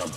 You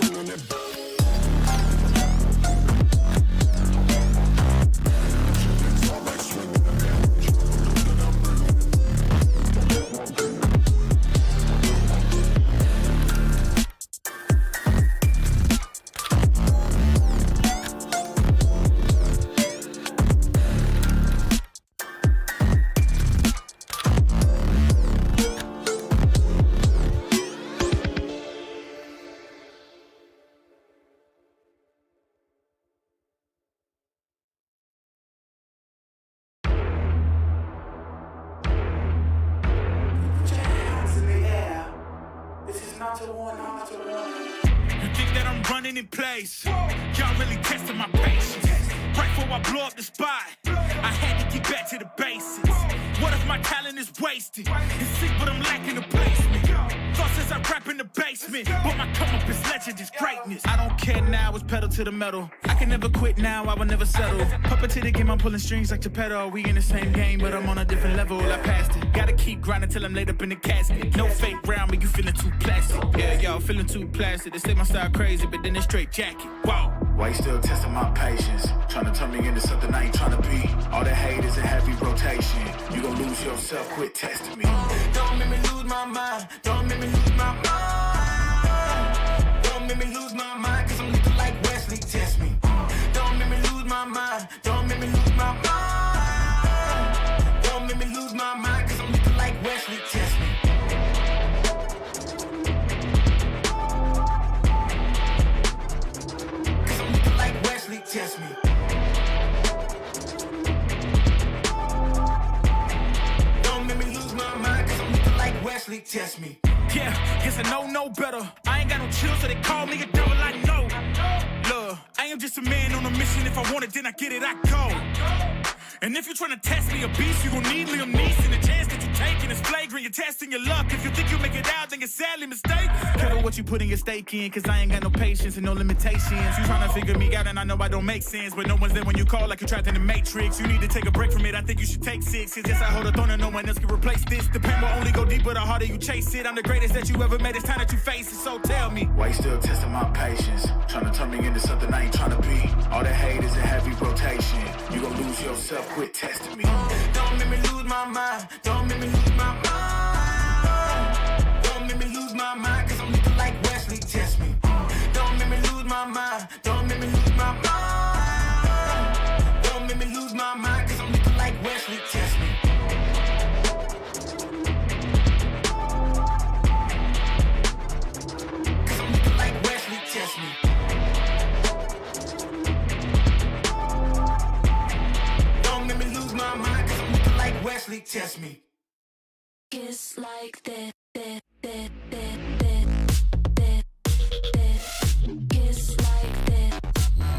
think that I'm running in place? Y'all really testing my patience. Right before I blow up the spot, I had to get back to the basics. What if my talent is wasted? And see what I'm lacking the placement. Thoughts as I rap in the basement, but my come up is legend, is greatness. I don't care now, it's pedal to the metal. I can never quit now, I will never settle. Puppet to the game, I'm pulling strings like Geppetto. We in the same game, but I'm on a different level. I passed it. Gotta keep grinding till I'm laid up in the casket. No fake round, but you feeling too plastic. Yeah, y'all feeling too plastic. They say my style crazy, but then it's straight jacket. Wow. Why you still testing my patience? Trying to turn me into something I ain't trying to be. All that hate is a heavy rotation. You gon' lose yourself, quit testing me. Don't make me lose my mind. Don't make me lose my mind. Don't make me lose my mind, cause I'm looking like Wesley, test me. Don't make me lose my mind. Don't make me lose my mind. Don't make me lose my mind, cause I'm looking like Wesley, test me. Cause I'm looking like Wesley, test me. Don't make me lose my mind, cause I'm looking like Wesley, test me. Yeah, guess I know no better. I ain't got no chill, so they call me a devil, I know. Look, I am just a man on a mission. If I want it, then I get it, I go. And if you're trying to test me a beast, you gon' need Liam Neeson. The chance that you're taking is flagrant. You're testing your luck. If you think you make it out, then you're sadly mistaken. Careful what you putting your stake in, cause I ain't got no patience and no limitations. You trying to figure me out, and I know I don't make sense, but no one's there when you call like you're trapped in the Matrix. You need to take a break from it. I think you should take 6. Cause yes, I hold a throne and no one else can replace this. The pain will only go deeper the harder you chase it. I'm the greatest that you ever made. It's time that you face it. So tell me, why you still testing my patience? Trying to turn me into something I ain't trying to be. All that hate is a heavy rotation. You gon' lose yourself, quit testing me. Don't make me lose my mind. Don't make me lose my mind. Don't make me lose my mind, cause I'm looking like Wesley, test me. Don't make me lose my mind. Don't make me lose my mind. Don't make me lose my mind, cause I'm looking like Wesley, test me. Cause I'm looking like Wesley, test me. Don't make me lose my mind, cause I'm looking like Wesley, test me. Kiss like that, that, that, that. Kiss like that,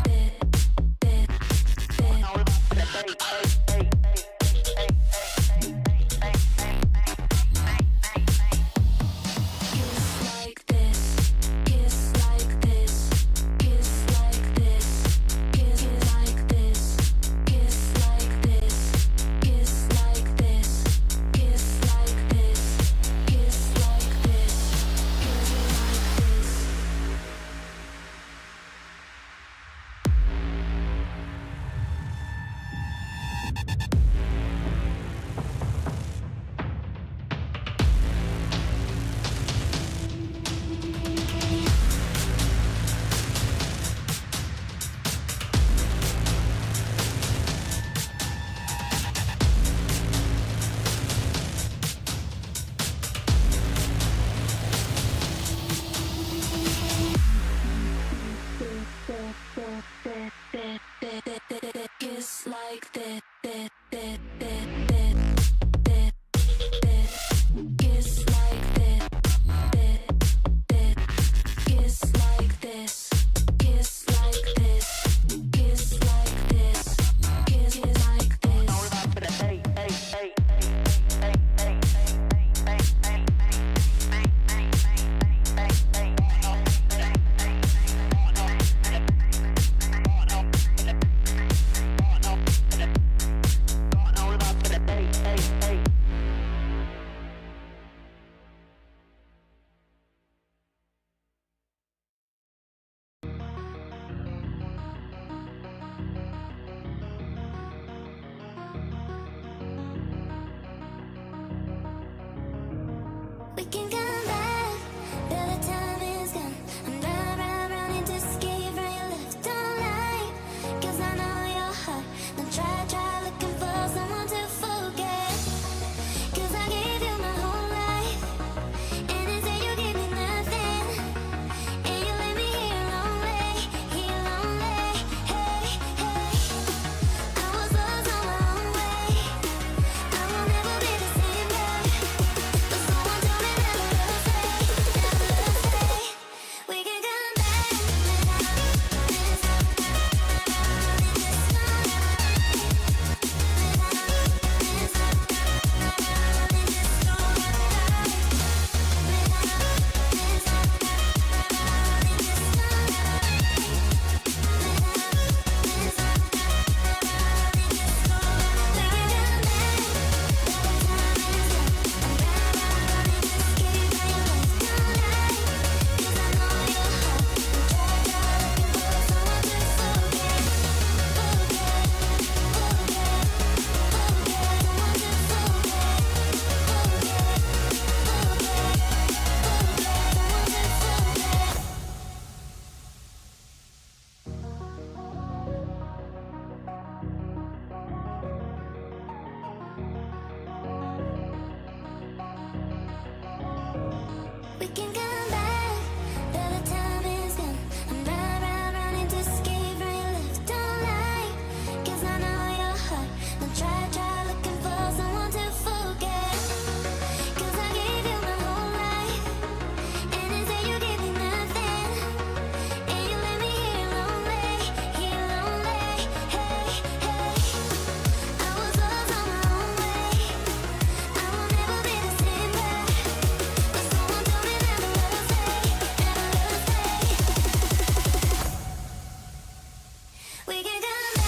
that, Kiss like this, kiss like this, kiss like this, kiss like this, kiss like this, kiss like this, kiss like this, kiss can come back, but the time is gone. I'm running to escape from your love. Don't lie, 'cause I know your heart. Don't try looking for someone to forget. 'Cause I gave you my whole life, and instead you gave me nothing. And you let me here lonely. Hey, hey. I was lost on my own way. I will never be the same girl. But someone told me never to stay. We can come back. We can come back, but the time is gone. I'm running to escape from your love. Don't lie, 'cause I know your heart. Don't try looking for someone to forget. 'Cause I gave you my whole life, and instead you gave me nothing. And you let me here lonely. Hey, hey. I was lost on my own way. I will never be the same girl. But someone told me never to stay. We can come back.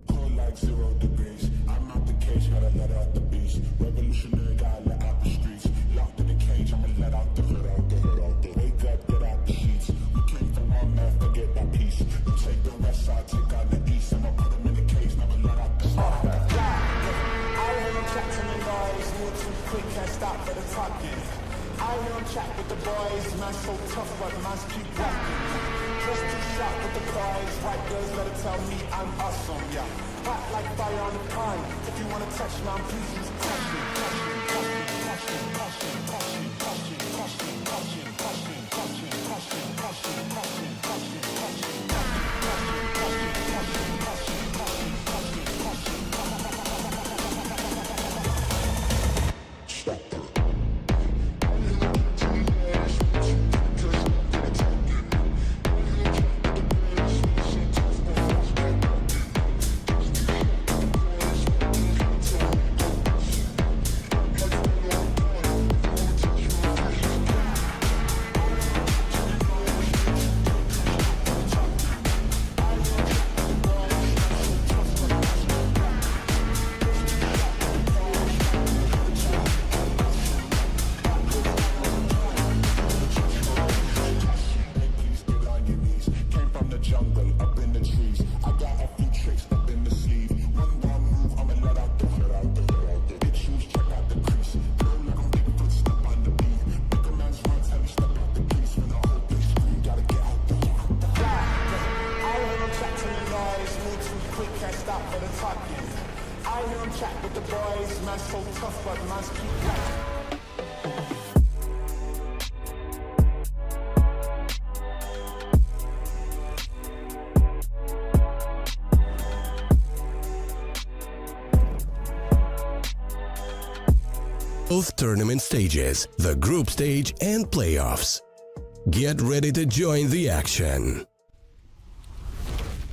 Cold like 0 degrees. I'm out the cage, gotta let out the beast. Revolutionary, gotta let out the streets. Locked in the cage, I'ma let out the hood, out the hood, out the wake up, get out the sheets. We came from one man, forget that peace. You take the west side, take out the east. I'ma put them in the cage, never let out the stuff. I hear him chat to me noise, move too quick, can't stop for the talking. I hear him chat with the boys, man so tough, but man's keep walking. Just too sharp with the cries, white girls better tell me I'm awesome, yeah. Hot like fire on the pine, if you wanna touch man, please use caution, caution, caution, caution, caution, caution, caution, caution, caution, caution, caution, caution, caution, caution, caution, caution, Both tournament stages, the group stage and playoffs. Get ready to join the action.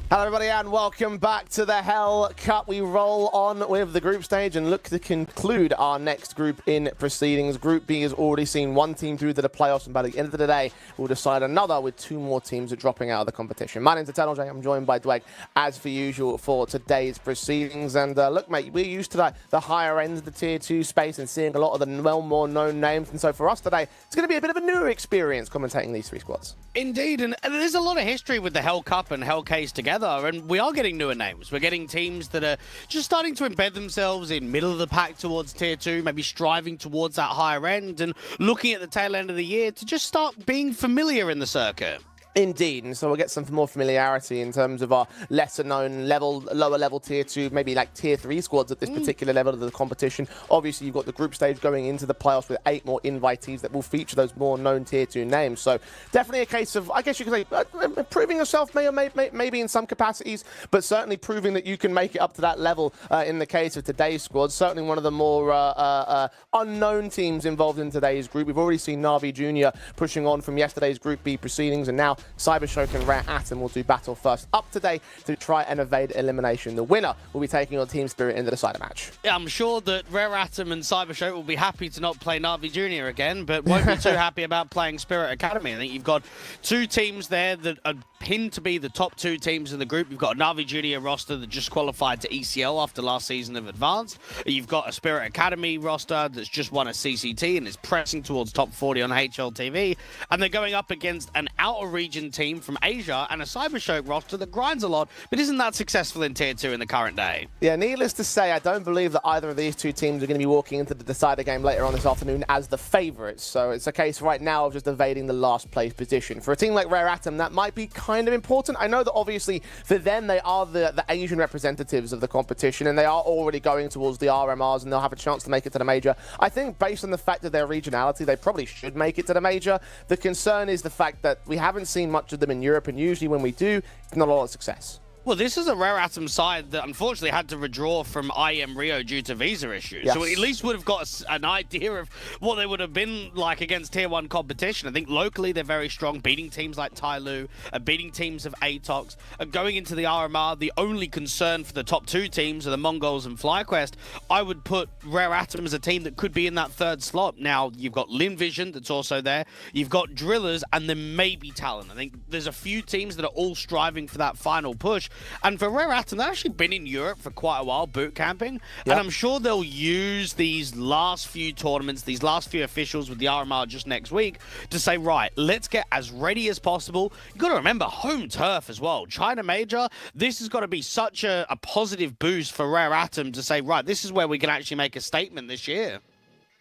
Hello everybody and welcome back to the Hellcup. We roll on with the group stage and look to conclude our next group in proceedings. Group B has already seen one team through to the playoffs, and by the end of the day we'll decide another with two more teams dropping out of the competition. My name's Eternal J. I'm joined by Dweg as per usual for today's proceedings. And look mate, we're used to the higher end of the tier 2 space and seeing a lot of the well more known names, and so for us today it's going to be a bit of a newer experience commentating these three squads. Indeed, and there's a lot of history with the Hellcup and Hellcase together, and we are getting newer names. We're getting teams that are just starting to embed themselves in middle of the pack towards tier 2, maybe striving towards that higher end, and looking at the tail end of the year to just start being familiar in the circuit. Indeed, and so we'll get some more familiarity in terms of our lesser known level, lower level tier 2, maybe like tier 3 squads at this particular level of the competition. Obviously, you've got the group stage going into the playoffs with 8 more invitees that will feature those more known tier 2 names. So definitely a case of, I guess you could say, proving yourself maybe in some capacities, but certainly proving that you can make it up to that level in the case of today's squad. Certainly one of the more unknown teams involved in today's group. We've already seen Na'Vi Jr. pushing on from yesterday's Group B proceedings, and now Cybershock and Rare Atom will do battle first up today to try and evade elimination. The winner will be taking on Team Spirit in the decider match. Yeah, I'm sure that Rare Atom and Cybershock will be happy to not play Na'Vi Jr. again, but won't be too happy about playing Spirit Academy. I think you've got two teams there that are pinned to be the top 2 teams in the group. You've got a Na'Vi Jr. roster that just qualified to ECL after last season of Advanced. You've got a Spirit Academy roster that's just won a CCT and is pressing towards top 40 on HLTV. And they're going up against an outer region team from Asia and a Cybershock roster that grinds a lot, but isn't that successful in tier 2 in the current day. Yeah, needless to say, I don't believe that either of these two teams are going to be walking into the decider game later on this afternoon as the favourites. So it's a case right now of just evading the last place position. For a team like Rare Atom, that might be kind of important. I know that obviously for them, they are the Asian representatives of the competition, and they are already going towards the RMRs, and they'll have a chance to make it to the major. I think based on the fact of their regionality, they probably should make it to the major. The concern is the fact that we haven't seen much of them in Europe, and usually when we do, it's not a lot of success. Well, this is a Rare Atom side that unfortunately had to withdraw from IM Rio due to visa issues. Yes. So at least would have got an idea of what they would have been like against Tier 1 competition. I think locally they're very strong, beating teams like Tyloo, beating teams of Atox. Going into the RMR, the only concern for the top 2 teams are the Mongols and FlyQuest. I would put Rare Atom as a team that could be in that 3rd slot. Now, you've got Lin Vision that's also there. You've got Drillers, and there may be Talon. I think there's a few teams that are all striving for that final push. And for Rare Atom, they've actually been in Europe for quite a while, boot camping. Yep. And I'm sure they'll use these last few tournaments, these last few officials with the RMR just next week to say, right, let's get as ready as possible. You've got to remember, home turf as well. China Major, this has got to be such a positive boost for Rare Atom to say, right, this is where we can actually make a statement this year.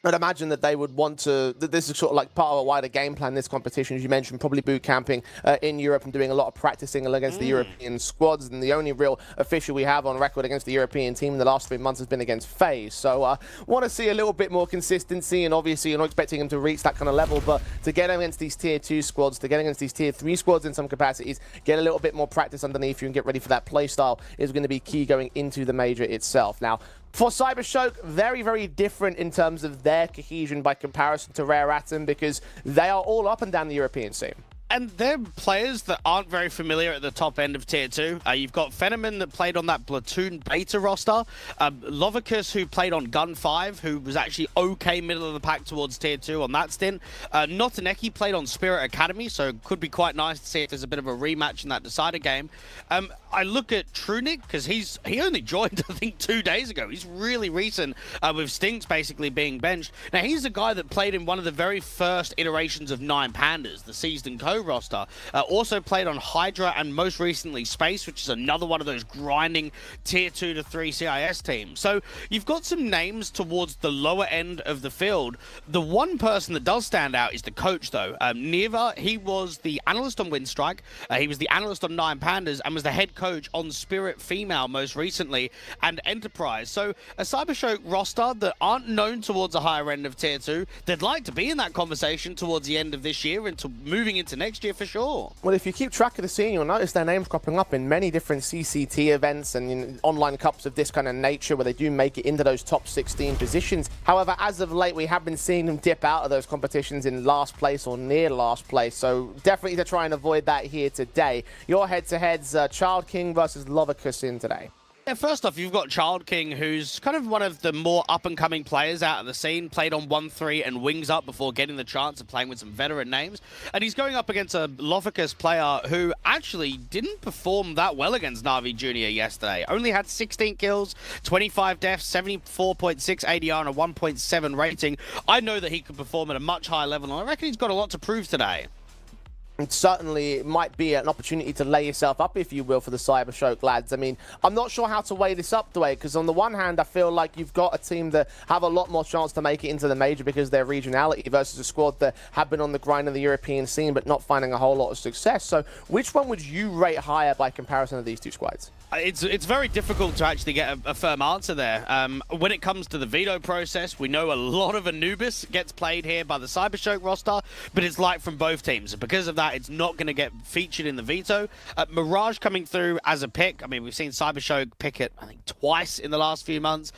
I'd imagine that they would want to, this is sort of like part of a wider game plan, this competition, as you mentioned, probably boot camping in Europe and doing a lot of practicing against the European squads. And the only real official we have on record against the European team in the last 3 months has been against FaZe. So want to see a little bit more consistency, and obviously you're not expecting them to reach that kind of level, but to get against these tier 2 squads, to get against these tier 3 squads in some capacities, get a little bit more practice underneath you and get ready for that play style is going to be key going into the major itself. Now, for Cybershock, very, very different in terms of their cohesion by comparison to Rare Atom, because they are all up and down the European scene. And they're players that aren't very familiar at the top end of Tier 2. You've got Fenomen that played on that Platoon beta roster. Lovicus, who played on Gun 5, who was actually okay middle of the pack towards Tier 2 on that stint. Notaneki played on Spirit Academy, so it could be quite nice to see if there's a bit of a rematch in that decider game. I look at Trunic, because he only joined, I think, 2 days ago. He's really recent, with Stinks basically being benched. Now, he's a guy that played in one of the very first iterations of 9 Pandas, the Seized and Co roster. Also played on Hydra and most recently Space, which is another one of those grinding tier 2 to 3 CIS teams. So you've got some names towards the lower end of the field. The one person that does stand out is the coach, though. Neva, he was the analyst on Windstrike. He was the analyst on 9 Pandas and was the head coach on Spirit Female most recently and Enterprise. So a Cybershock roster that aren't known towards a higher end of Tier 2, they'd like to be in that conversation towards the end of this year and moving into next year for sure. Well, if you keep track of the scene, you'll notice their names cropping up in many different CCT events and online cups of this kind of nature where they do make it into those top 16 positions. However, as of late, we have been seeing them dip out of those competitions in last place or near last place, so definitely to try and avoid that here today. Your head-to-heads, Child King versus Lovicus in today. Yeah, first off, you've got Child King, who's kind of one of the more up-and-coming players out of the scene, played on 1-3 and Wings Up before getting the chance of playing with some veteran names. And he's going up against a Lovicus player who actually didn't perform that well against Na'Vi Jr. yesterday. Only had 16 kills, 25 deaths, 74.6 ADR and a 1.7 rating. I know that he could perform at a much higher level, and I reckon he's got a lot to prove today. It certainly might be an opportunity to lay yourself up, if you will, for the Cybershock lads. I mean, I'm not sure how to weigh this up, Dwayne, because on the one hand, I feel like you've got a team that have a lot more chance to make it into the major because of their regionality versus a squad that have been on the grind of the European scene but not finding a whole lot of success. So which one would you rate higher by comparison to these two squads? It's very difficult to actually get a firm answer there. When it comes to the veto process, we know a lot of Anubis gets played here by the Cybershock roster, but it's like from both teams. Because of that, it's not going to get featured in the veto. Mirage coming through as a pick. I mean, we've seen Cybershock pick it, I think, twice in the last few months.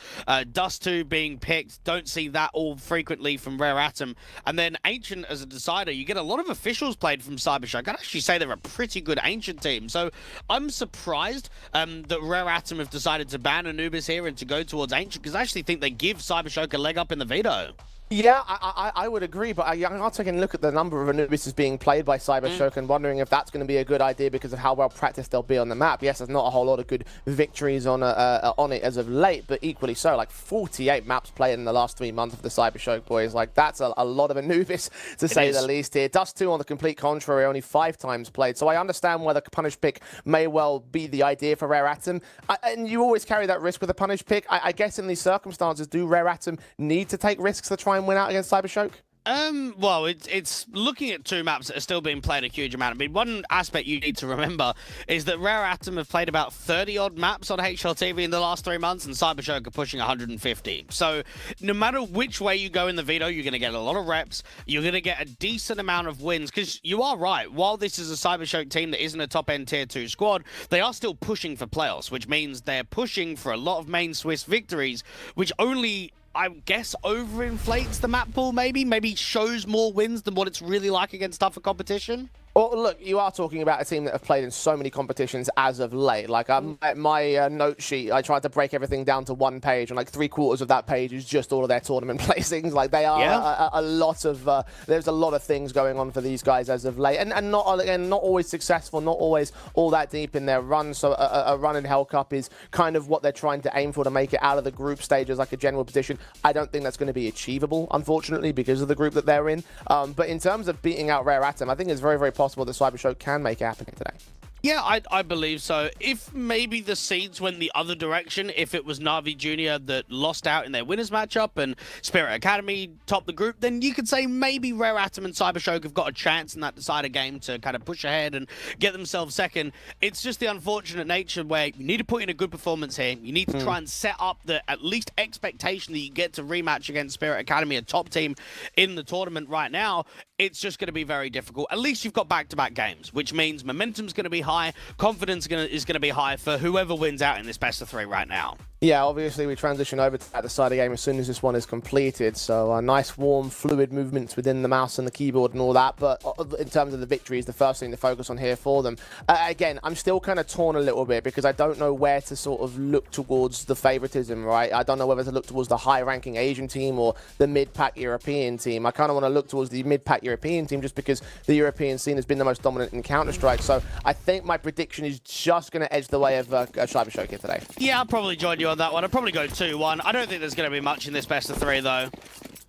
Dust 2 being picked. Don't see that all frequently from Rare Atom. And then Ancient as a decider. You get a lot of officials played from Cybershock. I'd actually say they're a pretty good Ancient team. So I'm surprised that Rare Atom have decided to ban Anubis here and to go towards Ancient, because I actually think they give Cybershock a leg up in the veto. Yeah, I would agree, but I'm taking a look at the number of Anubises being played by Cybershock and wondering if that's going to be a good idea because of how well practiced they'll be on the map. Yes, there's not a whole lot of good victories on it as of late, but equally so. Like 48 maps played in the last 3 months of the Cybershock boys. Like that's a lot of Anubis to say the least here. Dust 2 on the complete contrary, only 5 times played. So I understand why the punish pick may well be the idea for Rare Atom. And you always carry that risk with a punish pick. I guess in these circumstances, do Rare Atom need to take risks to try and win out against Cybershock? Well, it's looking at 2 maps that are still being played a huge amount. I mean, one aspect you need to remember is that Rare Atom have played about 30-odd maps on HLTV in the last 3 months, and Cybershock are pushing 150. So no matter which way you go in the veto, you're going to get a lot of reps. You're going to get a decent amount of wins, because you are right. While this is a Cybershock team that isn't a top-end Tier 2 squad, they are still pushing for playoffs, which means they're pushing for a lot of main Swiss victories, which only, I guess, overinflates the map pool, maybe shows more wins than what it's really like against tougher competition. Well, look, you are talking about a team that have played in so many competitions as of late. Like, my note sheet, I tried to break everything down to 1 page, and like 3/4 of that page is just all of their tournament placings. Like, they are a lot of, there's a lot of things going on for these guys as of late. And not always successful, not always all that deep in their run. So a run in Hellcup is kind of what they're trying to aim for, to make it out of the group stages like a general position. I don't think that's going to be achievable, unfortunately, because of the group that they're in. But in terms of beating out Rare Atom, I think it's very, very possible that Cybershock can make it happen today. Yeah, I believe so. If maybe the seeds went the other direction, if it was Na'Vi Jr. that lost out in their winners matchup and Spirit Academy topped the group, then you could say maybe Rare Atom and Cybershock have got a chance in that decider game to kind of push ahead and get themselves second. It's just the unfortunate nature where you need to put in a good performance here. You need to try and set up the at least expectation that you get to rematch against Spirit Academy, a top team in the tournament right now. It's just going to be very difficult. At least you've got back-to-back games, which means momentum's going to be high, confidence is going to be high for whoever wins out in this best-of-3 right now. Yeah, obviously we transition over to that decider game as soon as this one is completed. So nice, warm, fluid movements within the mouse and the keyboard and all that. But in terms of the victories, the first thing to focus on here for them. Again, I'm still kind of torn a little bit because I don't know where to sort of look towards the favoritism, right? I don't know whether to look towards the high-ranking Asian team or the mid-pack European team. I kind of want to look towards the mid-pack European team just because the European scene has been the most dominant in Counter-Strike. So I think my prediction is just going to edge the way of Cybershock here today. Yeah, I'll probably join you on that one. I'll probably go 2-1. I don't think there's going to be much in this best-of-3, though.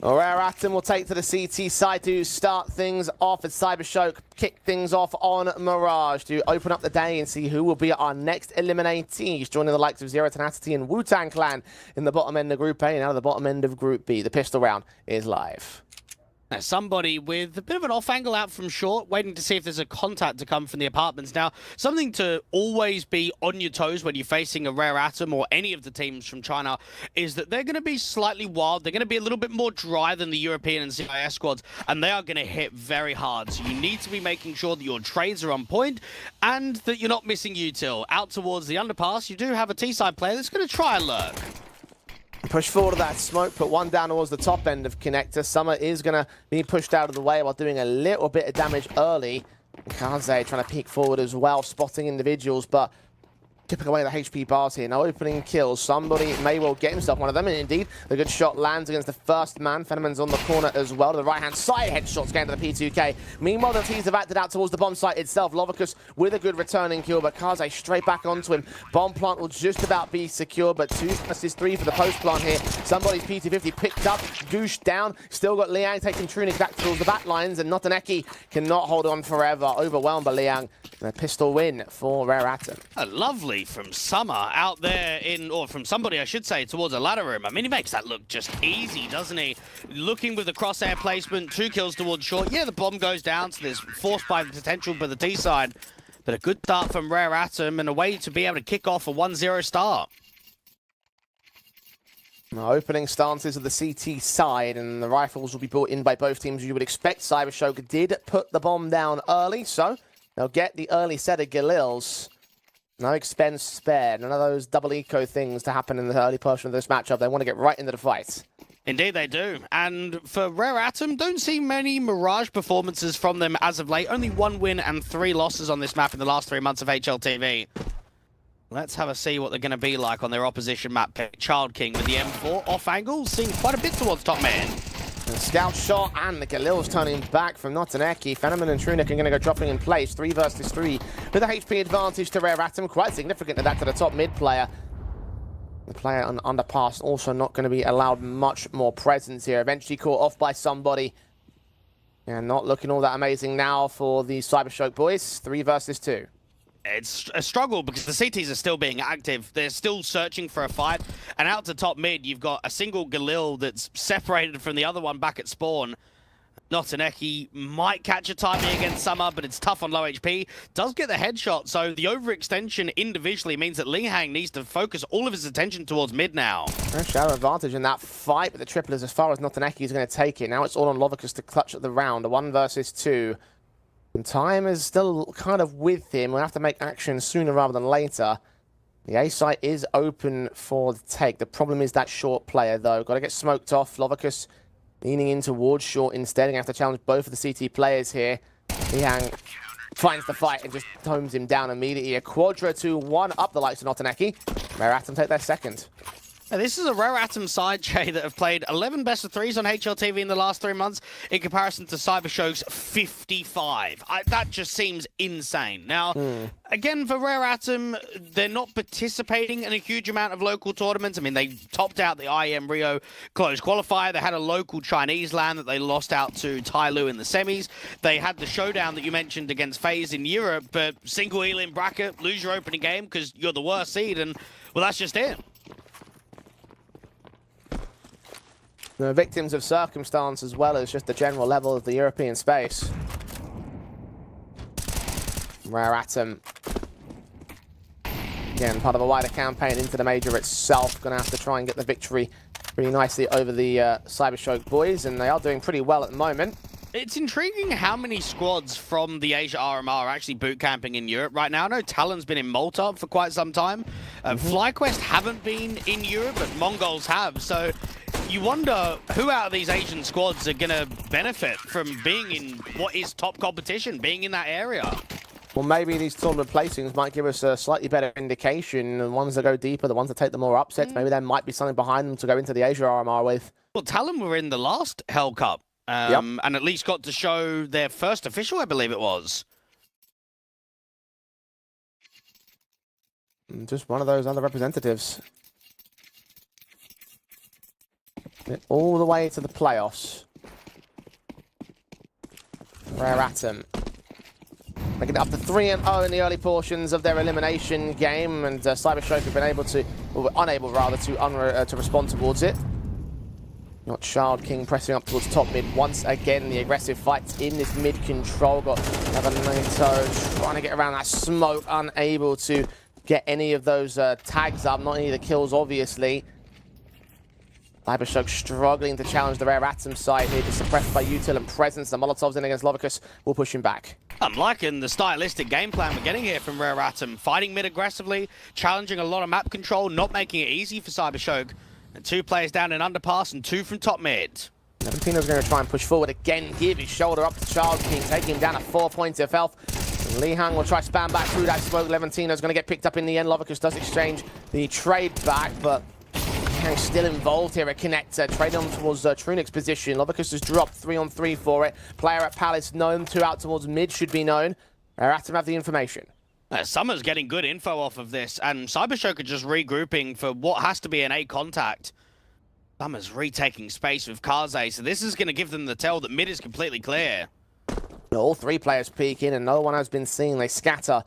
Rare Atom will take to the CT side to start things off as Cybershock kick things off on Mirage to open up the day and see who will be our next eliminatees, joining the likes of Zero Tenacity and Wu-Tang Clan in the bottom end of Group A and out of the bottom end of Group B. The pistol round is live. Somebody with a bit of an off angle out from short, waiting to see if there's a contact to come from the apartments. Now, something to always be on your toes when you're facing a Rare Atom or any of the teams from China is that they're going to be slightly wild. They're going to be a little bit more dry than the European and CIS squads, and they are going to hit very hard. So you need to be making sure that your trades are on point and that you're not missing util. Out towards the underpass, you do have a T-side player that's going to try and lurk. Push forward of that smoke, put one down towards the top end of Connector. Summer is going to be pushed out of the way while doing a little bit of damage early. Kaze trying to peek forward as well, spotting individuals, but chipping away the HP bars here. No opening kills. Somebody may well get himself one of them, and indeed, the good shot lands against the first man. Fenneman's on the corner as well, to the right-hand side. Headshots going to the P2K. Meanwhile, the teams have acted out towards the bomb site itself. Lovicus with a good returning kill, but Kaze straight back onto him. Bomb plant will just about be secure, but 2 versus 3 for the post plant here. Somebody's P250 picked up, Goosh down. Still got Liang taking Trunic back towards the back lines, and Notaneki cannot hold on forever. Overwhelmed by Liang. And a pistol win for Rare Atom. Lovely from Summer out there or from somebody, I should say, towards a ladder room. I mean, he makes that look just easy, doesn't he? Looking with the crosshair placement, 2 kills towards short. Yeah, the bomb goes down, so there's forced by the potential for the T side. But a good start from Rare Atom and a way to be able to kick off a 1-0 start. Opening stances of the CT side, and the rifles will be brought in by both teams. You would expect Cybershock did put the bomb down early, so they'll get the early set of Galils. No expense spared. None of those double eco things to happen in the early portion of this matchup. They want to get right into the fight. Indeed they do. And for Rare Atom, don't see many Mirage performances from them as of late. Only 1 win and 3 losses on this map in the last 3 months of HLTV. Let's have a see what they're going to be like on their opposition map pick. Child King with the M4 off angle, seeing quite a bit towards top man. The scout shot and the Galil's turning back from Notaneki. Fenneman and Trunic are going to go dropping in place. 3 versus 3 with a HP advantage to Rare Atom. Quite significant at that to the top mid player. The player on underpass also not going to be allowed much more presence here. Eventually caught off by somebody. And not looking all that amazing now for the Cybershock boys. 3 versus 2. It's a struggle because the CTs are still being active. They're still searching for a fight. And out to top mid, you've got a single Galil that's separated from the other one back at spawn. Notaneki might catch a timing against Summer, but it's tough on low HP. Does get the headshot, so the overextension individually means that Linghang needs to focus all of his attention towards mid now. A shadow advantage in that fight, but the triple is as far as Notaneki is going to take it. Now it's all on Lovicus to clutch at the round. A 1 versus 2. And time is still kind of with him. We'll have to make action sooner rather than later. The A site is open for the take. The problem is that short player, though. Got to get smoked off. Lovicus leaning in towards short instead. Going to have to challenge both of the CT players here. Liang finds the fight and just homes him down immediately. A quadra to 1 up the likes of Notaneki. Rare Atom take their second. Now, this is a Rare Atom side, Jay, that have played 11 best of 3s on HLTV in the last 3 months in comparison to Cybershock's 55. That just seems insane. Now, again, for Rare Atom, they're not participating in a huge amount of local tournaments. I mean, they topped out the IEM Rio closed qualifier. They had a local Chinese LAN that they lost out to Tyloo in the semis. They had the showdown that you mentioned against FaZe in Europe, but single Elim bracket, lose your opening game because you're the worst seed, and, well, that's just it. The victims of circumstance as well as just the general level of the European space. Rare Atom. Again, part of a wider campaign into the major itself. Going to have to try and get the victory pretty nicely over the Cybershock boys, and they are doing pretty well at the moment. It's intriguing how many squads from the Asia RMR are actually boot camping in Europe right now. I know Talon's been in Malta for quite some time. FlyQuest haven't been in Europe, but Mongols have. So you wonder who out of these Asian squads are going to benefit from being in what is top competition, being in that area. Well, maybe these tournament placings might give us a slightly better indication. The ones that go deeper, the ones that take the more upsets, maybe there might be something behind them to go into the Asia RMR with. Well, Talon were in the last Hellcup. And at least got to show their first official, I believe it was. Just one of those other representatives. All the way to the playoffs. Rare Atom. Making it up to 3-0 in the early portions of their elimination game, and Cybershock have been able to, or unable rather, to respond towards it. Not Child King pressing up towards top mid. Once again, the aggressive fights in this mid control. Got Levanito trying to get around that smoke, unable to get any of those tags up. Not any of the kills, obviously. Cybershock struggling to challenge the Rare Atom side here, just suppressed by Util and Presence. The Molotovs in against Lovicus will push him back. I'm liking the stylistic game plan we're getting here from Rare Atom. Fighting mid aggressively, challenging a lot of map control, not making it easy for Cybershock. And 2 players down in underpass and 2 from top mid. Levantino's going to try and push forward again, give his shoulder up to Child King, taking him down at 4 points of health. Li Hang will try to spam back through that smoke. Levantino's going to get picked up in the end. Lovicus does exchange the trade back, but Hang's still involved here at Connector. Trade on towards Trunic's position. Lovicus has dropped 3-on-3 for it. Player at Palace known, 2 out towards mid should be known. Atom have the information. Summer's getting good info off of this, and Cybershock are just regrouping for what has to be an A contact. Summer's retaking space with Kaze, so this is going to give them the tell that mid is completely clear. All 3 players peek in, and no one has been seen. They scatter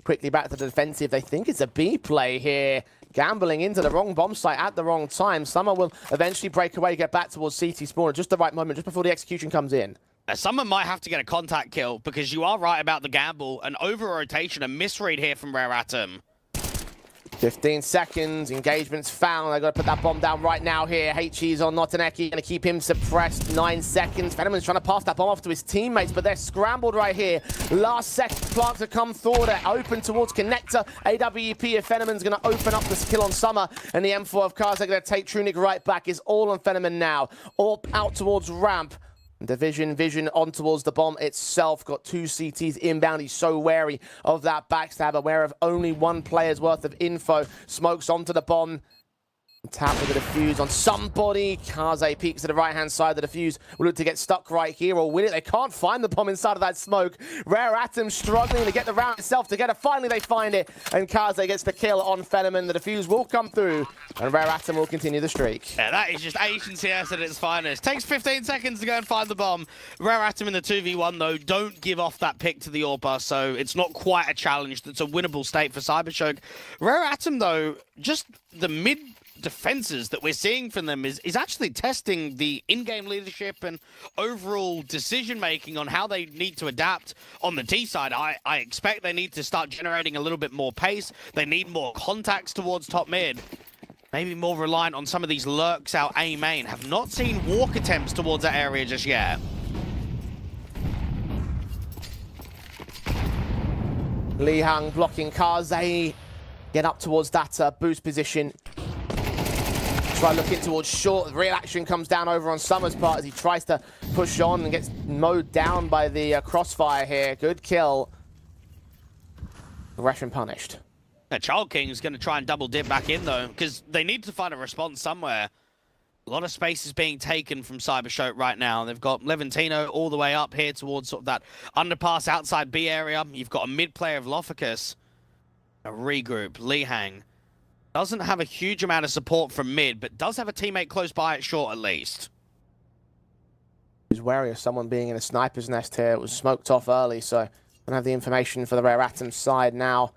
quickly back to the defensive. They think it's a B play here. Gambling into the wrong bomb site at the wrong time. Summer will eventually break away, get back towards CT spawn at just the right moment, just before the execution comes in. Summer might have to get a contact kill, because you are right about the gamble. An over-rotation, a misread here from Rare Atom. 15 seconds, engagement's found. They've got to put that bomb down right now here. HE's on Notaneki, going to keep him suppressed. 9 seconds. Fenneman's trying to pass that bomb off to his teammates, but they're scrambled right here. Last second plant to come forward, open towards Connector. AWP if Fenneman's going to open up this kill on Summer, and the M4 of Kaze going to take Trunic right back. It's all on Fenneman now. All out towards ramp. Division vision on towards the bomb itself. Got 2 CTs inbound. He's so wary of that backstab, aware of only 1 player's worth of info. Smokes onto the bomb. Tap with the defuse on somebody. Kaze peeks to the right-hand side. The defuse will look to get stuck right here or win it. They can't find the bomb inside of that smoke. Rare Atom struggling to get the round itself together. Finally, they find it. And Kaze gets the kill on Fenneman. The defuse will come through. And Rare Atom will continue the streak. Yeah, that is just Asian CS at its finest. Takes 15 seconds to go and find the bomb. Rare Atom in the 2v1, though, don't give off that pick to the AWPer, so it's not quite a challenge. That's a winnable state for Cybershock. Rare Atom, though, just the mid defenses that we're seeing from them is actually testing the in-game leadership and overall decision-making on how they need to adapt on the T side. I expect they need to start generating a little bit more pace. They need more contacts towards top mid. Maybe more reliant on some of these lurks out A main. Have not seen walk attempts towards that area just yet. Li Hang blocking Kaze. Get up towards that boost position. Try looking towards short. Real action comes down over on Summer's part as he tries to push on and gets mowed down by the crossfire here. Good kill. Aggression punished. Child King is going to try and double dip back in, though, because they need to find a response somewhere. A lot of space is being taken from Cybershock right now. They've got Levantino all the way up here towards sort of that underpass outside B area. You've got a mid player of Lophicus. A regroup. Li Hang doesn't have a huge amount of support from mid, but does have a teammate close by at short at least. He's wary of someone being in a sniper's nest here. It was smoked off early, so don't have the information for the Rare Atom side now.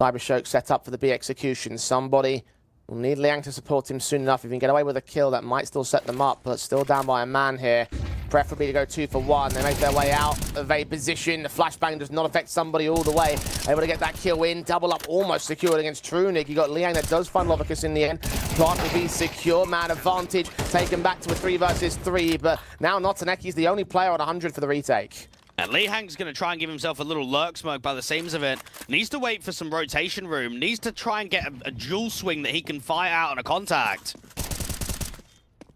Cybershock set up for the B execution. Somebody will need Liang to support him soon enough. If he can get away with a kill, that might still set them up, but still down by a man here. Preferably to go 2 for 1. They make their way out of a position. The flashbang does not affect somebody all the way. Able to get that kill in. Double up almost secured against Trunic. You got Liang that does find Lovicus in the end. Plant will be secure. Man advantage. Taken back to a 3 versus 3. But now Notaneki's the only player on 100 for the retake. And Li Hang's going to try and give himself a little lurk smoke by the seams of it. Needs to wait for some rotation room. Needs to try and get a dual swing that he can fire out on a contact.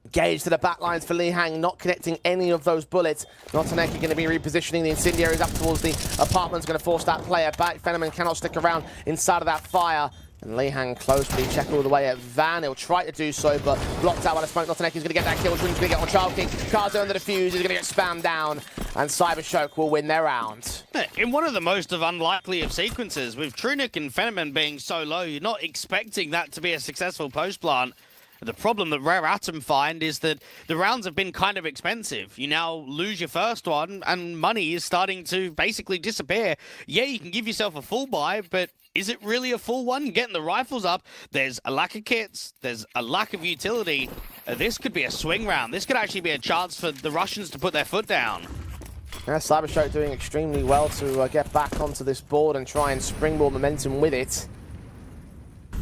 Engage to the back lines for Li Hang, not connecting any of those bullets. Notaneki going to be repositioning the incendiaries up towards the apartments, going to force that player back. Fenneman cannot stick around inside of that fire. And Li Hang close, but he check all the way at Van. He'll try to do so, but blocked out by the smoke. Notaneki's going to get that kill. Trin's going to get on Child King. Kaze under the fuse. He's going to get spammed down. And Cybershock will win their round. In one of the most unlikely of sequences, with Trunic and Fenneman being so low, you're not expecting that to be a successful post plant. The problem that Rare Atom find is that the rounds have been kind of expensive. You now lose your first one, and money is starting to basically disappear. Yeah, you can give yourself a full buy, but is it really a full one? Getting the rifles up, there's a lack of kits, there's a lack of utility, this could be a swing round. This could actually be a chance for the Russians to put their foot down. Yeah, Cybershock doing extremely well to get back onto this board and try and springboard momentum with it.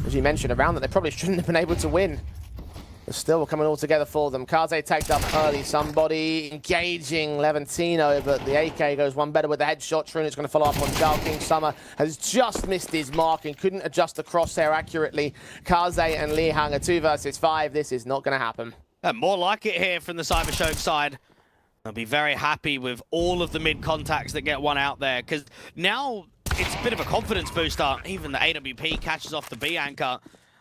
As you mentioned, a round that they probably shouldn't have been able to win. But still, we're coming all together for them. Kaze tagged up early. Somebody engaging Levantino, but the AK goes one better with the headshot. Trunic's going to follow up on Child King. Summer has just missed his mark and couldn't adjust the crosshair accurately. Kaze and Li Hang are 2 versus 5. This is not going to happen. More like it here from the Cybershock side. I'll be very happy with all of the mid contacts that get one out there, because now it's a bit of a confidence booster. Even the AWP catches off the B anchor,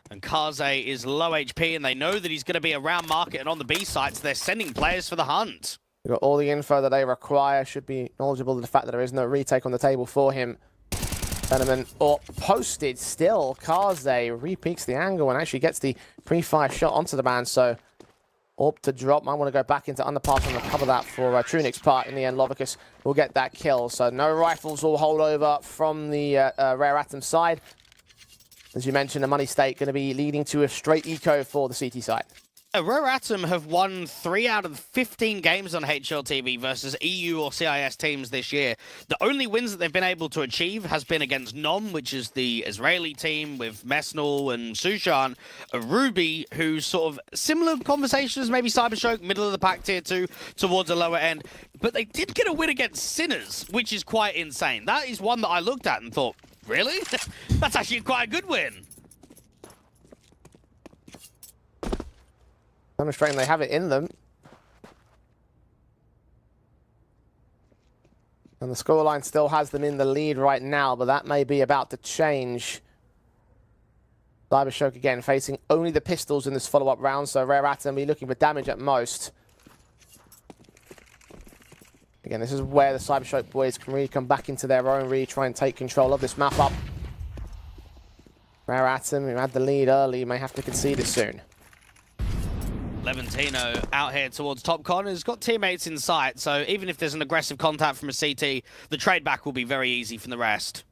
and Kaze is low HP, and they know that he's going to be around market and on the B sites. They're sending players for the hunt. We've got all the info that they require. Should be knowledgeable of the fact that there is no retake on the table for him. Venom or posted still. Kaze repeats the angle and actually gets the pre-fire shot onto the man, so up to drop. Might want to go back into underpass and recover that for Trunic's part. In the end, Lovicus will get that kill. So no rifles will hold over from the Rare Atom side. As you mentioned, the money stake going to be leading to a straight eco for the CT side. Rare Atom have won 3 out of 15 games on HLTV versus EU or CIS teams this year. The only wins that they've been able to achieve has been against Nom, which is the Israeli team with Mesnal and Sushan. Ruby, who's sort of similar conversations as maybe Cybershock, middle of the pack tier 2 towards the lower end. But they did get a win against Sinners, which is quite insane. That is one that I looked at and thought, really? That's actually quite a good win. Demonstrating they have it in them. And the scoreline still has them in the lead right now, but that may be about to change. Cybershock again facing only the pistols in this follow-up round, so Rare Atom be looking for damage at most. Again, this is where the Cybershock boys can really come back into their own, really try and take control of this map up. Rare Atom, who had the lead early, may have to concede it soon. Levantino out here towards top con has got teammates in sight, so even if there's an aggressive contact from a CT, the trade back will be very easy from the rest.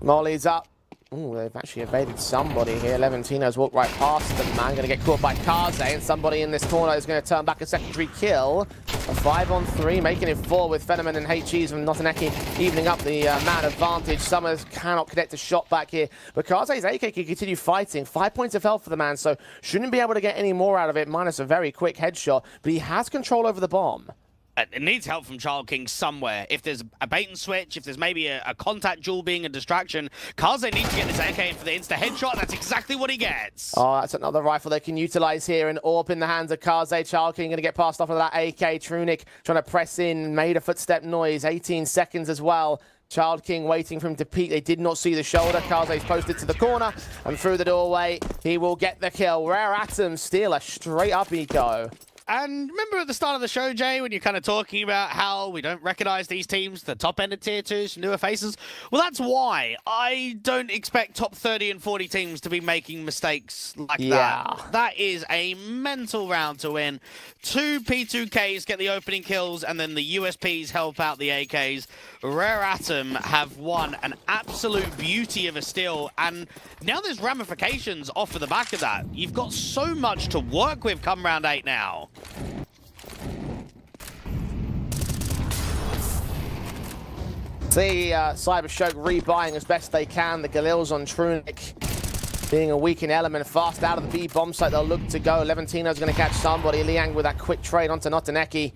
Molly's up. Ooh, they've actually evaded somebody here. Levantino's walked right past them, man. Going to get caught by Kaze, and somebody in this corner is going to turn back a secondary kill. A 5-on-3, making it 4 with Fenomen and HEs from Notaneki evening up the man advantage. Summers cannot connect a shot back here, but Kaze's AK can continue fighting. 5 points of health for the man, so shouldn't be able to get any more out of it, minus a very quick headshot, but he has control over the bomb. It needs help from Child King somewhere. If there's a bait and switch, if there's maybe a contact duel being a distraction, Kaze needs to get this AK in for the insta headshot, and that's exactly what he gets. Oh, that's another rifle they can utilize here. An AWP in the hands of Kaze. Child King going to get passed off of that AK. Trunic trying to press in, made a footstep noise. 18 seconds as well. Child King waiting for him to peek. They did not see the shoulder. Kaze's posted to the corner, and through the doorway, he will get the kill. Rare Atom steal a straight up eco. And remember at the start of the show, Jay, when you're kind of talking about how we don't recognize these teams, the top end of tier 2s, newer faces? Well, that's why I don't expect top 30 and 40 teams to be making mistakes like that. That is a mental round to win. 2 P2Ks get the opening kills, and then the USPs help out the AKs. Rare Atom have won an absolute beauty of a steal, and now there's ramifications off of the back of that. You've got so much to work with come round 8 now. See Cybershock rebuying as best they can. The Galils on Trunic being a weakened element. Fast out of the B bomb site, they'll look to go. Levantino's going to catch somebody. Liang with that quick trade onto Notaneki.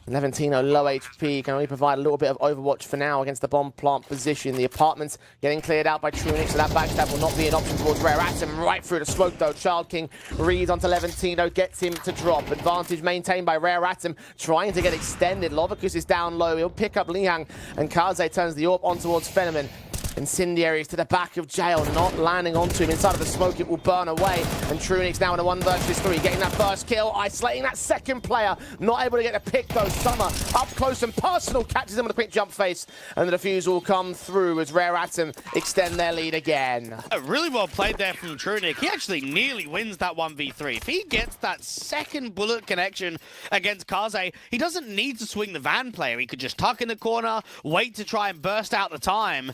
Levantino low HP, can only provide a little bit of overwatch for now against the bomb plant position. The apartments getting cleared out by Trunic, so that backstab will not be an option towards Rare Atom. Right through the smoke though. Child King reads onto Levantino, gets him to drop. Advantage maintained by Rare Atom, trying to get extended. Lovicus is down low, he'll pick up Liang, and Kaze turns the AWP on towards Fenomen. Incendiaries to the back of Jail, not landing onto him. Inside of the smoke, it will burn away. And Trunic's now in a 1 versus 3, getting that first kill, isolating that second player. Not able to get a pick though. Summer up close and personal, catches him with a quick jump face. And the defuse will come through as Rare Atom extend their lead again. Really well played there from Trunic. He actually nearly wins that 1v3. If he gets that second bullet connection against Kaze, he doesn't need to swing the van player. He could just tuck in the corner, wait to try and burst out the time.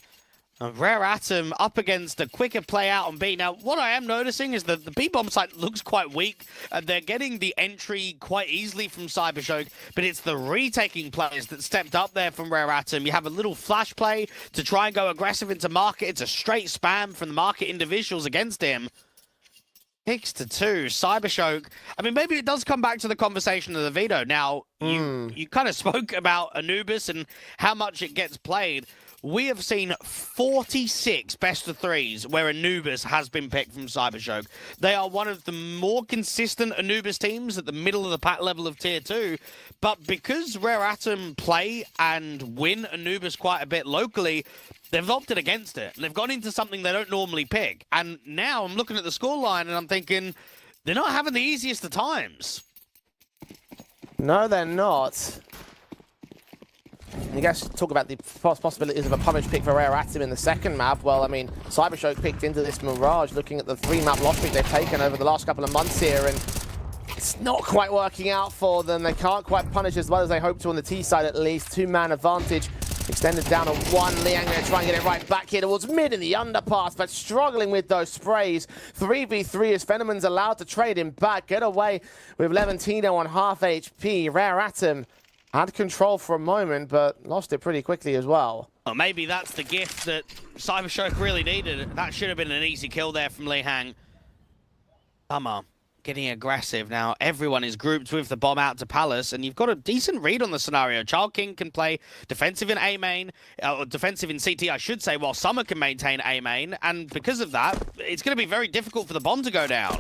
Rare Atom up against a quicker play out on B. Now, what I am noticing is that the B-bomb site looks quite weak. They're getting the entry quite easily from Cybershock, but it's the retaking players that stepped up there from Rare Atom. You have a little flash play to try and go aggressive into market. It's a straight spam from the market individuals against him. 6-2, Cybershock. I mean, maybe it does come back to the conversation of the veto. Now, you kind of spoke about Anubis and how much it gets played. We have seen 46 best of threes where Anubis has been picked from Cybershock. They are one of the more consistent Anubis teams at the middle of the pack level of Tier 2. But because Rare Atom play and win Anubis quite a bit locally, they've opted against it. They've gone into something they don't normally pick. And now I'm looking at the scoreline and I'm thinking, they're not having the easiest of times. No, they're not. You guys talk about the possibilities of a punish pick for Rare Atom in the second map. Well, I mean, Cybershock picked into this Mirage, looking at the 3-map loss streak they've taken over the last couple of months here, and it's not quite working out for them. They can't quite punish as well as they hope to on the T side at least. 2-man advantage extended down to 1. Liang going to try and get it right back here towards mid in the underpass, but struggling with those sprays. 3v3 as Phenomen's allowed to trade him back. Get away with Levantino on half HP. Rare Atom had control for a moment, but lost it pretty quickly as well. Well, maybe that's the gift that Cybershock really needed. That should have been an easy kill there from Li Hang. Summer getting aggressive now. Everyone is grouped with the bomb out to Palace, and you've got a decent read on the scenario. Child King can play defensive in A main, or defensive in CT, I should say, while Summer can maintain A main, and because of that, it's going to be very difficult for the bomb to go down.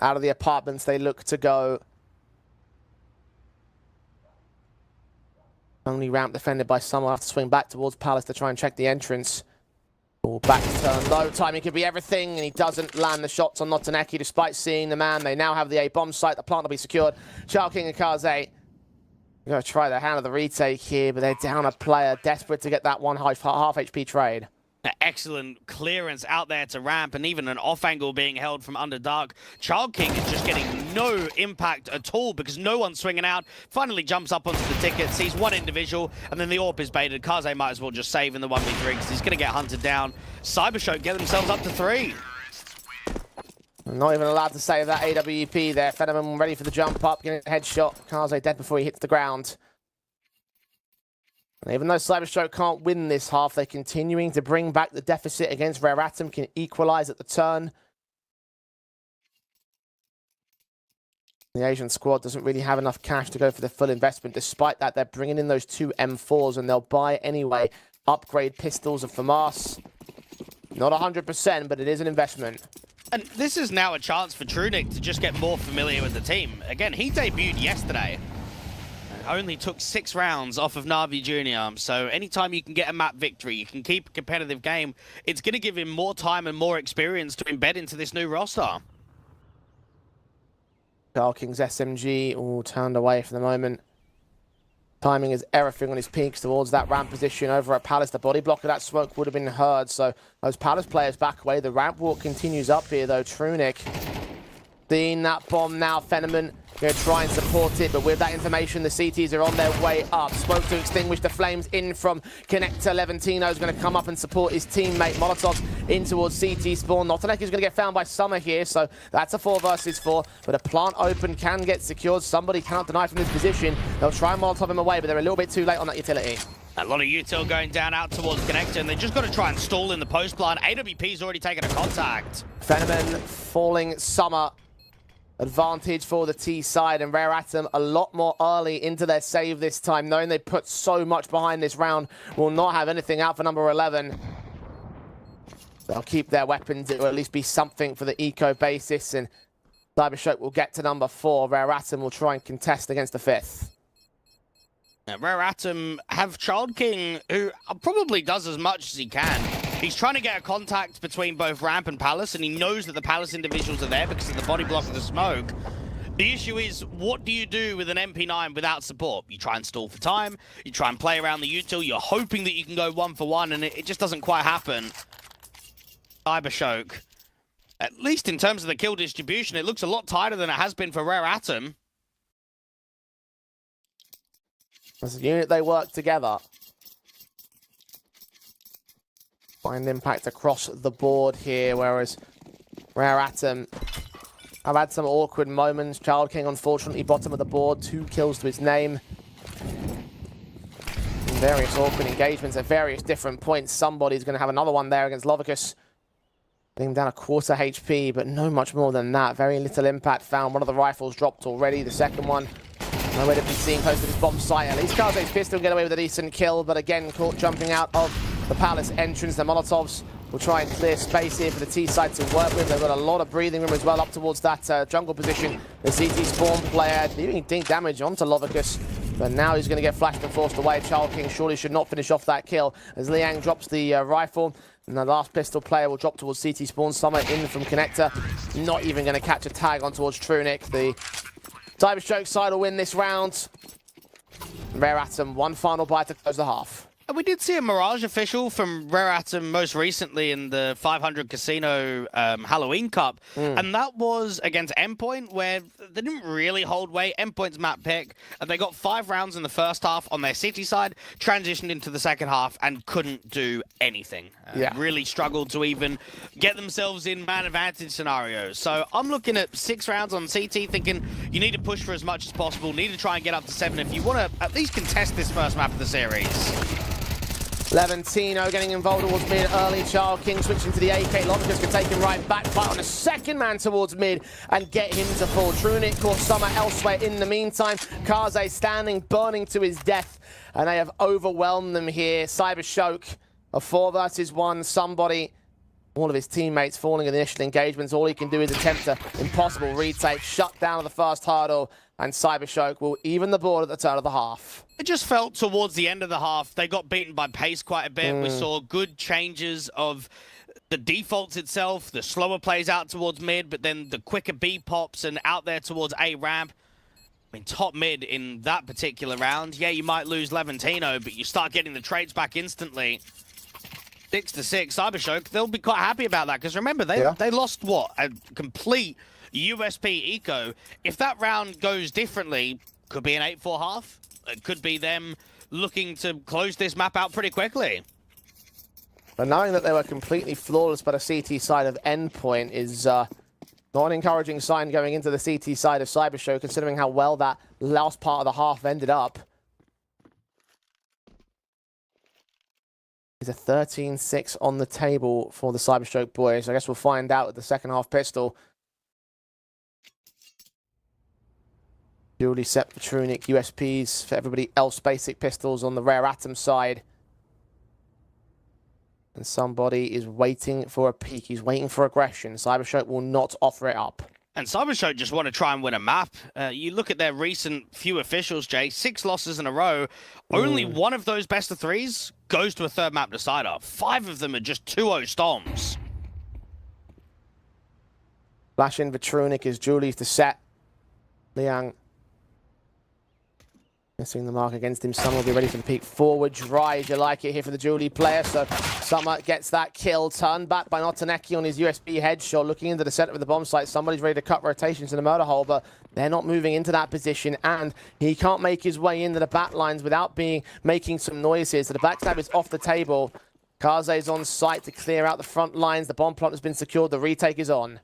Out of the apartments, they look to go. Only ramp defended by Summer. Have to swing back towards Palace to try and check the entrance. Or back to turn low. Timing could be everything, and he doesn't land the shots on Notaneki despite seeing the man. They now have the A-bomb site. The plant will be secured. Child King and Kaze going to try their hand at the retake here, but they're down a player, desperate to get that one half HP trade. Excellent clearance out there to ramp, and even an off angle being held from under dark. Child King is just getting no impact at all because no one's swinging out. Finally jumps up onto the ticket, sees one individual, and then the AWP is baited. Kaze might as well just save in the 1v3 because he's going to get hunted down. Cybershock get themselves up to 3. Not even allowed to save that AWP there. Phenomen ready for the jump up, getting a headshot. Kaze dead before he hits the ground. And even though Cybershock can't win this half, they're continuing to bring back the deficit against Rare Atom, can equalize at the turn. The Asian squad doesn't really have enough cash to go for the full investment. Despite that, they're bringing in those 2 M4s, and they'll buy anyway. Upgrade pistols of FAMAS. Not 100%, but it is an investment. And this is now a chance for Trunic to just get more familiar with the team. Again, he debuted yesterday. Only took 6 rounds off of Na'Vi Jr. So anytime you can get a map victory, you can keep a competitive game, it's going to give him more time and more experience to embed into this new roster. Child King's SMG all turned away for the moment. Timing is everything on his peaks towards that ramp position over at Palace. The body block of that smoke would have been heard, so those Palace players back away. The ramp walk continues up here though. Trunic seeing that bomb now. Phenomen going to try and support it, but with that information, the CTs are on their way up. Smoke to extinguish the flames in from Connector. Levantino's going to come up and support his teammate. Molotov's in towards CT spawn. Notanek is going to get found by Summer here, so that's a 4 versus 4. But a plant open can get secured. Somebody cannot deny from this position. They'll try and Molotov him away, but they're a little bit too late on that utility. A lot of util going down out towards Connector, and they just got to try and stall in the post plant. AWP's already taken a contact. Phenomen falling. Summer advantage for the T side, and Rare Atom a lot more early into their save this time, knowing they put so much behind this round. Will not have anything out for number 11. They'll keep their weapons. It will at least be something for the eco basis, and Cybershock will get to number 4. Rare Atom will try and contest against the 5th. Now, Rare Atom have Child King, who probably does as much as he can. He's trying to get a contact between both Ramp and Palace, and he knows that the Palace individuals are there because of the body block of the smoke. The issue is, what do you do with an MP9 without support? You try and stall for time, you try and play around the util, you're hoping that you can go 1-for-1, and it just doesn't quite happen. Cybershock, at least in terms of the kill distribution, it looks a lot tighter than it has been for Rare Atom. As a unit, they work together. Find impact across the board here, whereas Rare Atom have had some awkward moments. Child King, unfortunately, bottom of the board, 2 kills to his name. In various awkward engagements at various different points. Somebody's going to have another one there against Lovicus. Getting him down a quarter HP, but no much more than that. Very little impact found. One of the rifles dropped already. The second one, nowhere to be seen close to this bomb site. At least Kaze's pistol get away with a decent kill, but again, caught jumping out of the palace entrance. The Molotovs will try and clear space here for the T side to work with. They've got a lot of breathing room as well up towards that jungle position. The CT spawn player leaving deep damage onto Lovicus, but now he's going to get flashed and forced away. Child King surely should not finish off that kill as Liang drops the rifle. And the last pistol player will drop towards CT spawn. Summer in from Connector. Not even going to catch a tag on towards Trunic. The Cyberstroke side will win this round. Rare Atom, one final bite to close the half. We did see a Mirage official from Rare Atom most recently in the 500 Casino Halloween Cup, and that was against Endpoint, where they didn't really hold weight. Endpoint's map pick, and they got 5 rounds in the first half on their city side, transitioned into the second half, and couldn't do anything. Really struggled to even get themselves in man advantage scenarios. So I'm looking at 6 rounds on CT, thinking you need to push for as much as possible, need to try and get up to 7 if you want to at least contest this first map of the series. Levantino getting involved towards mid early. Child King switching to the AK. Lovicus can take him right back. Fight on a second man towards mid and get him to fall. Trunic caught Summer elsewhere in the meantime. Kaze standing, burning to his death. And they have overwhelmed them here. Cybershoke, a 4 versus 1. Somebody, all of his teammates falling in the initial engagements. All he can do is attempt an impossible retake. Shut down at the first hurdle. And Cybershoke will even the board at the turn of the half. It just felt towards the end of the half, they got beaten by pace quite a bit. We saw good changes of the defaults itself, the slower plays out towards mid, but then the quicker B pops and out there towards A ramp. I mean, top mid in that particular round. Yeah, you might lose Levantino, but you start getting the traits back instantly. 6-6, Cybershoke, they'll be quite happy about that, because remember, they lost, what, a complete USP eco. If that round goes differently, could be an 8-4 half. It could be them looking to close this map out pretty quickly. But knowing that they were completely flawless by the CT side of Endpoint is not an encouraging sign going into the CT side of Cybershow, considering how well that last part of the half ended up. There's a 13-6 on the table for the Cyberstroke boys. I guess we'll find out with the second half pistol. Dually set for Trunic, USPs for everybody else, basic pistols on the Rare Atom side. And somebody is waiting for a peek. He's waiting for aggression. Cybershoke will not offer it up. And Cybershoke just want to try and win a map. You look at their recent few officials, Jay, 6 losses in a row. Only one of those best of 3s goes to a third map decider. 5 of them are just 2-0 stoms. Flash in for Trunic is Julie's to set. Liang missing the mark against him. Summer will be ready for the peek forward. Dry as you like it here for the Julie player. So Summer gets that kill. Turned back by Notaneki on his USB headshot. Looking into the center of the bomb site. Somebody's ready to cut rotations in the murder hole, but they're not moving into that position. And he can't make his way into the back lines without making some noise here. So the backstab is off the table. Kaze's on site to clear out the front lines. The bomb plot has been secured. The retake is on.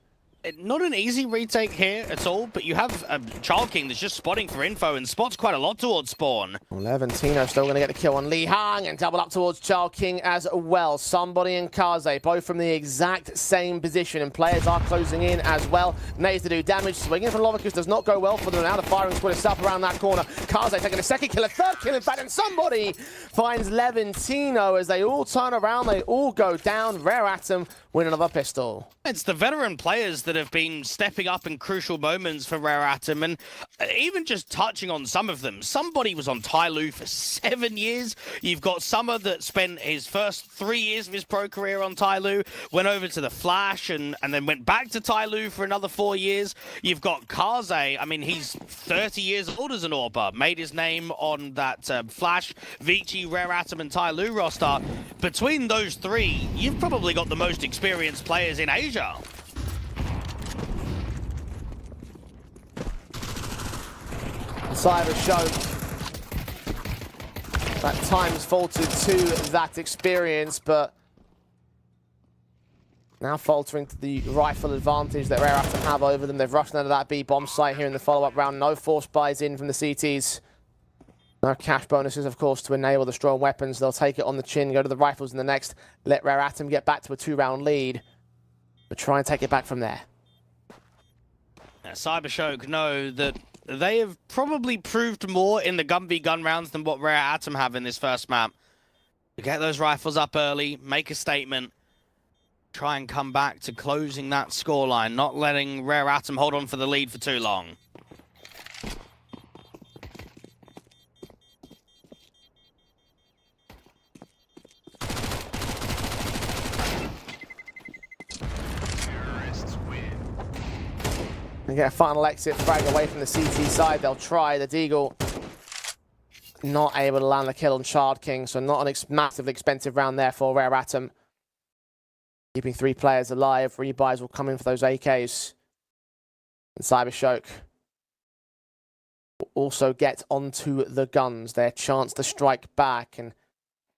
Not an easy retake here at all, but you have a Child King that's just spotting for info and spots quite a lot towards spawn. Well, Levantino still going to get the kill on Li Hang and double up towards Child King as well. Somebody and Kaze both from the exact same position, and players are closing in as well. Nays to do damage. Swinging from Lovicus does not go well for them. Now the firing squad is up around that corner. Kaze taking a second kill, a third kill in fact, and somebody finds Levantino as they all turn around. They all go down. Rare Atom win another pistol. It's the veteran players that have been stepping up in crucial moments for Rare Atom, and even just touching on some of them. Somebody was on Tyloo for 7 years. You've got Summer that spent his first 3 years of his pro career on Tyloo, went over to the Flash, and then went back to Tyloo for another 4 years. You've got Kaze. I mean, he's 30 years old as an AWPer. Made his name on that Flash, Vici, Rare Atom, and Tyloo roster. Between those 3, you've probably got the most experienced players in Asia. Cybershoke At times faltered to that experience, but now faltering to the rifle advantage that Rare Atom have over them. They've rushed out of that B-bomb site here in the follow-up round. No force buys in from the CTs. No cash bonuses, of course, to enable the strong weapons. They'll take it on the chin, go to the rifles in the next, let Rare Atom get back to a 2-round lead, but try and take it back from there. Now, Cybershock know that they have probably proved more in the gun v gun rounds than what Rare Atom have in this first map. To get those rifles up early, make a statement, try and come back to closing that scoreline, not letting Rare Atom hold on for the lead for too long. They get a final exit frag away from the CT side. They'll try. The Deagle not able to land the kill on Shard King, so not an massively expensive round there for Rare Atom. Keeping 3 players alive. Rebuys will come in for those AKs. And Cybershock will also get onto the guns. Their chance to strike back and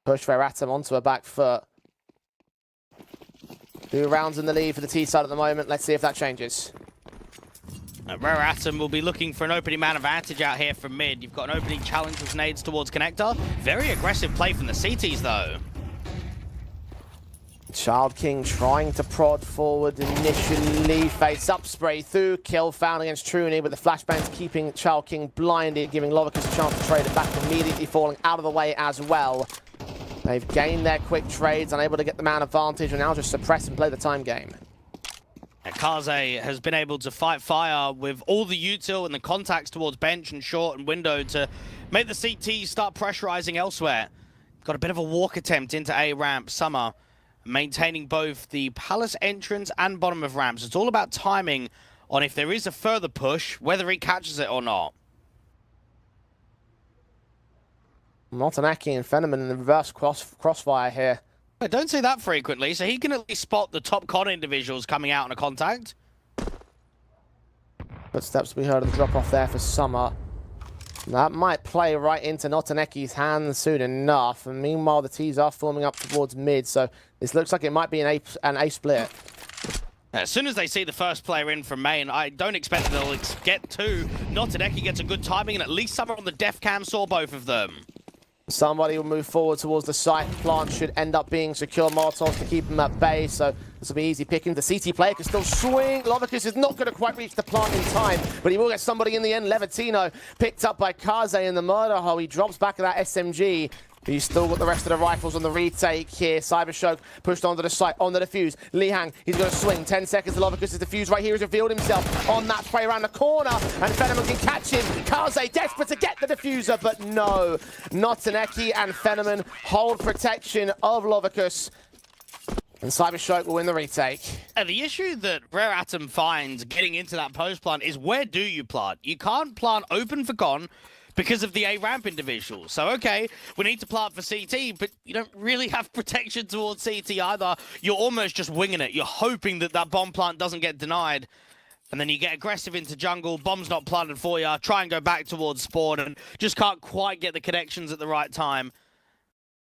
push Rare Atom onto a back foot. 2 rounds in the lead for the T side at the moment. Let's see if that changes. Rare Atom will be looking for an opening man advantage out here from mid. You've got an opening challenge with nades towards Connector. Very aggressive play from the CTs, though. Child King trying to prod forward initially. Face up, spray through. Kill found against Truni, but the flashbang's keeping Child King blinded, giving Lovicus a chance to trade it back, immediately falling out of the way as well. They've gained their quick trades, unable to get the man advantage, and now just suppress and play the time game. And Kaze has been able to fight fire with all the util and the contacts towards bench and short and window to make the CTs start pressurizing elsewhere. Got a bit of a walk attempt into A ramp. Summer maintaining both the palace entrance and bottom of ramps. It's all about timing on if there is a further push, whether he catches it or not. Motanaki and Fenneman in the reverse crossfire here. I don't see that frequently, so he can at least spot the top con individuals coming out on a contact. Footsteps we heard of the drop-off there for Summer. That might play right into Notaneki's hands soon enough. And meanwhile, the T's are forming up towards mid, so this looks like it might be an A split. As soon as they see the first player in from main, I don't expect that they'll get 2. Notaneki gets a good timing, and at least Summer on the def cam saw both of them. Somebody will move forward towards the site. The plant should end up being secure Molotovs to keep him at bay, so this will be easy picking. The CT player can still swing. Lovicus is not going to quite reach the plant in time, but he will get somebody in the end. Levitino picked up by Kaze in the murder hole. He drops back at that SMG. He's still got the rest of the rifles on the retake here. Cybershock pushed onto the site, on the defuse. Li Hang, he's going to swing. 10 seconds to Lovicus' defuse right here. He's revealed himself on that spray around the corner, and Fenneman can catch him. Kaze desperate to get the diffuser, but no. Notaneki and Fenneman hold protection of Lovicus, and Cybershock will win the retake. And the issue that Rare Atom finds getting into that post plant is, where do you plant? You can't plant open for con because of the A-ramp individual. So, okay, we need to plant for CT, but you don't really have protection towards CT either. You're almost just winging it. You're hoping that that bomb plant doesn't get denied. And then you get aggressive into jungle, bomb's not planted for you, try and go back towards spawn, and just can't quite get the connections at the right time.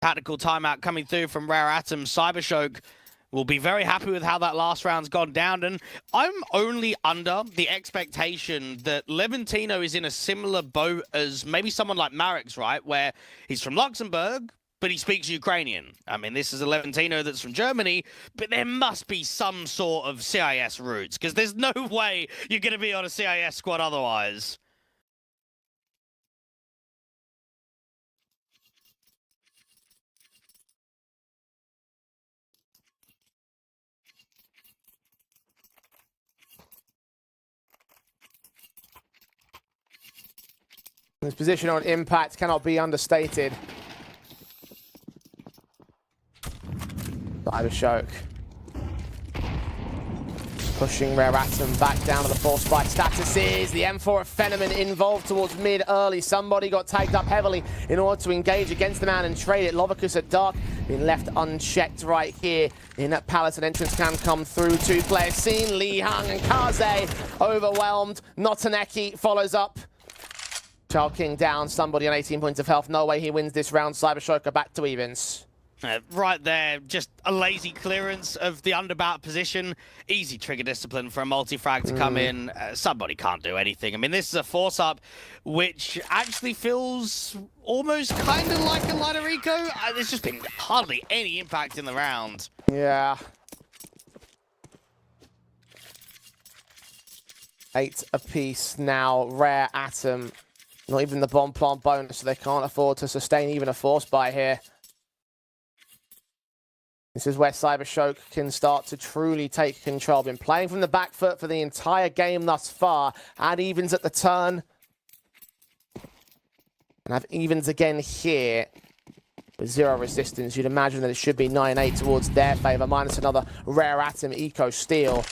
Tactical timeout coming through from Rare Atom. Cybershock will be very happy with how that last round's gone down, and I'm only under the expectation that Leventino is in a similar boat as maybe someone like Marek's, right? Where he's from Luxembourg, but he speaks Ukrainian. I mean, this is a Leventino that's from Germany, but there must be some sort of CIS roots, because there's no way you're going to be on a CIS squad otherwise. His position on impact cannot be understated. Cybershock pushing Rare Atom back down to the force fight statuses. The M4 of Fenneman involved towards mid early. Somebody got tagged up heavily in order to engage against the man and trade it. Lovicus at dark being left unchecked right here. In that palace, an entrance can come through. 2 players seen. Li Hang and Kaze overwhelmed. Notaneki follows up. Child King down, somebody on 18 points of health. No way he wins this round. Cybershoker back to evens. Right there, just a lazy clearance of the underbout position. Easy trigger discipline for a multi-frag to come in. Somebody can't do anything. I mean, this is a force-up which actually feels almost kind of like a lighter eco. There's just been hardly any impact in the round. Yeah. 8 apiece now. Rare Atom. Not even the bomb plant bonus, so they can't afford to sustain even a force buy here. This is where Cybershock can start to truly take control. Been playing from the back foot for the entire game thus far. Add evens at the turn. And have evens again here. With 0 resistance, you'd imagine that it should be 9-8 towards their favour. Minus another Rare Atom Eco Steal.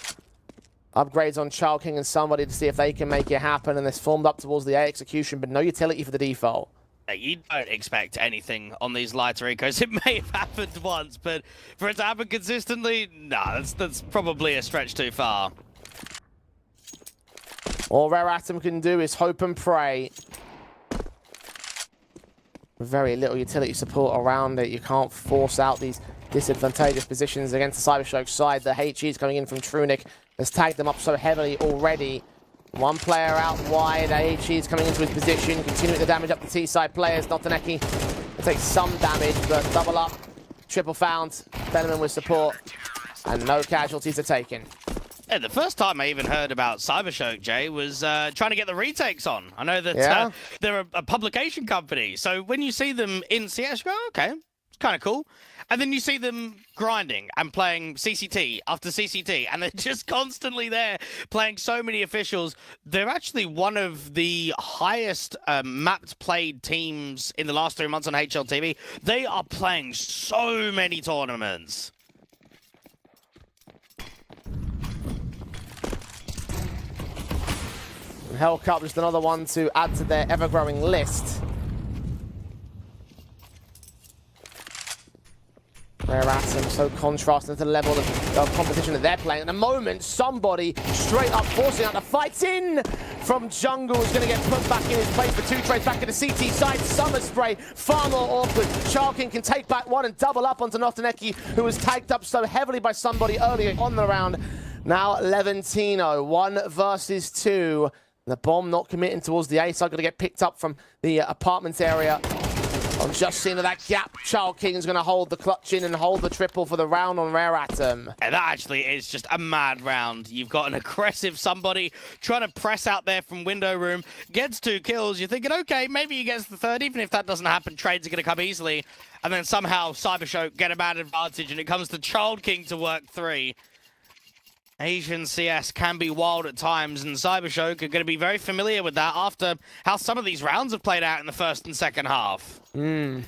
Upgrades on Child King and somebody to see if they can make it happen. And this formed up towards the A execution, but no utility for the default. You don't expect anything on these lighter ecos. It may have happened once, but for it to happen consistently, nah, that's probably a stretch too far. All Rare Atom can do is hope and pray. Very little utility support around it. You can't force out these disadvantageous positions against the Cybershock side. The HEs coming in from Trunic has tagged them up so heavily already. One player out wide, AHE is coming into his position, continuing the damage up the T-side players. Notaneki will take some damage, but double up, triple found, Fenneman with support, and no casualties are taken. Yeah, the first time I even heard about Cybershock, Jay, was trying to get the retakes on. I know that they're a publication company, so when you see them in CS, you go, okay, it's kind of cool. And then you see them grinding and playing CCT after CCT, and they're just constantly there playing so many officials. They're actually one of the highest mapped played teams in the last 3 months on HLTV. They are playing so many tournaments. Hellcup just another one to add to their ever-growing list. Rare Atom so contrasting to the level of competition that they're playing. At the moment, somebody straight up forcing out the fights in from jungle is going to get put back in his place for 2 trades back at the CT side. Summer Spray, far more awkward. Charkin can take back one and double up onto Notaneki, who was tagged up so heavily by somebody earlier on the round. Now Levantino, 1 versus 2. The bomb not committing towards the A side, going to get picked up from the apartments area. I'm just seeing that gap. Child King is going to hold the clutch in and hold the triple for the round on Rare Atom. And that actually is just a mad round. You've got an aggressive somebody trying to press out there from window room, gets 2 kills. You're thinking, okay, maybe he gets the 3rd. Even if that doesn't happen, trades are going to come easily. And then somehow Cybershock get a bad advantage, and it comes to Child King to work 3. Asian CS can be wild at times, and Cybershock are going to be very familiar with that after how some of these rounds have played out in the first and second half. Rare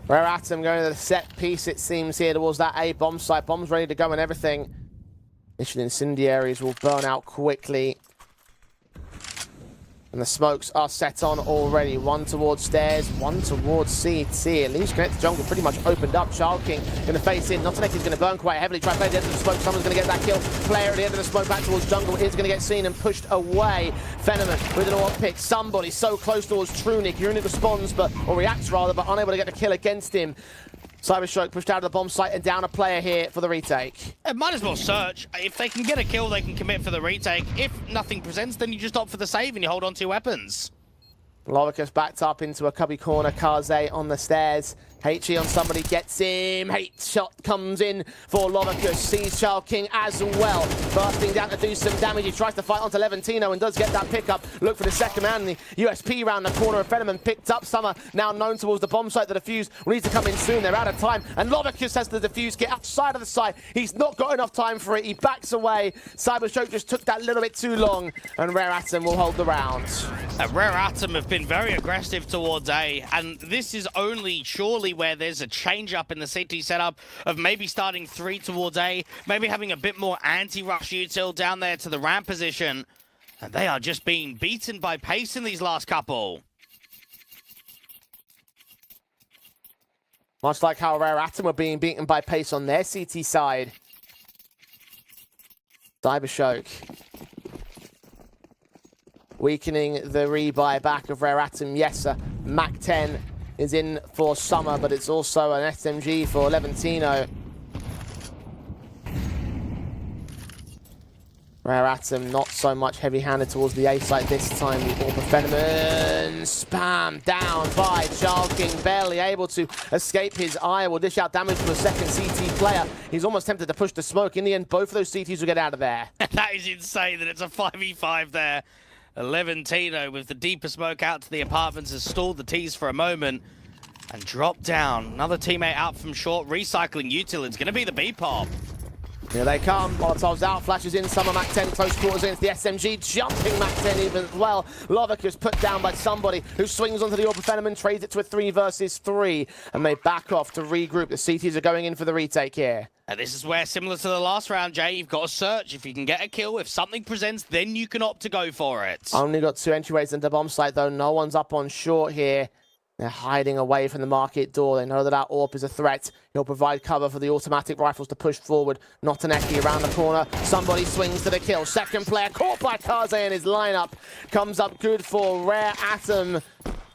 Atom going to the set piece, it seems, here towards that A bomb site. Bombs ready to go and everything. Mission incendiaries will burn out quickly. And the smokes are set on already. 1 towards stairs, 1 towards CT. At least Connect Jungle pretty much opened up. Child King going to face in. Notaneki's going to burn quite heavily. Try to play at the end of the smoke. Someone's going to get that kill. Player at the end of the smoke back towards Jungle is going to get seen and pushed away. Fenneman with an AWP pick. Somebody so close towards Trunic. Trunic responds, or reacts rather, but unable to get the kill against him. Cybershock pushed out of the bomb site and down a player here for the retake. It might as well search. If they can get a kill, they can commit for the retake. If nothing presents, then you just opt for the save and you hold on to your weapons. Lovicus backed up into a cubby corner. Kaze on the stairs. HE on somebody, gets him. Hate shot comes in for Lovicus. Sees Child King as well. Bursting down to do some damage. He tries to fight onto Levantino and does get that pickup. Look for the second man. The USP round the corner of Fenneman picked up. Summer now known towards the bomb site. The defuse will need to come in soon. They're out of time. And Lovicus has the defuse get outside of the site. He's not got enough time for it. He backs away. Cybershock just took that little bit too long. And Rare Atom will hold the round. Rare Atom have been very aggressive towards A. And this is only surely where there's a change up in the CT setup of maybe starting 3 towards A, maybe having a bit more anti-rush util down there to the ramp position. And they are just being beaten by pace in these last couple. Much like how Rare Atom were being beaten by pace on their CT side. Cybershock weakening the rebuy back of Rare Atom. Yes, Mac 10 is in for Summer, but it's also an SMG for Levantino. Rare Atom not so much heavy-handed towards the A site this time. The Orb Phenomenon spam down by Child King, barely able to escape his eye. Will dish out damage to a second CT player. He's almost tempted to push the smoke. In the end, both of those CTs will get out of there. That is insane that it's a 5v5 there. Levantino with the deeper smoke out to the apartments has stalled the T's for a moment and dropped down. Another teammate out from short, recycling util. It's going to be the B-pop. Here they come. Molotov's out, flashes in. Summer Mac 10 close quarters against the SMG. Jumping Mac 10 even as well. Lovic is put down by somebody who swings onto the Orb of Phenomenon, trades it to a 3 versus 3, and they back off to regroup. The CTs are going in for the retake here. And this is where, similar to the last round, Jay, you've got to search. If you can get a kill, if something presents, then you can opt to go for it. Only got 2 entryways into bomb site, though. No one's up on short here. They're hiding away from the market door. They know that our AWP is a threat. He'll provide cover for the automatic rifles to push forward. Not an Eki around the corner. Somebody swings to the kill. Second player caught by Kaze, and his lineup comes up good for Rare Atom,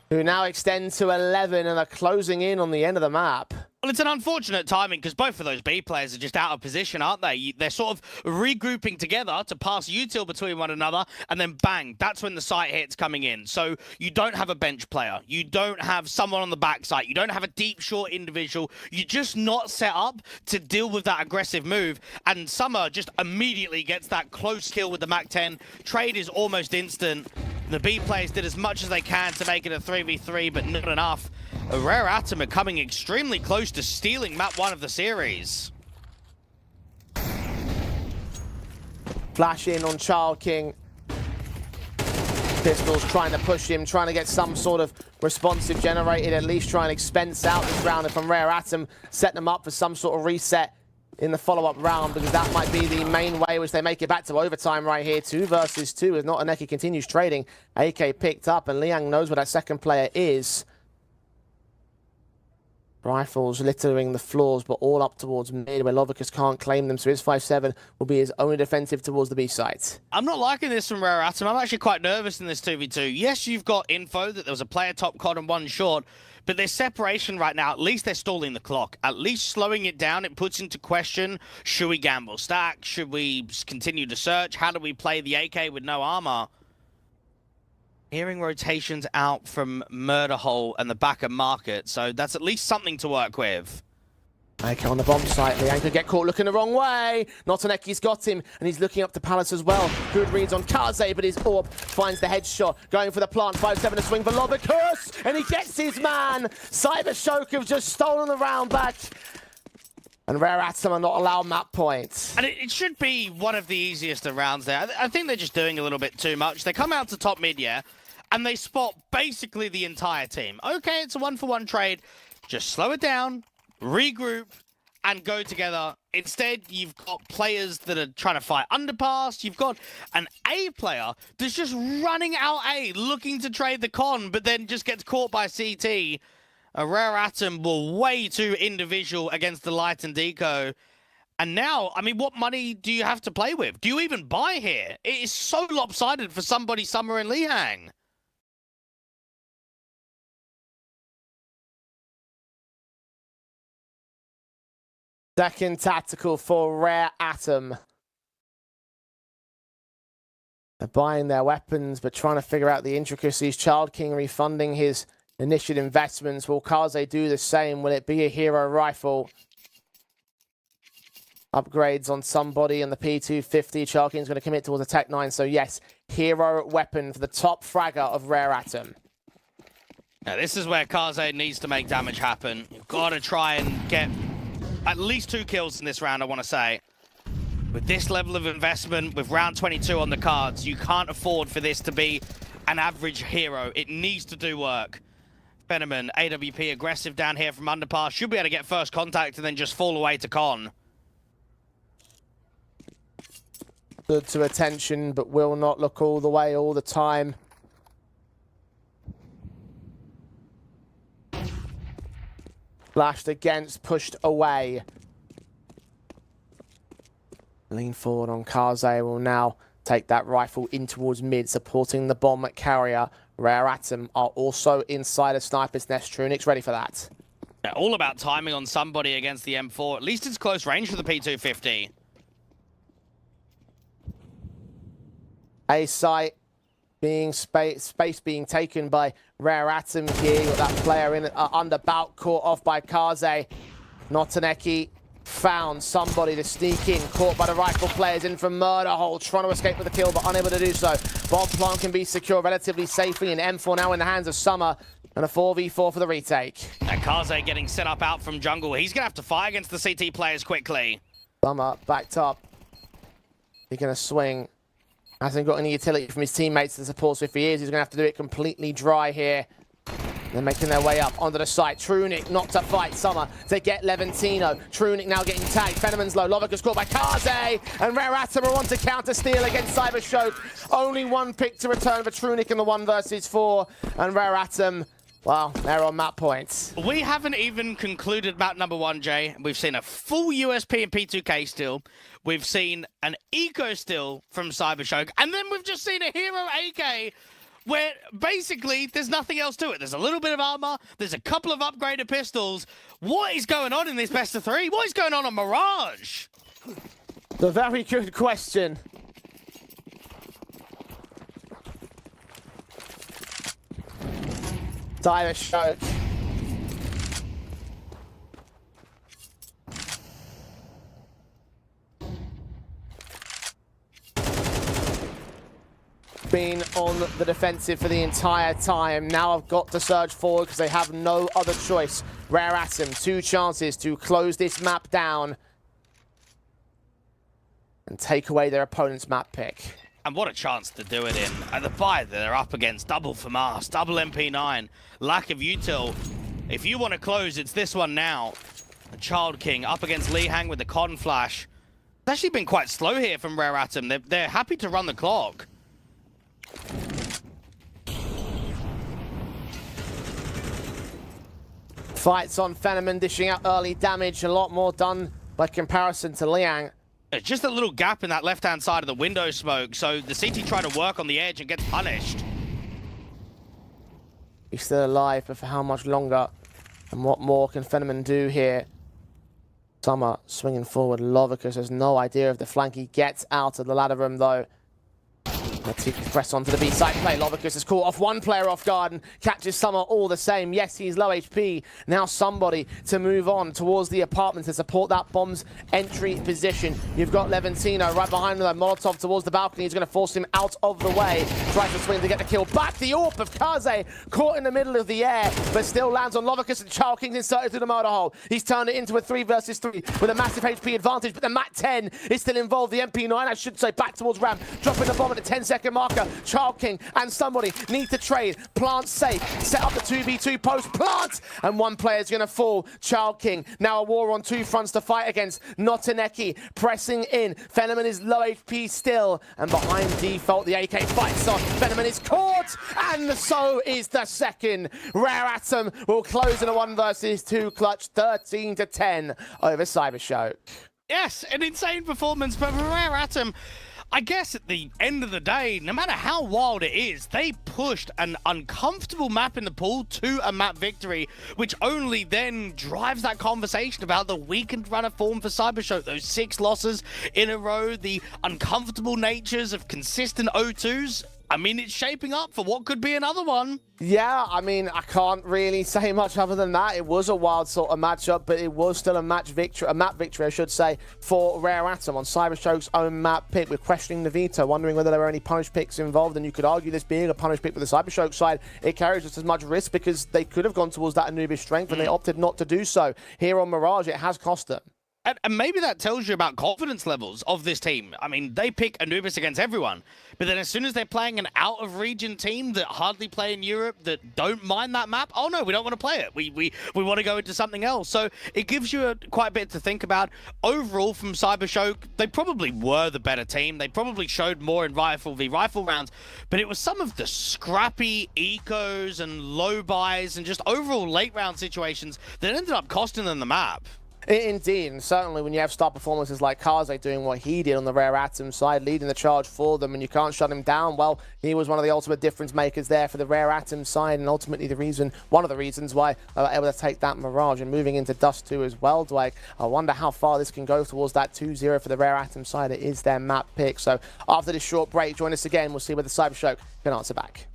who now extend to 11 and are closing in on the end of the map. Well, it's an unfortunate timing because both of those B players are just out of position, aren't they? They're sort of regrouping together to pass util between one another, and then bang, that's when the site hit's coming in. So you don't have a bench player. You don't have someone on the back site. You don't have a deep, short individual. You're just not set up to deal with that aggressive move. And Summer just immediately gets that close kill with the Mac 10. Trade is almost instant. The B players did as much as they can to make it a 3v3, but not enough. Rare Atom are coming extremely close to stealing map 1 of the series. Flash in on Child King. Pistols trying to push him, trying to get some sort of responsive generated, at least try and expense out this round. And from Rare Atom, set them up for some sort of reset in the follow-up round, because that might be the main way which they make it back to overtime right here. 2 versus 2 as Not Aneki continues trading. AK picked up, and Liang knows where that second player is. Rifles littering the floors, but all up towards mid, where Lovicus can't claim them, so his 5-7 will be his only defensive towards the B site. I'm not liking this from Rare Atom. I'm actually quite nervous in this 2v2. Yes, you've got info that there was a player top cod and 1 short, but there's separation right now. At least they're stalling the clock. At least slowing it down, it puts into question, should we gamble stack? Should we continue to search? How do we play the AK with no armor? Hearing rotations out from Murder Hole and the back of Market, so that's at least something to work with. AK on the bomb site. Liang could get caught looking the wrong way. Notaneki's got him, and he's looking up to Palace as well. Good reads on Kaze, but his AWP finds the headshot. Going for the plant. 5-7 to swing for Lovicus, and he gets his man. Cyber Shoke have just stolen the round back. And Rare Atom are not allowed map points. And it should be one of the easiest of rounds there. I think they're just doing a little bit too much. They come out to top mid, yeah, and they spot basically the entire team. Okay, it's a 1-for-1 trade. Just slow it down, regroup, and go together. Instead, you've got players that are trying to fight underpass. You've got an A player that's just running out A, looking to trade the con, but then just gets caught by CT. A Rare Atom were way too individual against the Light and Deco. And now, I mean, what money do you have to play with? Do you even buy here? It is so lopsided for somebody Summer and Lihang. Second tactical for Rare Atom. They're buying their weapons, but trying to figure out the intricacies. Child King refunding his initial investments. Will Kaze do the same? Will it be a hero rifle? Upgrades on somebody on the P250. Child King's going to commit towards a Tech 9. So yes, hero weapon for the top fragger of Rare Atom. Now this is where Kaze needs to make damage happen. You've got to try and get at least 2 kills in this round, I want to say. With this level of investment, with round 22 on the cards, you can't afford for this to be an average hero. It needs to do work. Fenneman, AWP aggressive down here from underpass. Should be able to get first contact and then just fall away to con. Good to attention, but will not look all the way all the time. Flashed against, pushed away. Lean forward on Kaze will now take that rifle in towards mid, supporting the bomb carrier. Rare Atom are also inside a sniper's nest. Trunic's ready for that. Yeah, all about timing on somebody against the M4. At least it's close range for the P250. A site being space being taken by Rare Atom here. Got that player in under bout, caught off by Kaze. Notaneki found somebody to sneak in, caught by the rifle players in from murder hole, trying to escape with the kill but unable to do so. Bomb plant can be secured relatively safely, and M4 now in the hands of Summer, and a 4v4 for the retake. And Kaze getting set up out from jungle. He's going to have to fight against the CT players quickly. Summer backed up. He's going to swing. Hasn't got any utility from his teammates to support, so if he is, he's going to have to do it completely dry here. They're making their way up onto the site. Trunic not to fight Summer to get Levantino. Trunic now getting tagged. Fenneman's low. Lovica's caught by Kaze. And Rare Atom are on to counter steal against Cybershock. Only one pick to return for Trunic in the 1 versus 4. And Rare Atom, well, they're on map points. We haven't even concluded map number 1, Jay. We've seen a full USP and P2K still. We've seen an eco still from Cybershock. And then we've just seen a hero AK where basically there's nothing else to it. There's a little bit of armor. There's a couple of upgraded pistols. What is going on in this best of 3? What is going on Mirage? A very good question. Cybershock. Been on the defensive for the entire time. Now I've got to surge forward because they have no other choice. Rare Atom, 2 chances to close this map down and take away their opponent's map pick. And what a chance to do it in. At the buy they're up against double FAMAS, double MP9, lack of util. If you want to close, it's this one now. The Child King up against Lee Hang with the con flash. It's actually been quite slow here from Rare Atom. They're happy to run the clock. Fights on Fenneman, dishing out early damage. A lot more done by comparison to Liang. It's just a little gap in that left-hand side of the window smoke, so the CT try to work on the edge and gets punished. He's still alive, but for how much longer? And what more can Fenneman do here? Summer swinging forward. Lovicus has no idea of the flank. He gets out of the ladder room, though. Press onto the B-side play. Lovicus has caught off one player off guard and catches Summer all the same. Yes, he's low HP. Now somebody to move on towards the apartment to support that bomb's entry position. You've got Levantino right behind him, though. Molotov towards the balcony. He's going to force him out of the way. Tries to swing to get the kill. Back the AWP of Kaze, caught in the middle of the air, but still lands on Lovicus, and Child King's inserted through the murder hole. He's turned it into a 3 versus 3 with a massive HP advantage, but the MAC 10 is still involved. The MP9, I should say, back towards Ram, dropping the bomb at the 10-second marker. Child King and somebody need to trade. Plant safe. Set up the 2v2 post. Plant! And one player's going to fall. Child King. Now a war on 2 fronts to fight against. Notaneki pressing in. Fenneman is low HP still. And behind default, the AK fights on. Fenneman is caught. And so is the second. Rare Atom will close in a 1 versus 2 clutch. 13-10 over Cybershock. Yes, an insane performance, but for Rare Atom, I guess at the end of the day, no matter how wild it is, they pushed an uncomfortable map in the pool to a map victory, which only then drives that conversation about the weakened run of form for Cybershock. Those 6 losses in a row, the uncomfortable natures of consistent O2s. I mean, it's shaping up for what could be another one. Yeah, I mean, I can't really say much other than that. It was a wild sort of matchup, but it was still a map victory, I should say, for Rare Atom on Cybershock's own map pick. We're questioning the veto, wondering whether there were any punish picks involved, and you could argue this being a punish pick with the Cybershock side, it carries just as much risk because they could have gone towards that Anubis strength, and they opted not to do so. Here on Mirage, it has cost them. And maybe that tells you about confidence levels of this team. I mean, they pick Anubis against everyone. But then as soon as they're playing an out-of-region team that hardly play in Europe, that don't mind that map, oh no, we don't want to play it. We want to go into something else. So it gives you quite a bit to think about. Overall, from Cybershock, they probably were the better team. They probably showed more in Rifle v Rifle rounds. But it was some of the scrappy ecos and low buys and just overall late round situations that ended up costing them the map. Indeed, and certainly when you have star performances like Kaze doing what he did on the Rare Atom side, leading the charge for them, and you can't shut him down, well, he was one of the ultimate difference makers there for the Rare Atom side, and ultimately one of the reasons why they were able to take that Mirage and moving into Dust 2 as well. Dwight, I wonder how far this can go towards that 2-0 for the Rare Atom side. It is their map pick. So after this short break, join us again. We'll see whether Cybershock can answer back.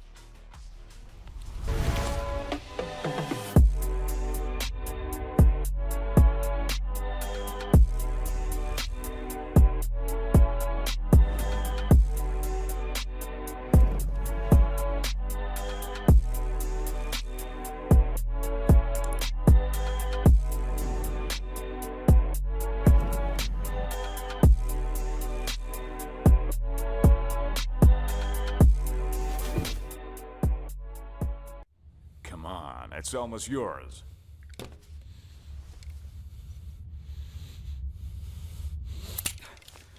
Come on, it's almost yours.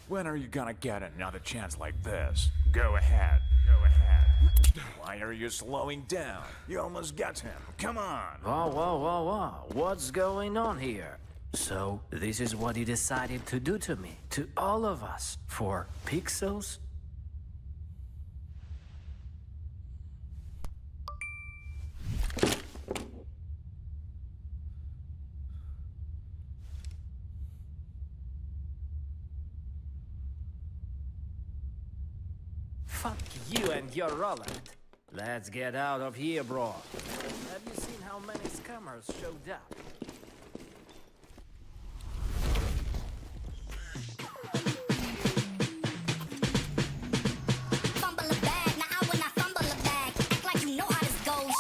When are you gonna get another chance like this? Go ahead, go ahead. Why are you slowing down? You almost got him. Come on. Whoa, whoa, whoa, whoa. What's going on here? So, this is what you decided to do to me, to all of us, for pixels? Fuck you and your Roland. Let's get out of here, bro. Have you seen how many scammers showed up? Fumble a bag, now I will not fumble a bag. Act like you know how this goes.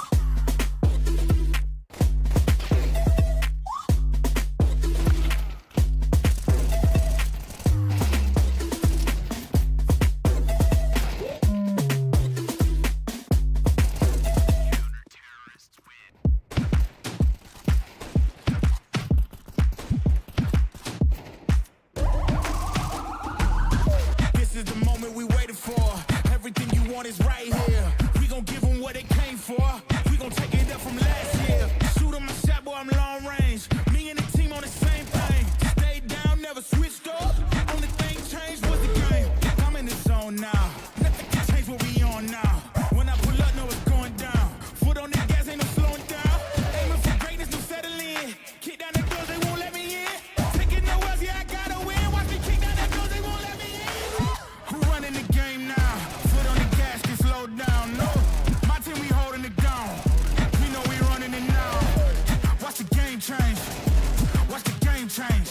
This is the moment we waited for. Everything you want is right here. We gon' give them what they came for. We gon' take it up from last year. Shoot 'em my shot, boy, I'm long range. Me and the team on the same thing. Stayed down, never switched up. Only thing changed was the game. I'm in the zone now. Nothing can change what we on now. When I pull up, know it's going down. Foot on the gas, ain't no slowing down. Aiming for greatness, no settling. Kick down the doors, they won't let me in. Taking no L's, yeah, I gotta win. Watch me kick down the doors, they won't let me in. Who running the game now? Foot on the gas, can slow down. No, my team, we holding it down. We know we running it now. Watch the game change. Watch the game change.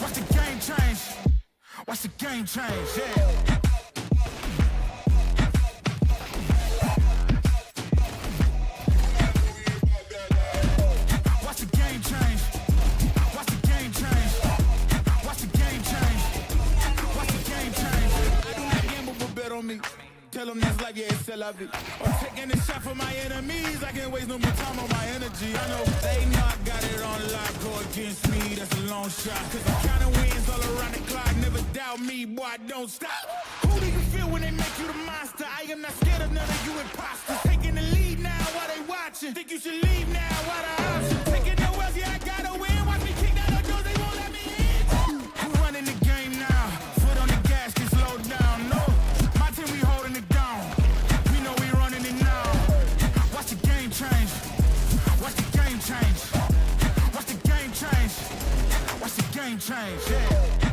Watch the game change. Watch the game change. Yeah. Watch the game change. Watch the game change. Watch the game change. Watch the game change. I do not gamble, but bet on me. Tell them that's life, yeah, it's still la vie. I'm taking a shot for my enemies. I can't waste no more time on my energy. I know they know I got it on lock. Go against me, that's a long shot. Cause I'm counting wins all around the clock. Never doubt me, boy, I don't stop. Who do you feel when they make you the monster? I am not scared of none of you imposters. Taking the lead now while they watching. Think you should leave now, what a option. Taking no L's, yeah, I gotta win. Watch me kick down the doors, they won't let me in. Who running the game now? Foot on the gas, can slow down. No, my team, we holding it down. We know we running it now. Watch the game change. Watch the game change. Watch the game change. Watch the game change. Yeah.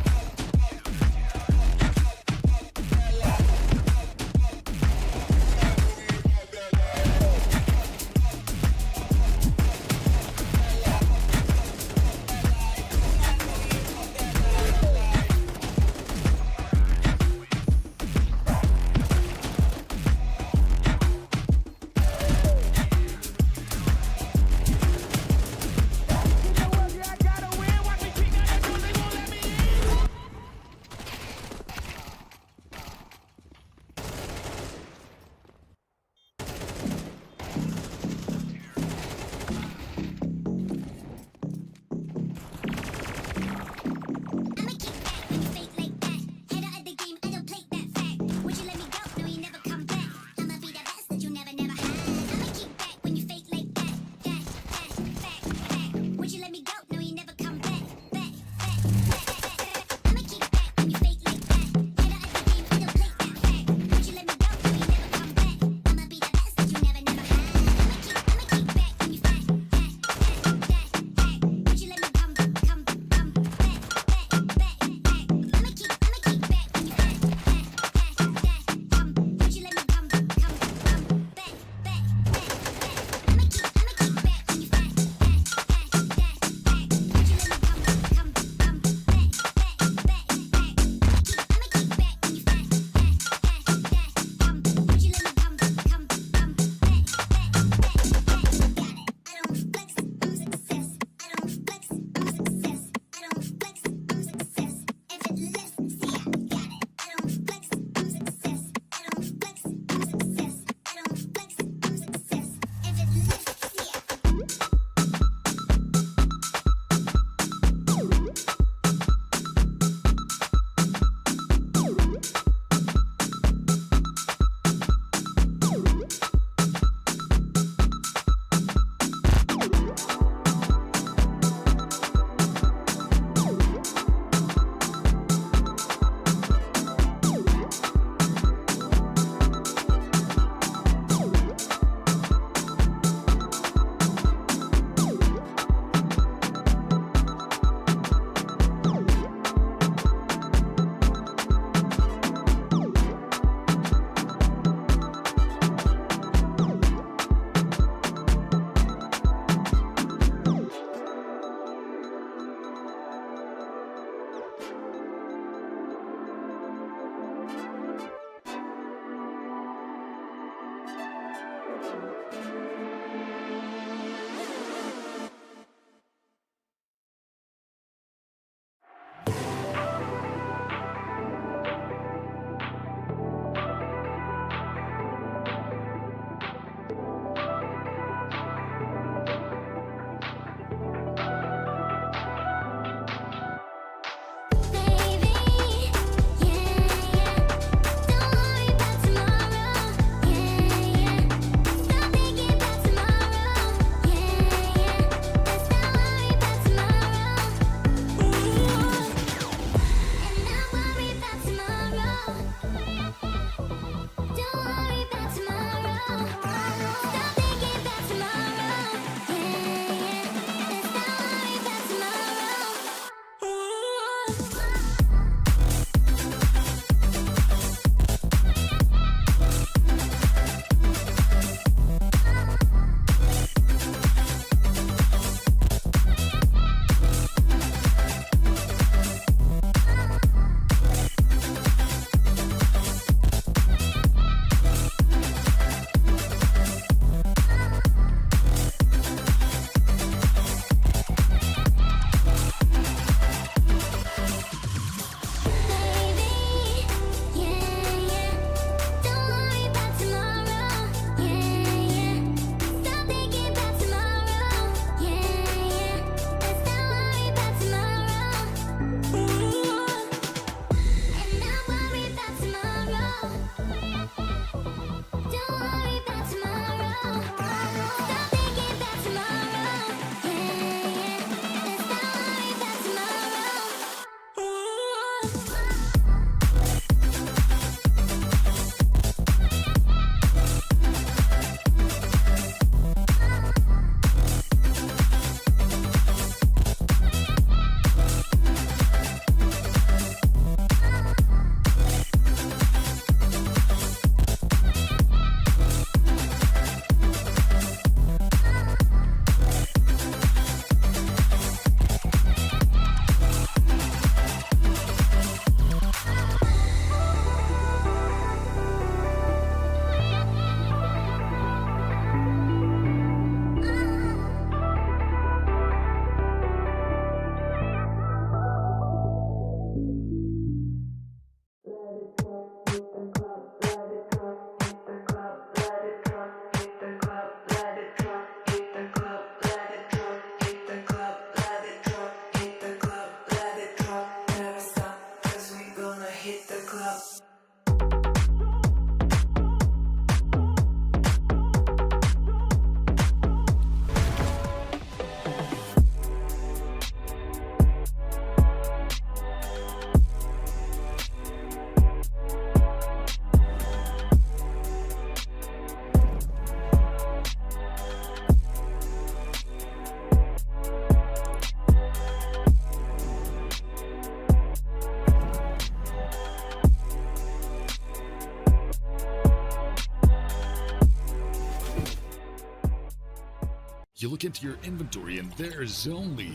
You look into your inventory and there's only...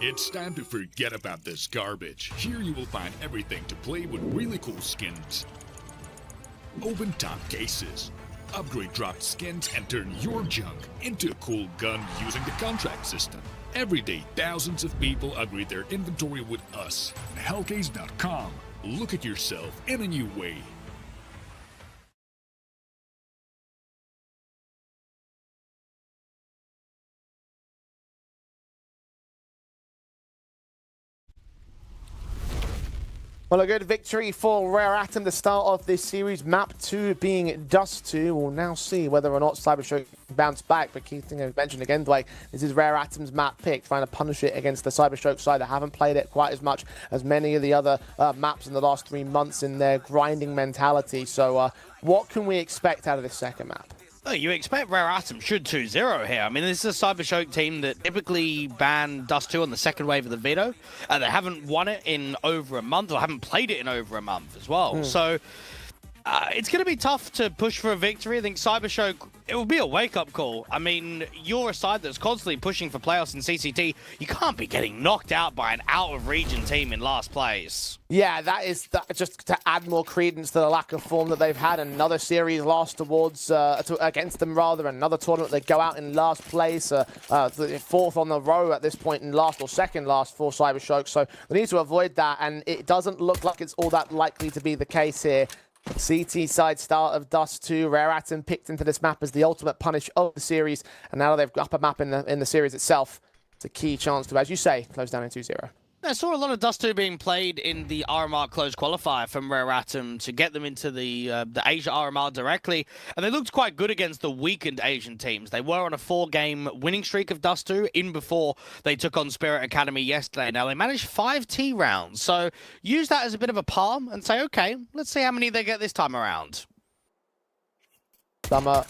It's time to forget about this garbage. Here you will find everything to play with really cool skins. Open top cases. Upgrade dropped skins and turn your junk into a cool gun using the contract system. Every day, thousands of people upgrade their inventory with us. Hellcase.com. Look at yourself in a new way. Well, a good victory for Rare Atom, the start of this series. Map 2 being Dust 2. We'll now see whether or not Cybershock bounce back. But key thing I mentioned again, Dwight, this is Rare Atom's map pick, trying to punish it against the Cybershock side that haven't played it quite as much as many of the other maps in the last 3 months in their grinding mentality. So what can we expect out of this second map? Oh, you expect Rare Atom should 2-0 here. I mean, this is a Cybershock team that typically ban Dust 2 on the second wave of the veto. They haven't won it in over a month, or haven't played it in over a month as well. So it's going to be tough to push for a victory. I think Cybershock, it will be a wake-up call. I mean, you're a side that's constantly pushing for playoffs in CCT. You can't be getting knocked out by an out-of-region team in last place. Yeah, that is just to add more credence to the lack of form that they've had. Another series lost against them, rather. Another tournament they go out in last place, fourth on the row at this point in last or second last for Cybershock. So they need to avoid that, and it doesn't look like it's all that likely to be the case here. CT side start of Dust 2. Rare Atom picked into this map as the ultimate punish of the series, and now they've got up a map in the series itself. It's a key chance to, as you say, close down in 2-0. I saw a lot of Dust 2 being played in the RMR closed qualifier from Rare Atom to get them into the Asia RMR directly, and they looked quite good against the weakened Asian teams. They were on a 4-game winning streak of Dust 2 in before they took on Spirit Academy yesterday. Now, they managed 5 T rounds, so use that as a bit of a palm and say, okay, let's see how many they get this time around. Summer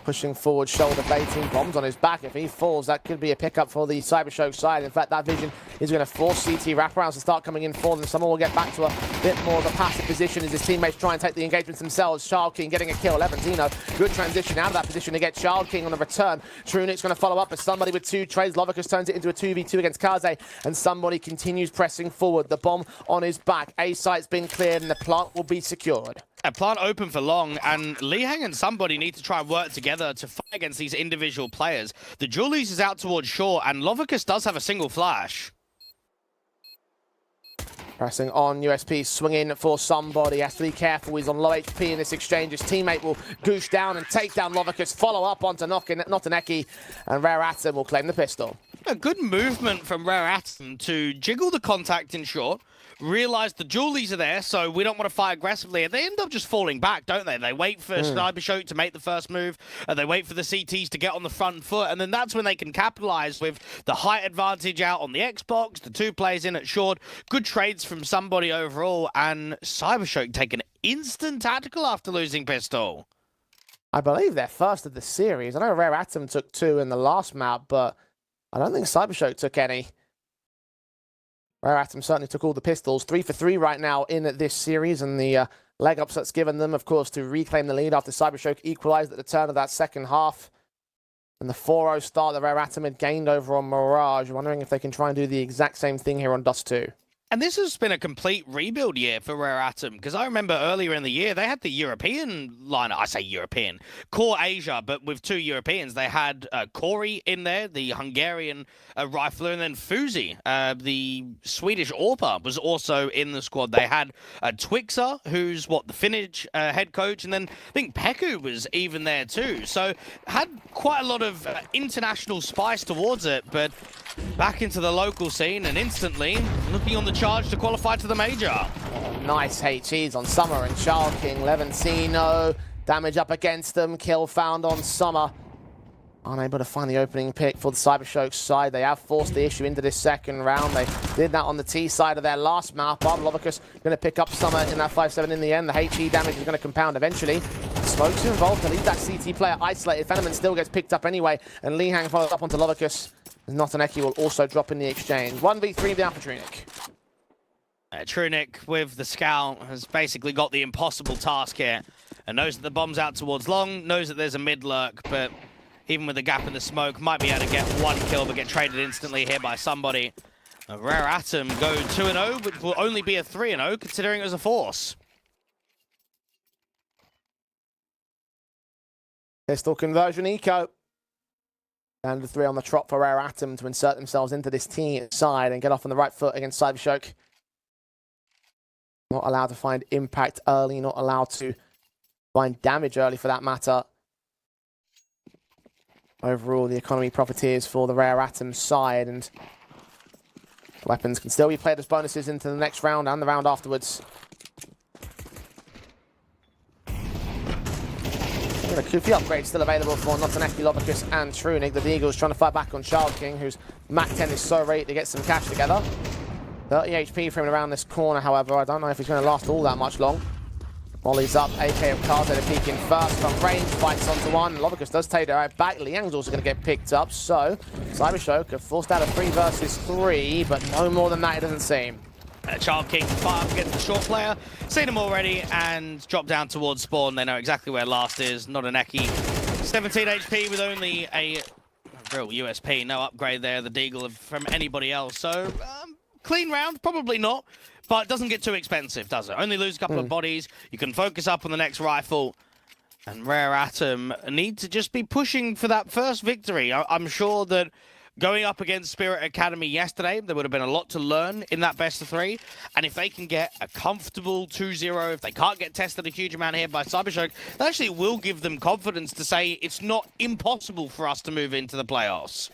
pushing forward, shoulder baiting, bombs on his back. If he falls, that could be a pickup for the Cybershock side. In fact, that vision is going to force CT wraparounds to start coming in for them. Summer will get back to a bit more of a passive position as his teammates try and take the engagements themselves. Child King getting a kill. Levantino, good transition out of that position to get Child King on the return. Trunic's going to follow up as somebody with 2 trades. Lovicus turns it into a 2v2 against Kaze, and somebody continues pressing forward. The bomb on his back. A site's been cleared, and the plant will be secured. A plant open for long, and Lihang and somebody need to try and work together to fight against these individual players. The Julius is out towards shore, and Lovicus does have a single flash. Pressing on, USP swinging for somebody. Has to be careful. He's on low HP in this exchange. His teammate will goosh down and take down Lovicus. Follow up onto Notaneki, and Rare Atom will claim the pistol. A good movement from Rare Atom to jiggle the contact in short. Realize the Julies are there, so we don't want to fight aggressively. And they end up just falling back, don't they? They wait for Cybershock to make the first move, and they wait for the CTs to get on the front foot, and then that's when they can capitalize with the height advantage out on the Xbox, the 2 players in at short. Good trades from somebody overall, and Cybershock take an instant tactical after losing pistol. I believe they're first of the series. I know Rare Atom took 2 in the last map, but I don't think Cybershock took any. Rare Atom certainly took all the pistols. 3 for 3 right now in this series, and the leg ups that's given them, of course, to reclaim the lead after Cybershock equalized at the turn of that second half. And the 4-0 start that Rare Atom had gained over on Mirage. Wondering if they can try and do the exact same thing here on Dust 2. And this has been a complete rebuild year for Rare Atom, because I remember earlier in the year, they had the European lineup. I say European. Core Asia, but with 2 Europeans. They had Corey in there, the Hungarian rifler, and then Fuzi, the Swedish AWPer, was also in the squad. They had Twixer, who's, the Finnish head coach, and then I think Peku was even there too. So had quite a lot of international spice towards it, but back into the local scene, and instantly looking on the charge to qualify to the major. Nice HEs on Summer and Child King. Levantino, damage up against them. Kill found on Summer. Unable to find the opening pick for the Cybershock side. They have forced the issue into this second round. They did that on the T side of their last map. Lovicus going to pick up Summer in that 5-7 in the end. The HE damage is going to compound eventually. Smokes involved to leave that CT player isolated. Fenneman still gets picked up anyway, and Lihang follows up onto Lovicus. Notaneki will also drop in the exchange. 1v3 down for Trunic. Trunic with the scout has basically got the impossible task here. and knows that the bomb's out towards long, knows that there's a mid lurk, but even with the gap in the smoke, might be able to get one kill, but get traded instantly here by somebody. A Rare Atom go 2-0, which will only be a 3-0, considering it was a force. Pistol conversion eco. And the 3 on the trot for Rare Atom to insert themselves into this team side and get off on the right foot against Cybershock. Not allowed to find impact early, not allowed to find damage early for that matter. Overall, the economy profiteers for the Rare Atom side, and weapons can still be played as bonuses into the next round and the round afterwards. A few upgrades still available for Notaneki, Lobicus, and Trunik. The Deagles trying to fight back on Child King, whose Mac 10 is so ready to get some cash together. 30 HP for him around this corner, however. I don't know if he's going to last all that much long. Molly's up, AK of Kaze to peek in first from range, fights onto one. Lobicus does take it right back. Liang's also going to get picked up, so Cybershock have forced out a 3 versus 3, but no more than that, it doesn't seem. Child King fire up against the short player. Seen him already and drop down towards spawn. They know exactly where last is. Not an Eki. 17 HP with only a real USP. No upgrade there, the Deagle from anybody else. So, clean round? Probably not. But it doesn't get too expensive, does it? Only lose a couple of bodies. You can focus up on the next rifle. And Rare Atom need to just be pushing for that first victory. I'm sure that going up against Spirit Academy yesterday, there would have been a lot to learn in that best of 3. And if they can get a comfortable 2-0, if they can't get tested a huge amount here by Cybershock, that actually will give them confidence to say it's not impossible for us to move into the playoffs.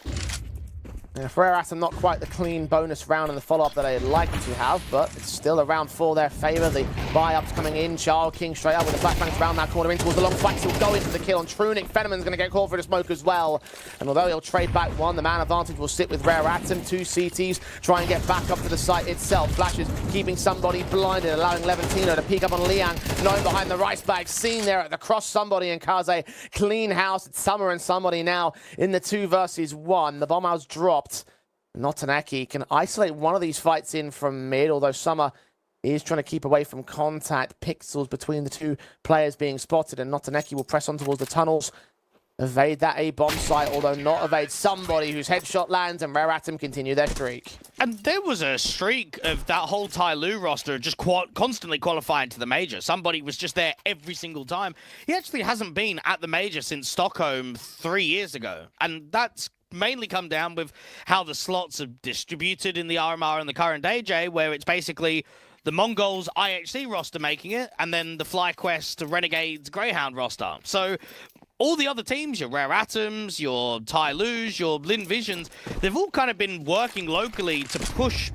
Yeah, for Rare Atom, not quite the clean bonus round in the follow-up that they'd like to have, but it's still a round for their favour. The buy-ups coming in. Child King straight up with the flashbangs around that corner in towards the long fight. He'll go into the kill on Trunik. Fenneman's going to get called for the smoke as well. And although he'll trade back one, the man advantage will sit with Rare Atom. 2 CTs try and get back up to the site itself. Flashes keeping somebody blinded, allowing Levantino to peek up on Liang. Knowing behind the rice bag. Seen there at the cross somebody and Kaze. Clean house. It's Summer and somebody now in the 2 versus 1. The bomb house dropped. Notaneki can isolate one of these fights in from mid, although Summer is trying to keep away from contact. Pixels between the 2 players being spotted, and Notaneki will press on towards the tunnels. Evade that A-bomb site, although not evade somebody whose headshot lands, and Rare Atom continue their streak. And there was a streak of that whole Tai Lu roster just constantly qualifying to the major. Somebody was just there every single time. He actually hasn't been at the major since Stockholm 3 years ago, and that's mainly come down with how the slots are distributed in the RMR and the current AJ, where it's basically the Mongols IHC roster making it, and then the FlyQuest Renegades Greyhound roster. So all the other teams, your Rare Atoms, your Tai Lus, your Lin Visions, they've all kind of been working locally to push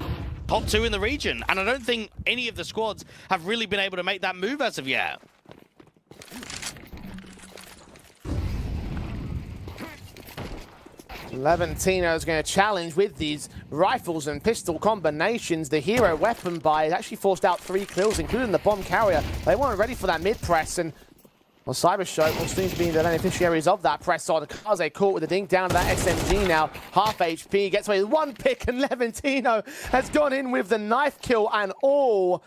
top 2 in the region. And I don't think any of the squads have really been able to make that move as of yet. Levantino is going to challenge with these rifles and pistol combinations. The hero weapon buy actually forced out 3 kills, including the bomb carrier. They weren't ready for that mid-press, and well, Cybershock will seem to be the beneficiaries of that press on. Kaze caught with a dink down to that SMG now. Half HP, gets away with 1 pick, and Levantino has gone in with the knife kill and all.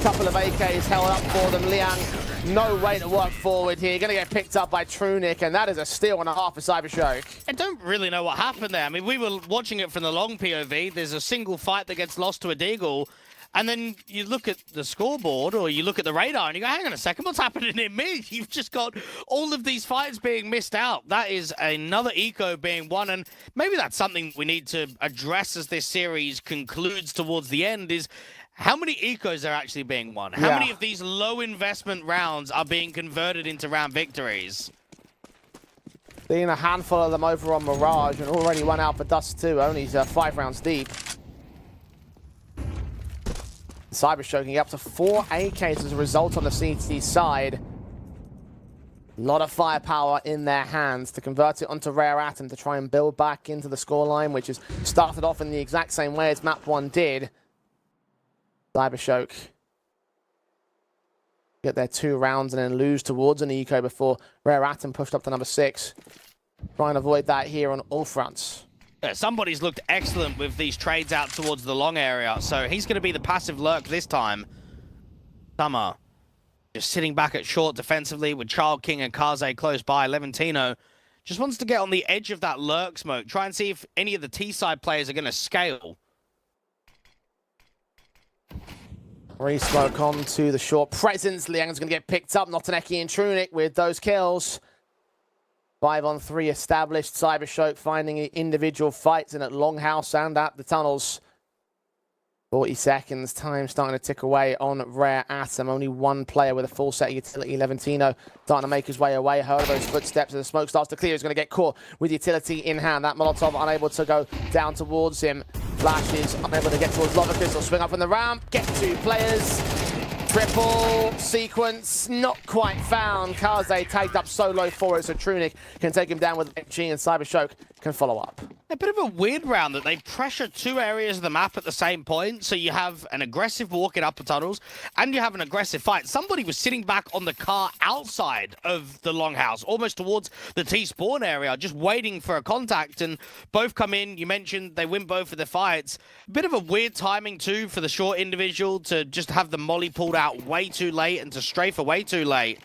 Couple of AKs held up for them. Liang, no way to work forward here. Going to get picked up by Trunik, and that is a steal and a half for Cybershock. I don't really know what happened there. I mean, we were watching it from the long POV. There's a single fight that gets lost to a Deagle, and then you look at the scoreboard or you look at the radar and you go, hang on a second, what's happening in mid? You've just got all of these fights being missed out. That is another eco being won, and maybe that's something we need to address as this series concludes towards the end, is how many ecos are actually being won? How many of these low investment rounds are being converted into round victories? Seeing a handful of them over on Mirage, and already one out for Dust too, only 5 rounds deep. Cybershock up to 4 AKs as a result on the CT side. A lot of firepower in their hands to convert it onto Rare Atom to try and build back into the scoreline, which has started off in the exact same way as Map 1 did. Cybershock get their 2 rounds and then lose towards an eco before Rare Atom pushed up to number 6. Try and avoid that here on all fronts. Yeah, somebody's looked excellent with these trades out towards the long area, so he's going to be the passive lurk this time. Summer Just sitting back at short defensively with Child King and Kaze close by. Levantino just wants to get on the edge of that lurk smoke. Try and see if any of the T-side players are going to scale. Re-smoke on to the short presence. Liang's going to get picked up. Notaneki and Trunic with those kills. 5-on-3 established. Cybershock finding individual fights in at Longhouse and at the tunnels. 40 seconds. Time starting to tick away on Rare Atom. Only one player with a full set of utility. Levantino starting to make his way away. Heard of those footsteps as the smoke starts to clear. He's going to get caught with utility in hand. That Molotov unable to go down towards him. Flashes unable to get towards Lovicus. He'll swing up from the ramp. Get two players. Triple sequence, not quite found. Kaze tagged up so low for it, so Trunic can take him down with G, and Cybershock can follow up. A bit of a weird round that they pressure two areas of the map at the same point. So you have an aggressive walk in upper tunnels and you have an aggressive fight. Somebody was sitting back on the car outside of the Longhouse, almost towards the T-spawn area, just waiting for a contact, and both come in. You mentioned they win both of the fights. A bit of a weird timing too for the short individual to just have the molly pulled out way too late and to strafe way too late.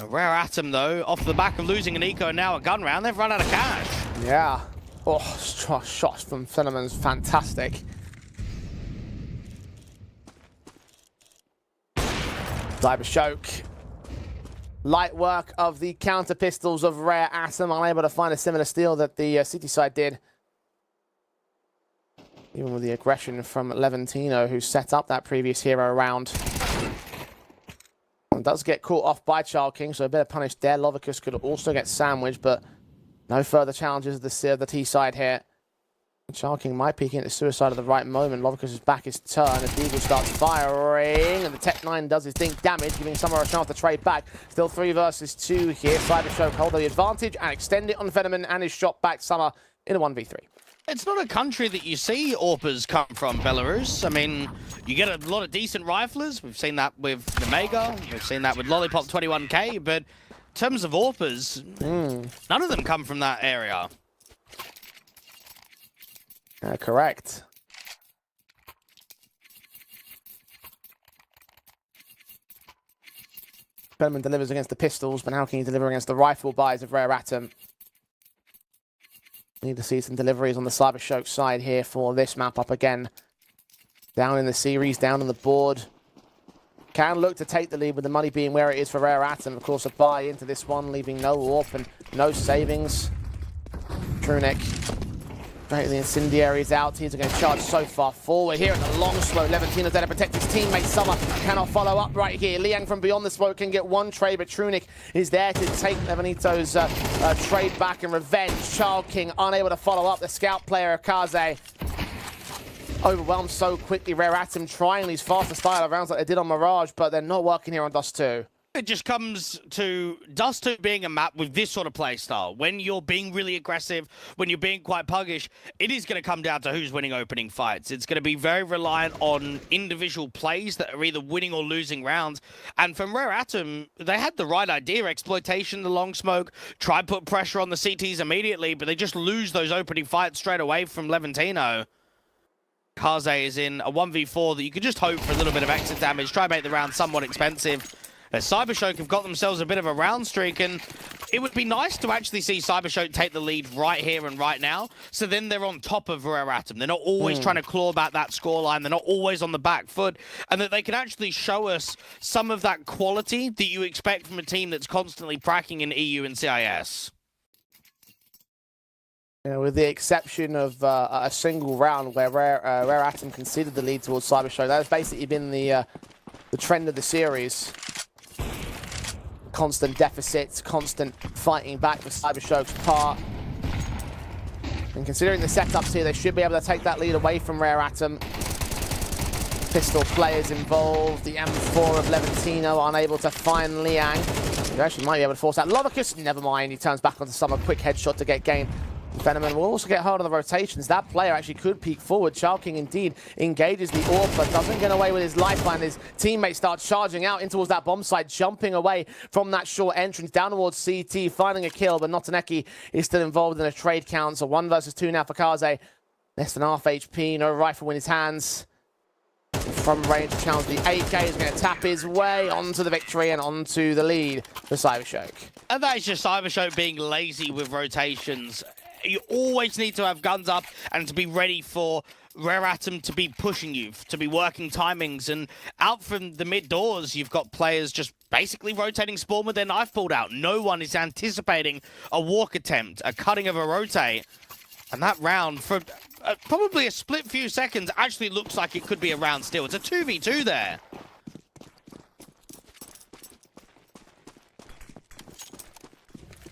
A Rare Atom though, off the back of losing an eco and now a gun round, they've run out of cash. Yeah. Oh, shot from Phenomen's fantastic. Cybershock. Light work of the counter pistols of Rare Atom, unable to find a similar steal that the City side did. Even with the aggression from Levantino, who set up that previous hero round. And does get caught off by Child King, so a bit of punish there. Lovicus could also get sandwiched, but no further challenges of the T side here. Child King might peek into suicide at the right moment. Lovicus is back his turn as the Eagle starts firing, and the Tech 9 does his dink damage, giving Summer a chance to trade back. Still 3 versus 2 here. Cybershock hold the advantage and extend it on Venom and his shot back Summer in a 1v3. It's not a country that you see AWPers come from, Belarus. I mean, you get a lot of decent riflers. We've seen that with Nemega. We've seen that with Lollipop 21K. But in terms of AWPers, none of them come from that area. Correct. Bellman delivers against the pistols, but how can he deliver against the rifle buys of Rare Atom? Need to see some deliveries on the Cybershock side here for this map up again. Down in the series, down on the board. Can look to take the lead with the money being where it is for Rare Atom. Of course, a buy into this one, leaving no AWP and no savings. Trunic. Straight the incendiaries out. Teams are going to charge so far forward. Here at the long smoke, Levantino's there to protect his teammate. Summer cannot follow up right here. Liang from beyond the smoke can get one trade, but Trunic is there to take Levanito's trade back and revenge. Child King unable to follow up. The scout player, Kaze, overwhelmed so quickly. Rare Atom trying these faster style of rounds like they did on Mirage, but they're not working here on Dust 2. It just comes to Dust 2 being a map with this sort of play style. When you're being really aggressive, when you're being quite puggish, it is going to come down to who's winning opening fights. It's going to be very reliant on individual plays that are either winning or losing rounds. And from Rare Atom, they had the right idea. Exploitation, the long smoke, try put pressure on the CTs immediately, but they just lose those opening fights straight away from Levantino. Kaze is in a 1v4 that you could just hope for a little bit of exit damage, try to make the round somewhat expensive. Cybershock have got themselves a bit of a round streak, and it would be nice to actually see Cybershock take the lead right here and right now, so then they're on top of Rare Atom. They're not always trying to claw back that scoreline. They're not always on the back foot, and that they can actually show us some of that quality that you expect from a team that's constantly pracking in EU and CIS. Yeah, with the exception of a single round where Rare Atom conceded the lead towards Cybershock, that has basically been the trend of the series. Constant deficits, constant fighting back for Cybershock's part. And considering the setups here, they should be able to take that lead away from Rare Atom. Pistol players involved. The M4 of Levantino unable to find Liang. He actually might be able to force out Lovicus. Never mind, he turns back onto Summer. Quick headshot to get gain. Venom will also get hard on the rotations. That player actually could peek forward. Child King indeed engages the AWP, but doesn't get away with his lifeline. His teammate starts charging out in towards that bomb site, jumping away from that short entrance down towards CT, finding a kill, but Notaneki is still involved in a trade count. So 1 versus 2 now for Kaze. Less than half HP, no rifle in his hands. From range challenge, the AK is going to tap his way onto the victory and onto the lead for Cybershock. And that is just Cybershock being lazy with rotations. You always need to have guns up and to be ready for Rare Atom to be pushing you, to be working timings. And out from the mid doors, you've got players just basically rotating spawn with their knife pulled out. No one is anticipating a walk attempt, a cutting of a rotate. And that round, for probably a split few seconds, actually looks like it could be a round still. It's a 2v2 there.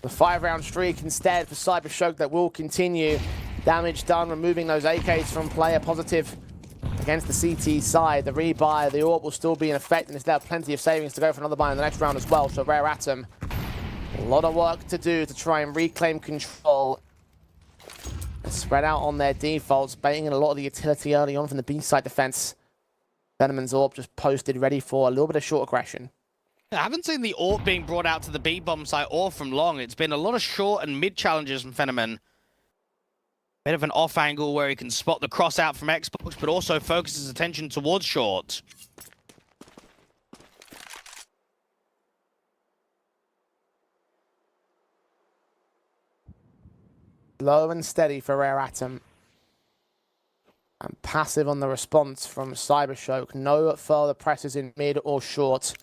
The 5-round streak instead for Cybershock that will continue. Damage done, removing those AKs from player positive against the CT side. The rebuy, the AWP will still be in effect, and there's now plenty of savings to go for another buy in the next round as well. So Rare Atom, a lot of work to do to try and reclaim control. Spread out on their defaults, baiting in a lot of the utility early on from the B-side defense. Venom's AWP just posted, ready for a little bit of short aggression. I haven't seen the AWP being brought out to the B-bomb site or from long. It's been a lot of short and mid challenges from Fenomen. Bit of an off angle where he can spot the cross out from Xbox, but also focuses attention towards short. Low and steady for Rare Atom. And passive on the response from Cybershock. No further presses in mid or short.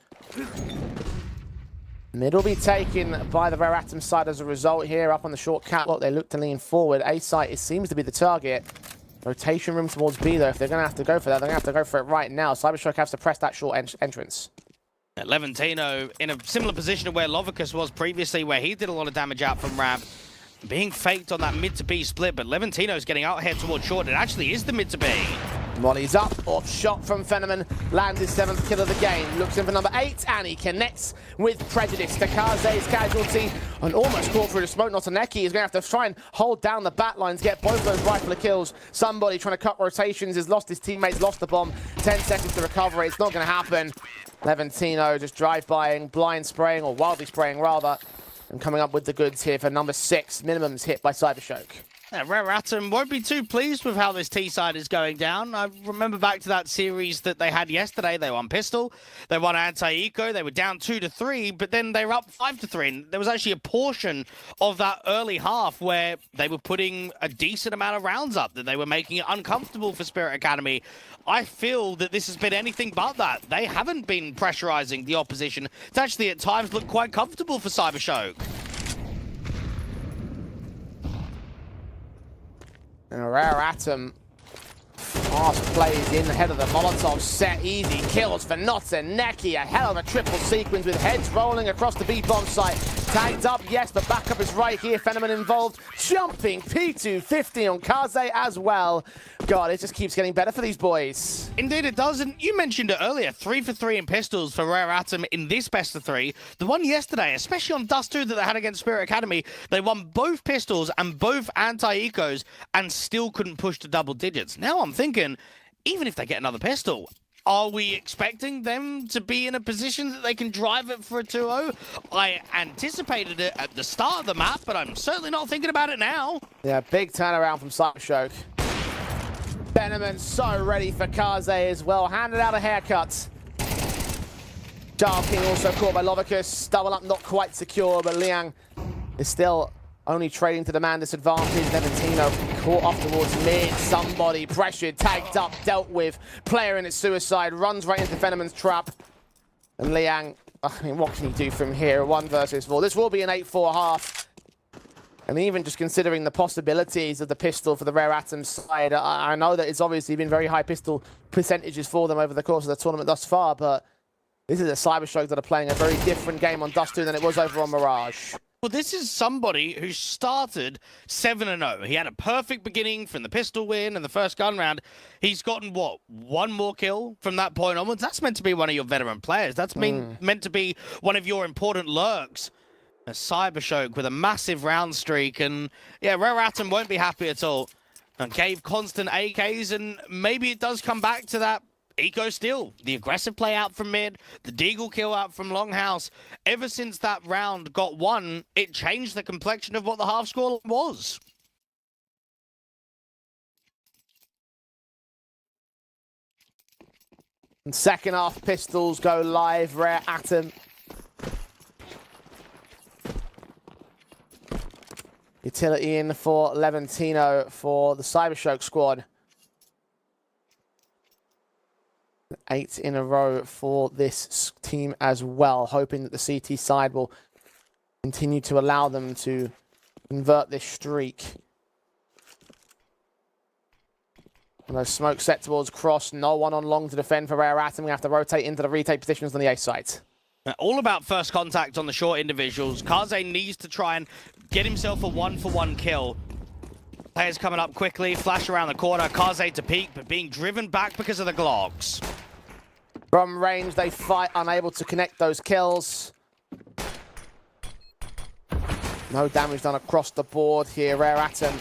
Mid will be taken by the Rare Atom side as a result here. Up on the short catwalk, they look to lean forward. A site, it seems to be the target. Rotation room towards B, though. If they're going to have to go for that, they're going to have to go for it right now. Cybershock has to press that short entrance. Levantino in a similar position to where Lovicus was previously, where he did a lot of damage out from Rab. Being faked on that mid to B split, but Levantino's getting out here towards short. It actually is the mid to B. Molly's up, off shot from Fenomen, lands his 7th kill of the game, looks in for number 8, and he connects with prejudice. Takaze's casualty, and almost caught through the smoke. Notaneki is going to have to try and hold down the back lines, get both those rifle kills. Somebody trying to cut rotations has lost his teammates, lost the bomb. 10 seconds to recover, it's not going to happen. Levantino just drive-bying, blind spraying, or wildly spraying rather, and coming up with the goods here for number 6. Minimums hit by Cybershock. Yeah, Rare Atom won't be too pleased with how this T-side is going down. I remember back to that series that they had yesterday. They won Pistol, they won Anti-Eco, they were down 2-3, but then they were up 5-3. And there was actually a portion of that early half where they were putting a decent amount of rounds up, that they were making it uncomfortable for Spirit Academy. I feel that this has been anything but that. They haven't been pressurizing the opposition. It's actually at times looked quite comfortable for Cybershock. And a Rare Atom fast plays in ahead of the Molotov set. Easy kills for Notaneki. A hell of a triple sequence with heads rolling across the B-bomb site. Tagged up, yes, but backup is right here. Fenomen involved. Jumping P250 on Kaze as well. God, it just keeps getting better for these boys. Indeed it does, and you mentioned it earlier, 3 for 3 in pistols for Rare Atom in this best of 3. The one yesterday, especially on Dust 2 that they had against Spirit Academy, they won both pistols and both anti-ecos and still couldn't push to double digits. Now I'm thinking, even if they get another pistol, are we expecting them to be in a position that they can drive it for a 2-0? I anticipated it at the start of the map, but I'm certainly not thinking about it now. Yeah, big turnaround from Cybershock. Fenomen so ready for Kaze as well. Handed out a haircut. Darking also caught by Lovicus. Double up not quite secure, but Liang is still only trading to demand disadvantage. Levantino caught off towards mid. Somebody pressured, tagged up, dealt with. Player in its suicide, runs right into Fenomen's trap. And Liang, I mean, what can he do from here? 1 versus 4. This will be an 8-4 half. And even just considering the possibilities of the pistol for the Rare Atom side, I know that it's obviously been very high pistol percentages for them over the course of the tournament thus far, but this is a Cybershock that are playing a very different game on Dust 2 than it was over on Mirage. Well, this is somebody who started 7-0. He had a perfect beginning from the pistol win and the first gun round. He's gotten, what, 1 more kill from that point onwards? That's meant to be one of your veteran players. That's meant to be one of your important lurks. A Cybershock with a massive round streak, and yeah, Rare Atom won't be happy at all. And gave constant AKs, and maybe it does come back to that Eco still. The aggressive play out from mid, the Deagle kill out from Longhouse. Ever since that round got won, it changed the complexion of what the half score was. And second half pistols go live. Rare Atom. Utility in for Levantino for the Cybershock squad. 8 in a row for this team as well, hoping that the CT side will continue to allow them to convert this streak. And those smoke set towards cross, no one on long to defend for Rare Atom. We have to rotate into the retake positions on the A site. All about first contact on the short individuals. Kaze needs to try and get himself a 1-for-1 kill. Players coming up quickly, flash around the corner. Kaze to peek, but being driven back because of the Glocks. From range, they fight, unable to connect those kills. No damage done across the board here. Rare Atom.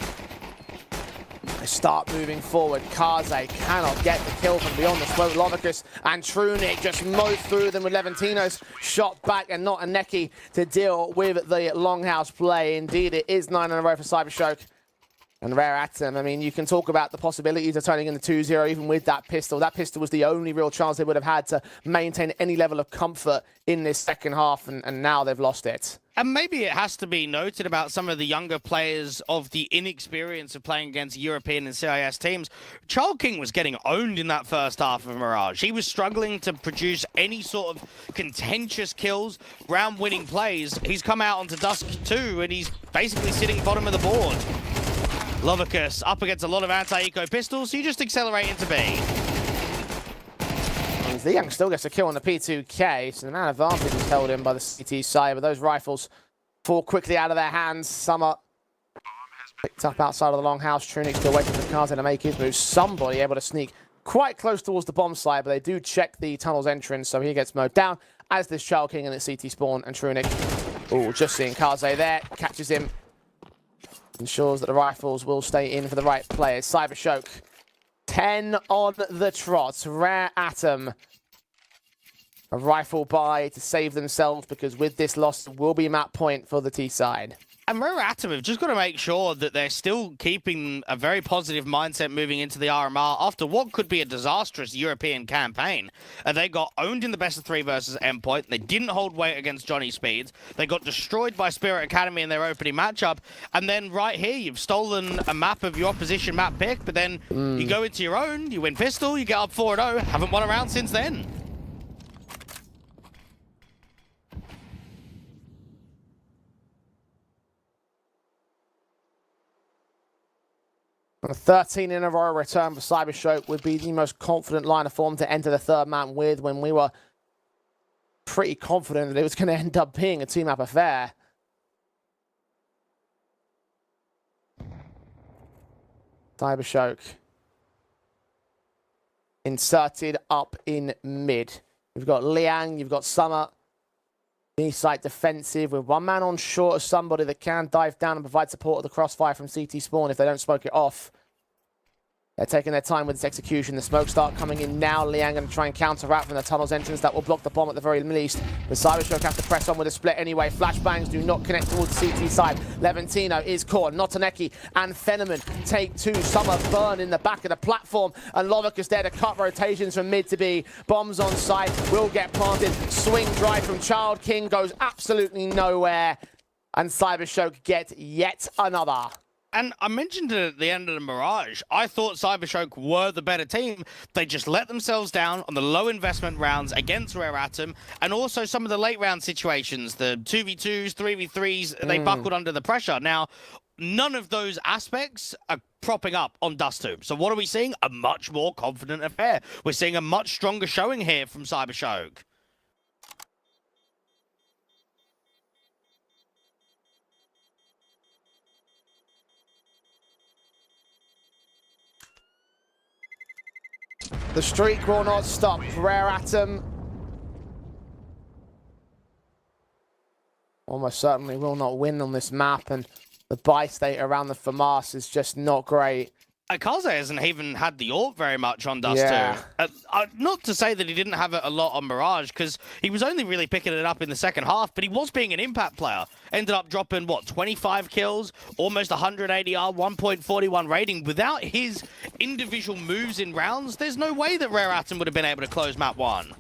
They start moving forward. Kaze cannot get the kill from beyond the smoke. Lovicus and Trunic just mow through them with Levantino's shot back and not a Neki to deal with the longhouse play. Indeed, it is 9 in a row for Cybershock. And Rare Atom, I mean, you can talk about the possibilities of turning into 2-0 even with that pistol. That pistol was the only real chance they would have had to maintain any level of comfort in this second half, and now they've lost it. And maybe it has to be noted about some of the younger players of the inexperience of playing against European and CIS teams. Child King was getting owned in that first half of Mirage. He was struggling to produce any sort of contentious kills, round-winning plays. He's come out onto Dusk 2, and he's basically sitting bottom of the board. Lovicus up against a lot of anti-eco pistols, so you just accelerate into B. Young still gets a kill on the P2K, so the man advantage is held in by the CT side, but those rifles fall quickly out of their hands. Summer picked up outside of the longhouse. Trunic still waiting for Kaze to make his move. Somebody able to sneak quite close towards the bomb site, but they do check the tunnel's entrance, so he gets mowed down, as this Child King and its CT spawn, and Trunic, oh, just seeing Kaze there, catches him. Ensures that the rifles will stay in for the right players. Cybershock, 10 on the trot. Rare Atom, a rifle buy to save themselves, because with this loss, it will be map point for the T side. And Rare Atom have just got to make sure that they're still keeping a very positive mindset moving into the RMR after what could be a disastrous European campaign. They got owned in the best of 3 versus Endpoint. They didn't hold weight against Johnny Speeds. They got destroyed by Spirit Academy in their opening matchup. And then right here, you've stolen a map of your opposition map pick, but then you go into your own, you win pistol, you get up 4-0. Haven't won a round since then. A 13 in a row return for Cybershock would be the most confident line of form to enter the third map with, when we were pretty confident that it was going to end up being a two-map affair. Cybershock inserted up in mid. You've got Liang, you've got Summer. B-site defensive with one man on short of somebody that can dive down and provide support of the crossfire from CT spawn if they don't smoke it off. They're taking their time with this execution. The smoke start coming in now. Liang going to try and counteract from the tunnel's entrance. That will block the bomb at the very least. The Cybershock have to press on with a split anyway. Flashbangs do not connect towards the CT side. Levantino is caught. Notaneki and Fenneman take 2. Summer burn in the back of the platform. And Lovicus there to cut rotations from mid to B. Bombs on site. Will get planted. Swing drive from Child King goes absolutely nowhere. And Cybershock get yet another. And I mentioned it at the end of the Mirage. I thought Cybershock were the better team. They just let themselves down on the low investment rounds against Rare Atom, and also some of the late round situations, the 2v2s, 3v3s, they buckled under the pressure. Now, none of those aspects are propping up on Dust 2. So what are we seeing? A much more confident affair. We're seeing a much stronger showing here from Cybershock. The streak will not stop. Rare Atom almost certainly will not win on this map, and the buy state around the FAMAS is just not great. Kaze hasn't even had the ult very much on Dust 2. Not to say that he didn't have it a lot on Mirage, because he was only really picking it up in the second half, but he was being an impact player. Ended up dropping, what, 25 kills, almost 100 ADR, 1.41 rating. Without his individual moves in rounds, there's no way that Rare Atom would have been able to close map 1.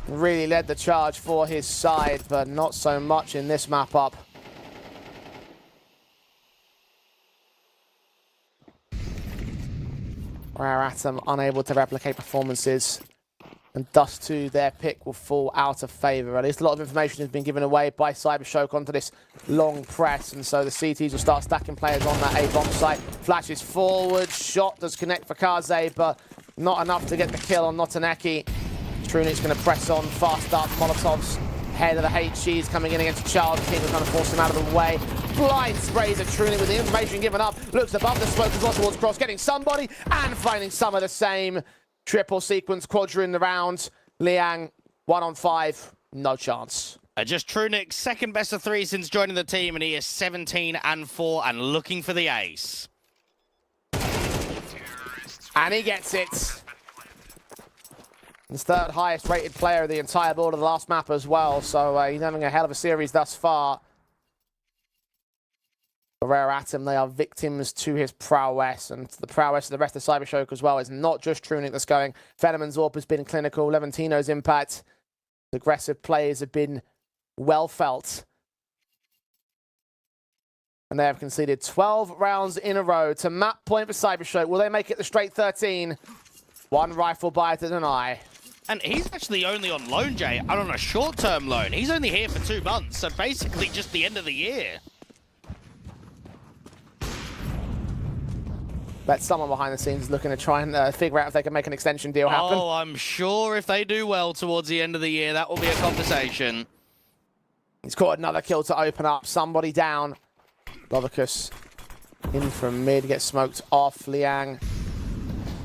Really led the charge for his side, but not so much in this map up. Rare Atom unable to replicate performances, and Dust 2, their pick, will fall out of favour. At least a lot of information has been given away by Cybershock onto this long press, and so the CTs will start stacking players on that A-bomb site. Flashes forward, shot does connect for Kaze, but not enough to get the kill on Notaneki. Trunic's going to press on, fast up, Molotov's head of the HGs coming in against Child King, who's going to force him out of the way. Blind sprays at Trunic with the information given up, looks above the smoke as well towards Cross, getting somebody and finding some of the same. Triple sequence, quadra in the round. Liang, 1 on 5, no chance. Just Trunic's second best of 3 since joining the team, and he is 17 and 4 and looking for the ace. And he gets it. He's third highest rated player of the entire board of the last map as well, so he's having a hell of a series thus far. For Rare Atom, they are victims to his prowess, and the prowess of the rest of Cybershock as well is not just Trunic that's going. Fenneman's AWP has been clinical, Levantino's impact. The aggressive plays have been well felt. And they have conceded 12 rounds in a row to map point for Cybershock. Will they make it the straight 13? One rifle by to deny. And he's actually only on loan, Jay, and on a short-term loan. He's only here for 2 months, so basically just the end of the year. Bet someone behind the scenes is looking to try and figure out if they can make an extension deal happen. Oh, I'm sure if they do well towards the end of the year, that will be a conversation. He's caught another kill to open up. Somebody down. Lovicus in from mid, gets smoked off. Liang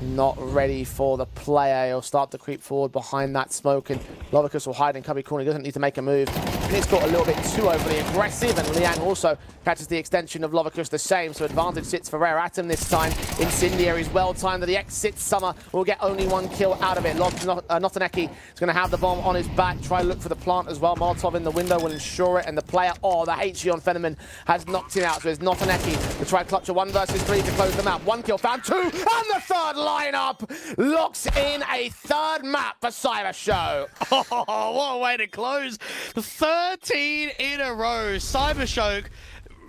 not ready for the player. He'll start to creep forward behind that smoke, and Lovicus will hide in cubby corner. He doesn't need to make a move. And he's got a little bit too overly aggressive, and Liang also catches the extension of Lovicus the same, so advantage sits for Rare Atom this time. Incendiary's well timed. The exit Summer will get only 1 kill out of it. Notaneki is going to have the bomb on his back, try to look for the plant as well. Molotov in the window will ensure it, and the player, the HG on Fenneman has knocked him out, so it's Notaneki to try and clutch a 1 versus 3 to close the map. 1 kill found, 2, and the third lineup locks in a 3rd map for Cybershock. Oh, what a way to close. 13 in a row. Cybershock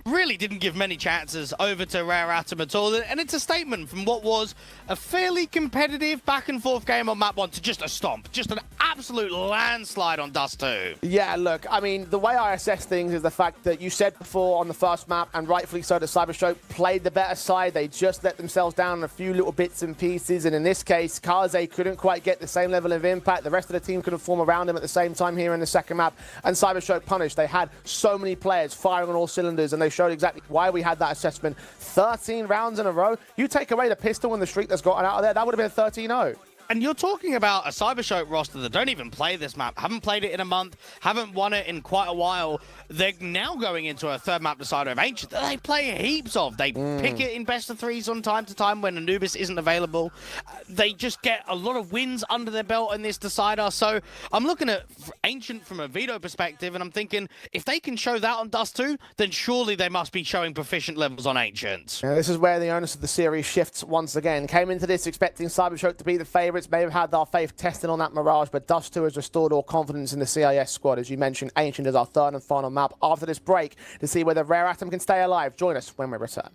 really didn't give many chances over to Rare Atom at all, and it's a statement from what was a fairly competitive back and forth game on map 1 to just a stomp, just an absolute landslide on Dust 2. Yeah, look, I mean, the way I assess things is the fact that you said before on the first map, and rightfully so, that Cybershock played the better side. They just let themselves down in a few little bits and pieces, and in this case, Kaze couldn't quite get the same level of impact. The rest of the team couldn't form around him at the same time here in the second map, and Cybershock punished. They had so many players firing on all cylinders, and they showed exactly why we had that assessment. 13 rounds in a row. You take away the pistol and the streak that's gotten out of there, that would have been 13-0. And you're talking about a Cybershock roster that don't even play this map, haven't played it in a month, haven't won it in quite a while. They're now going into a 3rd map decider of Ancient that they play heaps of. They pick it in best of 3s on time to time when Anubis isn't available. They just get a lot of wins under their belt in this decider. So I'm looking at Ancient from a veto perspective, and I'm thinking if they can show that on Dust 2, then surely they must be showing proficient levels on Ancient. Yeah, this is where the onus of the series shifts once again. Came into this expecting Cybershock to be the favourites, may have had our faith tested on that Mirage, but Dust 2 has restored all confidence in the CIS squad. As you mentioned, Ancient is our 3rd and final map after this break to see whether Rare Atom can stay alive. Join us when we return.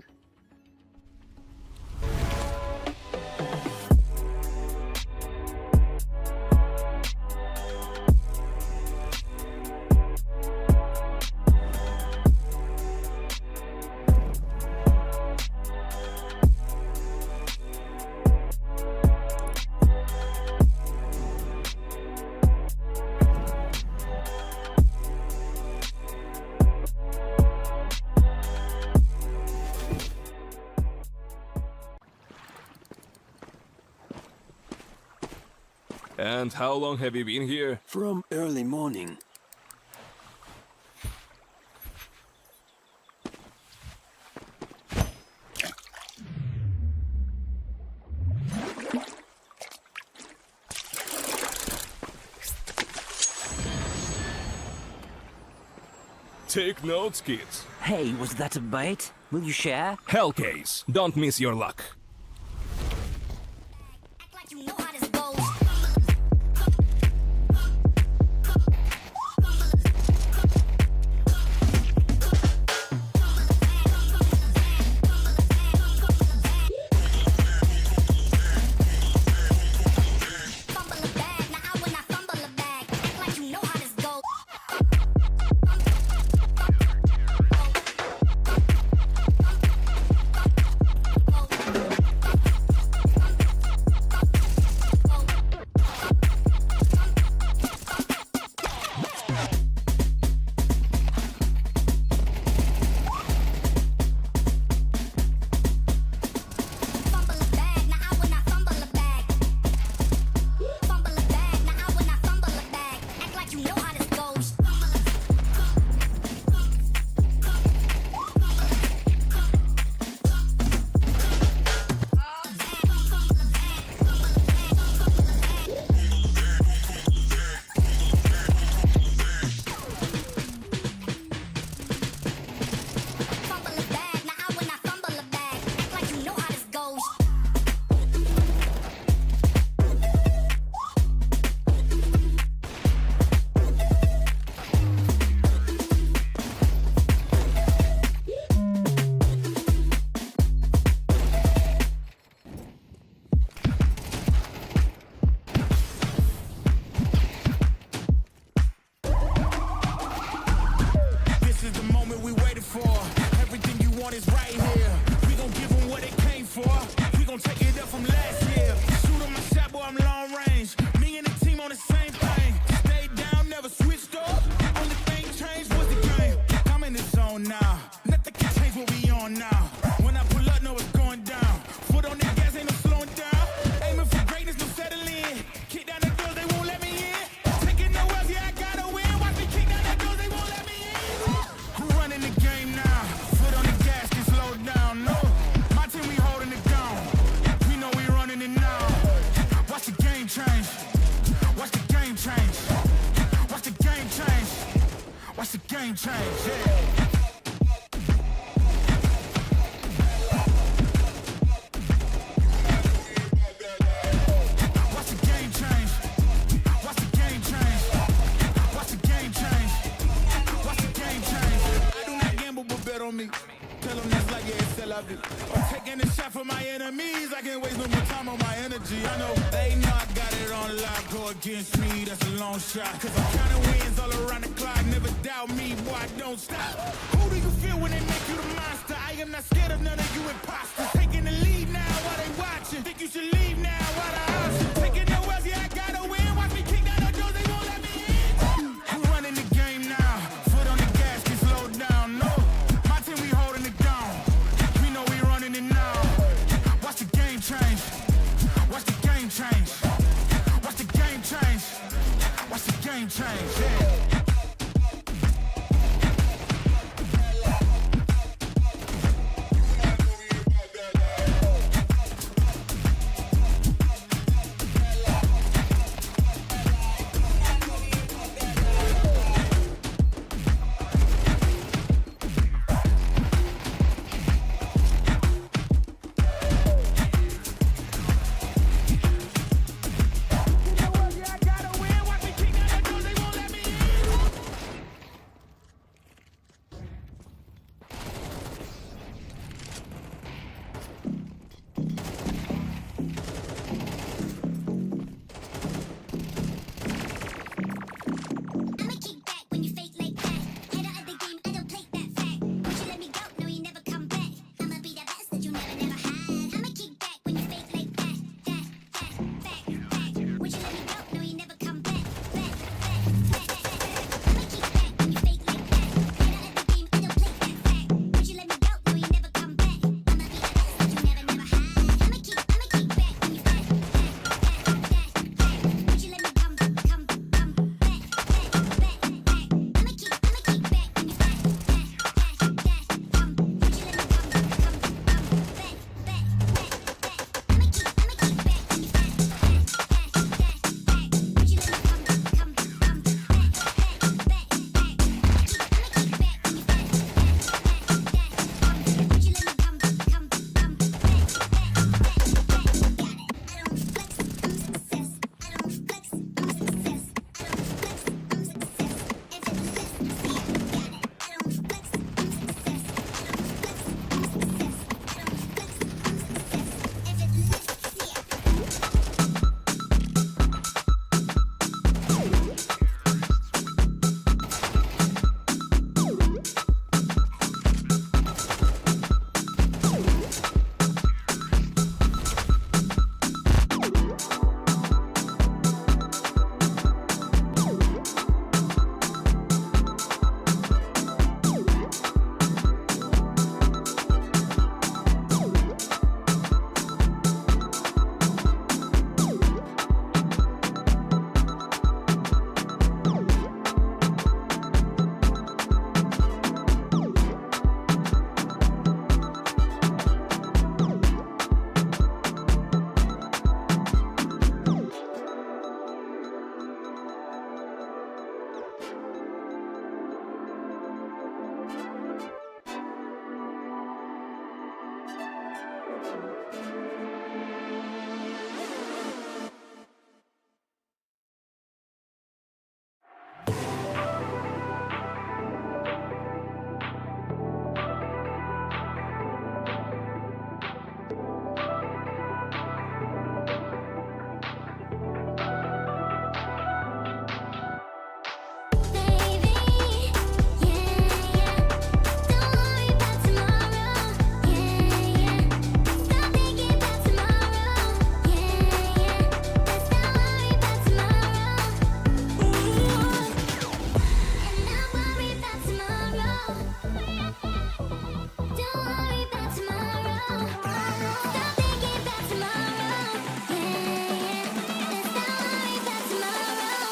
And how long have you been here? From early morning. Take notes, kids. Hey, was that a bait? Will you share? Hellcase, don't miss your luck. Act like you know how this goes. Fumble a bag, now I will not fumble a bag. Act like you know how this goes. Fumble a bag, now I will not fumble a bag. Fumble a bag, now I will not fumble a bag. Act like you know how this goes. Fumble a bag, now I will not fumble a bag. Act like you know how this goes. This is the moment we waited for. Everything you want is right here. We gon' give them what they came for. We gon' take it up from last year. Shoot on my shot, boy, I'm long range. Me and the team on the same thing. Stayed down, never switched up. Only thing changed was the game. I'm in the zone now. Nothing can change what we on now. When I pull up, know it's going down. Foot on the gas, ain't no slowing down. Aiming for greatness, no settling. Kick down the doors, they won't let me in. Taking no L's, yeah, I gotta win. Watch me kick down the doors, they won't let me in. Who running the game now? Foot on the gas, can slow down. No, my team, we holding it down. We know we running it now. Watch the game change. Watch the game change. Watch the game change. Watch the game change. Yeah. Watch the game change. Watch the game change. Watch the game change. Watch the game change. I do not gamble, but bet on me. Tell them that's like, yeah, it's still out there. I'm taking a shot for my enemies. I can't waste no more time on my energy. I know they know I got it on lock. Go against me, that's a long shot. Cause I'm counting wins all around the clock. Never doubt me, boy, I don't stop. Who do you feel when they make you the monster? I am not scared of none of you imposters. Taking the lead now while they watching. Think you should leave now while the option. Taking no L's, yeah, I gotta win. Watch me kick down the doors, they won't let me in. Who running the game now? Foot on the gas, can slow down. No, my team, we holding it down. We know we running it now. Watch the game change. Watch the game change. Watch the game change. Watch the game change. Yeah. Don't worry about tomorrow. Stop thinking about tomorrow. Yeah, let's not worry about tomorrow.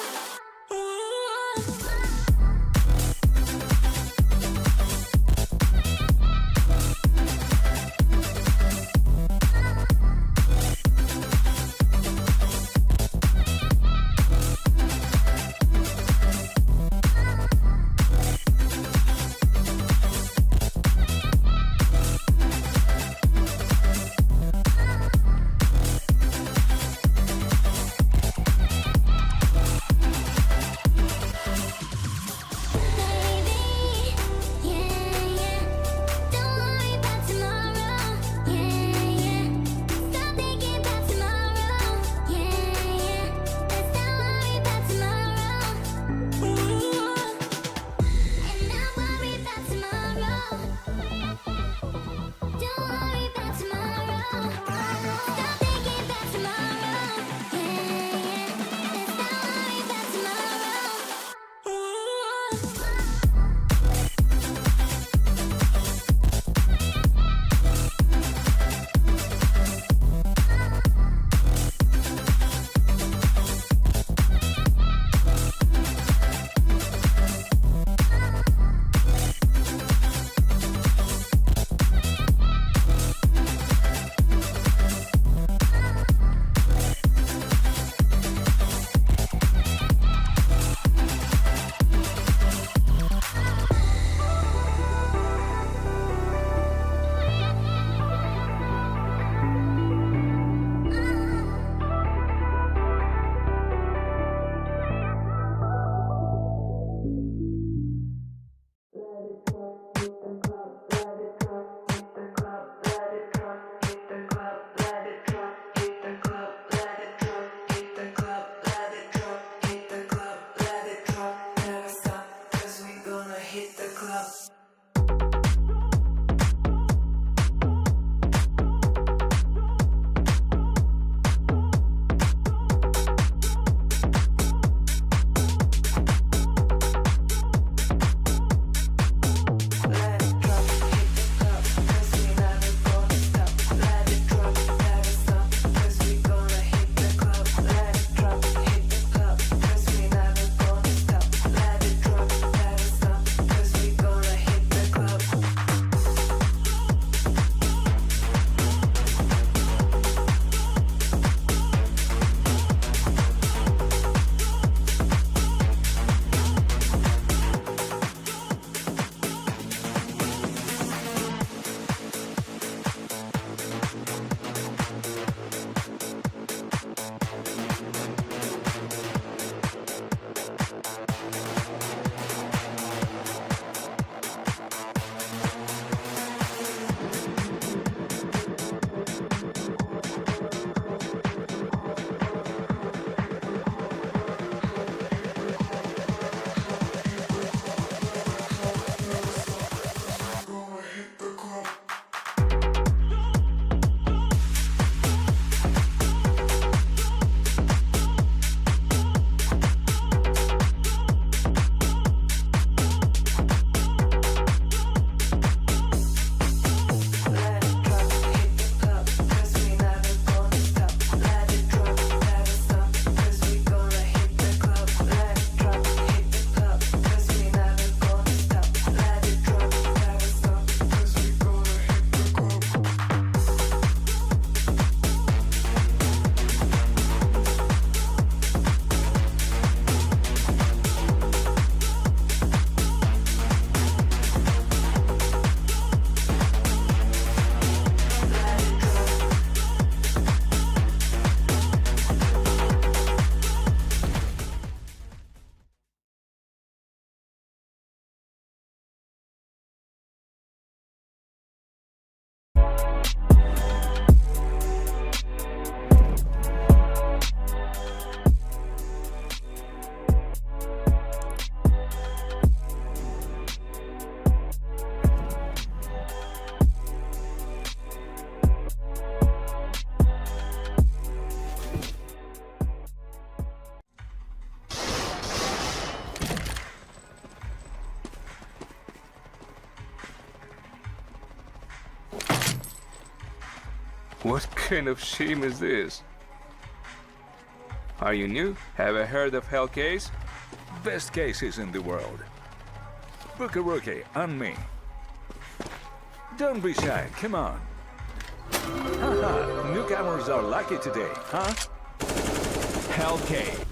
What kind of shame is this? Are you new? Have you heard of Hellcase? Best cases in the world. Book a rookie on me. Don't be shy, come on. Haha, newcomers are lucky today, huh? Hellcase.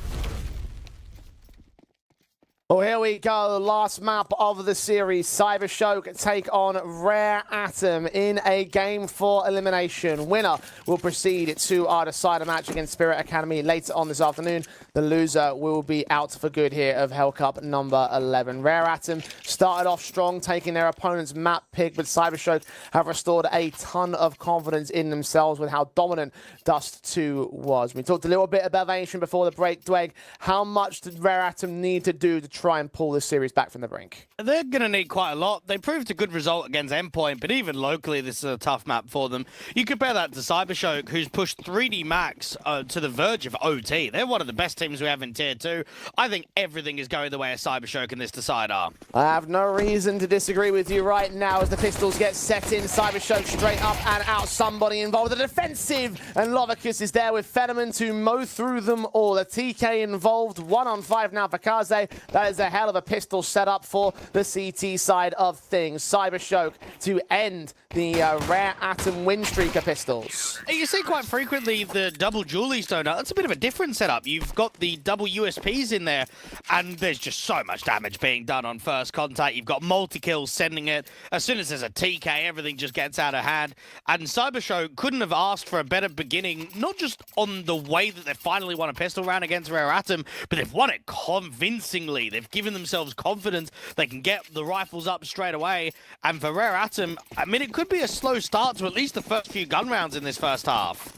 Well, here we go. Last map of the series. Cybershock take on Rare Atom in a game for elimination. Winner will proceed to our decider match against Spirit Academy later on this afternoon. The loser will be out for good here of Hellcup number 11. Rare Atom started off strong, taking their opponent's map pick, but Cybershock have restored a ton of confidence in themselves with how dominant Dust 2 was. We talked a little bit about Ancient before the break. Dweg, how much did Rare Atom need to do to try and pull this series back from the brink? They're going to need quite a lot. They proved a good result against Endpoint, but even locally, this is a tough map for them. You compare that to Cybershock, who's pushed 3D Max to the verge of OT. They're one of the best teams we have in Tier 2. I think everything is going the way of Cybershock in this decider. I have no reason to disagree with you right now as the pistols get set in. Cybershock straight up and out. Somebody involved. The defensive, and Lovicus is there with Fetterman to mow through them all. A TK involved. 1-on-5 now for Kaze. That is a hell of a pistol setup for the CT side of things. Cybershock to end the Rare Atom win streak of pistols. You see quite frequently the double Julie Stoner. That's a bit of a different setup. You've got the double USPs in there, and there's just so much damage being done on first contact. You've got multi-kills sending it. As soon as there's a TK, everything just gets out of hand. And Cybershock couldn't have asked for a better beginning, not just on the way that they finally won a pistol round against Rare Atom, but they've won it convincingly. They've given themselves confidence. They can get the rifles up straight away. And for Rare Atom, I mean, it could be a slow start to at least the first few gun rounds in this first half.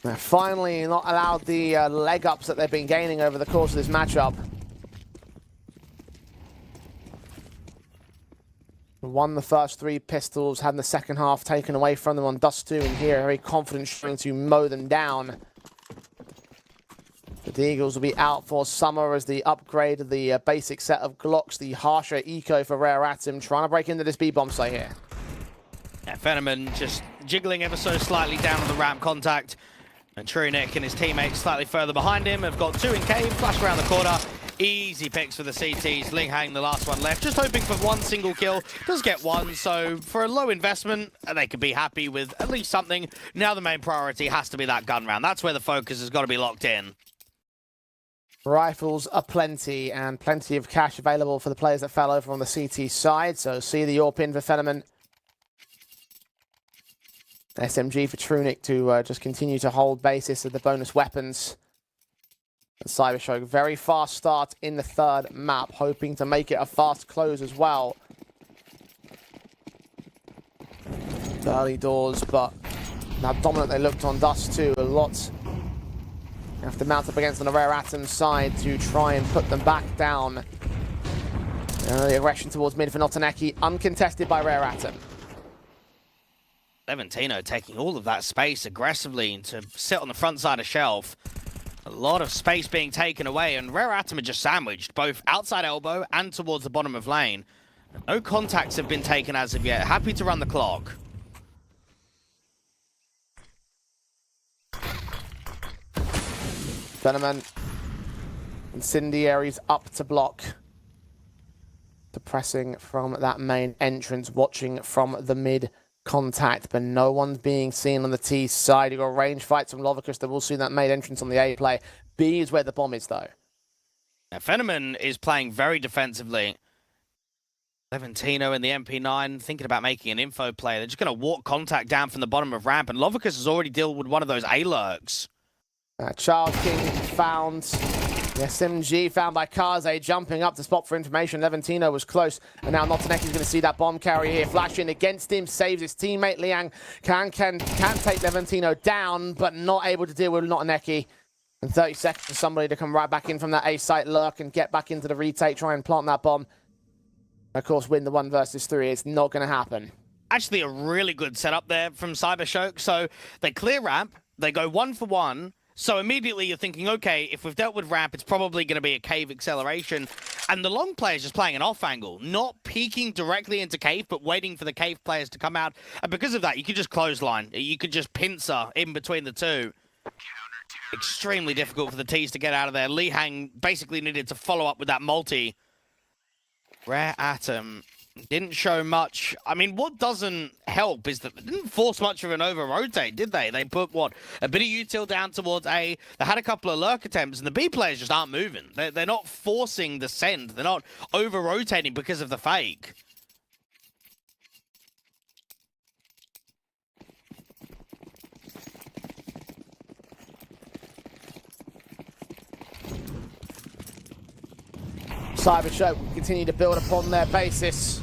They're finally not allowed the leg ups that they've been gaining over the course of this matchup. Won the first 3 pistols, had the second half taken away from them on Dust 2, and here very confident trying to mow them down. The Eagles will be out for summer as the upgrade of the basic set of Glocks, the harsher eco for Rare Atom, trying to break into this B-bomb site here. Yeah, Fenneman just jiggling ever so slightly down on the ramp contact. And Truenick and his teammates slightly further behind him have got 2 in cave, flash around the corner. Easy picks for the CTs. Ling Hang, the last one left, just hoping for 1 single kill. Does get 1, so for a low investment, they could be happy with at least something. Now the main priority has to be that gun round. That's where the focus has got to be locked in. Rifles are plenty, and plenty of cash available for the players that fell over on the CT side. So see the AWP in for Fenneman. SMG for Truenick to just continue to hold basis of the bonus weapons. And Cybershock, very fast start in the 3rd map, hoping to make it a fast close as well. Early doors, but how dominant they looked on Dust 2. A lot have to mount up against on the Rare Atom side to try and put them back down. The aggression towards mid for Notaneki, uncontested by Rare Atom. Levantino taking all of that space aggressively to sit on the front side of shelf. A lot of space being taken away, and Rare Atom are just sandwiched, both outside elbow and towards the bottom of lane. No contacts have been taken as of yet. Happy to run the clock. Fenneman. Incendiaries up to block. Depressing from that main entrance, watching from the mid contact, but no one's being seen on the T side. You've got range fights from Lovicus that will see that main entrance on the A play. B is where the bomb is, though. Now, Fenneman is playing very defensively. Levantino in the MP9 thinking about making an info play. They're just going to walk contact down from the bottom of ramp, and Lovicus has already dealt with one of those A-lurks. Child King found. The SMG found by Kaze, jumping up to spot for information. Levantino was close, and now Notaneki's going to see that bomb carrier here. Flashing against him, saves his teammate. Liang can take Levantino down, but not able to deal with Notaneki. And 30 seconds for somebody to come right back in from that A-site lurk and get back into the retake, try and plant that bomb. Of course, win the 1 versus 3. It's not going to happen. Actually, a really good setup there from Cybershock. So they clear ramp, they go 1 for 1. So immediately you're thinking, okay, if we've dealt with ramp, it's probably going to be a cave acceleration. And the long player is just playing an off angle, not peeking directly into cave, but waiting for the cave players to come out. And because of that, you could just clothesline. You could just pincer in between the two. Extremely difficult for the T's to get out of there. Li Hang basically needed to follow up with that multi. Rare Atom didn't show much. I mean, what doesn't help is that they didn't force much of an over-rotate, did they? They put, what, a bit of util down towards A. They had a couple of lurk attempts, and the B players just aren't moving. They're not forcing the send. They're not over-rotating because of the fake. Cybershock will continue to build upon their basis.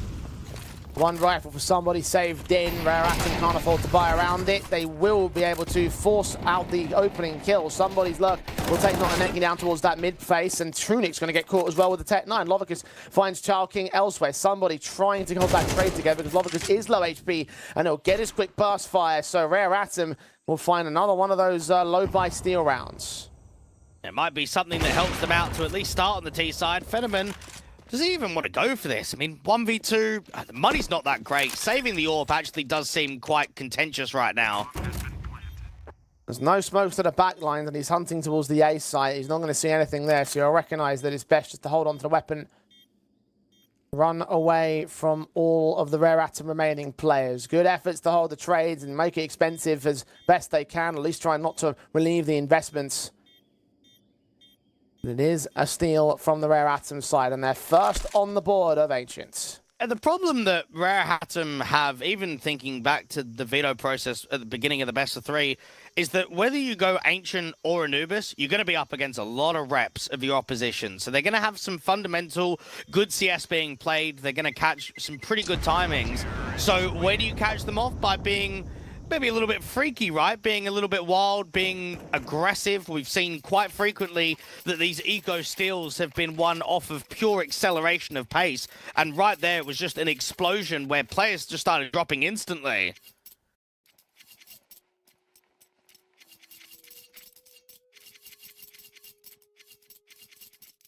One rifle for somebody saved in. Rare Atom can't afford to buy around it. They will be able to force out the opening kill. Somebody's luck will take Notaneki down towards that mid face, and Trunic's going to get caught as well with the Tech 9. Lovicus finds Child King elsewhere. Somebody trying to hold that trade together because Lovicus is low HP and he'll get his quick burst fire. So Rare Atom will find another one of those low buy steal rounds. It might be something that helps them out to at least start on the T side. Fenneman, does he even want to go for this? I mean, 1v2, the money's not that great. Saving the AWP actually does seem quite contentious right now. There's no smokes to the back lines, and he's hunting towards the A site. He's not going to see anything there, so you'll recognise that it's best just to hold on to the weapon. Run away from all of the Rare Atom remaining players. Good efforts to hold the trades and make it expensive as best they can, at least try not to relieve the investments. It is a steal from the Rare Atom side, and they're first on the board of Ancient. And the problem that Rare Atom have, even thinking back to the veto process at the beginning of the best of three, is that whether you go Ancient or Anubis, you're going to be up against a lot of reps of your opposition. So they're going to have some fundamental good CS being played. They're going to catch some pretty good timings. So where do you catch them off? By being maybe a little bit freaky, right? Being a little bit wild, being aggressive. We've seen quite frequently that these eco steals have been one off of pure acceleration of pace. And right there, it was just an explosion where players just started dropping instantly.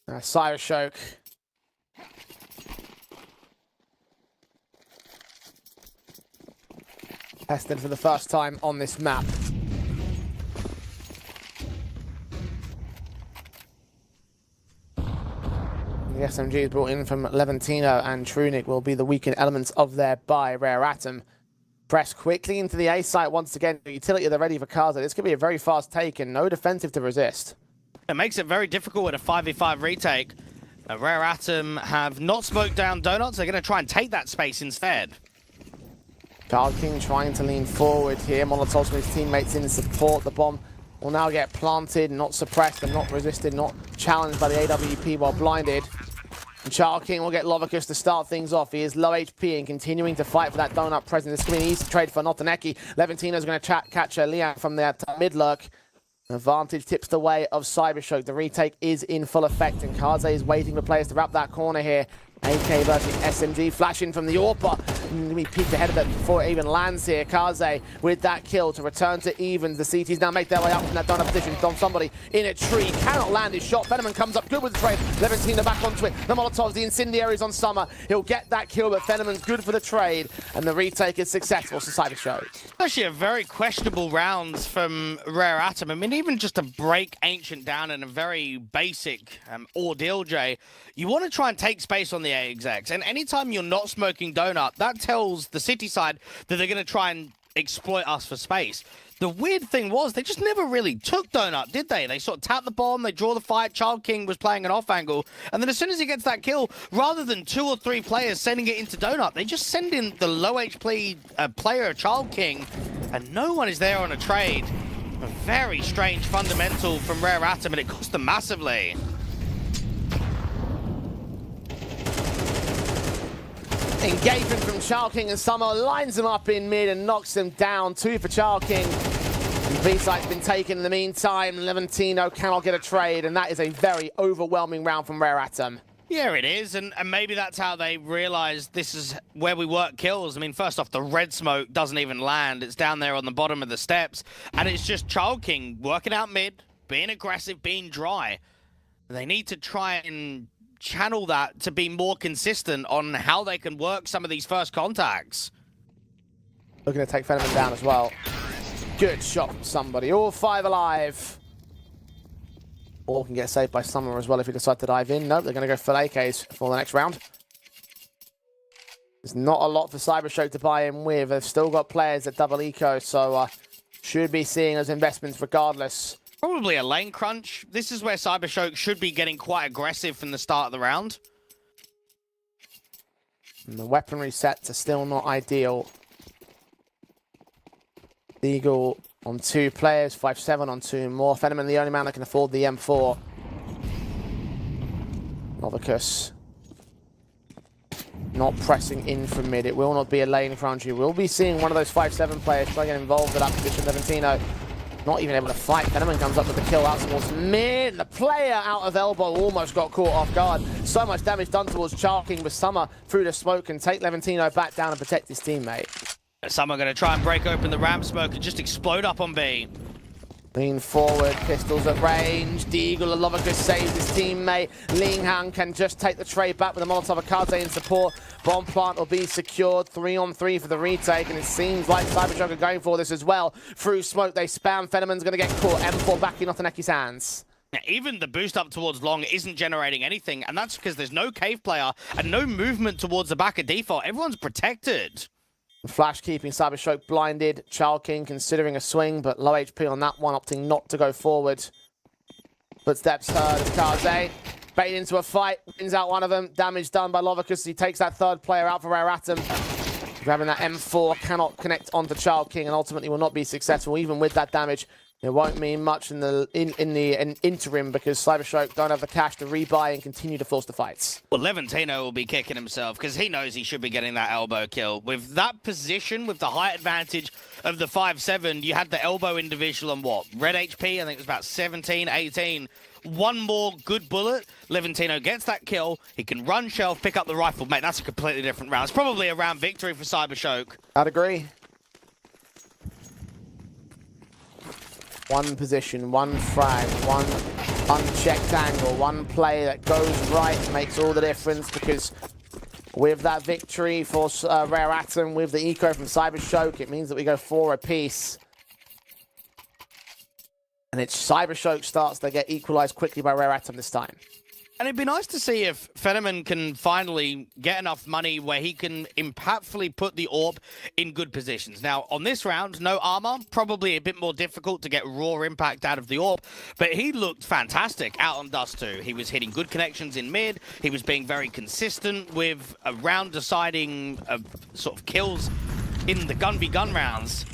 Cybershock. Tested for the first time on this map. The SMG is brought in from Levantino, and Trunic will be the weakened elements of their buy. Rare Atom press quickly into the A site once again. The utility, they're ready for Kaza. This could be a very fast take and no defensive to resist. It makes it very difficult with a 5v5 retake. Rare Atom have not smoked down Donuts. They're going to try and take that space instead. Child King trying to lean forward here. Molotov's with his teammates in support. The bomb will now get planted, not suppressed and not resisted, not challenged by the AWP while blinded. And Child King will get Lovicus to start things off. He is low HP and continuing to fight for that donut presence. This could be an easy trade for Notaneki. Levantino's going to catch Liang from that mid lurk. Advantage tips the way of Cybershock. The retake is in full effect, and Kaze is waiting for players to wrap that corner here. AK versus SMG, flashing from the AWP. We peeked ahead of it before it even lands here. Kaze with that kill to return to evens. The CTs now make their way up from that donut position. Dom somebody in a tree, cannot land his shot. Venomman comes up good with the trade. Levantino back onto it. The Molotovs, the incendiaries on Summer. He'll get that kill, but Venomman's good for the trade, and the retake is successful for Cybershock. Actually, a very questionable rounds from Rare Atom. I mean, even just to break Ancient down in a very basic ordeal, Jay, you want to try and take space on the A execs. And anytime you're not smoking Donut, that tells the City side that they're going to try and exploit us for space. The weird thing was, they just never really took Donut, did they? They sort of tap the bomb, they draw the fight, Child King was playing an off angle, and then as soon as he gets that kill, rather than 2 or 3 players sending it into Donut, they just send in the low HP player, Child King, and no one is there on a trade. A very strange fundamental from Rare Atom, and it cost them massively. Engagement from Child King, and Summer lines him up in mid and knocks him down. 2 for Child King. B-site's been taken in the meantime. Levantino cannot get a trade, and that is a very overwhelming round from Rare Atom. Yeah, it is, and maybe that's how they realize this is where we work kills. I mean, first off, the red smoke doesn't even land. It's down there on the bottom of the steps, and it's just Child King working out mid, being aggressive, being dry. They need to try and channel that to be more consistent on how they can work some of these first contacts. Looking to take Fenneman down as well. Good shot from somebody. All 5 alive. All can get saved by Summer as well if he decides to dive in. Nope, they're going to go full AKs for the next round. There's not a lot for Cyberstroke to buy in with. They've still got players at double eco, so should be seeing those investments regardless. Probably a lane crunch. This is where Cyberstroke should be getting quite aggressive from the start of the round. And the weaponry sets are still not ideal. Eagle on 2 players, 5-7 on 2 more. Fenneman the only man that can afford the M4. Novicus not pressing in from mid. It will not be a lane crunch. You will be seeing one of those 5-7 players try to get involved with that position. Leventino not even able to fight. Fenneman comes up with the kill out towards mid. The player out of elbow almost got caught off guard. So much damage done towards Charking, but Summer through the smoke can take Leventino back down and protect his teammate. Summer going to try and break open the ramp smoke and just explode up on B. Lean forward, pistols at range. Deagle and Lovicus saves his teammate. Linghang can just take the trade back with a Molotov Akaze in support. Bomb plant will be secured. 3-on-3 for the retake, and it seems like Cybershock are going for this as well. Through smoke, they spam. Fenneman's going to get caught. M4 back in Otaneki's hands. Even the boost up towards long isn't generating anything, and that's because there's no cave player and no movement towards the back of default. Everyone's protected. Flash keeping Cyberstroke blinded. Child King considering a swing, but low HP on that one, opting not to go forward. Footsteps heard as Kaze bait into a fight, wins out one of them. Damage done by Lovicus. He takes that 3rd player out for Rare Atom. Grabbing that M4, cannot connect onto Child King and ultimately will not be successful. Even with that damage, it won't mean much in the interim because Cyberstroke don't have the cash to rebuy and continue to force the fights. Well, Leventino will be kicking himself because he knows he should be getting that elbow kill. With that position, with the height advantage of the 5-7, you had the elbow individual on what? Red HP, I think it was about 17, 18. One more good bullet, Leventino gets that kill. He can run shelf, pick up the rifle. Mate, that's a completely different round. It's probably a round victory for Cyberstroke. I'd agree. One position, one frag, one unchecked angle, one play that goes right makes all the difference because with that victory for Rare Atom, with the eco from Cyberstroke, it means that we go 4 apiece. And it's Cyberstroke starts to get equalized quickly by Rare Atom this time. And it'd be nice to see if Fenneman can finally get enough money where he can impactfully put the AWP in good positions. Now, on this round, no armor, probably a bit more difficult to get raw impact out of the AWP, but he looked fantastic out on Dust 2. He was hitting good connections in mid, he was being very consistent with a round deciding sort of kills in the gun-v-gun rounds.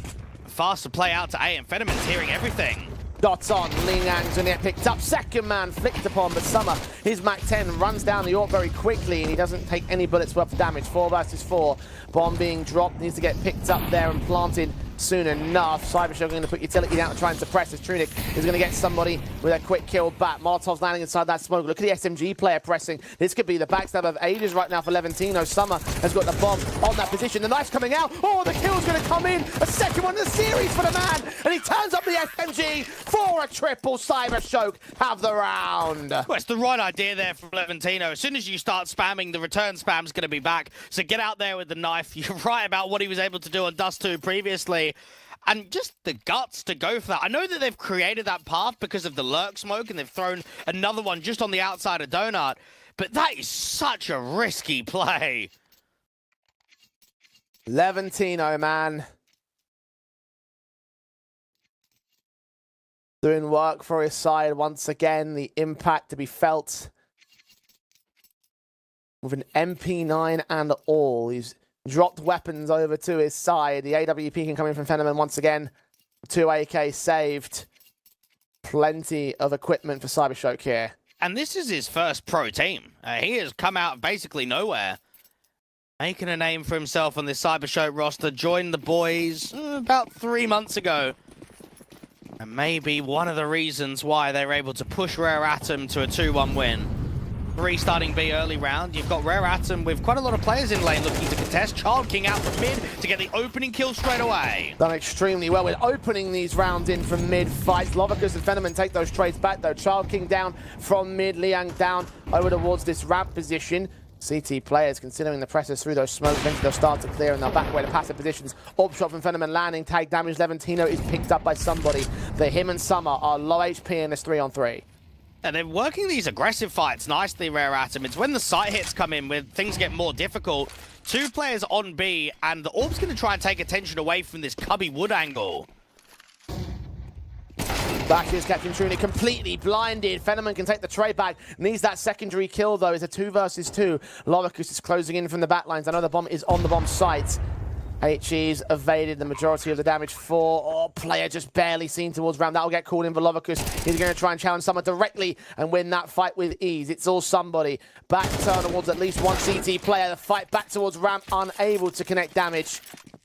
Fast to play out to A, and Fenneman's hearing everything. Dots on, Ling Ang's in it, picked up, 2nd man flicked upon, but Summer, his Mac 10 runs down the AWP very quickly and he doesn't take any bullets worth of damage. 4 versus 4, bomb being dropped, needs to get picked up there and planted soon enough. Cybershock going to put utility down to try and suppress as Trunic is going to get somebody with a quick kill back. Molotov's landing inside that smoke. Look at the SMG player pressing. This could be the backstab of ages right now for Leventino. Summer has got the bomb on that position. The knife's coming out. Oh, the kill's going to come in. A 2nd one in the series for the man. And he turns up the SMG for a triple. Cybershock have the round. Well, it's the right idea there from Leventino. As soon as you start spamming, the return spam's going to be back. So get out there with the knife. You're right about what he was able to do on Dust 2 previously. And just the guts to go for that. I know that they've created that path because of the lurk smoke and they've thrown another one just on the outside of Donut. But that is such a risky play. Leventino, man. Doing work for his side once again. The impact to be felt. With an MP9 and all. He's dropped weapons over to his side. The AWP can come in from Fenneman once again. 2 AK saved. Plenty of equipment for Cyberstroke here. And this is his first pro team. He has come out of basically nowhere. Making a name for himself on this Cyberstroke roster. Joined the boys about 3 months ago. And maybe one of the reasons why they were able to push Rare Atom to a 2-1 win. restarting B early round. You've got Rare Atom with quite a lot of players in lane looking to contest. Child King out from mid to get the opening kill straight away. Done extremely well with opening these rounds in from mid fights. Lovicus and Fenneman take those trades back though. Child King down from mid, Liang down over towards this ramp position. CT players considering the pressures through those smokes. Eventually they'll start to clear and they'll back away to passive positions. Orb shot from Fenneman landing. Tag damage. Levantino is picked up by somebody. Him and Summer are low HP in this 3-on-3. And they're working these aggressive fights nicely, Rare Atom. It's when the site hits come in where things get more difficult. 2 players on B, and the Orb's going to try and take attention away from this Cubby Wood angle. Back is catching Trunic completely blinded. Fenneman can take the trade back. Needs that secondary kill though. It's a 2 versus 2. Lovicus is closing in from the back lines. I know the bomb is on the bomb site. HE's evaded the majority of the damage for player just barely seen towards Ram. That'll get called in for Lovicus. He's going to try and challenge someone directly and win that fight with ease. It's all somebody. Back turn towards at least one CT player. The fight back towards Ram, unable to connect damage.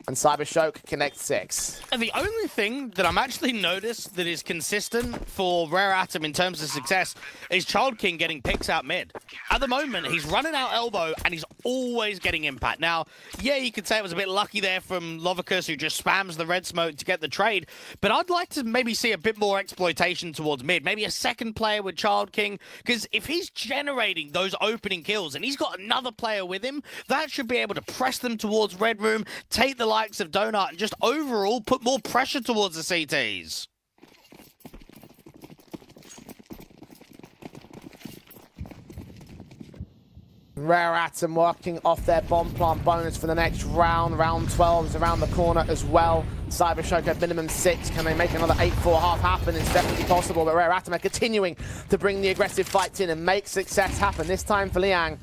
And Cybershock connects 6. And the only thing that I'm actually noticed that is consistent for Rare Atom in terms of success is Child King getting picks out mid. At the moment, he's running out elbow and he's always getting impact. Now, yeah, you could say it was a bit lucky there from Lovicus who just spams the red smoke to get the trade, but I'd like to maybe see a bit more exploitation towards mid. Maybe a second player with Child King, because if he's generating those opening kills and he's got another player with him, that should be able to press them towards Red Room, take the likes of Donut and just overall put more pressure towards the CTs. Rare Atom working off their bomb plant bonus for the next round. Round 12 is around the corner as well. Cybershock at minimum 6. Can they make another 8-4 half happen? It's definitely possible, but Rare Atom are continuing to bring the aggressive fights in and make success happen. This time for Liang.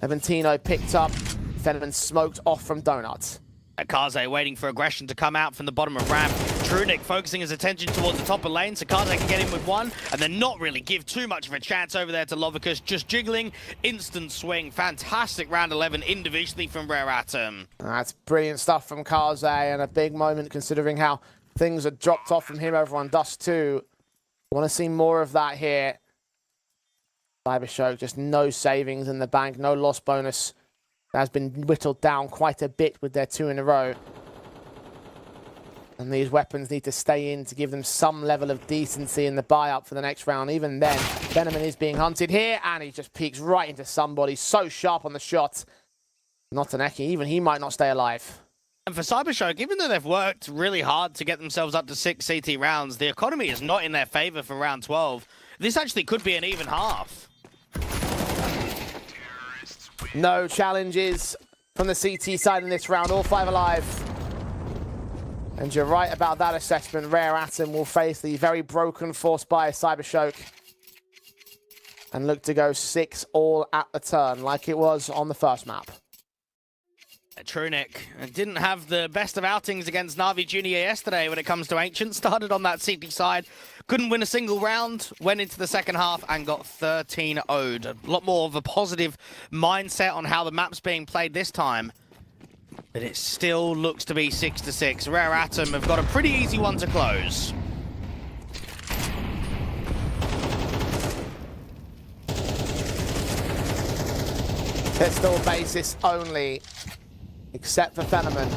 Levantino picked up. Fenneman smoked off from Donut. Kaze waiting for aggression to come out from the bottom of ramp. Trunic focusing his attention towards the top of lane, so Kaze can get in with one, and then not really give too much of a chance over there to Lovicus. Just jiggling, instant swing. Fantastic round 11 individually from Rare Atom. That's brilliant stuff from Kaze, and a big moment considering how things had dropped off from him over on Dust 2. Want to see more of that here. Cybershock, just no savings in the bank, no loss bonus. Has been whittled down quite a bit with their 2 in a row. And these weapons need to stay in to give them some level of decency in the buy-up for the next round. Even then, Fenneman is being hunted here, and he just peeks right into somebody. So sharp on the shot. Not an Eki, even he might not stay alive. And for Cybershock, even though they've worked really hard to get themselves up to 6 CT rounds, the economy is not in their favor for round 12. This actually could be an even half. No challenges from the CT side in this round, all 5 alive. And you're right about that assessment. Rare Atom will face the very broken force by Cybershock and look to go 6 all at the turn, like it was on the first map. Trunic didn't have the best of outings against Na'Vi Junior yesterday when it comes to Ancient. Started on that CT side, couldn't win a single round, went into the second half and got 13-0'd. A lot more of a positive mindset on how the map's being played this time. But it still looks to be 6-6. Rare Atom have got a pretty easy one to close. Pistol basis only. Except for Fenneman.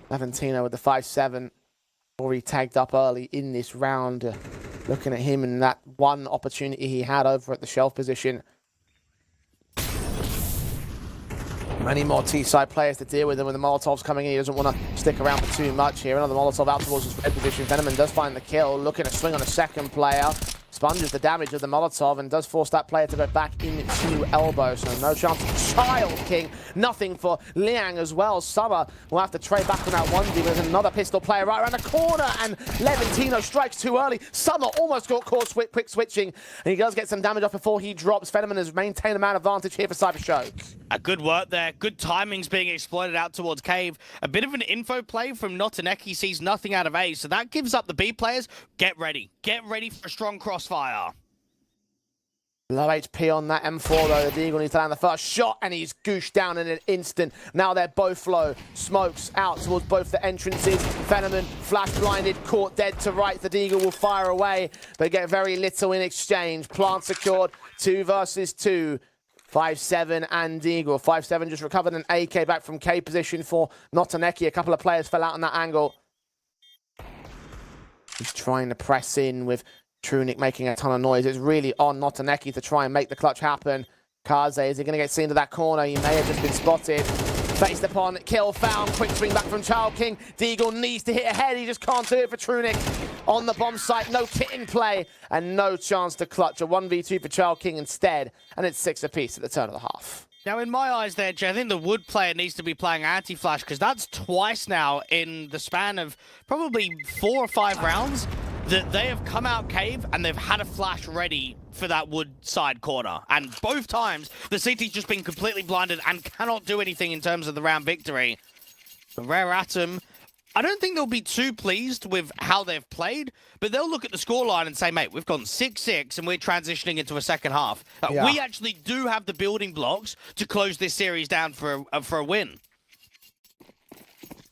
Levantino with the 5-7. Already tagged up early in this round. Looking at him and that one opportunity he had over at the shelf position. Many more T-side players to deal with, and with the Molotovs coming in, he doesn't want to stick around for too much here. Another Molotov out towards his red position. Fenneman does find the kill, looking to swing on a second player. Sponges the damage of the Molotov and does force that player to go back into elbow. So no chance for Child King. Nothing for Liang as well. Summer will have to trade back on that 1D with another pistol player right around the corner. And Levantino strikes too early. Summer almost got caught quick switching. And he does get some damage off before he drops. Fenneman has maintained a man advantage here for Cybershock. A good work there. Good timing's being exploited out towards Cave. A bit of an info play from Notaneki, sees nothing out of A. So that gives up the B players. Get ready. Get ready for a strong crossfire. Low HP on that M4 though. The Deagle needs to land the first shot and he's gooshed down in an instant. Now they're both low. Smokes out towards both the entrances. Phenomen flash blinded, caught dead to right. The Deagle will fire away, but get very little in exchange. Plant secured, 2 versus 2. 5-7 and Deagle. 5-7 just recovered an AK back from K position for Notaneki. A couple of players fell out on that angle. He's trying to press in with Trunic making a ton of noise. It's really on Notaneki to try and make the clutch happen. Kaze, is he going to get seen to that corner? He may have just been spotted. Faced upon, kill found, quick swing back from Child King. Deagle needs to hit ahead, he just can't do it for Trunic. On the bomb site, no kit in play, and no chance to clutch. A 1v2 for Child King instead, and it's 6 apiece at the turn of the half. Now, in my eyes there, Jay, I think the Wood player needs to be playing anti-flash, because that's twice now in the span of probably 4 or 5 rounds that they have come out cave and they've had a flash ready for that Wood side corner. And both times, the CT's just been completely blinded and cannot do anything in terms of the round victory. The Rare Atom, I don't think they'll be too pleased with how they've played, but they'll look at the scoreline and say, mate, we've gone 6-6 and we're transitioning into a second half. We actually do have the building blocks to close this series down for a win.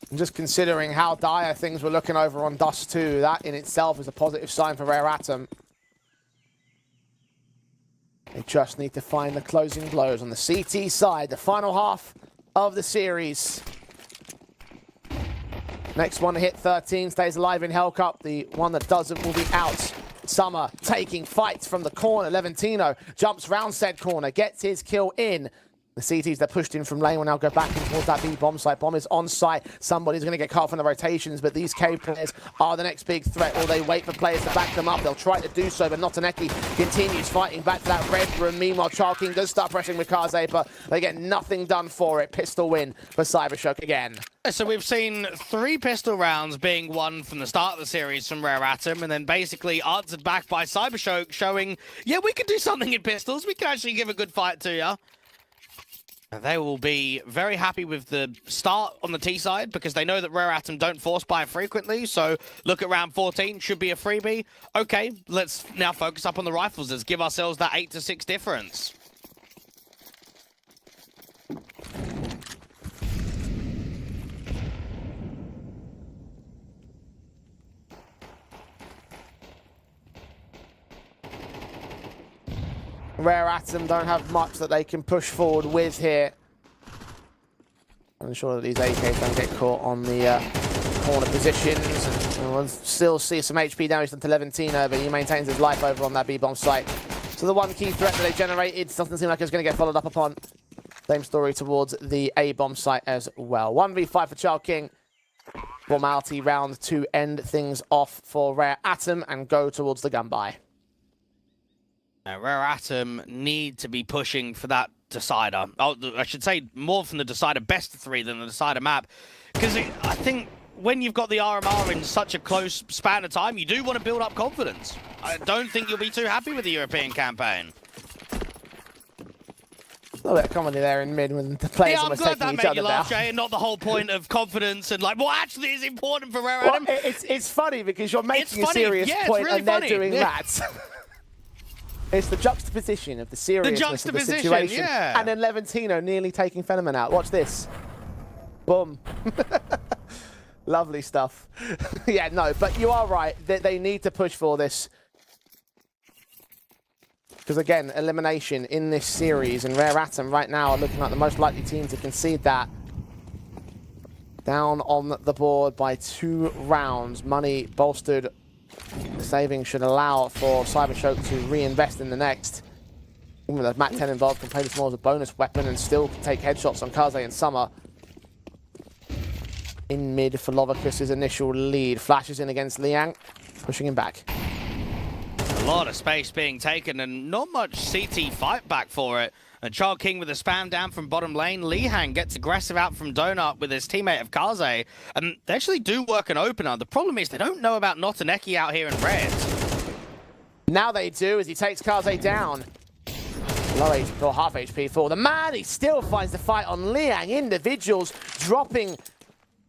And just considering how dire things were looking over on Dust 2, that in itself is a positive sign for Rare Atom. They just need to find the closing blows on the CT side, the final half of the series. Next one to hit 13 stays alive in Hellcup. The one that doesn't will be out. Summer taking fights from the corner. Levantino jumps round said corner, gets his kill in. The CTs that pushed in from lane will now go back in towards that B bomb site. Bomb is on site. Somebody's going to get cut off in the rotations, but these K players are the next big threat, or they wait for players to back them up. They'll try to do so, but Notaneki continues fighting back to that red room. Meanwhile, Child King does start pressing with Kaze, but they get nothing done for it. Pistol win for Cybershock again. So we've seen 3 pistol rounds being won from the start of the series from Rare Atom, and then basically answered back by Cybershock, showing, yeah, we can do something in pistols. We can actually give a good fight to you. They will be very happy with the start on the T side because they know that Rare Atom don't force buy frequently. So look at round 14, should be a freebie. Okay, let's now focus up on the rifles. Let's give ourselves that 8-6 difference. Rare Atom don't have much that they can push forward with here. I'm sure that these AKs don't get caught on the corner positions. And we'll still see some HP damage to Levantino, but he maintains his life over on that B-bomb site. So the one key threat that they generated doesn't seem like it's going to get followed up upon. Same story towards the A-bomb site as well. 1v5 for Child King. Formality round to end things off for Rare Atom and go towards the gun buy. Rare Atom need to be pushing for that decider. Oh, I should say more from the decider best of 3 than the decider map. Because I think when you've got the RMR in such a close span of time, you do want to build up confidence. I don't think you'll be too happy with the European campaign. A little bit of comedy there in mid when the players almost taking each other down. Yeah, I'm glad that made you laugh, Jay, and not the whole point of confidence and like, what actually is important for Rare Atom. Well, it's funny because you're making a serious point really and they're doing that. It's the juxtaposition of the seriousness of the situation. Yeah. And then Levantino nearly taking Phenomen out. Watch this. Boom. Lovely stuff. Yeah, no, but you are right. They need to push for this. Because, again, elimination in this series, and Rare Atom right now are looking like the most likely team to concede that. Down on the board by 2 rounds. Money bolstered. The saving should allow for Cybershock to reinvest in the next. Even with a Mat 10 involved, can play this more as a bonus weapon and still take headshots on Kaze and Summer. In mid for Lovicus's initial lead. Flashes in against Liang, pushing him back. A lot of space being taken and not much CT fight back for it. And Child King with a spam down from bottom lane. Lihang gets aggressive out from Donut with his teammate of Kaze. And they actually do work an opener. The problem is they don't know about Notaneki out here in red. Now they do as he takes Kaze down. Low HP or half HP for the man. He still finds the fight on Liang. Individuals dropping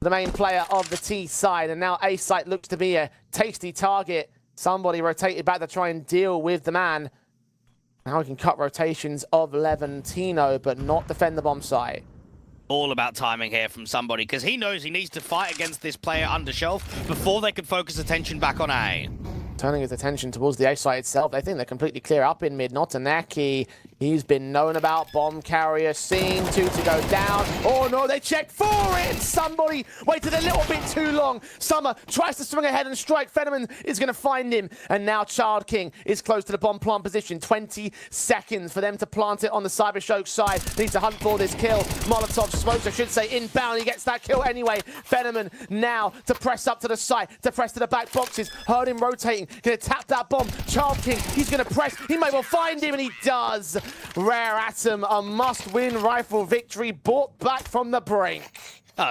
the main player of the T side. And now A site looks to be a tasty target. Somebody rotated back to try and deal with the man. Now he can cut rotations of Levantino, but not defend the bomb site. All about timing here from somebody, because he knows he needs to fight against this player under shelf before they can focus attention back on A. Turning his attention towards the A site itself, they think they're completely clear up in mid. Notanaki, he's been known about. Bomb carrier seen, 2 to go down. Oh no, they checked for it! Somebody waited a little bit too long. Summer tries to swing ahead and strike. Fenneman is going to find him. And now Child King is close to the bomb plant position. 20 seconds for them to plant it on the Cybershock side. Needs to hunt for this kill. Molotov smokes, I should say, inbound. He gets that kill anyway. Fenneman now to press up to the site, to press to the back boxes. Heard him rotating. Gonna tap that bomb. Child King, he's gonna press. He may well find him, and he does. Rare Atom, a must-win rifle victory brought back from the brink.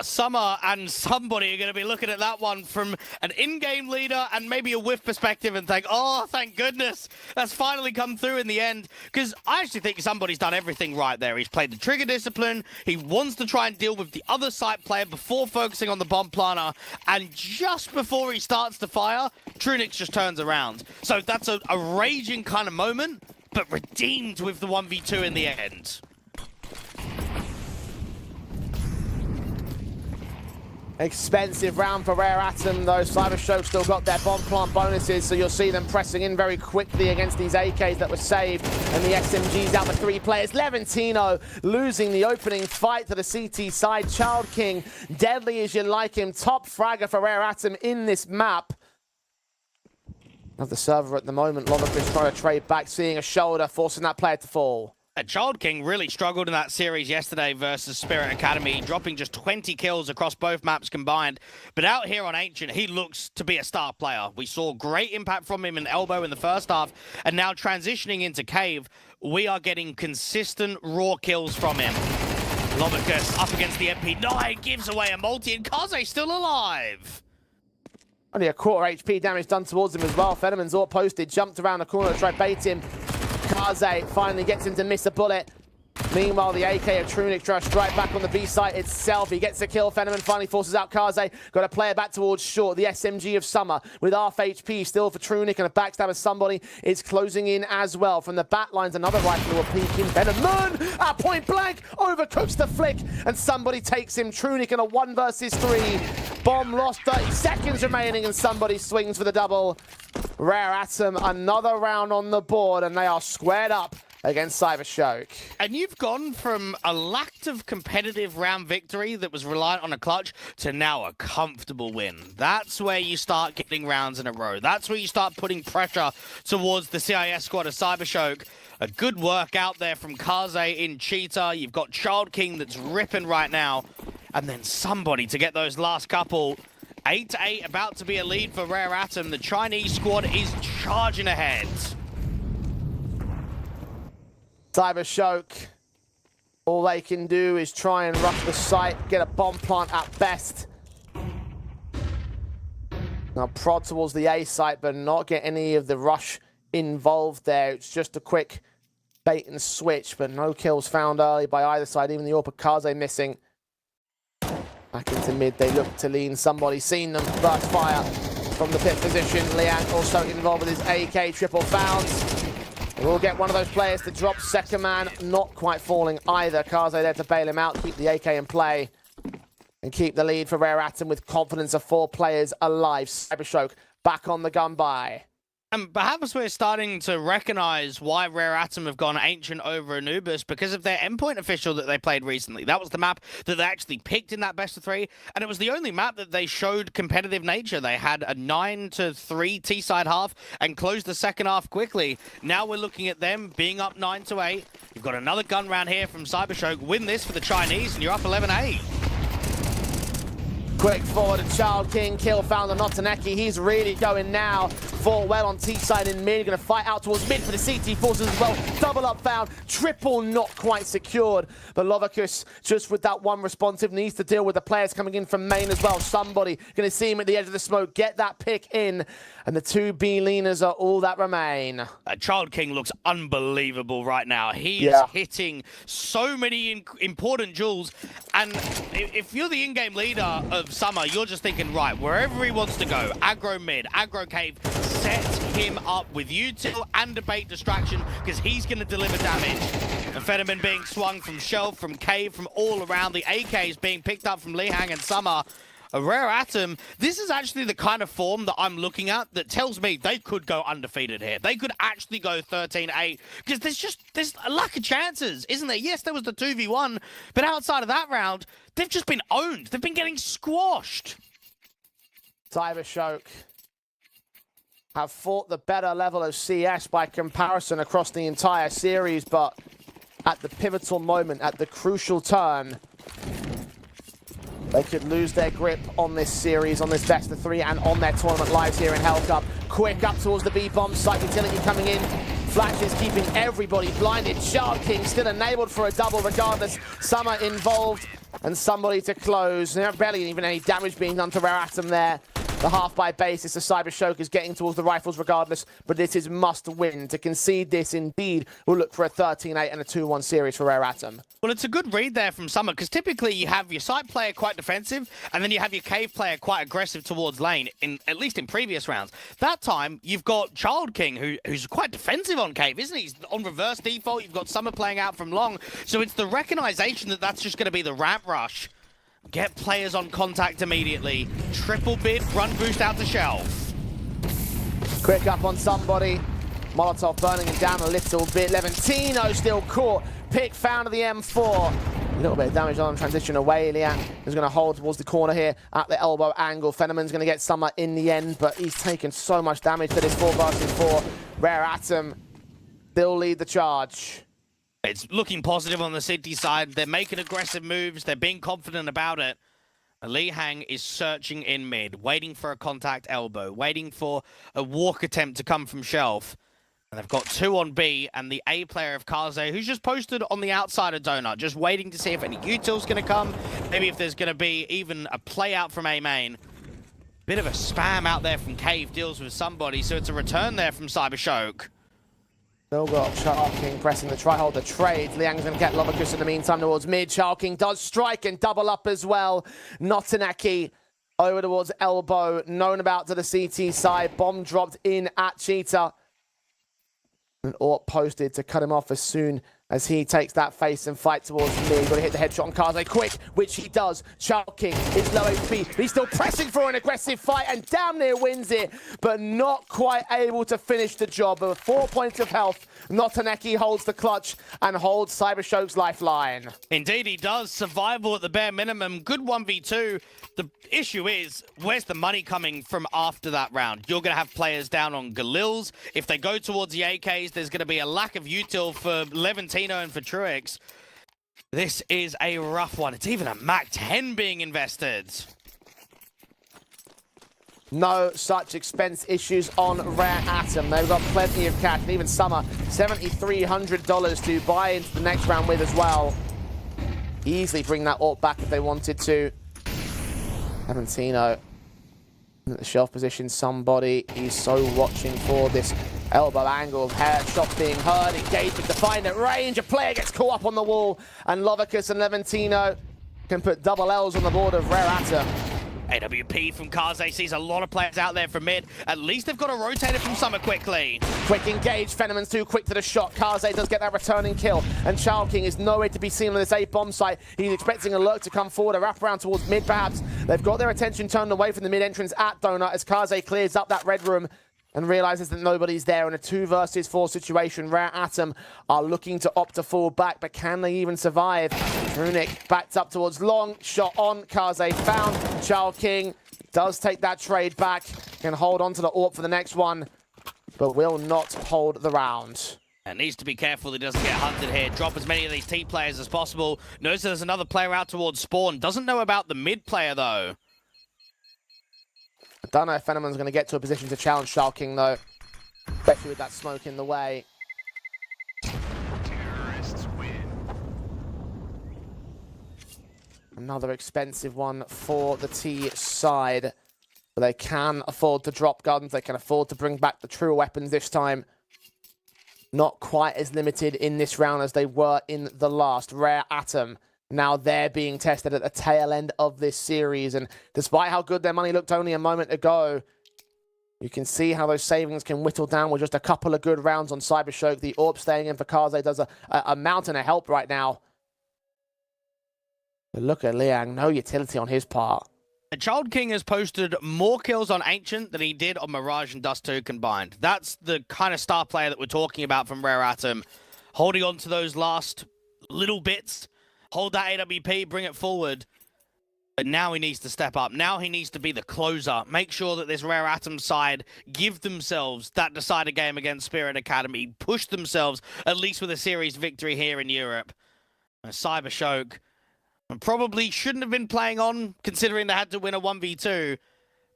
Summer and somebody are going to be looking at that one from an in-game leader and maybe a whiff perspective and think, oh, thank goodness, that's finally come through in the end. Because I actually think somebody's done everything right there. He's played the trigger discipline. He wants to try and deal with the other site player before focusing on the bomb planter. And just before he starts to fire, Trunix just turns around. So that's a raging kind of moment, but redeemed with the 1v2 in the end. Expensive round for Rare Atom, though. Cybershock still got their bomb plant bonuses, so you'll see them pressing in very quickly against these AKs that were saved. And the SMG's out with 3 players. Levantino losing the opening fight to the CT side. Child King, deadly as you like him. Top fragger for Rare Atom in this map. Of the server at the moment, Loverfish trying to trade back, seeing a shoulder, forcing that player to fall. Child King really struggled in that series yesterday versus Spirit Academy, dropping just 20 kills across both maps combined. But out here on Ancient, he looks to be a star player. We saw great impact from him in Elbow in the first half, and now transitioning into Cave, we are getting consistent raw kills from him. Lobicus up against the MP9, gives away a multi, and Kaze still alive. Only a quarter HP damage done towards him as well. Fenneman's all posted, jumped around the corner to try to bait him. Kaze finally gets him to miss a bullet. Meanwhile, the AK of Trunix tries to strike back on the B site itself. He gets a kill. Fenneman finally forces out Kaze. Got a player back towards short. The SMG of Summer with half HP still for Trunix, and a backstab of somebody is closing in as well. From the back lines, another rifle will peek in. Fenneman at point blank overcooks the flick, and somebody takes him. Trunix in a 1 versus 3. Bomb lost, 30 seconds remaining, and somebody swings for the double. Rare Atom, another round on the board, and they are squared up against Cybershock. And you've gone from a lack of competitive round victory that was reliant on a clutch to now a comfortable win. That's where you start getting rounds in a row. That's where you start putting pressure towards the CIS squad of Cybershock. A good work out there from Kaze in Cheetah. You've got Child King that's ripping right now. And then somebody to get those last couple. 8-8, about to be a lead for Rare Atom. The Chinese squad is charging ahead. Cybershock, all they can do is try and rush the site, get a bomb plant at best. Now prod towards the A site, but not get any of the rush involved there. It's just a quick bait and switch, but no kills found early by either side, even the AWP Kaze missing. Back into mid, they look to lean. Somebody seen them. Burst fire from the pit position. Liang also involved with his AK, triple bounce. We'll get one of those players to drop. Second man not quite falling either. Kaze there to bail him out, keep the AK in play, and keep the lead for Rare Atom with confidence of 4 players alive. Cybershock back on the gun by. And perhaps we're starting to recognize why Rare Atom have gone Ancient over Anubis because of their endpoint official that they played recently. That was the map that they actually picked in that best of 3, and it was the only map that they showed competitive nature. They had a 9-3 T-side half and closed the second half quickly. Now we're looking at them being up 9-8. You've got another gun round here from Cybershock. Win this for the Chinese, and you're up 11-8. Quick forward to Child King, kill found on Notaneki. He's really going now. Fought well on T-side in mid, gonna fight out towards mid for the CT forces as well. Double up found, triple not quite secured. But Lovicus, just with that one responsive, needs to deal with the players coming in from main as well. Somebody gonna see him at the edge of the smoke, get that pick in. And the 2 B leaners are all that remain. Child King looks unbelievable right now. He is hitting so many important jewels. And if you're the in-game leader of Summer, you're just thinking, right, wherever he wants to go, aggro mid, aggro cave, set him up with util and debate distraction because he's going to deliver damage. Amphetamine being swung from Shelf, from Cave, from all around. The AK is being picked up from Lihang and Summer. A Rare Atom, this is actually the kind of form that I'm looking at that tells me they could go undefeated here. They could actually go 13-8 because there's a lack of chances, isn't there? Yes, there was the 2v1, but outside of that round, they've just been owned. They've been getting squashed. Cybershock have fought the better level of CS by comparison across the entire series, but at the pivotal moment, at the crucial turn, they could lose their grip on this series, on this best of 3, and on their tournament lives here in Hellcup. Quick up towards the B-bomb site, utility coming in. Flashes keeping everybody blinded. Shard King still enabled for a double regardless. Summer involved, and somebody to close. There barely even any damage being done to Rare Atom there. The half by basis, the Cybershock is getting towards the rifles regardless, but this is must win. To concede this indeed will look for a 13-8 and a 2-1 series for Rare Atom. Well, it's a good read there from Summer, because typically you have your site player quite defensive, and then you have your cave player quite aggressive towards lane, at least in previous rounds. That time, you've got Child King, who's quite defensive on cave, isn't he? He's on reverse default, you've got Summer playing out from long, so it's the recognition that that's just going to be the ramp rush. Get players on contact immediately. Triple bid, run boost out to Shelf. Quick up on somebody. Molotov burning him down a little bit. Levantino still caught. Pick found to the M4. A little bit of damage on transition away. Liang is going to hold towards the corner here at the elbow angle. Fenneman's going to get Summer in the end, but he's taken so much damage for this 4 versus 4. Rare Atom still lead the charge. It's looking positive on the City side. They're making aggressive moves. They're being confident about it. Li Hang is searching in mid, waiting for a contact elbow, waiting for a walk attempt to come from Shelf. And they've got 2 on B, and the A player of Kaze, who's just posted on the outside of Donut, just waiting to see if any util's going to come, maybe if there's going to be even a play out from A main. Bit of a spam out there from Cave, deals with somebody, so it's a return there from Cybershock. Still got Child King pressing the try-hold, the trade. Liang's going to get Lovacus in the meantime towards mid. Child King does strike and double up as well. Notanaki over towards elbow, known about to the CT side. Bomb dropped in at Cheetah. And Orp posted to cut him off as soon as he takes that face and fight towards me. Got to hit the headshot on Kaze quick, which he does. Child King is low HP. He's still pressing for an aggressive fight and damn near wins it, but not quite able to finish the job. With 4 points of health, Notaneki holds the clutch and holds Cybershock's lifeline. Indeed he does. Survival at the bare minimum. Good 1v2. The issue is, where's the money coming from after that round? You're going to have players down on Galils. If they go towards the AKs, there's going to be a lack of util for Levantino and for Truex. This is a rough one. It's even a Mac 10 being invested. No such expense issues on Rare Atom. They've got plenty of cash, and even Summer, $7,300 to buy into the next round with as well. Easily bring that AWP back if they wanted to. Levantino at the shelf position, somebody he's so watching for this elbow angle of hair shots being heard, engagement defined at range, a player gets caught up on the wall, and Lovacus and Levantino can put double L's on the board of Rare Atom. AWP from Kaze sees a lot of players out there from mid. At least they've got a rotator from Summer quickly. Quick engage, Fenneman's too quick to the shot. Kaze does get that returning kill, and Child King is nowhere to be seen on this A bomb site. He's expecting a lurk to come forward, a wrap around towards mid perhaps. They've got their attention turned away from the mid entrance at Donut as Kaze clears up that red room and realizes that nobody's there in a 2 versus 4 situation. Rare Atom are looking to opt to fall back, but can they even survive? Runic backed up towards long, shot on, Kaze found. Child King does take that trade back, can hold on to the AWP for the next one, but will not hold the round. And needs to be careful he doesn't get hunted here. Drop as many of these T players as possible. Knows there's another player out towards spawn. Doesn't know about the mid player though. I don't know if Fenneman's going to get to a position to challenge Child King though, especially with that smoke in the way. Terrorists win. Another expensive one for the T side. But they can afford to drop guns. They can afford to bring back the true weapons this time. Not quite as limited in this round as they were in the last. Rare Atom, now they're being tested at the tail end of this series. And despite how good their money looked only a moment ago, You can see how those savings can whittle down with just a couple of good rounds on Cybershock. The AWP staying in for Kaze does a mountain of help right now. But look at Liang, no utility on his part. Child King has posted more kills on Ancient than he did on Mirage and Dust 2 combined. That's the kind of star player that we're talking about from Rare Atom. Holding on to those last little bits, hold that AWP, bring it forward. But now he needs to step up. Now he needs to be the closer. Make sure that this Rare Atom side give themselves that decider game against Spirit Academy. Push themselves, at least with a series victory here in Europe. And Cybershock probably shouldn't have been playing on, considering they had to win a 1v2.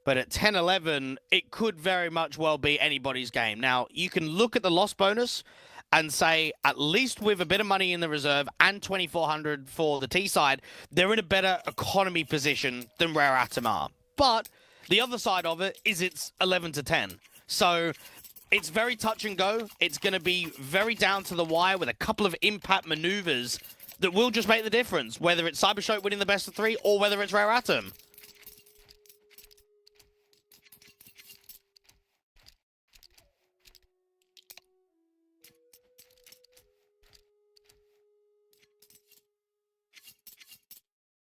But at 10-11, it could very much well be anybody's game. Now, you can look at the loss bonus and say, at least with a bit of money in the reserve and 2,400 for the T side, they're in a better economy position than Rare Atom are. But the other side of it is it's 11-10. So it's very touch and go. It's going to be very down to the wire with a couple of impact maneuvers that will just make the difference, whether it's Cybershock winning the best of 3 or whether it's Rare Atom.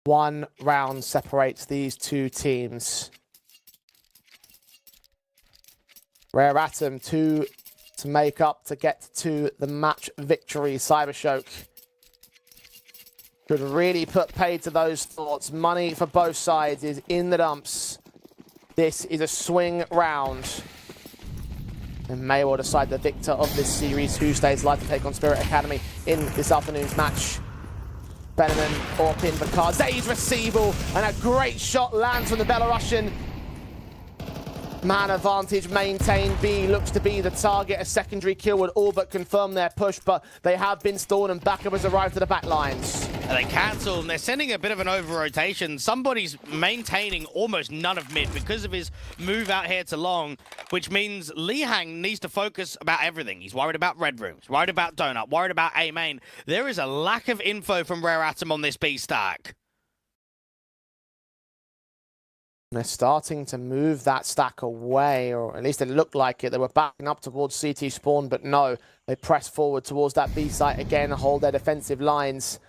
One round separates these two teams. Rare Atom 2 to make up to get to the match victory. Cybershock could really put paid to those thoughts. Money for both sides is in the dumps. This is a swing round. And may well decide the victor of this series, who stays alive to take on Spirit Academy in this afternoon's match. Benjamin Orpin for Kaze's receival, and a great shot lands from the Belarusian. Man advantage maintained. B looks to be the target. A secondary kill would all but confirm their push, but they have been stalled and backup has arrived to the back lines. And they cancel, and they're sending a bit of an over-rotation. Somebody's maintaining almost none of mid because of his move out here to long, which means Li Hang needs to focus about everything. He's worried about Red Rooms, worried about Donut, worried about A main. There is a lack of info from Rare Atom on this B stack. They're starting to move that stack away, or at least it looked like it. They were backing up towards CT spawn, but no. They press forward towards that B site again, hold their defensive lines.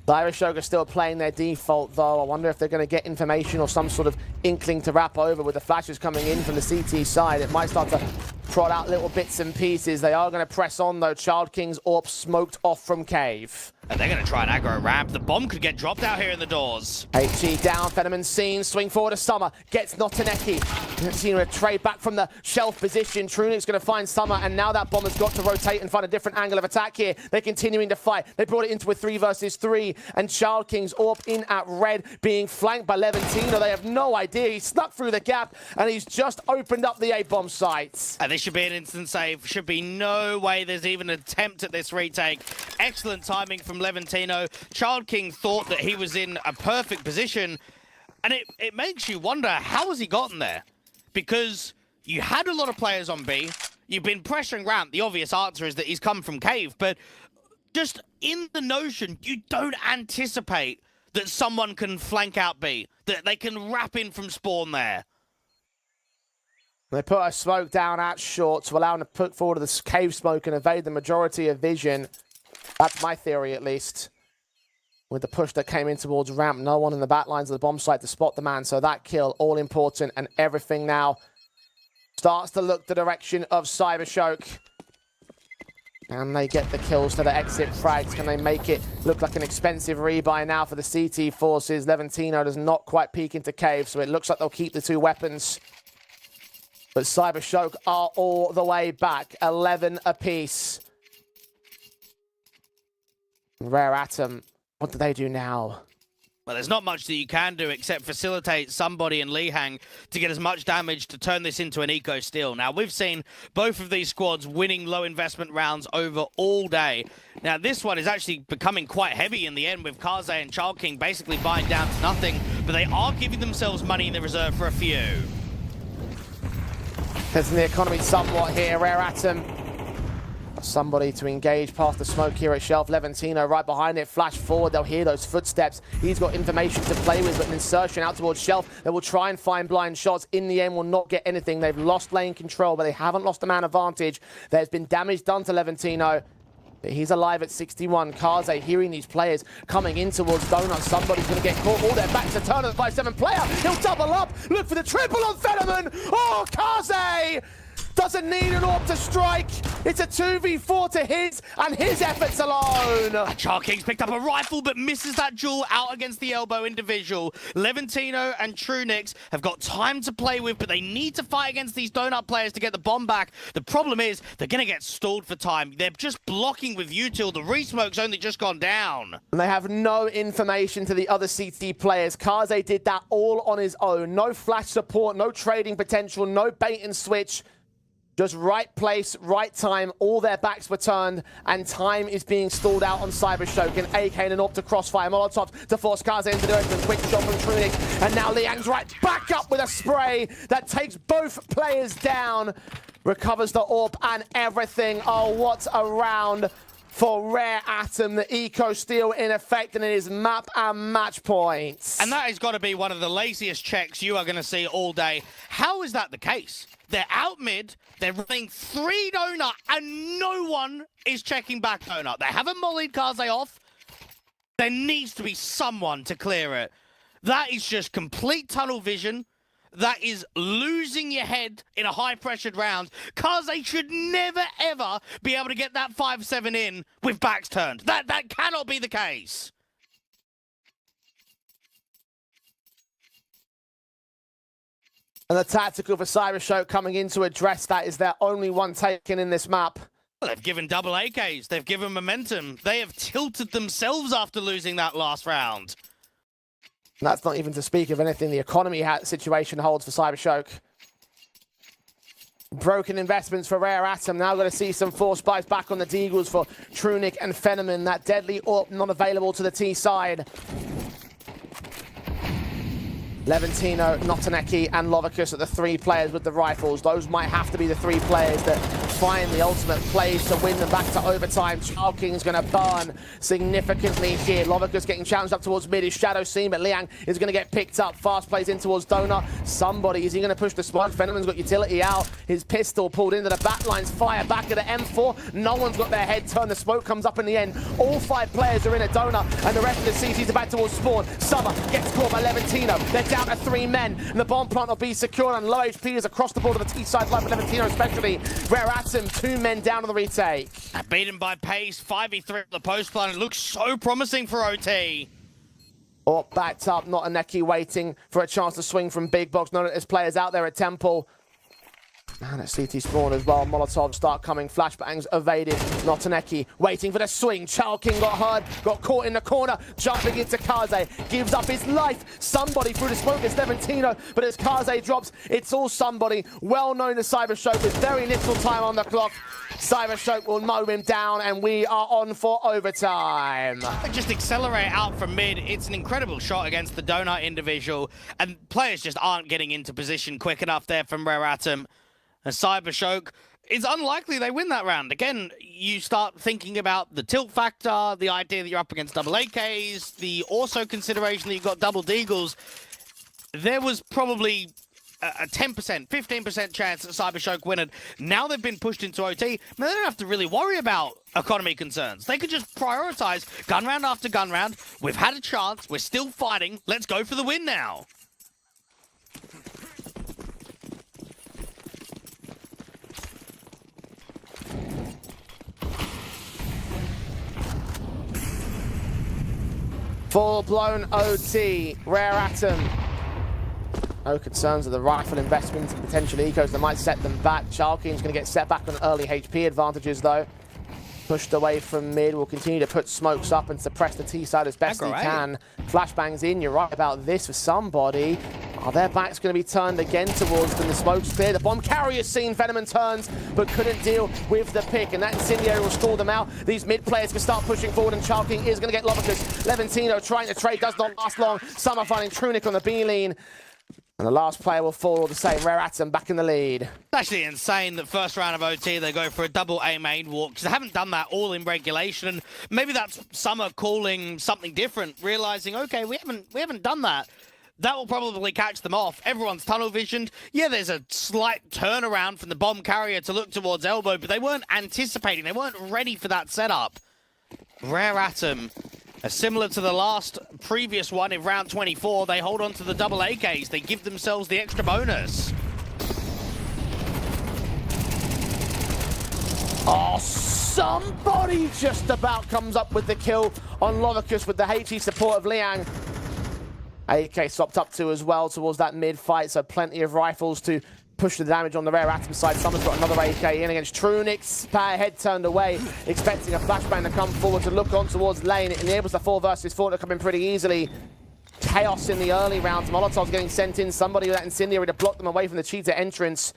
Cybershock are still playing their default, though. I wonder if they're going to get information or some sort of inkling to wrap over with the flashes coming in from the CT side. It might start to prod out little bits and pieces. They are going to press on, though. Child King's AWP smoked off from Cave. And they're going to try and aggro ramp. The bomb could get dropped out here in the doors. HE down, Fenneman seen, swing forward to Summer, gets Notaneki. Seen a trade back from the shelf position. Trunik's going to find Summer, and now that bomb has got to rotate and find a different angle of attack here. They're continuing to fight. They brought it into a 3 versus 3, and Child King's AWP in at red, being flanked by Levantino. They have no idea. He snuck through the gap, and he's just opened up the A-bomb sites. And this should be an instant save. Should be no way there's even an attempt at this retake. Excellent timing from Levantino. Child King thought that he was in a perfect position, and it makes you wonder, how has he gotten there? Because you had a lot of players on B, you've been pressuring ramp. The obvious answer is that he's come from Cave, but just in the notion, you don't anticipate that someone can flank out B, that they can wrap in from spawn there. They put a smoke down at short to allow him to put forward the cave smoke and evade the majority of vision. That's my theory, at least. With the push that came in towards ramp, no one in the back lines of the bomb site to spot the man. So that kill, all important, and everything now starts to look the direction of Cybershock. Can they get the kills to the exit frags? Can they make it look like an expensive rebuy now for the CT forces? Levantino does not quite peek into cave, so it looks like they'll keep the two weapons. But Cybershock are all the way back, 11 apiece. Rare Atom, what do they do now? Well, there's not much that you can do except facilitate somebody in Li Hang to get as much damage to turn this into an eco steal. Now, we've seen both of these squads winning low investment rounds over all day. Now, this one is actually becoming quite heavy in the end, with Kaze and Child King basically buying down to nothing, but they are giving themselves money in the reserve for a few. Testing the economy somewhat here. Rare Atom Somebody to engage past the smoke here at Shelf. Levantino right behind it. Flash forward. They'll hear those footsteps. He's got information to play with, but an insertion out towards Shelf. They will try and find blind shots. In the end, will not get anything. They've lost lane control, but they haven't lost the man advantage. There's been damage done to Levantino. But he's alive at 61. Kaze hearing these players coming in towards Donut. Somebody's going to get caught. All their backs to turn of the 5-7 player. He'll double up. Look for the triple on Fenneman. Oh, Kaze doesn't need an AWP to strike. It's a 2v4 to his and his efforts alone. Charking's picked up a rifle but misses that duel out against the elbow individual. Levantino and Trunix have got time to play with, but they need to fight against these Donut players to get the bomb back. The problem is they're going to get stalled for time. They're just blocking with util. The re-smoke's only just gone down. And they have no information to the other CT players. Kaze did that all on his own. No flash support, no trading potential, no bait and switch. Just right place, right time. All their backs were turned, and time is being stalled out on Cybershock. And AK and an AWP to crossfire. Molotov to force Kaze into the open. Quick shot from Trunix. And now Liang's right back up with a spray that takes both players down. Recovers the AWP and everything. Oh, what a round for Rare Atom. The Eco Steal in effect, and it is map and match points. And that has got to be one of the laziest checks you are going to see all day. How is that the case? They're out mid, they're running 3 Donut, and no one is checking back Donut. They haven't mollied Kaze off. There needs to be someone to clear it. That is just complete tunnel vision. That is losing your head in a high-pressured round. Kaze should never, ever be able to get that 5-7 in with backs turned. That cannot be the case. And the tactical for Cybershock coming in to address that is their only one taken in this map. Well, they've given double AKs. They've given momentum. They have tilted themselves after losing that last round. And that's not even to speak of anything the economy situation holds for Cybershock. Broken investments for Rare Atom. Now going to see some force buys back on the Deagles for Trunic and Fenneman. That deadly AWP not available to the T side. Levantino, Notaneki, and Lovicus are the 3 players with the rifles. Those might have to be the 3 players that find the ultimate plays to win them back to overtime. Chalking's going to burn significantly here. Lovicus getting challenged up towards mid. His shadow seen, but Liang is going to get picked up. Fast plays in towards Donut. Somebody, is he going to push the smoke? Fenneman's got utility out. His pistol pulled into the back lines. Fire back at the M4. No one's got their head turned. The smoke comes up in the end. All 5 players are in a Donut, and the rest of the CTs are back towards spawn. Summer gets caught by Levantino. They're down to 3 men, and the bomb plant will be secure, and low HP is across the board of the T-side line for Levantino especially. Rare Atom, 2 men down on the retake. Beaten by pace, 5v3 at the post plant. It looks so promising for OT. Or backed up, Notaneki waiting for a chance to swing from big box. None of his players out there at Temple. Man, at CT spawn as well. Molotov start coming. Flashbangs evaded. Notaneki waiting for the swing. Chalking got hurt. Got caught in the corner. Jumping into Kaze. Gives up his life. Somebody through the smoke is Levantino. But as Kaze drops, it's all somebody. Well known to Cybershock with very little time on the clock. Cybershock will mow him down, and we are on for overtime. They just accelerate out from mid. It's an incredible shot against the Donut individual. And players just aren't getting into position quick enough there from Rare Atom. And Cybershock, it's unlikely they win that round. Again, you start thinking about the tilt factor, the idea that you're up against double AKs, the also consideration that you've got double Deagles. There was probably a 10%, 15% chance that Cybershock win it. Now they've been pushed into OT. I mean, they don't have to really worry about economy concerns. They could just prioritize gun round after gun round. We've had a chance. We're still fighting. Let's go for the win now. Full-blown OT, Rare Atom. No concerns of the rifle investment and potential ecos that might set them back. Chalking's going to get set back on early HP advantages, though. Pushed away from mid, will continue to put smokes up and suppress the T-side as best he can. Flashbangs in, you're right about this for somebody. Are their backs going to be turned again towards them? The smoke's clear. The bomb carrier's seen. Fenneman turns, but couldn't deal with the pick, and that incendiary will stall them out. These mid players can start pushing forward, and Chalking is going to get Lovicus. Levantino trying to trade, does not last long. Summer finding Trunic on the B-lean. And the last player will fall all the same. Rare Atom back in the lead. It's actually insane that first round of OT, they go for a double A main walk, because they haven't done that all in regulation. And maybe that's Summer calling something different, realizing, okay, we haven't done that. That will probably catch them off. Everyone's tunnel visioned. Yeah, there's a slight turnaround from the bomb carrier to look towards Elbow, but they weren't anticipating. They weren't ready for that setup. Rare Atom, similar to the previous one in round 24, they hold on to the double AKs. They give themselves the extra bonus. Oh, somebody just about comes up with the kill on Lovicus with the HE support of Liang. AK swapped up to as well towards that mid-fight, so plenty of rifles to push the damage on the Rare Atom side. Summer's got another AK in against Trunix. Power head turned away, expecting a flashbang to come forward to look on towards lane. It enables the 4 versus 4 to come in pretty easily. Chaos in the early rounds. Molotov's getting sent in. Somebody with that incendiary to block them away from the cheetah entrance.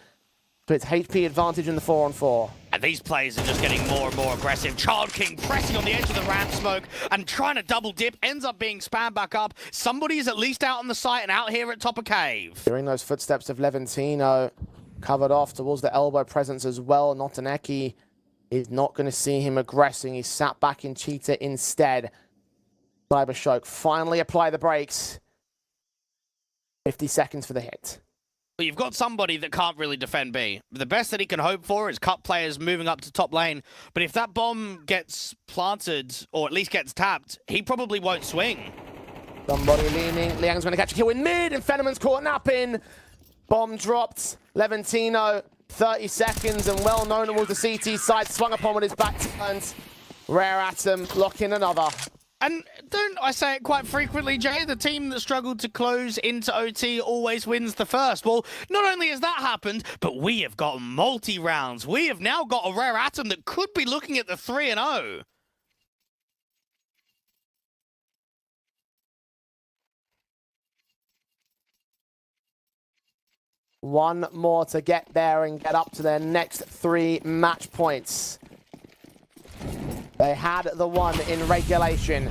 But it's HP advantage in the 4-on-4. And these players are just getting more and more aggressive. Child King pressing on the edge of the ramp smoke and trying to double dip, ends up being spammed back up. Somebody's at least out on the site and out here at top of cave. Hearing those footsteps of Leventino covered off towards the elbow presence as well. Notaneki is not going to see him aggressing. He's sat back in cheetah instead. Cybershock finally apply the brakes. 50 seconds for the hit. Well, you've got somebody that can't really defend B. The best that he can hope for is cut players moving up to top lane. But if that bomb gets planted, or at least gets tapped, he probably won't swing. Somebody leaning. Liang's going to catch a kill in mid, and Fenneman's caught napping. Bomb dropped. Leventino, 30 seconds, and well known towards the CT side. Swung upon with his back turned. Rare Atom locking another. And don't I say it quite frequently, Jay? The team that struggled to close into OT always wins the first. Well, not only has that happened, but we have got multi-rounds. We have now got a Rare Atom that could be looking at the 3-0. One more to get there and get up to their next 3 match points. They had the one in regulation.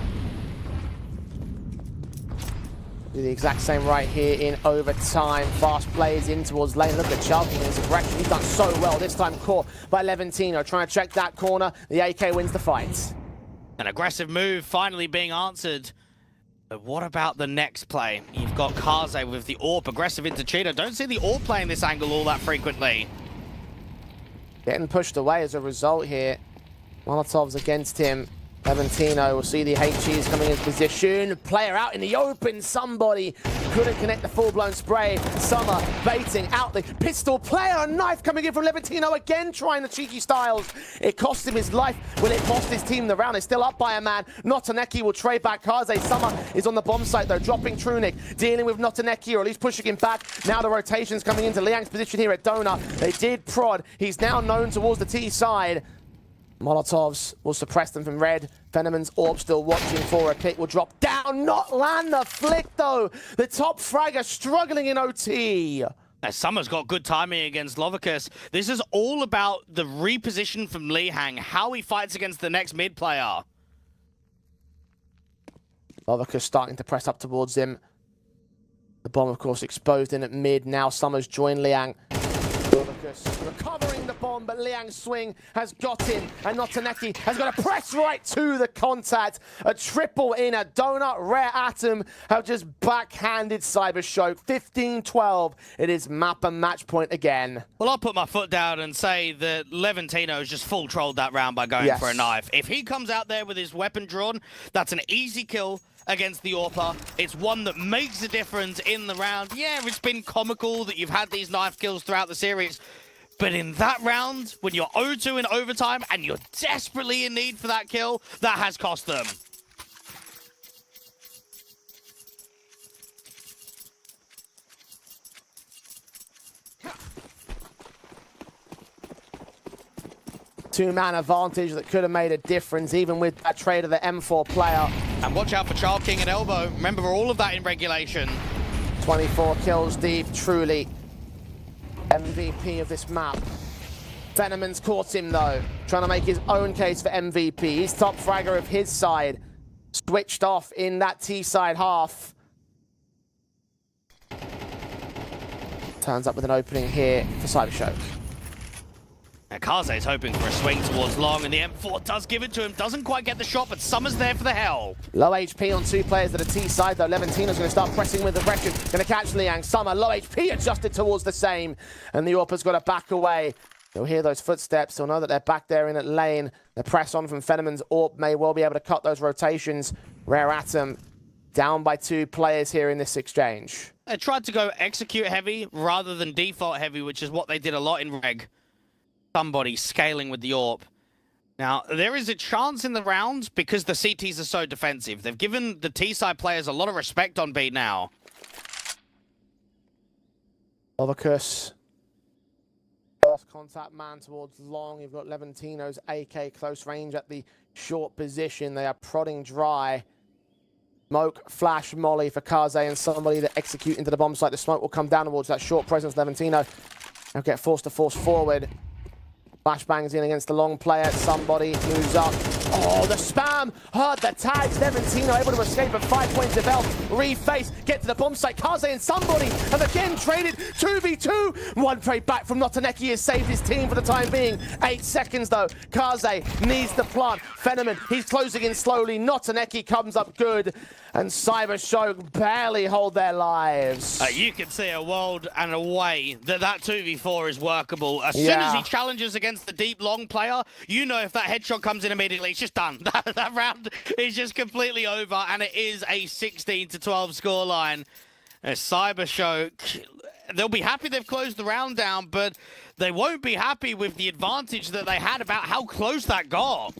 Do the exact same right here in overtime. Fast plays in towards lane. Look at Chalky and his aggression. He's done so well. This time caught by Leventino. Trying to check that corner. The AK wins the fight. An aggressive move finally being answered. But what about the next play? You've got Kaze with the AWP aggressive into Cheetah. Don't see the AWP playing this angle all that frequently. Getting pushed away as a result here. Molotov's against him. Leventino will see the HEs coming into position. Player out in the open. Somebody couldn't connect the full-blown spray. Summer baiting out the pistol. Player, a knife coming in from Leventino again, trying the cheeky styles. It cost him his life. Will it cost his team the round? It's still up by a man. Notaneki will trade back Kaze. Summer is on the bomb site though, dropping Trunic, dealing with Notaneki, or at least pushing him back. Now the rotation's coming into Liang's position here at Donut. They did prod. He's now known towards the T side. Molotovs will suppress them from red. Fenneman's AWP still watching for a pick. Will drop down, not land the flick though. The top fragger struggling in OT. Summer's got good timing against Lovicus. This is all about the reposition from Lihang, how he fights against the next mid player. Lovicus starting to press up towards him. The bomb, of course, exposed in at mid. Now Summers join Liang. Lovicus recovering the bomb, but Liang's swing has got him, and Notaneki has got to press right to the contact. A triple in a donut. Rare Atom have just backhanded Cybershock. 15-12. It is map and match point again. Well, I'll put my foot down and say that Leventino has just full trolled that round by going for a knife. If he comes out there with his weapon drawn, that's an easy kill against the AWPer. It's one that makes a difference in the round. Yeah, it's been comical that you've had these knife kills throughout the series, but in that round, when you're 0-2 in overtime and you're desperately in need for that kill, that has cost them. Two-man advantage that could have made a difference, even with that trade of the M4 player. And watch out for Child King and Elbow. Remember all of that in regulation. 24 kills deep, truly MVP of this map. Fenneman's caught him though, trying to make his own case for MVP. He's top fragger of his side. Switched off in that T-side half. Turns up with an opening here for Cybershow. And Kaze's hoping for a swing towards Long, and the M4 does give it to him. Doesn't quite get the shot, but Summer's there for the help. Low HP on 2 players at a T side, though. Levantino's going to start pressing with aggression. Going to catch Liang. Summer, low HP, adjusted towards the same. And the AWP's got to back away. They'll hear those footsteps. They'll know that they're back there in at lane. The press on from Fenneman's AWP may well be able to cut those rotations. Rare Atom down by 2 players here in this exchange. They tried to go execute heavy rather than default heavy, which is what they did a lot in Reg. Somebody scaling with the AWP. Now, there is a chance in the rounds because the CTs are so defensive. They've given the T-side players a lot of respect on B now. Lovicus. First contact man towards Long. You've got Levantino's AK close range at the short position. They are prodding dry. Smoke, flash, molly for Kaze and somebody to execute into the bomb site. The smoke will come down towards that short presence. Levantino will get forced to force forward. Flashbangs in against the long player. Somebody moves up. Oh, the spam! Heard the tags. Levantino able to escape at 5 points of health. Reface. Get to the bomb site. Kaze and somebody have again traded 2v2. One trade back from Notaneki has saved his team for the time being. 8 seconds though. Kaze needs the plant. Fenneman, he's closing in slowly. Notaneki comes up good. And Cybershow barely hold their lives. You can see a world and a way that 2v4 is workable. As soon as he challenges against the deep long player, you know if that headshot comes in immediately, it's just done. That round is just completely over, and it is a 16-12 scoreline. Cybershow, they'll be happy they've closed the round down, but they won't be happy with the advantage that they had about how close that got.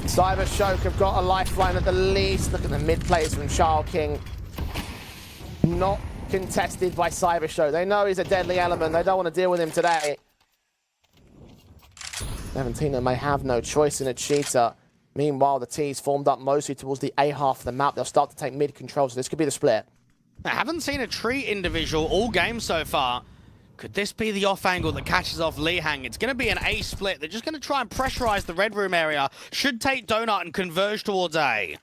Cybershow have got a lifeline at the least. Look at the mid plays from King. Not contested by Cybershow. They know he's a deadly element. They don't want to deal with him today. Levantino may have no choice in a cheater. Meanwhile, the T's formed up mostly towards the A half of the map. They'll start to take mid control, so this could be the split. I haven't seen a tree individual all game so far. Could this be the off angle that catches off Lihang? It's going to be an A split. They're just going to try and pressurize the red room area. Should take Donut and converge towards A.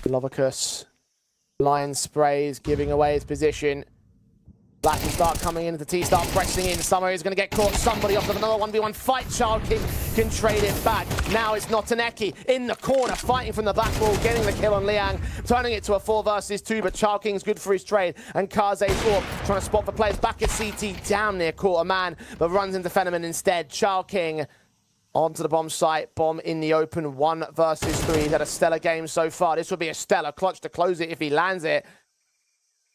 Lovicus. Lion sprays, giving away his position. Black will start coming in, the T start pressing in. Summer is going to get caught. Somebody off of another 1v1 fight. Child King can trade it back. Now it's Notaneki in the corner, fighting from the back wall, getting the kill on Liang, turning it to a 4 versus 2, but Child King's good for his trade. And Kaze's AWP trying to spot the players back at CT, down near quarter man, but runs into Fenneman instead. Child King onto the bomb site, bomb in the open, 1 versus 3. He's had a stellar game so far. This would be a stellar clutch to close it if he lands it.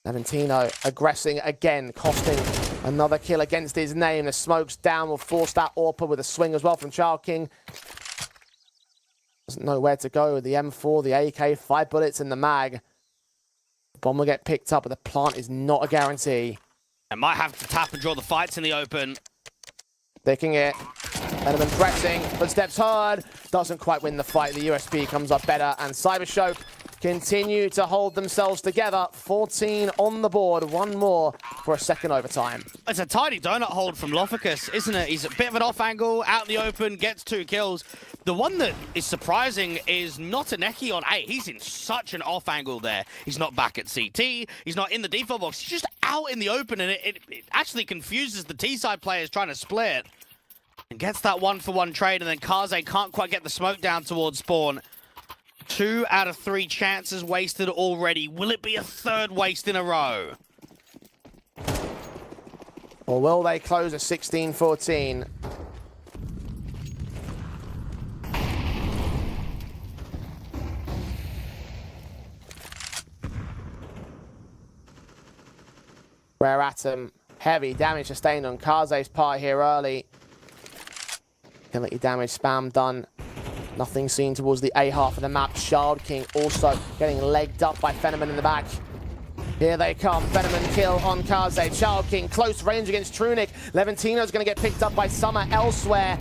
Levantino aggressing again, costing another kill against his name. The smoke's down, will force that AWP with a swing as well from Child King. Doesn't know where to go with the M4, the AK, 5 bullets in the mag. The bomb will get picked up, but the plant is not a guarantee. I might have to tap and draw the fights in the open. Taking it. Fenneman pressing, footsteps heard. Doesn't quite win the fight. The USP comes up better, and Cybershow continue to hold themselves together. 14 on the board, 1 more for a second overtime. It's a tidy donut hold from Loficus, isn't it? He's a bit of an off angle, out in the open, gets 2 kills. The one that is surprising is Notaneki on A. He's in such an off angle there. He's not back at CT. He's not in the default box. He's just out in the open, and it actually confuses the T-side players trying to split. And gets that 1-for-1 trade, and then Kaze can't quite get the smoke down towards spawn. 2 out of 3 chances wasted already. Will it be a 3rd waste in a row? Or will they close a 16-14? Rare Atom, heavy damage sustained on Kaze's part here early. Can let your damage spam done. Nothing seen towards the A half of the map. Child King also getting legged up by Fenneman in the back. Here they come. Fenneman kill on Kaze. Child King close range against Trunic. Levantino's going to get picked up by Summer elsewhere.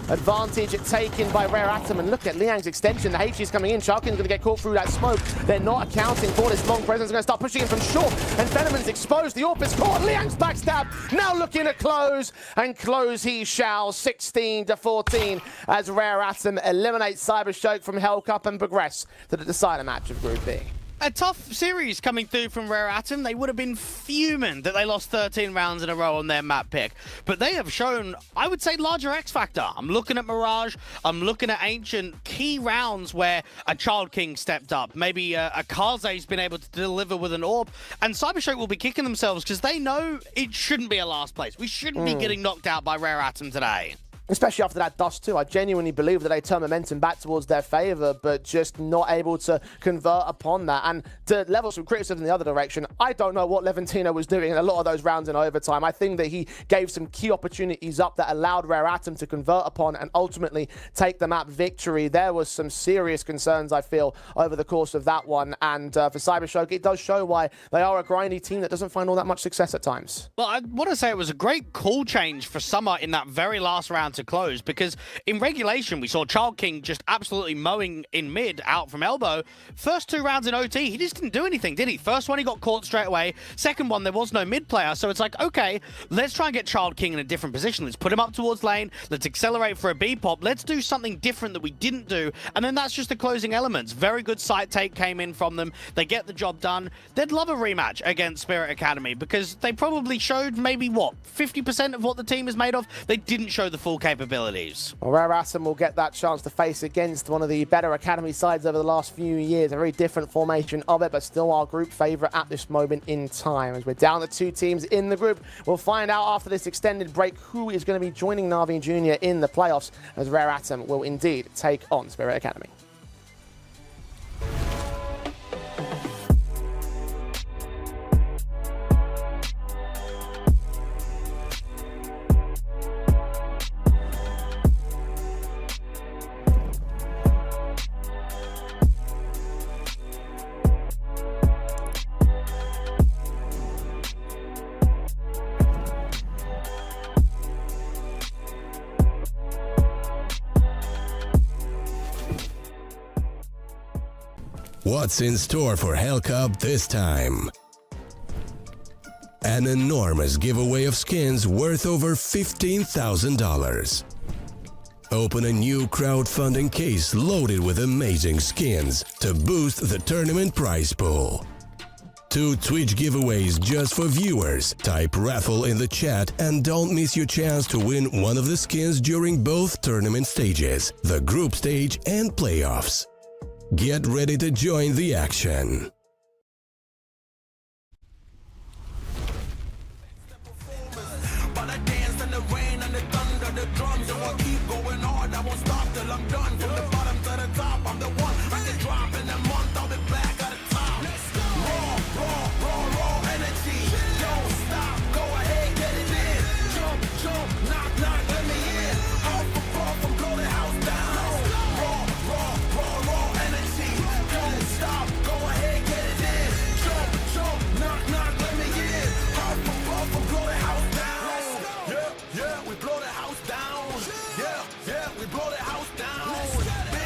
advantage taken by Rare Atom. And look at Liang's extension. The HG's coming in. Sharkin's going to get caught through that smoke. They're not accounting for this long presence. They're going to start pushing him from short. And Venom's exposed. The AWP is caught. Liang's backstab. Now looking to close. And close he shall. 16-14 as Rare Atom eliminates Cybershock from Hellcup and progress to the decider match of Group B. A tough series coming through from Rare Atom. They would have been fuming that they lost 13 rounds in a row on their map pick. But they have shown, I would say, larger X Factor. I'm looking at Mirage. I'm looking at Ancient. Key rounds where a Child King stepped up. Maybe a Kaze's been able to deliver with an AWP. And Cybershock will be kicking themselves because they know it shouldn't be a last place. We shouldn't be getting knocked out by Rare Atom today. Especially after that dust too. I genuinely believe that they turn momentum back towards their favour, but just not able to convert upon that. And to level some criticism in the other direction, I don't know what Levantino was doing in a lot of those rounds in overtime. I think that he gave some key opportunities up that allowed Rare Atom to convert upon and ultimately take the map victory. There was some serious concerns, I feel, over the course of that one. And for Cybershock, it does show why they are a grindy team that doesn't find all that much success at times. Well, I want to say it was a great call change for Summer in that very last round to close, because in regulation we saw Child King just absolutely mowing in mid out from elbow. First 2 rounds in OT, he just didn't do anything, did he? First one he got caught straight away. Second one there was no mid player, so it's like, okay, let's try and get Child King in a different position. Let's put him up towards lane. Let's accelerate for a B pop. Let's do something different that we didn't do. And then that's just the closing elements. Very good site take came in from them. They get the job done. They'd love a rematch against Spirit Academy because they probably showed maybe what 50% of what the team is made of. They didn't show the full capabilities. Well, Rare Atom will get that chance to face against one of the better Academy sides over the last few years. A very different formation of it, but still our group favourite at this moment in time. As we're down to 2 teams in the group, we'll find out after this extended break who is going to be joining Na'Vi Jr. in the playoffs, as Rare Atom will indeed take on Spirit Academy. What's in store for Hellcup this time? An enormous giveaway of skins worth over $15,000. Open a new crowdfunding case loaded with amazing skins to boost the tournament prize pool. 2 Twitch giveaways just for viewers. Type raffle in the chat and don't miss your chance to win one of the skins during both tournament stages, the group stage and playoffs. Get ready to join the action. But I dance in the rain and the thunder, the drums, so I keep going hard. I won't stop till I'm done. From the bottom to the top, I'm the one. I can drop in a month, I'll be back at the top. Let's go. Raw energy. Don't stop, go ahead, get it in. Jump, knock, let me in. Off from blow the house down. Raw energy. Don't stop, go ahead, get it in. Jump, knock, let me in. Off from blow the house down. Yeah, we blow the house down. Yeah, we blow the house down.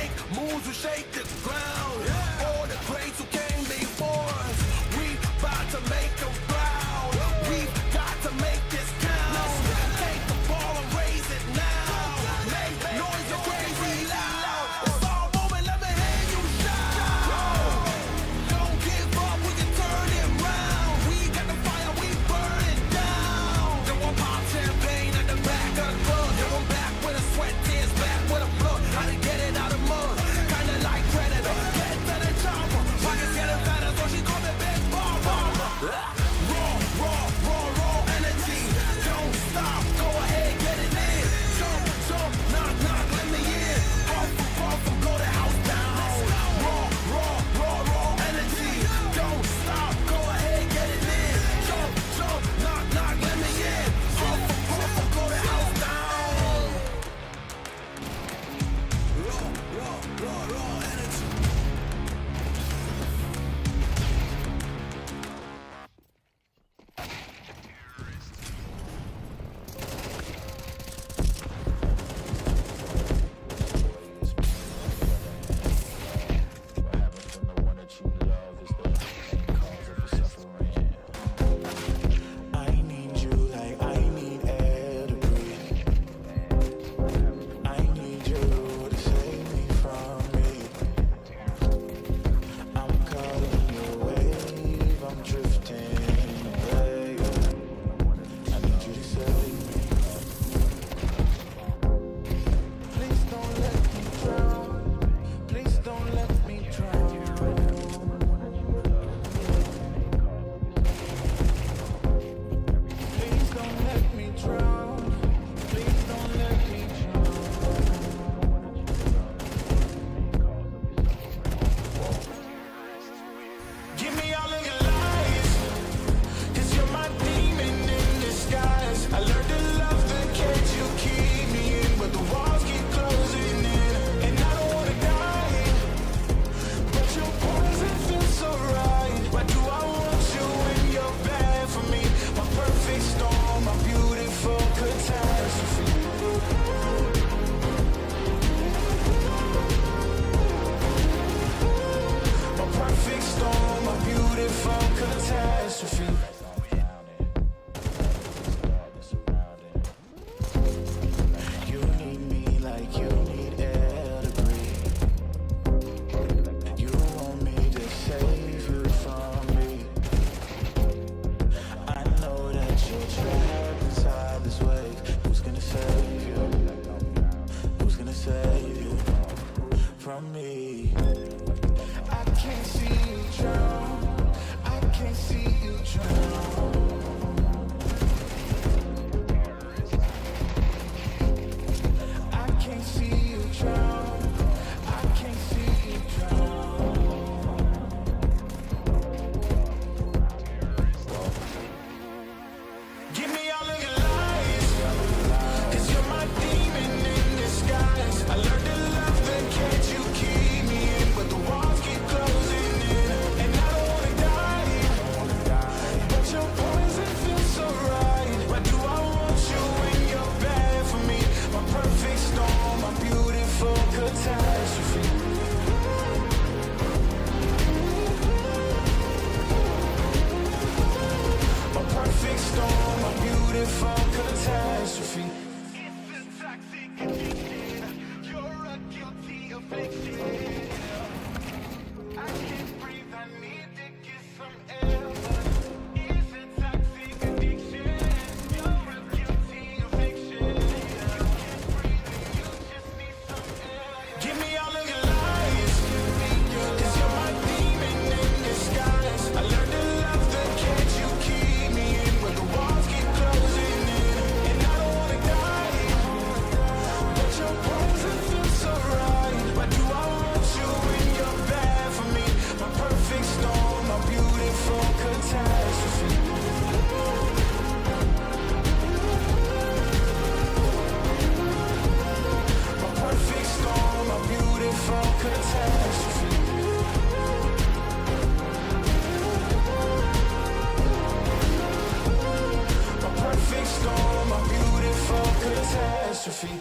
catastrophe.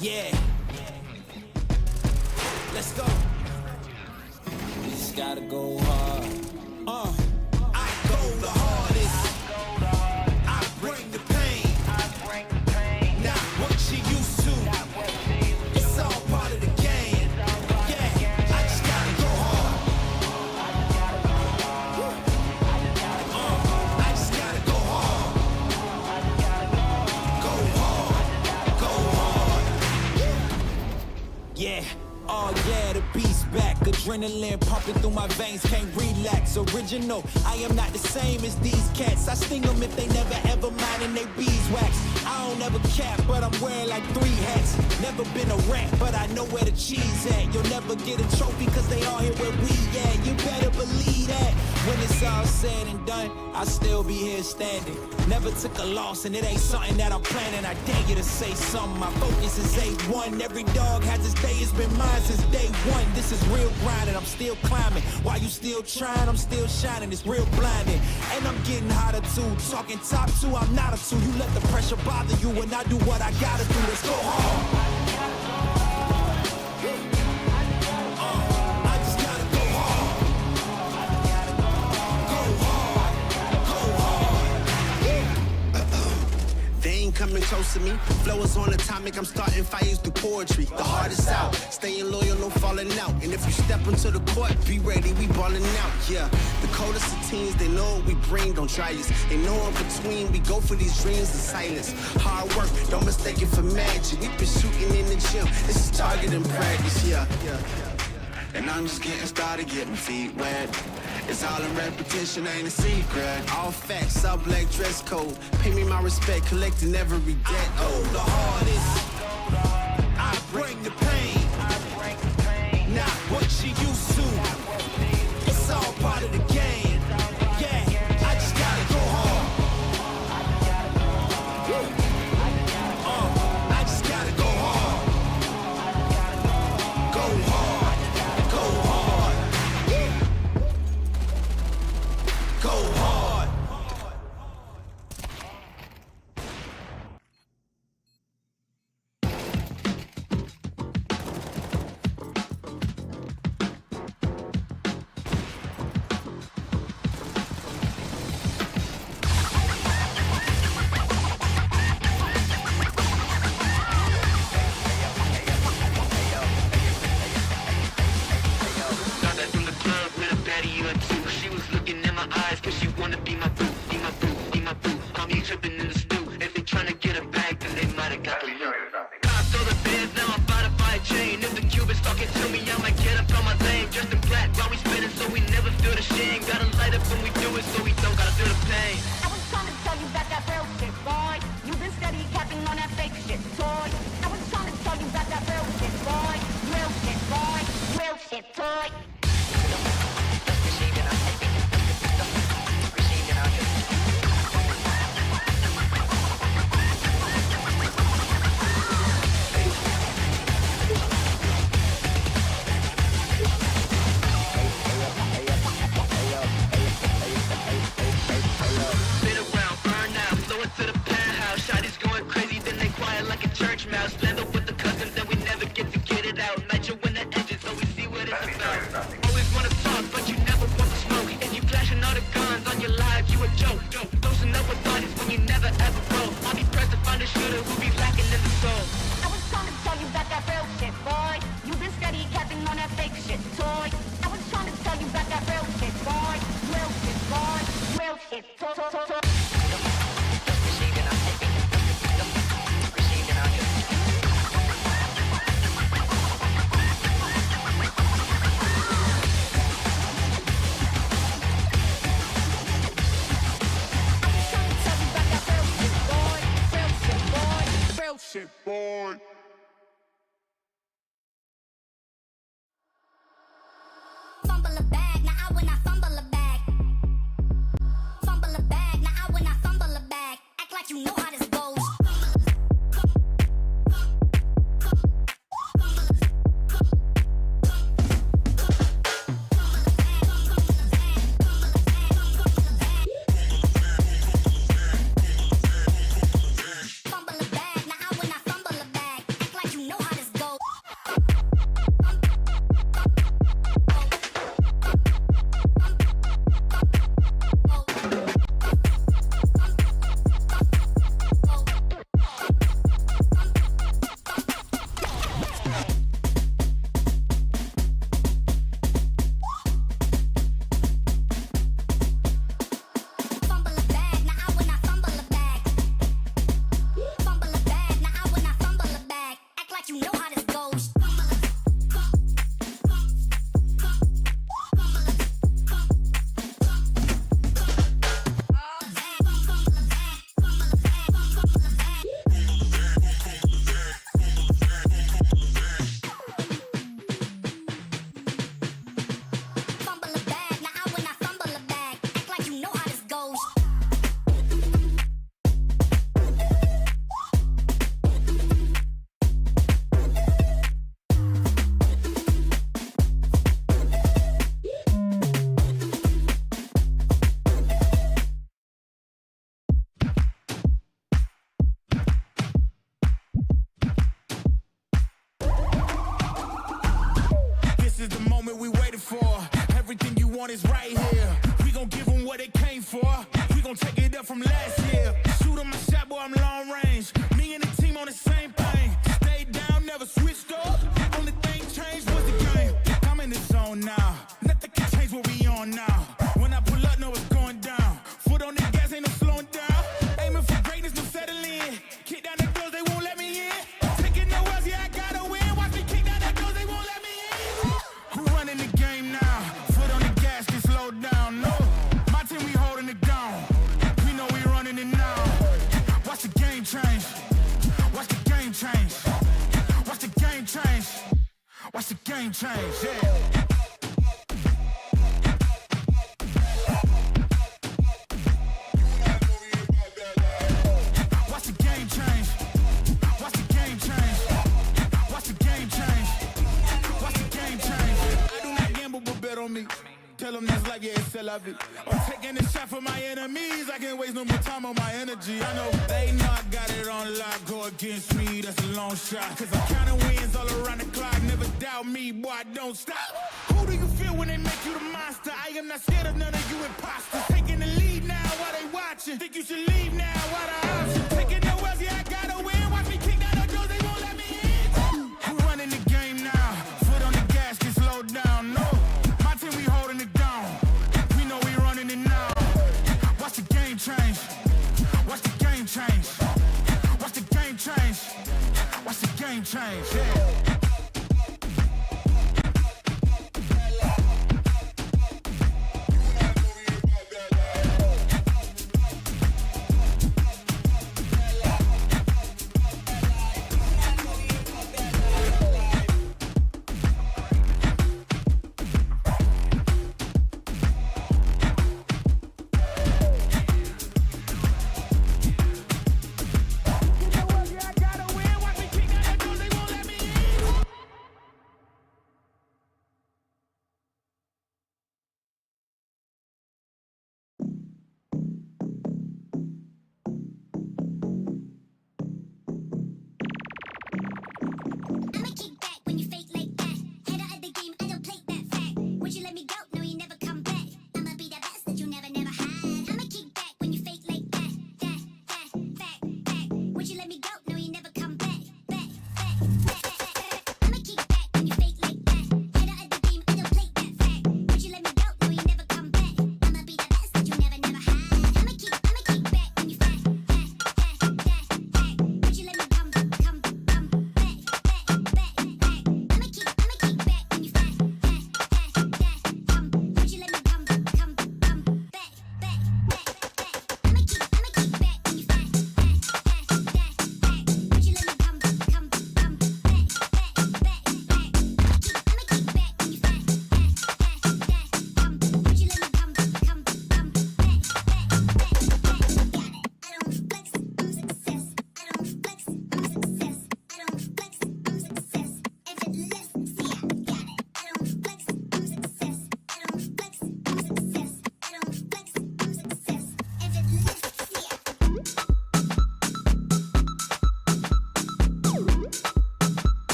Yeah. Let's go. You just gotta go hard. I go the hardest. I bring the pain. Not what you used to. It's all part of the game. Yeah, I just gotta go hard. I just gotta go hard. Go hard. Go hard. Yeah. Oh yeah, the beast back. Adrenaline pumping through my veins, can't relax. Original, I am not the same as these cats. I sting them if they never ever mind and they beeswax. I don't ever cap, but I'm wearing like 3 hats. Never been a rat, but I know where the cheese at. You'll never get a trophy cause they all here where we at. You better believe that. When it's all said and done, I'll still be here standing. Never took a loss and it ain't something that I'm planning. I dare you to say something, my focus is A1. Every dog has his day, it's been mine since day one. This is real grinding, I'm still climbing. While you still trying, I'm still shining. It's real blinding, and I'm getting hotter too. Talking top 2, I'm not a 2. You let the pressure bother you, and I do what I gotta do. Let's go hard. I just gotta go hard. Go hard. Go hard. They ain't coming close to me. Flow is on atomic, I'm starting fires through poetry. The hardest out, staying loyal, no falling out. And if you step into the court, be ready, we ballin' out. Yeah, the coldest of teens, they know what we bring, don't try us. They know in between, we go for these dreams in silence. Hard work, don't mistake it for magic. We been shooting in the gym, this is target and practice, yeah. And I'm just getting started, getting my feet wet. It's all in repetition, ain't a secret. All facts, all black dress code. Pay me my respect, collecting every debt. Oh, the hardest. I bring the pain. Not what you used to. It's all part of the game. Yeah, I just gotta go hard. I just gotta go hard. Go hard. Go hard. Go hard. Got from the club with a baddie or 2. She was looking in my eyes cause she wanna be my boo, be my boo, be my boo. I'm here tripping in the stew. If they tryna get her back, then they might've got the loot. Cops all the bids, now I'm about to buy a chain. If the Cubans talking to me, I might get up on my lane. Just in black while we spinning so we never feel the shame. Gotta light up when we do it so we don't gotta feel the pain. I was trying to tell you about that real shit, boy. You've been steady capping on that fake shit, toy. I was trying to tell you about that real shit, boy. Real shit, boy. Real shit, toy. Spin around, burn out, blow it to the penthouse. Shotty's going crazy, then they quiet like a church mouse. Land up with the cousins, then we never get to get it out. Nitro when the edges, so we see what it's about. Always wanna talk, but you never want to smoke. And you flashing all the guns on your live, you a joke. Closing up with bodies when you never ever roll. I'll be pressed to find a shooter who be lacking in the soul. I was trying to tell you about that real shit, boy. You've been steady capping on that fake shit, toy. I was trying to tell you about that real shit, boy. Real shit, boy. Real shit, toy. want is right here. We gon' give them what they came for. We gon' take it up from last year. Shoot 'em my shot, boy, I'm long range. Me and the team on the same thing. Stayed down, never switched up. Only thing changed was the game. I'm in the zone now. Nothing can change what we on now. When I pull up, know it's going down. Foot on the gas, ain't no slowing down. Aiming for greatness, no settling. Kick down the doors, they won't let me in. Taking no L's, yeah, I gotta win. Watch me kick down the doors, they won't let me in. Who running the game now? Foot on the gas, can slow down. No, my team, we holding it down. We know we running it now. Watch the game change. Watch the game change. Watch the game change. Watch the game change, yeah. Me. Tell them that's like, yeah, it's still of it. I'm taking a shot for my enemies. I can't waste no more time on my energy. I know they know I got it on lock. Go against me, that's a long shot. Cause I'm counting wins all around the clock. Never doubt me, boy, don't stop. Who do you feel when they make you the monster? I am not scared of none of you imposters. Taking the lead now while they watching. Think you should leave now while the option. Taking no L's, yeah, I gotta win. Watch me kick down the doors, they won't let me in. Who running the game now? Foot on the gas, can slow down, no. We holding it down. We know we running it now. Watch the game change. Watch the game change. Watch the game change. Watch the game change. Yeah.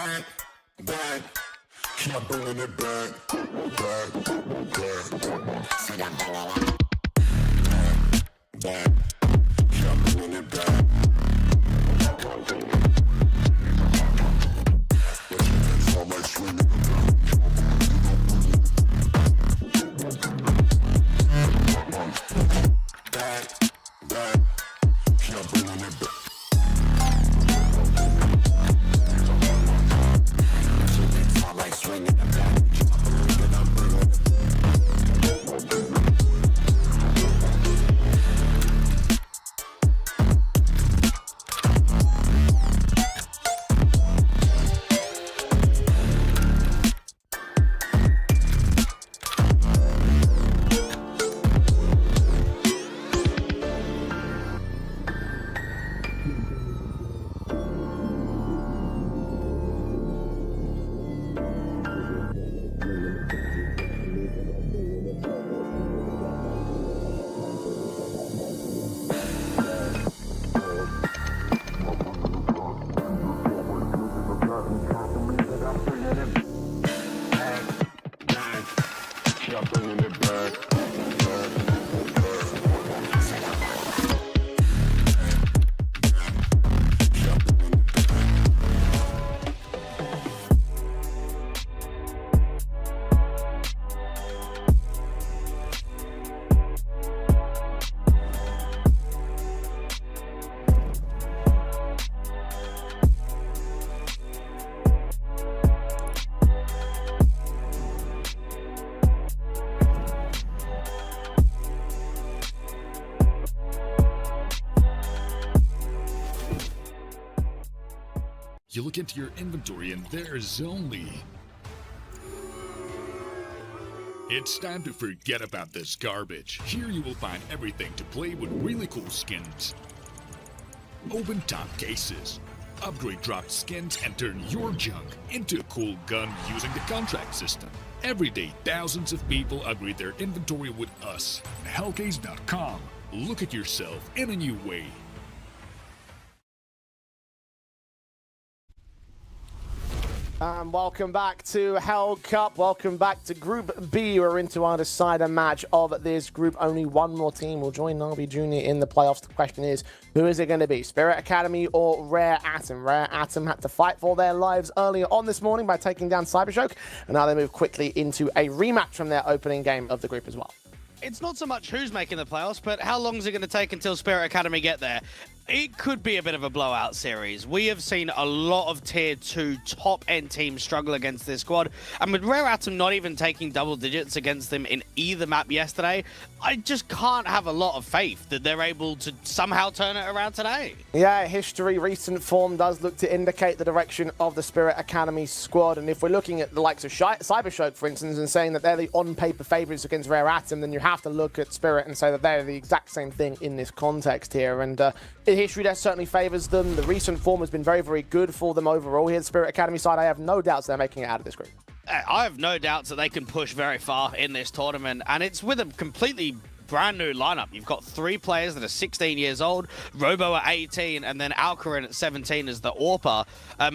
back, back. Keep bringing it back, back, back. See, I'm bringing it back, keep bringing it back. But you can feel my swing. Back, back, keep bringing it back. You look into your inventory and there's only... It's time to forget about this garbage. Here you will find everything to play with really cool skins. Open top cases. Upgrade dropped skins and turn your junk into a cool gun using the contract system. Every day, thousands of upgrade upgrade their inventory with us. Hellcase.com. Look at yourself in a new way. Welcome back to Hellcup. Welcome back to Group B. We're into our decider match of this group. Only one more team will join Na'Vi Jr. in the playoffs. The question is, who is it going to be? Spirit Academy or Rare Atom? Rare Atom had to fight for their lives earlier on this morning by taking down Cybershock, and now they move quickly into a rematch from their opening game of the group as well. It's not so much who's making the playoffs, but how long is it going to take until Spirit Academy get there? It could be a bit of a blowout series. We have seen a lot of Tier 2 top-end teams struggle against this squad, and with Rare Atom not even taking double digits against them in either map yesterday, I just can't have a lot of faith that they're able to somehow turn it around today. Yeah, history, recent form does look to indicate the direction of the Spirit Academy squad, and if we're looking at the likes of Cybershock, for instance, and saying that they're the on-paper favourites against Rare Atom, then you have to look at Spirit and say that they're the exact same thing in this context here, and history that certainly favours them. The recent form has been very, very good for them overall here. The Spirit Academy side, I have no doubts they're making it out of this group. I have no doubts that they can push very far in this tournament, and it's with a completely brand new lineup. You've got 3 players that are 16 years old, Robo at 18, and then Alcarin at 17 as the AWPer.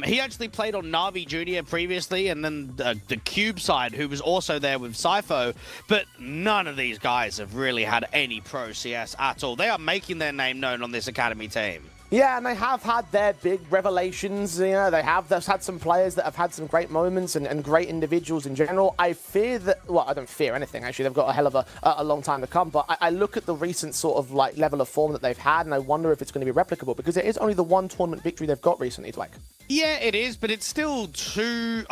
He actually played on Na'Vi Jr. previously, and then the Cube side, who was also there with Cypho, but none of these guys have really had any pro CS at all. They are making their name known on this Academy team. Yeah, and they have had their big revelations. You know, they've had some players that have had some great moments and great individuals in general. I fear that, well, I don't fear anything, actually. They've got a hell of a long time to come. But I look at the recent sort of like level of form that they've had, and I wonder if it's going to be replicable, because it is only the one tournament victory they've got recently, Dwight. Yeah, it is, but it's still 3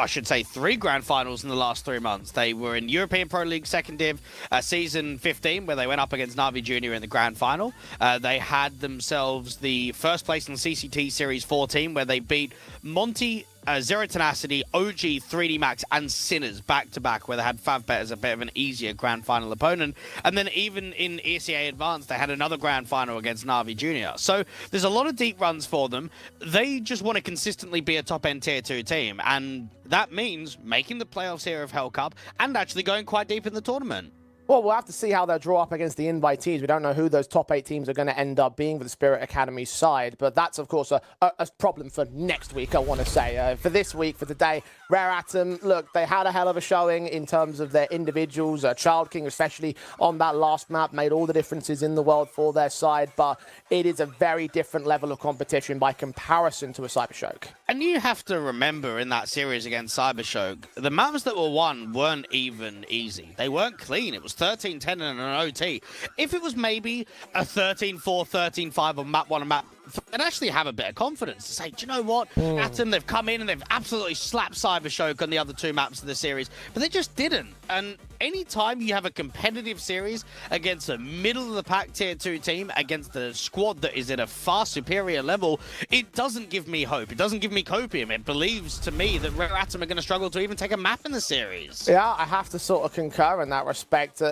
grand finals in the last 3 months. They were in European Pro League Second Div Season 15, where they went up against Na'Vi Jr. in the grand final. They had themselves the first place in CCT Series 14, where they beat Monty, Zero Tenacity, OG, 3D Max, and Sinners back-to-back, where they had Favbet as a bit of an easier grand final opponent. And then even in ECA Advanced, they had another grand final against Na'Vi Jr. So there's a lot of deep runs for them. They just want to consistently be a top-end Tier 2 team, and that means making the playoffs here of Hellcup and actually going quite deep in the tournament. Well, we'll have to see how they'll draw up against the invitees. We don't know who those top 8 teams are going to end up being for the Spirit Academy side, but that's, of course, a problem for next week, I want to say. For this week, for today, Rare Atom, look, they had a hell of a showing in terms of their individuals. Child King, especially on that last map, made all the differences in the world for their side, but it is a very different level of competition by comparison to a Cybershock. And you have to remember in that series against Cybershock, the maps that were won weren't even easy. They weren't clean. It was 13-10 and an OT. If it was maybe a 13-4, 13-5 on map 1 and map, and actually have a bit of confidence to say, do you know what? Atom, they've come in and they've absolutely slapped Cybershock on the other 2 maps of the series, but they just didn't. And anytime you have a competitive series against a middle-of-the-pack Tier 2 team, against a squad that is at a far superior level, it doesn't give me hope. It doesn't give me copium. It believes to me that Rare Atom are going to struggle to even take a map in the series. Yeah, I have to sort of concur in that respect.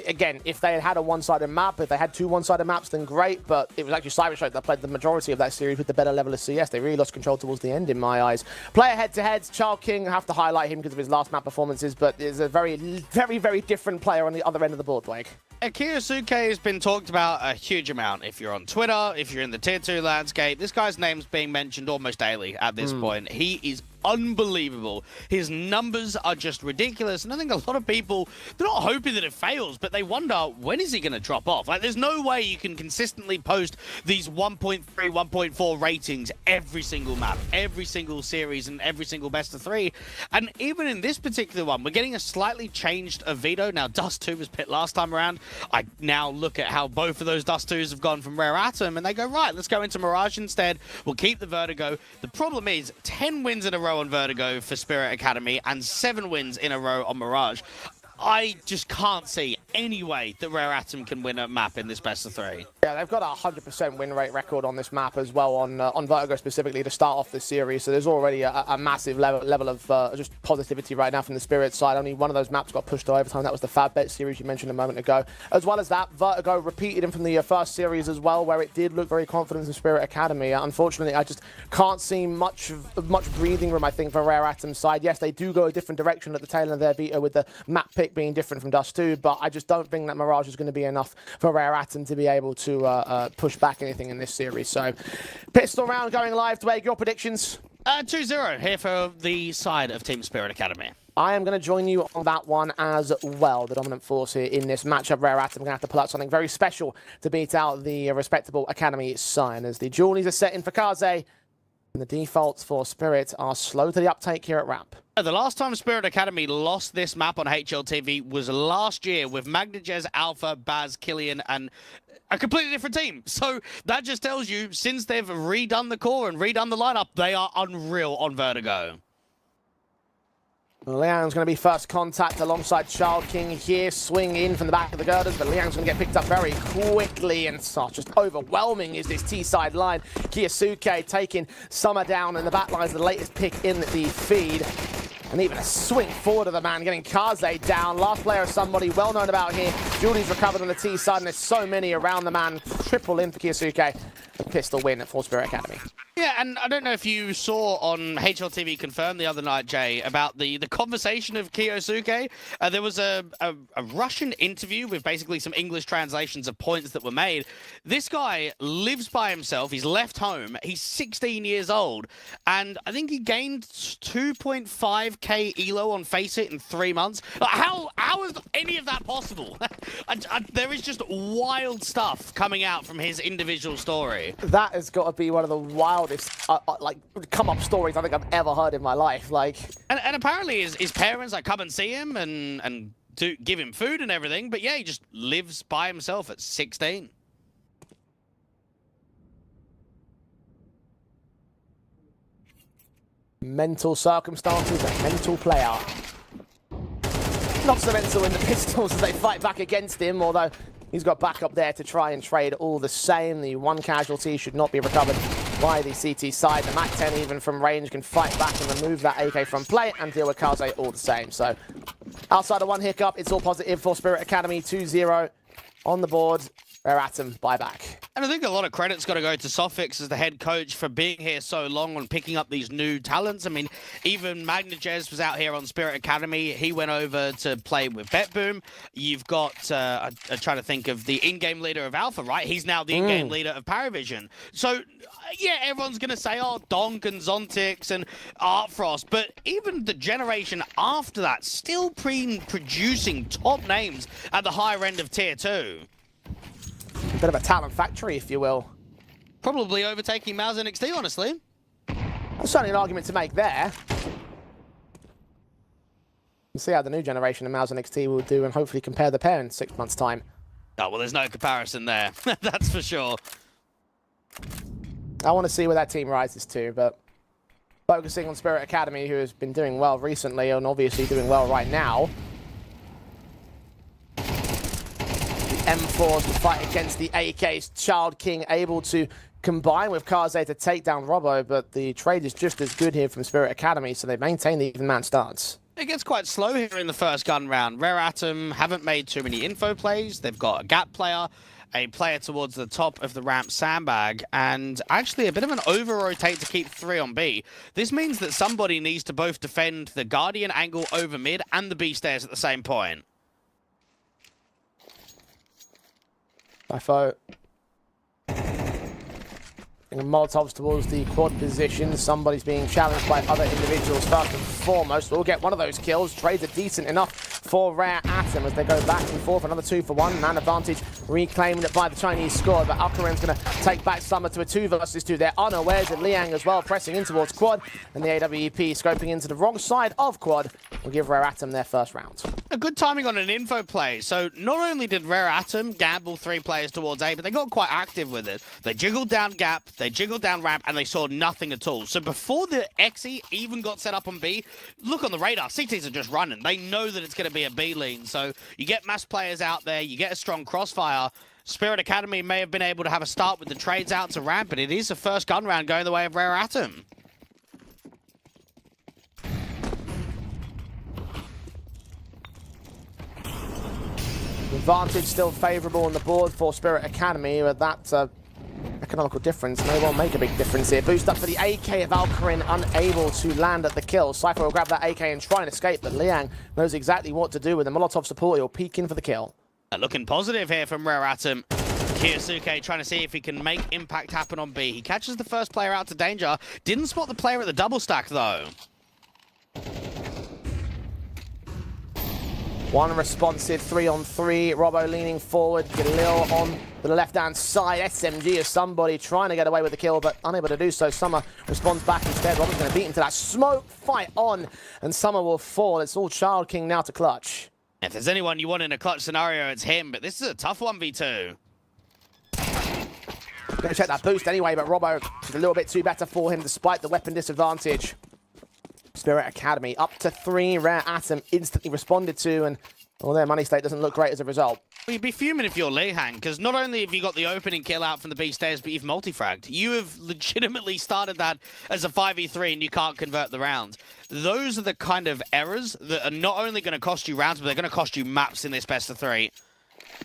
Again, if they had a one-sided map, if they had 2 one-sided maps, then great, but it was actually Cybershock that played the majority of that series with the better level of CS. They really lost control towards the end, in my eyes. Player head-to-heads, Child King, I have to highlight him because of his last map performances, but is a very, very, very different player on the other end of the board, Blake. Kiyosuke has been talked about a huge amount. If you're on Twitter, if you're in the Tier 2 landscape, this guy's name's being mentioned almost daily at this point. He is unbelievable. His numbers are just ridiculous, and I think a lot of people, they're not hoping that it fails, but they wonder, when is he going to drop off? Like, there's no way you can consistently post these 1.3, 1.4 ratings every single map, every single series, and every single best of 3. And even in this particular one, we're getting a slightly changed Avito. Now, Dust 2 was picked last time around. I now look at how both of those Dust 2s have gone from Rare Atom, and they go, right, let's go into Mirage instead. We'll keep the Vertigo. The problem is 10 wins in a row on Vertigo for Spirit Academy and 7 wins in a row on Mirage. I just can't see any way that Rare Atom can win a map in this best of 3. Yeah, they've got a 100% win rate record on this map as well, on Vertigo specifically, to start off this series. So there's already a massive level of just positivity right now from the Spirit side. Only one of those maps got pushed to overtime. That was the Fab Bet series you mentioned a moment ago. As well as that, Vertigo repeated him from the first series as well, where it did look very confident in Spirit Academy. Unfortunately, I just can't see much breathing room, I think, for Rare Atom's side. Yes, they do go a different direction at the tail end of their veto with the map pick being different from Dust 2, but I just don't think that Mirage is going to be enough for Rare Atom to be able to push back anything in this series. So, pistol round going live. Dwayne, your predictions? 2-0 here for the side of Team Spirit Academy. I am going to join you on that one as well. The dominant force here in this matchup, Rare Atom, going to have to pull out something very special to beat out the respectable Academy side, as the Julies are set in for Kaze, and the defaults for Spirit are slow to the uptake here at Ramp. The last time Spirit Academy lost this map on HLTV was last year with Magnajez, Alpha, Baz, Killian, and a completely different team. So that just tells you, since they've redone the core and redone the lineup, they are unreal on Vertigo. Liang's going to be first contact alongside Child King here. Swing in from the back of the girders, but Liang's going to get picked up very quickly, and just overwhelming is this T-side line. Kiyosuke taking Summer down, and the back line is the latest pick in the feed. And even a swing forward of the man, getting Kaze down. Last player is somebody well known about here. Julie's recovered on the T side, and there's so many around the man. Triple in for Kiyosuke. A pistol win at Spirit Academy. Yeah, and I don't know if you saw on HLTV Confirmed the other night, Jay, about the conversation of Kiyosuke. There was a Russian interview with basically some English translations of points that were made. This guy lives by himself. He's left home. He's 16 years old. And I think he gained 2.5k ELO on Face It in 3 months. How is any of that possible? There is just wild stuff coming out from his individual story. That has got to be one of the wildest come-up stories I think I've ever heard in my life. And apparently his parents come and see him and give him food and everything. But yeah, he just lives by himself at 16. Mental circumstances, a mental player. Not so mental in the pistols as they fight back against him, although he's got backup there to try and trade all the same. The one casualty should not be recovered by the CT side. The MAC-10, even from range, can fight back and remove that AK from play and deal with Kaze all the same. So, outside of one hiccup, it's all positive for Spirit Academy. 2-0 on the board. Rare Atom buyback. And I think a lot of credit's got to go to Sofix as the head coach for being here so long and picking up these new talents. I mean, even Magnajez was out here on Spirit Academy. He went over to play with BetBoom. You've got, I'm trying to think of the in-game leader of Alpha, right? He's now the in-game leader of Paravision. So, yeah, everyone's going to say, oh, Donk and Zontix and Artfrost. But even the generation after that, still producing top names at the higher end of Tier 2. Bit of a talent factory, if you will. Probably overtaking Mouse NXT, honestly. That's certainly an argument to make there. We'll see how the new generation of Mouse NXT will do and hopefully compare the pair in 6 months' time. Oh, well, there's no comparison there. That's for sure. I want to see where that team rises to, but focusing on Spirit Academy, who has been doing well recently and obviously doing well right now. M4s to fight against the AKs. Child King able to combine with Kaze to take down Robbo, but the trade is just as good here from Spirit Academy, so they maintain the even man stance. It gets quite slow here in the first gun round. Rare Atom haven't made too many info plays. They've got a gap player, a player towards the top of the ramp sandbag, and actually a bit of an over-rotate to keep 3 on B. This means that somebody needs to both defend the Guardian angle over mid and the B stairs at the same point. Typho. Molotovs towards the quad position. Somebody's being challenged by other individuals first and foremost. We'll get one of those kills. Trades are decent enough for Rare Atom as they go back and forth. Another 2 for 1. Man advantage reclaimed by the Chinese squad. But Alcaren's going to take back Summer to a 2 versus 2. They're unawares of Liang as well, pressing in towards quad. And the AWEP scoping into the wrong side of quad will give Rare Atom their first round. A good timing on an info play. So not only did Rare Atom gamble 3 players towards A, but they got quite active with it. They jiggled down gap, they jiggled down ramp, and they saw nothing at all. So before the XE even got set up on B, look on the radar. CTs are just running. They know that it's going to be a B lean. So you get mass players out there, you get a strong crossfire. Spirit Academy may have been able to have a start with the trades out to ramp, but it is the first gun round going the way of Rare Atom. Advantage still favourable on the board for Spirit Academy, but that economical difference may well make a big difference here. Boost up for the AK of Valkyrin, unable to land at the kill. Cypher will grab that AK and try and escape, but Liang knows exactly what to do with the Molotov support. He'll peek in for the kill. Looking positive here from Rare Atom. Kiyosuke trying to see if he can make impact happen on B. He catches the first player out to danger. Didn't spot the player at the double stack, though. One responsive 3-on-3. Robbo leaning forward. Galil on the left-hand side. SMG is somebody trying to get away with the kill, but unable to do so. Summer responds back instead. Robbo's going to beat him to that smoke fight on, and Summer will fall. It's all Child King now to clutch. If there's anyone you want in a clutch scenario, it's him, but this is a tough 1v2. Going to check that boost anyway, but Robbo is a little bit too better for him despite the weapon disadvantage. Spirit Academy up to 3. Rare Atom instantly responded to, and well, their money state doesn't look great as a result. Well, you'd be fuming if you're Lehang, because not only have you got the opening kill out from the B stairs, but you've multi-fragged. You have legitimately started that as a 5v3 and you can't convert the round. Those are the kind of errors that are not only going to cost you rounds, but they're going to cost you maps in this best of 3.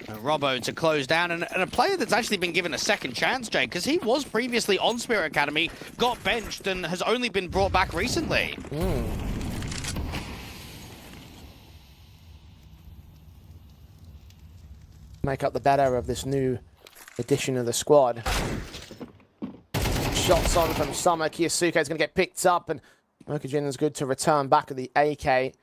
Robbo to close down, and a player that's actually been given a second chance, Jay, because he was previously on Spirit Academy, got benched, and has only been brought back recently. Make up the better of this new addition of the squad. Shots on from Summer. Kiyosuke is going to get picked up, and Mokujin is good to return back at the AK.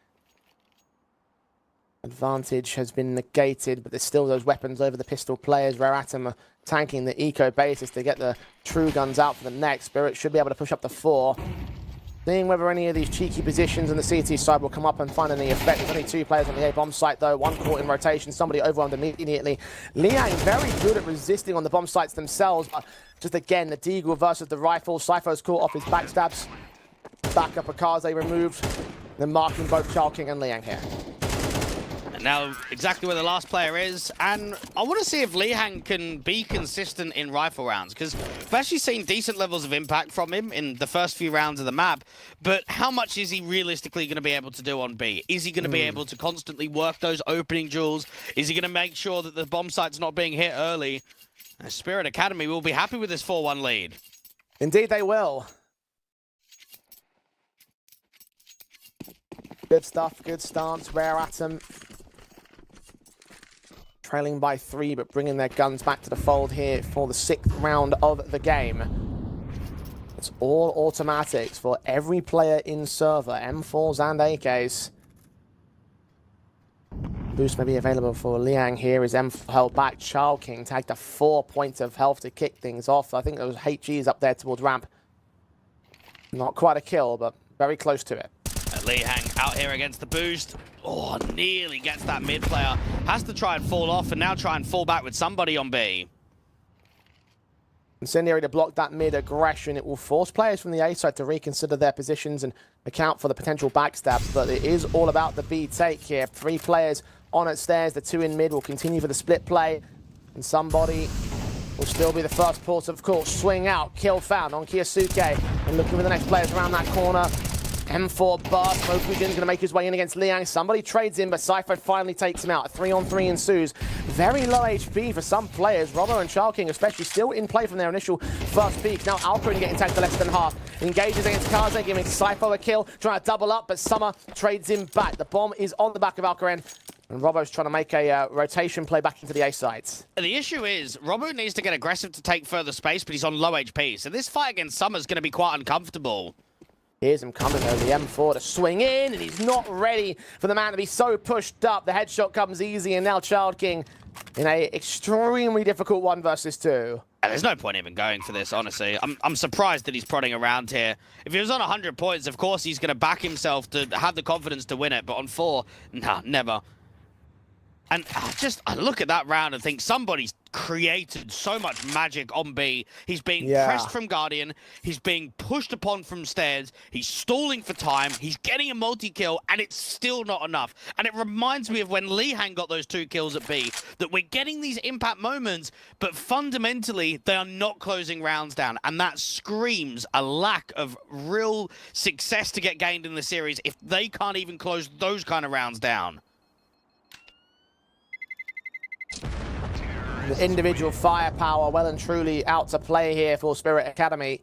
Advantage has been negated, but there's still those weapons over the pistol players. Rare Atom are tanking the eco basis to get the true guns out for the next. Spirit should be able to push up to 4. Seeing whether any of these cheeky positions on the CT side will come up and find any effect. There's only 2 players on the A-bomb site, though. 1 caught in rotation. Somebody overwhelmed immediately. Liang very good at resisting on the bomb sites themselves. But just again, the Deagle versus the rifle. Cypher's caught off his backstabs. Back up Akaze removed. Then marking both Child King and Liang here. Now, exactly where the last player is, and I want to see if Liang can be consistent in rifle rounds, because I've actually seen decent levels of impact from him in the first few rounds of the map, but how much is he realistically going to be able to do on B? Is he going to be able to constantly work those opening duels? Is he going to make sure that the bomb site's not being hit early? Spirit Academy will be happy with this 4-1 lead. Indeed they will. Good stuff, good stance, Rare Atom. Trailing by 3, but bringing their guns back to the fold here for the 6th round of the game. It's all automatics for every player in server, M4s and AKs. Boost may be available for Liang here as M held back. Child King tagged to 4 points of health to kick things off. I think there was HGs up there towards ramp. Not quite a kill, but very close to it. Liang out here against the boost. Oh, nearly gets that mid player. Has to try and fall off and now try and fall back with somebody on B. Incendiary to block that mid aggression. It will force players from the A side to reconsider their positions and account for the potential backstabs, but it is all about the B take here. 3 players on at stairs. The 2 in mid will continue for the split play, and somebody will still be the first port of course. Swing out, kill found on Kiyosuke, and looking for the next players around that corner. M4 burst, Mokujin's going to make his way in against Liang. Somebody trades in, but Cypher finally takes him out. A 3-on-3 ensues. Very low HP for some players. Robbo and Child King especially still in play from their initial first peak. Now Alperen getting tagged to less than half. Engages against Kaze, giving Cypher a kill. Trying to double up, but Summer trades him back. The bomb is on the back of Alperen. And Robbo's trying to make a rotation play back into the A sides. The issue is, Robbo needs to get aggressive to take further space, but he's on low HP. So this fight against Summer's going to be quite uncomfortable. Here's him coming though, the M4 to swing in, and he's not ready for the man to be so pushed up. The headshot comes easy, and now Child King in a extremely difficult 1 versus 2. There's no point even going for this, honestly. I'm surprised that he's prodding around here. If he was on 100 points, of course he's going to back himself to have the confidence to win it, but on 4, nah, never. And I look at that round and think somebody's created so much magic on B. He's being pressed from Guardian. He's being pushed upon from stairs. He's stalling for time. He's getting a multi-kill, and it's still not enough. And it reminds me of when Liang got those 2 kills at B, that we're getting these impact moments, but fundamentally, they are not closing rounds down. And that screams a lack of real success to get gained in the series if they can't even close those kind of rounds down. The individual firepower well and truly out to play here for Spirit Academy.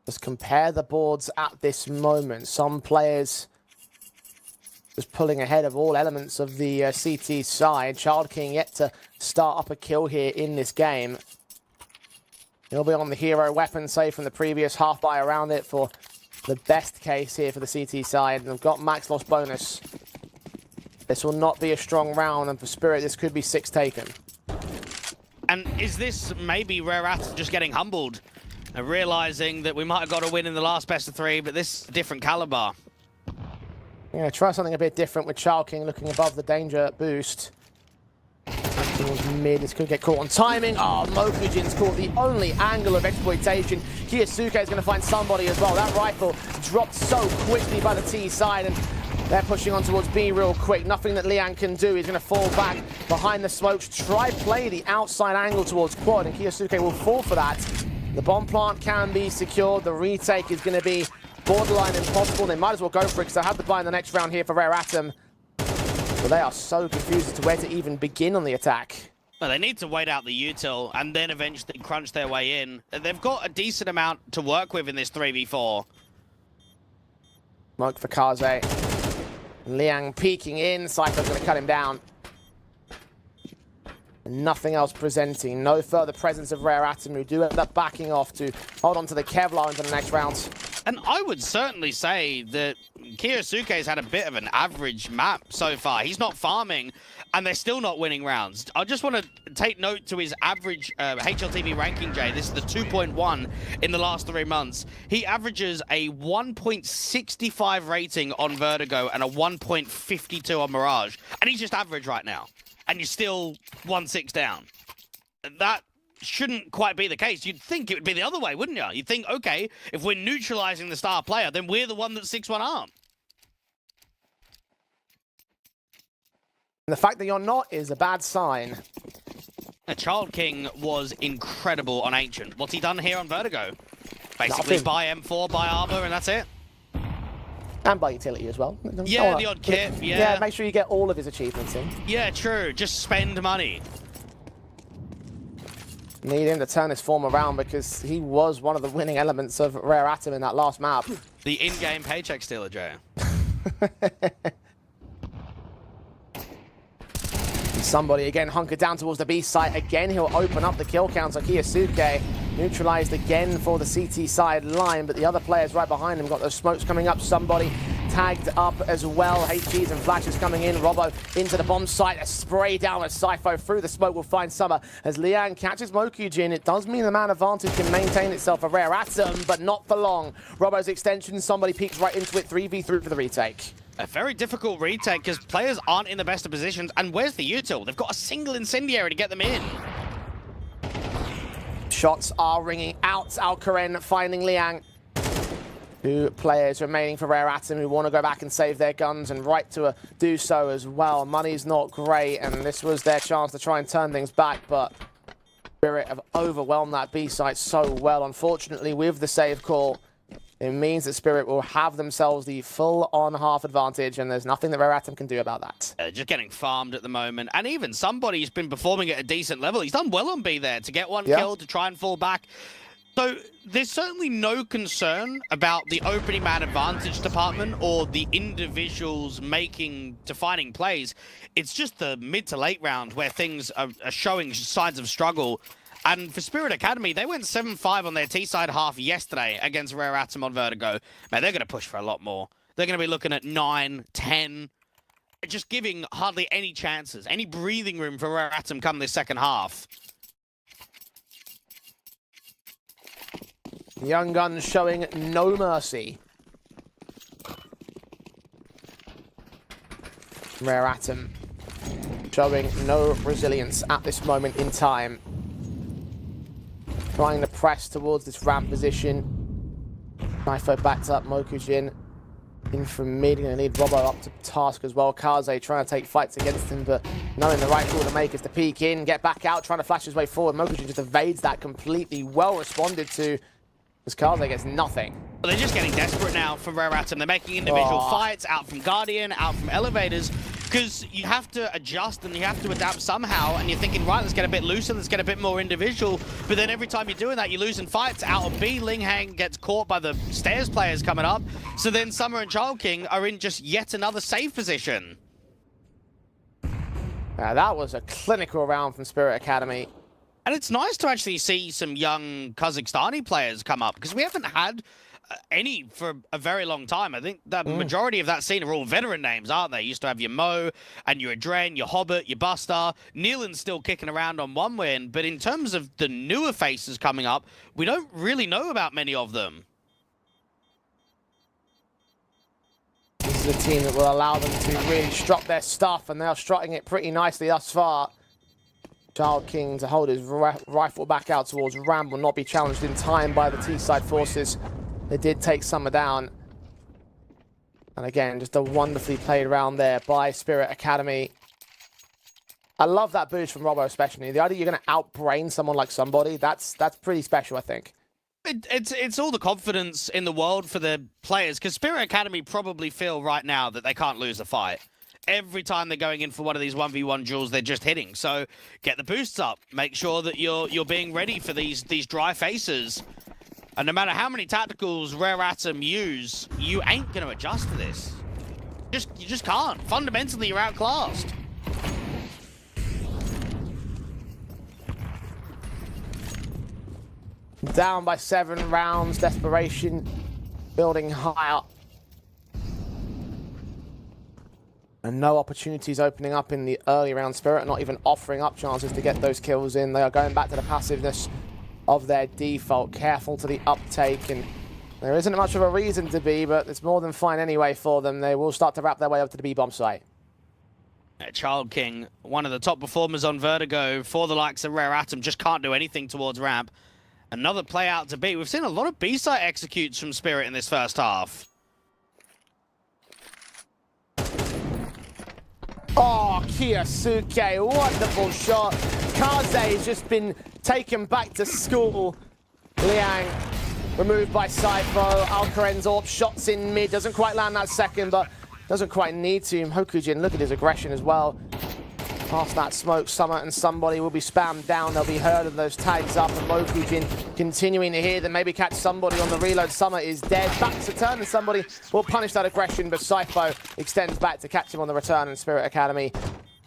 Just compare the boards at this moment. Some players just pulling ahead of all elements of the CT side. Child King yet to start up a kill here in this game. He'll be on the hero weapon, save from the previous half buy around it for the best case here for the CT side. And they've got max loss bonus. This will not be a strong round, and for Spirit, this could be 6 taken. And is this maybe Rare Atom just getting humbled and realizing that we might have got a win in the last best of 3, but this different caliber? Yeah, try something a bit different with Child King looking above the danger boost. Towards mid, this could get caught on timing. Oh, Mokujin's caught the only angle of exploitation. Kiyosuke is going to find somebody as well. That rifle dropped so quickly by the T side, and they're pushing on towards B real quick. Nothing that Liang can do. He's going to fall back behind the smokes. Try play the outside angle towards quad, and Kiyosuke will fall for that. The bomb plant can be secured. The retake is going to be borderline impossible. They might as well go for it because they have the buy in the next round here for Rare Atom. But they are so confused as to where to even begin on the attack. Well, they need to wait out the util and then eventually crunch their way in. They've got a decent amount to work with in this 3v4. Smoke for Kaze. Liang peeking in. Cypher's going to cut him down. Nothing else presenting. No further presence of Rare Atom, who do end up backing off to hold on to the Kevlar into the next round. And I would certainly say that Kiyosuke's had a bit of an average map so far. He's not farming, and they're still not winning rounds. I just want to take note to his average HLTV ranking, Jay. This is the 2.1 in the last 3 months. He averages a 1.65 rating on Vertigo and a 1.52 on Mirage. And he's just average right now. And you're still 1-6 down. That shouldn't quite be the case. You'd think it would be the other way, wouldn't you? You'd think, okay, if we're neutralizing the star player, then we're the one that's 6-1 armed. the fact that you're not is a bad sign. Child King was incredible on Ancient. What's he done here on Vertigo? Basically Nothing. buy M4, buy armor, and that's it. And by utility as well. Yeah, the odd kit, yeah. Yeah, make sure you get all of his achievements in. Yeah, true. Just spend money. Need him to turn his form around because he was one of the winning elements of Rare Atom in that last map. The in-game paycheck stealer, Jay. Somebody again hunkered down towards the B site. Again, he'll open up the kill counter. Kiyosuke neutralized again for the CT side line, but the other players right behind him got those smokes coming up. Somebody tagged up as well. HGs and flashes coming in. Robbo into the bomb site. A spray down with Sypho through the smoke will find Summer as Liang catches Mokujin. It does mean the man advantage can maintain itself for Rare Atom, but not for long. Robbo's extension, somebody peeks right into it. 3v3 for the retake. A very difficult retake because players aren't in the best of positions. And where's the util? They've got a single incendiary to get them in. Shots are ringing out. Alkaren finding Liang. 2 players remaining for Rare Atom who want to go back and save their guns, and right to do so as well. Money's not great, and this was their chance to try and turn things back, but Spirit have overwhelmed that B site so well. Unfortunately, with the save call, it means that Spirit will have themselves the full-on half advantage, and there's nothing that Rare Atom can do about that. Just getting farmed at the moment. And even somebody's been performing at a decent level. He's done well on B there to get one kill, to try and fall back. So there's certainly no concern about the opening man advantage department or the individuals defining plays. It's just the mid to late round where things are showing signs of struggle. And for Spirit Academy, they went 7-5 on their T-side half yesterday against Rare Atom on Vertigo. Man, they're going to push for a lot more. They're going to be looking at 9, 10, just giving hardly any chances, any breathing room for Rare Atom come this second half. Young Guns showing no mercy. Rare Atom showing no resilience at this moment in time. Trying to press towards this ramp position. Sypho backed up. Mokujin in from mid. Going to need Robbo up to task as well. Kaze trying to take fights against him, but knowing the right call to make is to peek in, get back out, trying to flash his way forward. Mokujin just evades that completely. Well responded to, as Kaze gets nothing. Well, they're just getting desperate now for Rare Atom. They're making individual fights out from Guardian, out from Elevators, because you have to adjust and you have to adapt somehow, and you're thinking, right, let's get a bit looser, let's get a bit more individual, but then every time you're doing that, you're losing fights. Out of B, Linghang gets caught by the stairs players coming up, so then Summer and Child King are in just yet another safe position. That was a clinical round from Spirit Academy. And it's nice to actually see some young Kazakhstani players come up, because we haven't had any for a very long time. I think the majority of that scene are all veteran names, aren't they? You used to have your Mo and your Adren, your Hobbit, your Buster. Neelan's still kicking around on one win, but in terms of the newer faces coming up, we don't really know about many of them. This is a team that will allow them to really strut their stuff, and they're strutting it pretty nicely thus far. Child King to hold his rifle back out towards Ram will not be challenged in time by the T-side forces. They did take Summer down. And again, just a wonderfully played round there by Spirit Academy. I love that boost from Robbo especially. The idea you're going to outbrain someone like somebody, that's pretty special, I think. It's all the confidence in the world for the players, because Spirit Academy probably feel right now that they can't lose a fight. Every time they're going in for one of these 1v1 duels, they're just hitting. So get the boosts up. Make sure that you're being ready for these dry faces. And no matter how many tacticals Rare Atom use, you ain't going to adjust to this. You just can't. Fundamentally, you're outclassed. Down by 7 rounds. Desperation building higher. And no opportunities opening up in the early round. Spirit not even offering up chances to get those kills in. They are going back to the passiveness of their default. Careful to the uptake, and there isn't much of a reason to be, but it's more than fine anyway for them. They will start to wrap their way up to the B-bomb site. Child King, one of the top performers on Vertigo for the likes of Rare Atom, just can't do anything towards ramp. Another play out to B. We've seen a lot of B-site executes from Spirit in this first half. Oh, Kiyosuke, wonderful shot. Kaze has just been taken back to school. Liang removed by Saifo. Alcaren's AWP shots in mid, doesn't quite land that second, but doesn't quite need to. Hokujin, look at his aggression as well. Past that smoke, Summer and somebody will be spammed down. They'll be heard of those tags up, and Mokujin continuing to hear them. Maybe catch somebody on the reload. Summer is dead. Back to turn, and somebody will punish that aggression, but Saifo extends back to catch him on the return, and Spirit Academy.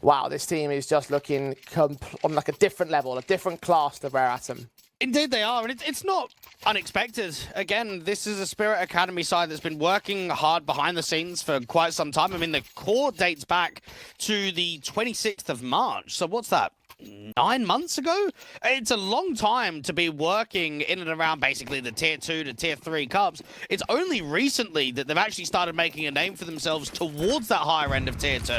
Wow, this team is just looking on like a different level, a different class to Rare Atom. Indeed they are, and it's not unexpected. Again, this is a Spirit Academy side that's been working hard behind the scenes for quite some time. I mean, the core dates back to the 26th of March. So what's that? 9 months ago? It's a long time to be working in and around basically the tier 2 to tier 3 cups. It's only recently that they've actually started making a name for themselves towards that higher end of tier 2.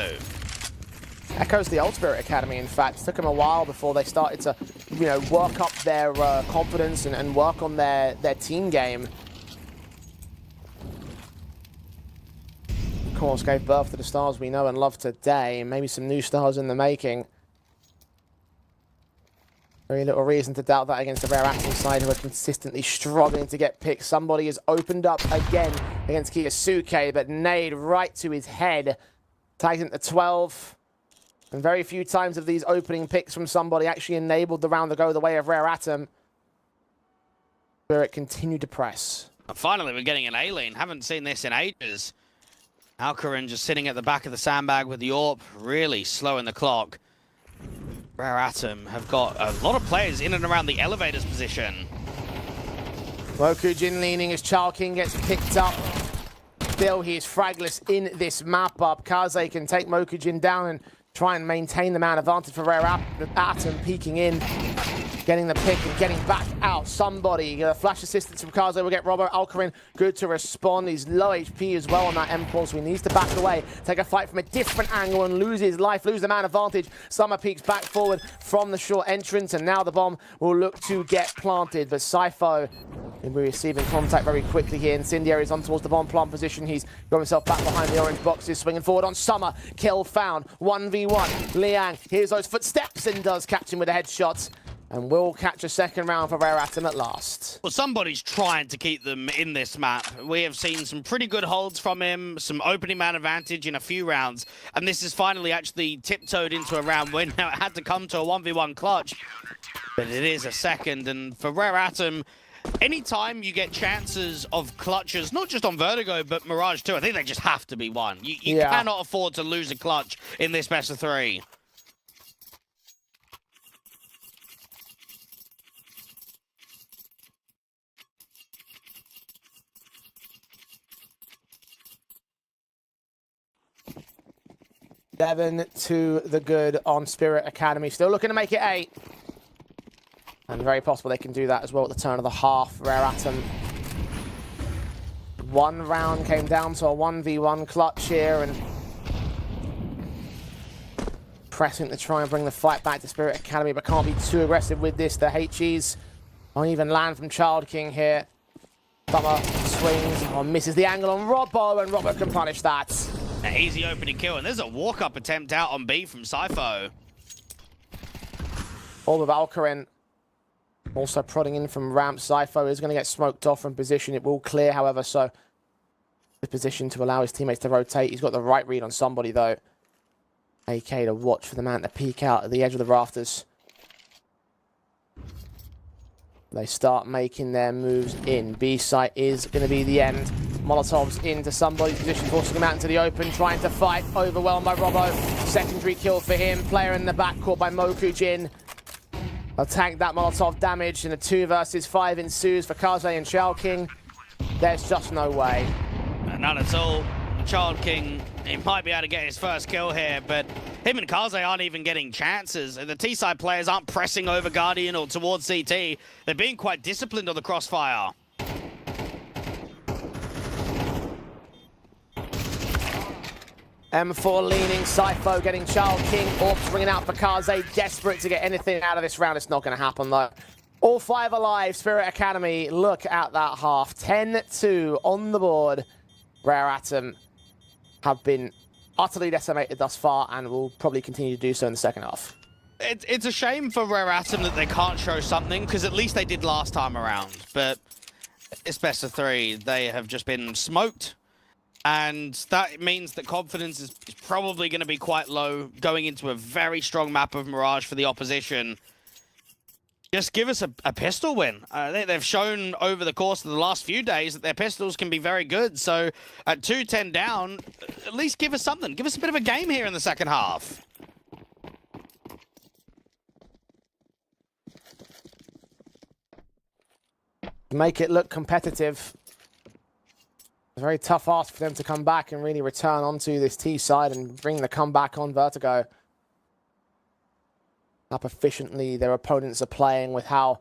Echoes the old Spirit Academy, in fact. It took them a while before they started to, you know, work up their confidence and work on their team game. Of course, gave birth to the stars we know and love today. Maybe some new stars in the making. Very little reason to doubt that against the Rare Atom side, who are consistently struggling to get picks. Somebody has opened up again against Kiyosuke, but nade right to his head. Tags into 12. And very few times have these opening picks from somebody actually enabled the round to go the way of Rare Atom. Spirit continued to press. And finally, we're getting an A-lane. Haven't seen this in ages. Alcarin just sitting at the back of the sandbag with the AWP, really slowing the clock. Rare Atom have got a lot of players in and around the elevators position. Mokujin leaning as Child King gets picked up. Still, he is fragless in this map up. Kaze can take Mokujin down and try and maintain the man advantage for Rare Atom, peeking in, getting the pick and getting back out. Somebody, flash assistance from Kaze will get Robert. Alcarin good to respond. He's low HP as well on that M-Pulse, so he needs to back away, take a fight from a different angle and lose his life, lose the man advantage. Summer peeks back forward from the short entrance, and now the bomb will look to get planted. But Saifo will be receiving contact very quickly here. Incendiary is on towards the bomb plant position. He's got himself back behind the orange boxes, swinging forward on Summer. Kill found. 1v1. Liang hears those footsteps and does catch him with a headshot. And will catch a second round for Rare Atom at last. Well, somebody's trying to keep them in this map. We have seen some pretty good holds from him, some opening man advantage in a few rounds, and this is finally actually tiptoed into a round win. Now, it had to come to a 1v1 clutch, but it is a second, and for Rare Atom, anytime you get chances of clutches, not just on Vertigo, but Mirage too, I think they just have to be won. You cannot afford to lose a clutch in this best of 3. Seven to the good on Spirit Academy. Still looking to make it 8. And very possible they can do that as well at the turn of the half. Rare Atom. One round came down to a 1v1 clutch here, and pressing to try and bring the fight back to Spirit Academy, but can't be too aggressive with this. The HEs won't even land from Child King here. Summer swings, misses the angle on Robbo, and Robbo can punish that. An easy opening kill, and there's a walk-up attempt out on B from Saifo. All of Alcarin also prodding in from ramp. Saifo is going to get smoked off from position. It will clear, however, so the position to allow his teammates to rotate. He's got the right read on somebody, though. AK to watch for the man to peek out at the edge of the rafters. They start making their moves in. B site is going to be the end. Molotov's into somebody's position, forcing him out into the open, trying to fight, overwhelmed by Robbo. Secondary kill for him. Player in the back caught by Mokujin. I'll tank that Molotov damage, and a 2 versus 5 ensues for Kaze and Child King. There's just no way. None at all. Child King, he might be able to get his first kill here, but him and Kaze aren't even getting chances. The T-side players aren't pressing over Guardian or towards CT. They're being quite disciplined on the crossfire. M4 leaning, Saifo getting Child King. Orbs ringing out for Kaze, desperate to get anything out of this round. It's not going to happen, though. All 5 alive, Spirit Academy. Look at that half. 10-2 on the board. Rare Atom have been utterly decimated thus far and will probably continue to do so in the second half. It's a shame for Rare Atom that they can't show something, because at least they did last time around. But it's best of 3. They have just been smoked. And that means that confidence is probably going to be quite low going into a very strong map of Mirage for the opposition. Just give us a pistol win. They've shown over the course of the last few days that their pistols can be very good. So at 2-10 down, at least give us something. Give us a bit of a game here in the second half. Make it look competitive. It's a very tough ask for them to come back and really return onto this T side and bring the comeback on Vertigo. Up efficiently their opponents are playing, with how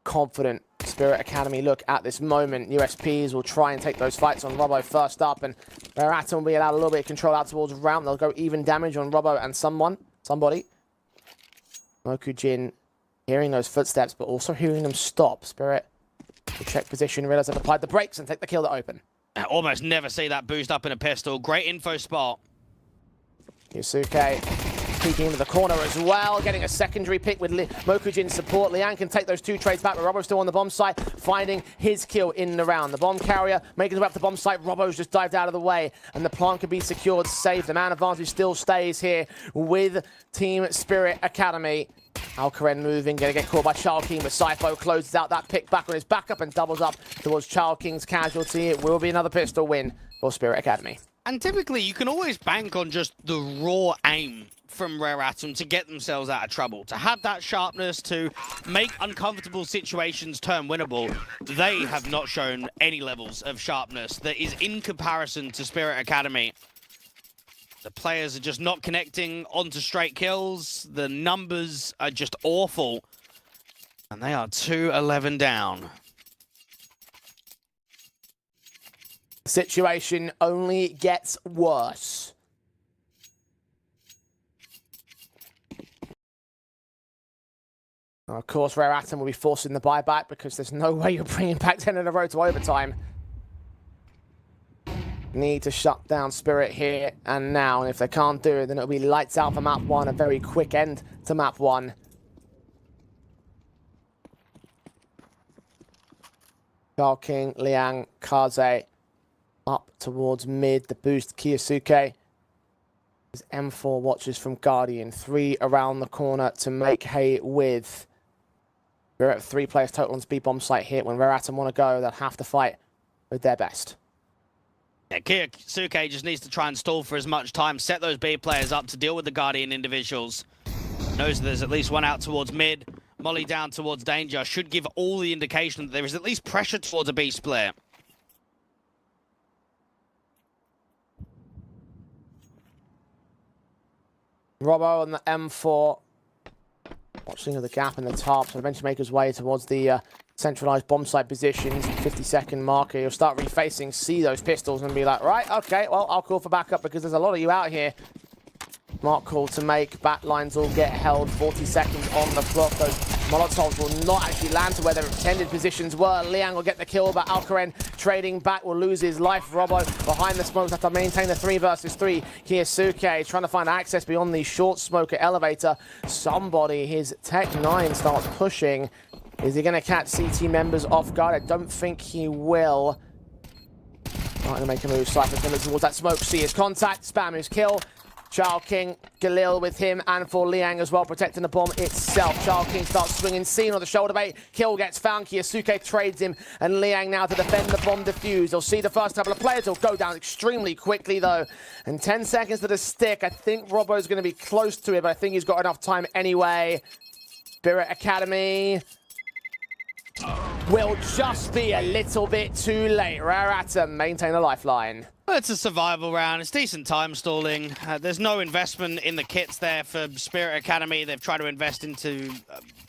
confident Spirit Academy look at this moment. USPs will try and take those fights on Robbo first up, and Rare Atom will be allowed a little bit of control out towards ramp. They'll go even damage on Robbo and somebody. Mokujin hearing those footsteps, but also hearing them stop. Spirit will check position, realize they've applied the brakes and take the kill to open. I almost never see that boost up in a pistol. Great info spot. Yusuke peeking into the corner as well, getting a secondary pick with Mokujin's support. Liang can take those 2 trades back, but Robbo's still on the bomb site, finding his kill in the round. The bomb carrier making his way up the bomb site. Robbo's just dived out of the way, and the plant can be secured, saved. The man advantage still stays here with Team Spirit Academy. Alcaren moving, going to get caught by Child King, but Sypho closes out that pick back on his backup and doubles up towards Child King's casualty. It will be another pistol win for Spirit Academy. And typically, you can always bank on just the raw aim from Rare Atom to get themselves out of trouble, to have that sharpness, to make uncomfortable situations turn winnable. They have not shown any levels of sharpness that is in comparison to Spirit Academy. The players are just not connecting onto straight kills. The numbers are just awful. And they are 2-11 down. The situation only gets worse. Now, of course, Rare Atom will be forcing the buyback because there's no way you're bringing back 10 in a row to overtime. Need to shut down Spirit here and now, and if they can't do it, then it'll be lights out for map 1, a very quick end to map 1. Carl King, Liang, Kaze up towards mid. The boost, Kiyosuke. There's M4 watches from Guardian. 3 around the corner to make hay with. We're at 3 players total on speed bomb site here. When Rare Atom want to go, they'll have to fight with their best. Yeah, Kiyosuke just needs to try and stall for as much time, set those B players up to deal with the Guardian individuals. Knows there's at least one out towards mid. Molly down towards danger. Should give all the indication that there is at least pressure towards a Beast player. Robbo on the M4. Watching the gap in the top, so eventually make his way towards the centralized bomb site positions. 50-second marker. He'll start refacing, see those pistols, and be like, right, okay, well, I'll call for backup because there's a lot of you out here. Mark call to make. Bat lines will get held. 40 seconds on the clock. Those Molotovs will not actually land to where their intended positions were. Liang will get the kill, but Alcaren trading back will lose his life. Robbo behind the smokes have to maintain the 3 versus 3. Kiyosuke trying to find access beyond the short smoker elevator. Somebody, his Tech 9 starts pushing. Is he going to catch CT members off guard? I don't think he will. Trying to make a move. Cypher's going to look towards that smoke. See his contact. Spam his kill. Child King, Galil with him, and for Liang as well, protecting the bomb itself. Child King starts swinging, seen on the shoulder bait. Kill gets found. Kiyosuke trades him, and Liang now to defend the bomb defuse. They'll see the first couple of players. They'll go down extremely quickly, though. And 10 seconds to the stick. I think Robbo's going to be close to it, but I think he's got enough time anyway. Spirit Academy will just be a little bit too late. Rare Atom maintain a lifeline. It's a survival round. It's decent time stalling. There's no investment in the kits there for Spirit Academy. They've tried to invest into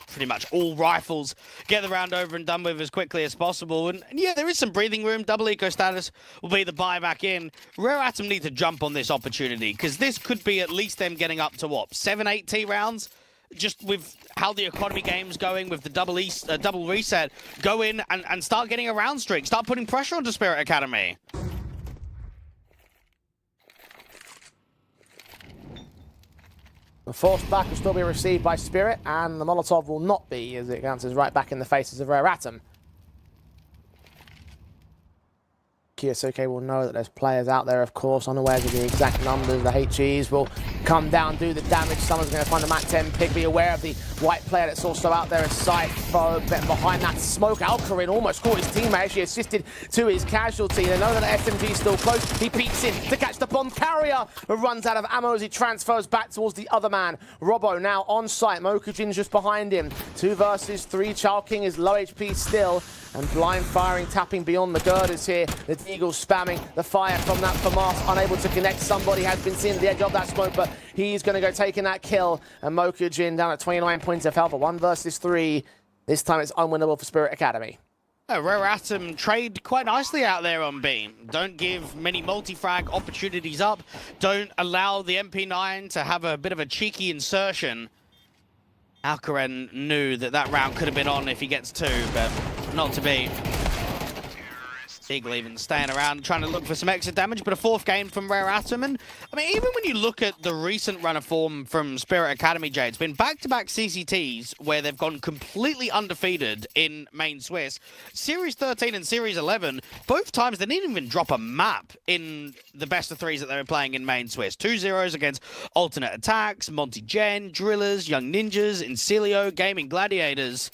pretty much all rifles. Get the round over and done with as quickly as possible. And yeah, there is some breathing room. Double eco status will be the buyback in. Rare Atom need to jump on this opportunity because this could be at least them getting up to what, 7-8 T rounds? Just with how the economy game's going, with the double reset, go in and start getting a round streak. Start putting pressure onto Spirit Academy. The force back will still be received by Spirit, and the Molotov will not be, as it bounces right back in the faces of Rare Atom. Kiyosuke will know that there's players out there, of course, unawares of the exact numbers. The HEs will come down, do the damage. Someone's going to find the Mac 10 pick. Be aware of the white player that's also out there as Cypher. Behind that smoke, Alcarin almost caught his teammate. Actually assisted to his casualty. They know that the SMG is still close. He peeks in to catch the bomb carrier, but runs out of ammo as he transfers back towards the other man. Robbo now on site. Mokujin just behind him. 2 versus 3. Child King is low HP still. And blind firing, tapping beyond the girders here. The Deagle spamming the fire from that FAMAS, unable to connect. Somebody has been seen at the edge of that smoke, but he's going to go taking that kill. And Mokujin down at 29 points of health for 1 versus 3. This time it's unwinnable for Spirit Academy. Rare Atom trade quite nicely out there on B. Don't give many multi-frag opportunities up. Don't allow the MP9 to have a bit of a cheeky insertion. Alcarin knew that that round could have been on if he gets 2, but not to be. Eagle even staying around trying to look for some exit damage, but a 4th game from Rare Atom. And I mean, even when you look at the recent run of form from Spirit Academy, Jay, it's been back-to-back CCTs where they've gone completely undefeated in main Swiss. Series 13 and Series 11, both times they didn't even drop a map in the best of 3s that they were playing in main Swiss. 2-0s against Alternate Attacks, Monty Gen, Drillers, Young Ninjas, Incilio, Gaming Gladiators.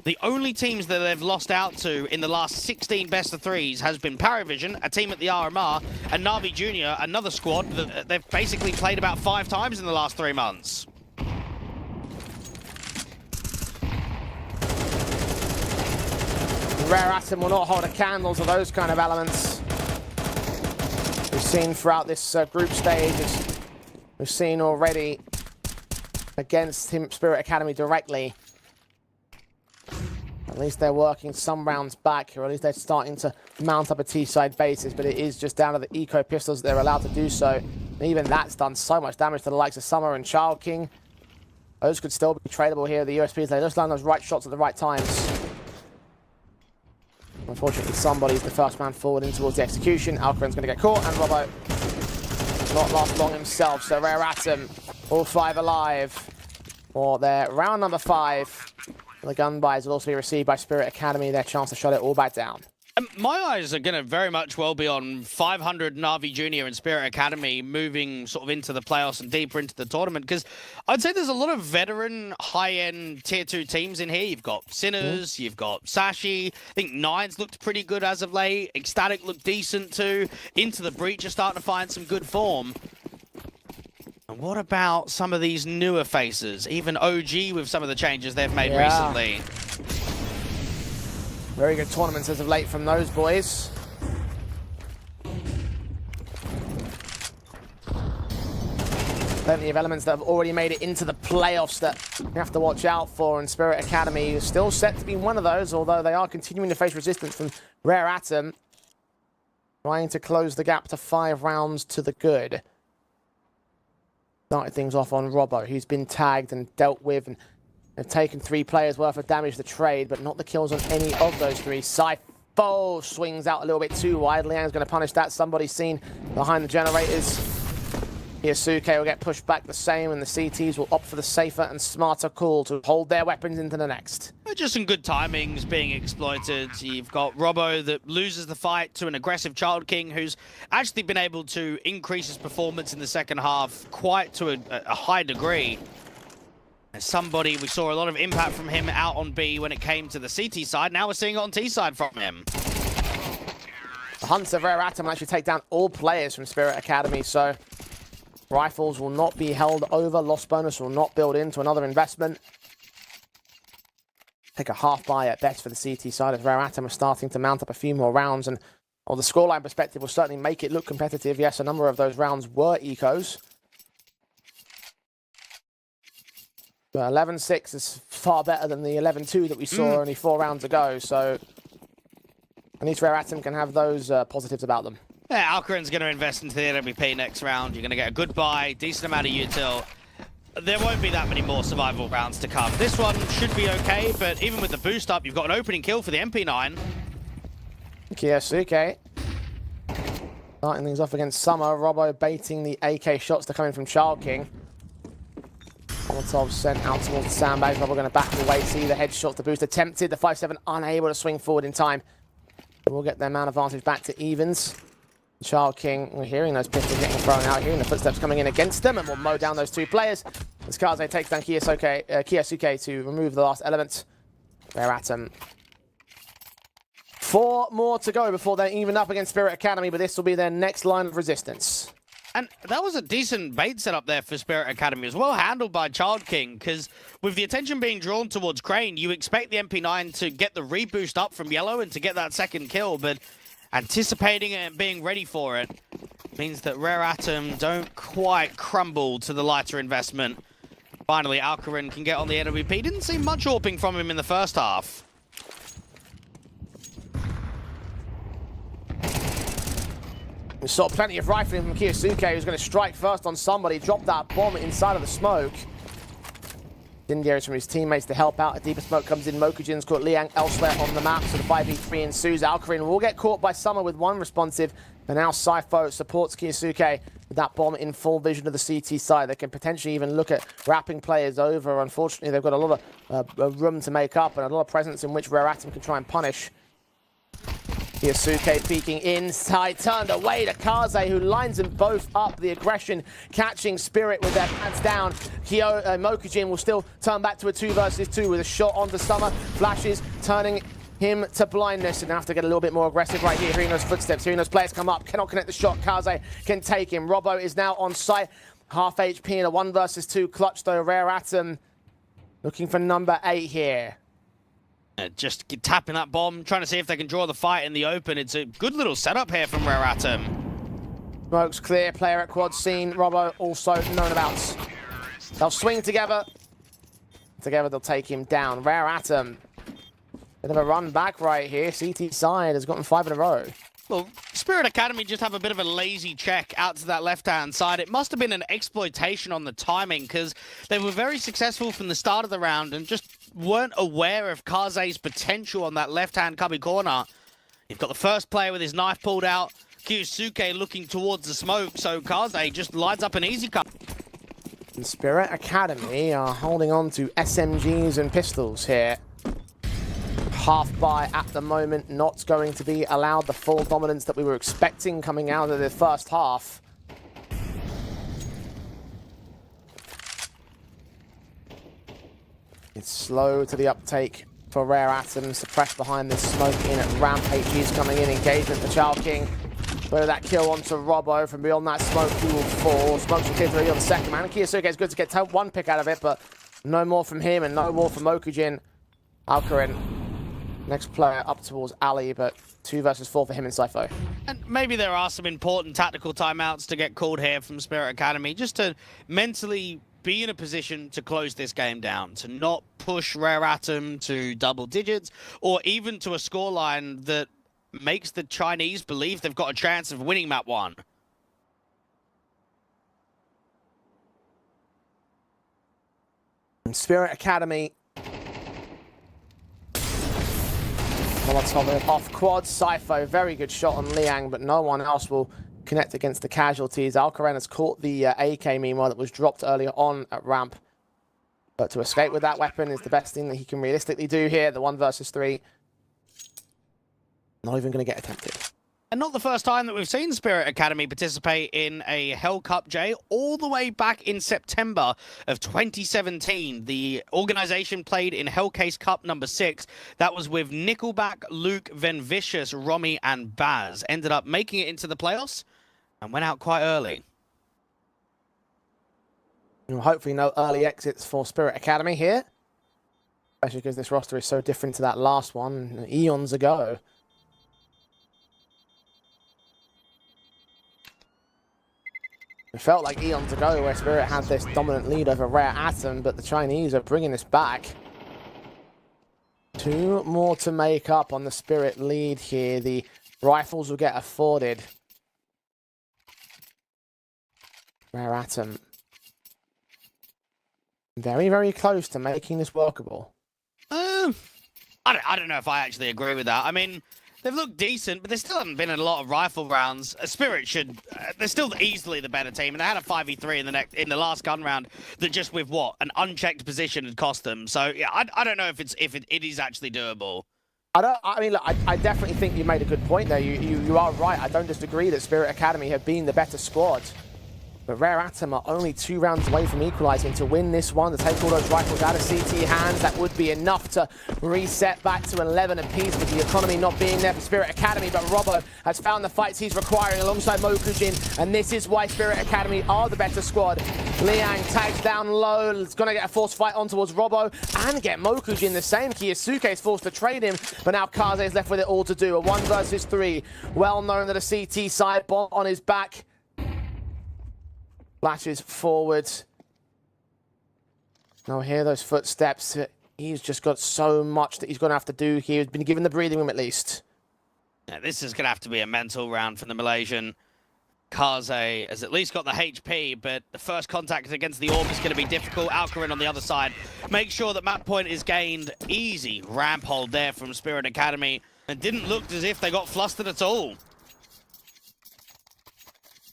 The only teams that they've lost out to in the last 16 best of 3s has been Paravision, a team at the RMR, and Na'Vi Junior, another squad that they've basically played about 5 times in the last 3 months. Rare Atom will not hold a candle to those kind of elements. We've seen throughout this group stage, we've seen already against Spirit Academy directly. At least they're working some rounds back, or at least they're starting to mount up a T-side basis, but it is just down to the eco pistols they're allowed to do so. And even that's done so much damage to the likes of Summer and Child King. Those could still be tradable here, the USPs. They just land those right shots at the right times. Unfortunately, somebody's the first man forward in towards the execution. Alcarin's going to get caught, and Robbo not last long himself. So Rare Atom, all 5 alive for their round number 5. The gun buys will also be received by Spirit Academy, their chance to shut it all back down. My eyes are going to very much well be on 500 Na'Vi Junior and Spirit Academy moving sort of into the playoffs and deeper into the tournament, because I'd say there's a lot of veteran, high-end Tier 2 teams in here. You've got Sinners, you've got Sashi. I think Nines looked pretty good as of late. Ecstatic looked decent too. Into the Breach are starting to find some good form. And what about some of these newer faces? Even OG with some of the changes they've made recently. Very good tournaments as of late from those boys. Plenty of elements that have already made it into the playoffs that you have to watch out for, and Spirit Academy is still set to be one of those, although they are continuing to face resistance from Rare Atom, trying to close the gap to 5 rounds to the good. Started things off on Robbo. He's been tagged and dealt with, and they've taken 3 players worth of damage to trade, but not the kills on any of those 3. Cypher swings out a little bit too wide. Liang's going to punish that. Somebody's seen behind the generators. Kiyosuke will get pushed back the same, and the CTs will opt for the safer and smarter call to hold their weapons into the next. Just some good timings being exploited. You've got Robbo that loses the fight to an aggressive Child King who's actually been able to increase his performance in the second half quite to a high degree. As somebody, we saw a lot of impact from him out on B when it came to the CT side. Now we're seeing it on T side from him. The Hunts of Rare Atom will actually take down all players from Spirit Academy, so rifles will not be held over. Loss bonus will not build into another investment. Take a half buy at best for the CT side as Rare Atom are starting to mount up a few more rounds, and on the scoreline perspective will certainly make it look competitive. Yes, a number of those rounds were ecos. But 11-6 is far better than the 11-2 that we saw only 4 rounds ago, so at least Rare Atom can have those positives about them. Yeah, Alcarin's going to invest into the LWP next round. You're going to get a good buy, decent amount of util. There won't be that many more survival rounds to come. This one should be okay, but even with the boost up, you've got an opening kill for the MP9. Kiyosuke starting things off against Summer. Robbo baiting the AK shots to come in from Child King. Molotov sent out towards the sandbags. Robbo going to back away. See the headshot, the boost attempted. The 5-7 unable to swing forward in time. We'll get their man advantage back to evens. Child King, we're hearing those pistols getting thrown out, hearing the footsteps coming in against them, and we'll mow down those two players. As Kaze takes down Kiyosuke to remove the last element. Rare Atom. 4 more to go before they're even up against Spirit Academy, but this will be their next line of resistance. And that was a decent bait setup there for Spirit Academy. It was well handled by Child King, because with the attention being drawn towards Crane, you expect the MP9 to get the reboost up from Yellow and to get that second kill, but anticipating it and being ready for it means that Rare Atom don't quite crumble to the lighter investment. Finally, Alcarin can get on the NWP. Didn't see much AWPing from him in the first half. We saw plenty of rifling from Kiyosuke, who's going to strike first on somebody, drop that bomb inside of the smoke. Incendiaries from his teammates to help out. A deeper smoke comes in. Mokujin's caught Liang elsewhere on the map, so the 5v3 ensues. Alcarin will get caught by Summer with one responsive, but now Sypho supports Kiyosuke with that bomb in full vision of the CT side. They can potentially even look at wrapping players over. Unfortunately, they've got a lot of room to make up and a lot of presence in which Rare Atom can try and punish. Kiyosuke peeking inside, turned away to Kaze, who lines them both up. The aggression catching Spirit with their pants down. Mokujin will still turn back to a 2 versus 2 with a shot onto Summer. Flashes, turning him to blindness, and have to get a little bit more aggressive right here. Hearing those footsteps, hearing those players come up. Cannot connect the shot. Kaze can take him. Robbo is now on site. Half HP in a 1 versus 2 clutch, though. Rare Atom looking for number 8 here. Just tapping that bomb, trying to see if they can draw the fight in the open. It's a good little setup here from Rare Atom. Smoke's clear, player at quad scene. Robbo also known about. They'll swing together. Together they'll take him down. Rare Atom. Bit of a run back right here. CT side has gotten 5 in a row. Well, Spirit Academy just have a bit of a lazy check out to that left-hand side. It must have been an exploitation on the timing, because they were very successful from the start of the round and just weren't aware of Kaze's potential on that left-hand cubby corner. You've got the first player with his knife pulled out, Kiyosuke looking towards the smoke, so Kaze just lines up an easy cut. And Spirit Academy are holding on to SMGs and pistols here. Half buy at the moment, not going to be allowed the full dominance that we were expecting coming out of the first half. It's slow to the uptake for Rare Atom, suppressed behind this smoke in at ramp. HG's coming in, engagement for Child King. But that kill onto Robbo from beyond that smoke, he will fall. Smoke's will clear through on the second man. Kiyosuke is good to get one pick out of it, but no more from him and no more from Mokujin. Alcarin. Next player up towards Ali, but 2 versus 4 for him and Sypho. And maybe there are some important tactical timeouts to get called here from Spirit Academy, just to mentally be in a position to close this game down, to not push Rare Atom to double digits, or even to a scoreline that makes the Chinese believe they've got a chance of winning map 1. And Spirit Academy. Molotov off quad. Sypho, very good shot on Liang, but no one else will connect against the casualties. Alcaran has caught the AK, meanwhile, that was dropped earlier on at ramp. But to escape with that weapon is the best thing that he can realistically do here. The 1 versus 3. Not even going to get attempted. And not the first time that we've seen Spirit Academy participate in a Hellcup, Jay. All the way back in September of 2017, the organization played in Hellcase Cup number 6. That was with Nickelback, Luke, Venvicious, Romy, and Baz. Ended up making it into the playoffs and went out quite early. And hopefully no early exits for Spirit Academy here. Especially because this roster is so different to that last one eons ago. It felt like eons ago where Spirit had this dominant lead over Rare Atom, but the Chinese are bringing this back. 2 more to make up on the Spirit lead here. The rifles will get afforded. Rare Atom. Very, very close to making this workable. I don't know if I actually agree with that. I mean, They've looked decent, but there still haven't been a lot of rifle rounds. Spirit should... they're still easily the better team, and they had a 5v3 in the last gun round that just with what? An unchecked position had cost them. So, yeah, I don't know if it is actually doable. I mean, look, I definitely think you made a good point there. You are right. I don't disagree that Spirit Academy have been the better squad. But Rare Atom are only 2 rounds away from equalizing to win this one, to take all those rifles out of CT hands. That would be enough to reset back to 11 apiece with the economy not being there for Spirit Academy. But Robbo has found the fights he's requiring alongside Mokujin, and this is why Spirit Academy are the better squad. Liang tags down low, is going to get a forced fight on towards Robbo and get Mokujin the same. Kiyosuke is forced to trade him, but now Kaze is left with it all to do. A 1 versus 3. Well known that a CT side bot on his back. Flashes forward. Now hear those footsteps. He's just got so much that he's going to have to do here. He's been given the breathing room at least. Yeah, this is going to have to be a mental round for the Malaysian. Kaze has at least got the HP, but the first contact against the Orb is going to be difficult. Alcarin on the other side. Make sure that map point is gained. Easy ramp hold there from Spirit Academy. And didn't look as if they got flustered at all.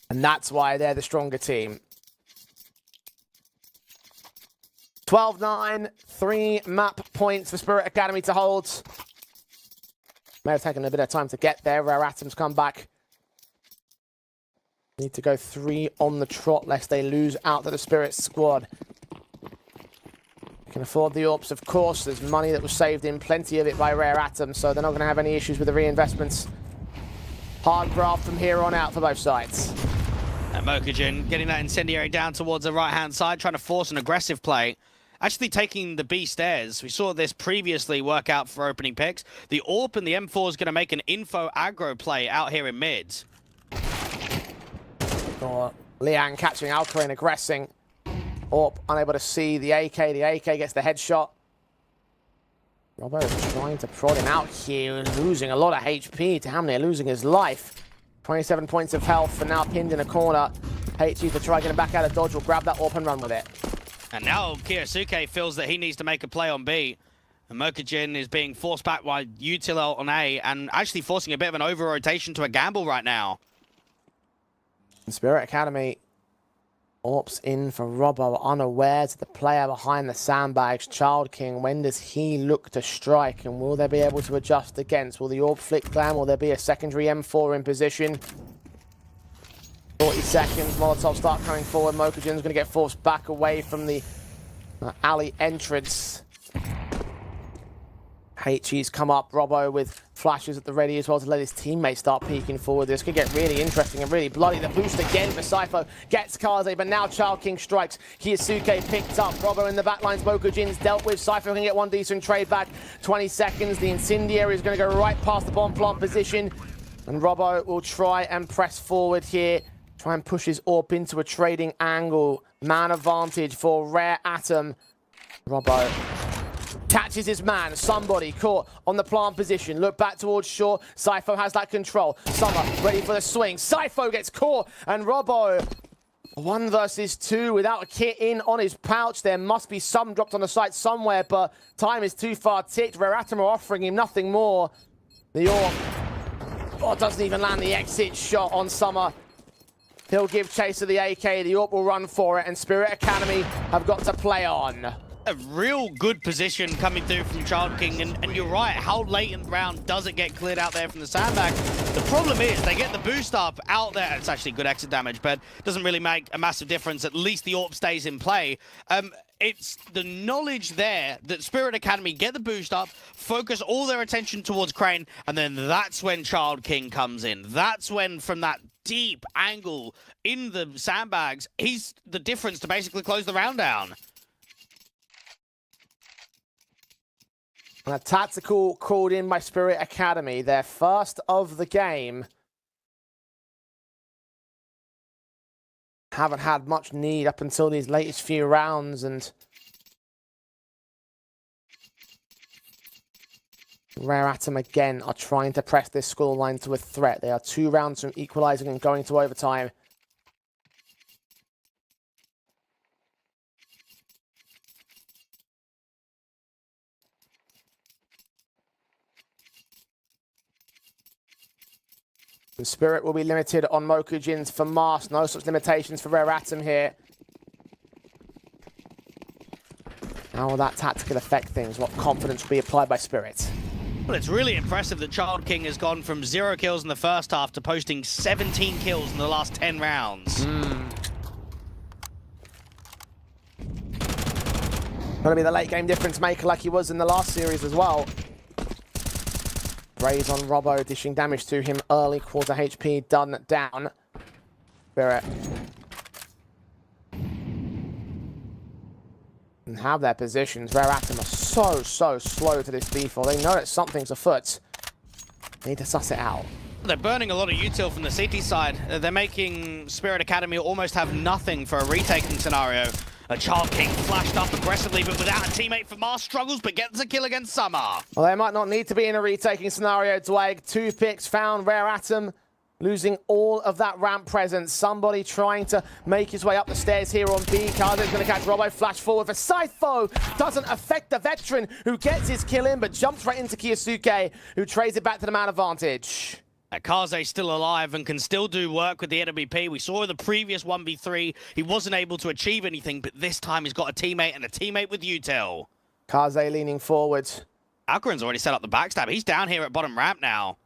And that's why they're the stronger team. 12-9, 3 map points for Spirit Academy to hold. May have taken a bit of time to get there. Rare Atoms come back. Need to go 3 on the trot lest they lose out to the Spirit squad. Can afford the AWPs, of course. There's money that was saved in, plenty of it by Rare Atoms, so they're not going to have any issues with the reinvestments. Hard graft from here on out for both sides. And Mokujin getting that incendiary down towards the right-hand side, trying to force an aggressive play. Actually taking the B stairs. We saw this previously work out for opening picks. The AWP and the M4 is going to make an info aggro play out here in mid. Liang catching Alcarin, aggressing. AWP unable to see the AK. The AK gets the headshot. Robbo is trying to prod him out here, losing a lot of HP. Damn, losing his life. 27 points of health, and now pinned in a corner. HE to try getting back out of dodge, will grab that AWP and run with it. And now Kiyosuke feels that he needs to make a play on B. And Mokujin is being forced back by Util on A, and actually forcing a bit of an over-rotation to a gamble right now. Spirit Academy, AWP's in for Robbo, unaware to the player behind the sandbags, Child King. When does he look to strike, and will they be able to adjust against? Will the AWP flick down? Will there be a secondary M4 in position? 40 seconds, Molotov start coming forward. Mokujin's going to get forced back away from the alley entrance. HE's come up, Robbo with flashes at the ready as well to let his teammates start peeking forward. This could get really interesting and really bloody. The boost again for Sypho gets Kaze, but now Child King strikes. Kiyosuke picked up. Robbo in the backlines. Mokujin's dealt with. Sypho can get one decent trade back. 20 seconds. The incendiary is going to go right past the bomb plant position. And Robbo will try and press forward here. Try and push his AWP into a trading angle. Man advantage for Rare Atom. Robbo catches his man. Somebody caught on the plant position. Look back towards Shaw. Sypho has that control. Summer ready for the swing. Sypho gets caught. And Robbo, 1 versus 2 without a kit in on his pouch. There must be some dropped on the site somewhere, but time is too far ticked. Rare Atom are offering him nothing more. The AWP doesn't even land the exit shot on Summer. He'll give chase to the AK. The AWP will run for it, and Spirit Academy have got to play on. A real good position coming through from Child King, and you're right, how late in the round does it get cleared out there from the sandbag? The problem is they get the boost up out there. It's actually good exit damage, but doesn't really make a massive difference. At least the AWP stays in play. It's the knowledge there that Spirit Academy get the boost up, focus all their attention towards Crane, and then that's when Child King comes in. That's when, from that deep angle in the sandbags, he's the difference to basically close the round down. And a tactical called in by Spirit Academy, their first of the game. Haven't had much need up until these latest few rounds, and Rare Atom again are trying to press this scoreline to a threat. They are 2 rounds from equalizing and going to overtime. And Spirit will be limited on Mokujins for Mast. No such limitations for Rare Atom here. How will that tactical affect things? What confidence will be applied by Spirit? Well, it's really impressive that Child King has gone from 0 kills in the first half to posting 17 kills in the last 10 rounds. Going to be the late game difference maker like he was in the last series as well. Raise on Robbo, dishing damage to him early, quarter HP done down. Spirit. And have their positions. Rare Atom are so slow to this B4. They know that something's afoot. They need to suss it out. They're burning a lot of util from the CT side. They're making Spirit Academy almost have nothing for a retaking scenario. A Child King flashed up aggressively, but without a teammate for Mars, struggles, but gets a kill against Summer. Well, they might not need to be in a retaking scenario, Dwag. 2 picks found. Rare Atom losing all of that ramp presence. Somebody trying to make his way up the stairs here on B. Kaze's going to catch Robbo. Flash forward for Scytho. Doesn't affect the veteran who gets his kill in, but jumps right into Kiyosuke, who trades it back to the man advantage. Kaze's still alive and can still do work with the NWP. We saw in the previous 1v3, he wasn't able to achieve anything, but this time he's got a teammate and a teammate with util. Kaze leaning forward. Alcarin's already set up the backstab. He's down here at bottom ramp now.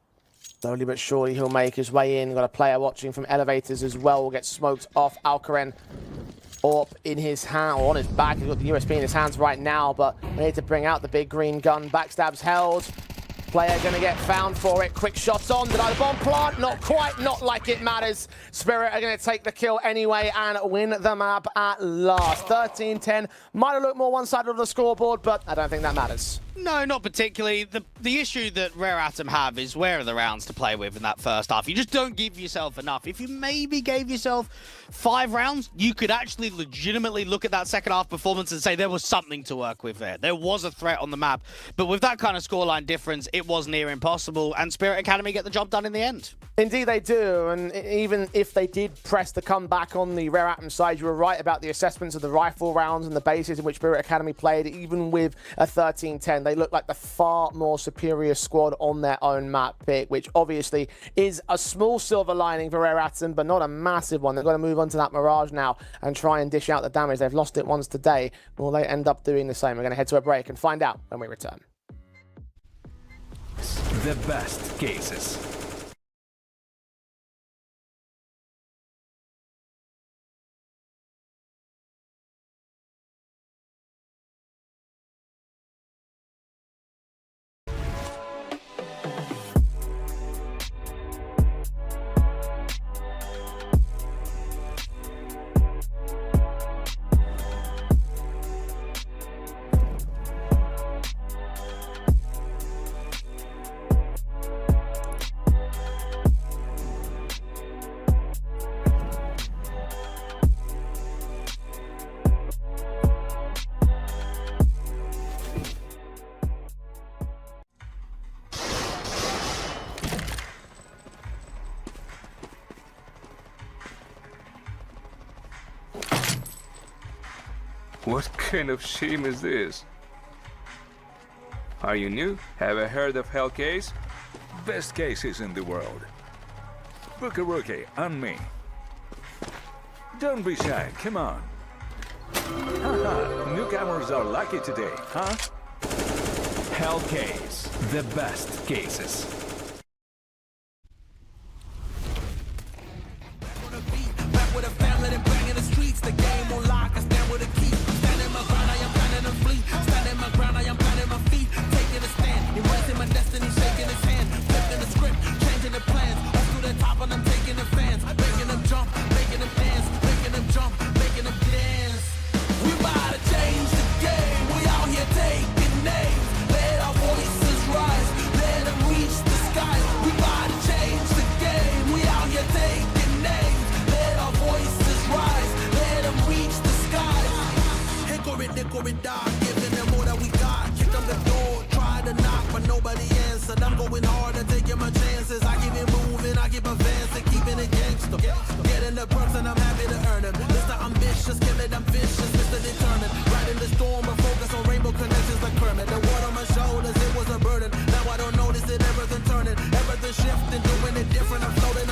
Slowly but surely he'll make his way in. Got a player watching from elevators as well. Will get smoked off. Alcarin up in his hand, or on his back. He's got the USB in his hands right now, but they need to bring out the big green gun. Backstab's held. Player going to get found for it. Quick shots on. Did I bomb plant? Not quite. Not like it matters. Spirit are going to take the kill anyway and win the map at last. 13-10. Might have looked more one-sided of the scoreboard, but I don't think that matters. No, not particularly. The issue that Rare Atom have is where are the rounds to play with in that first half. You just don't give yourself enough. If you maybe gave yourself 5 rounds, you could actually legitimately look at that second half performance and say there was something to work with there. There was a threat on the map. But with that kind of scoreline difference, it was near impossible. And Spirit Academy get the job done in the end. Indeed they do, and even if they did press the comeback on the Rare Atom side, you were right about the assessments of the rifle rounds and the bases in which Spirit Academy played. Even with a 13-10, they look like the far more superior squad on their own map pick, which obviously is a small silver lining for Rare Atom, but not a massive one. They've got to move on to that Mirage now and try and dish out the damage. They've lost it once today. Will they end up doing the same? We're going to head to a break and find out when we return. The best cases. What kind of shame is this? Are you new? Have you heard of Hellcase? Best cases in the world. Book a rookie on me. Don't be shy, come on. Haha, newcomers are lucky today, huh? Hellcase, the best cases. Back with a family and bang in the streets. The game on lock, I stand with a key. Standing my ground, I am planning to flee. Standing my ground, I am planting my feet. Taking a stand, embracing my destiny, shaking his hand. Flipping the script, changing the plans. Up to the top and I'm taking the fans. Making them jump, making them dance. Making them jump, making them dance. We about to change the game. We out here taking names. Let our voices rise. Let them reach the sky. We about to change the game. We out here taking names. Let our voices rise. Let them reach the sky. Hickory dock, giving them all that we got. Kick on the door, try to knock, but nobody answered. I'm going hard and taking my chances. I keep it moving, I keep advancing, keeping it gangster. Getting the perks and I'm happy to earn them. Mr. Ambitious, kill it, I'm vicious, Mr. Determined. Riding the storm, but focus on rainbow connections like Kermit. The water on my shoulders, it was a burden. Now I don't notice it, everything turning, everything shifting, doing it different. I'm floating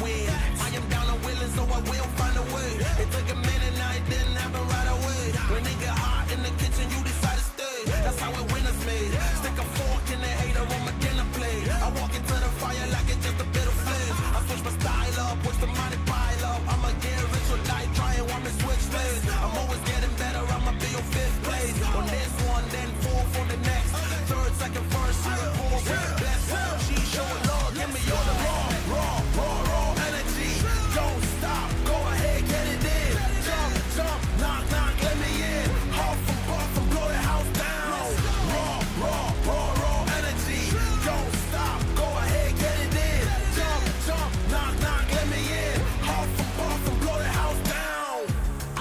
win. I am down and willing, so I will find a way. It took a minute, now it didn't happen right away. When it get hot in the kitchen, you decide to stay. That's how it winners made. Stick a fork in the hater on my dinner plate. I walk into the fire like it's just a bit of flames. I switch my style up, watch the money pile up. I'ma get rich or die trying, want me switch lanes. I'm always getting better, I'ma be on 5th place. On this one, then 4th on the next. 3rd, 2nd, 1st, you and Paul with the best. She showing love, give me all the raw energy. Don't stop, go ahead, get it in. Jump, knock, let me in. Huff and puff and blow the house down. Raw energy. Don't stop, go ahead, get it in. Jump, knock, let me in. Huff and puff and blow the house down.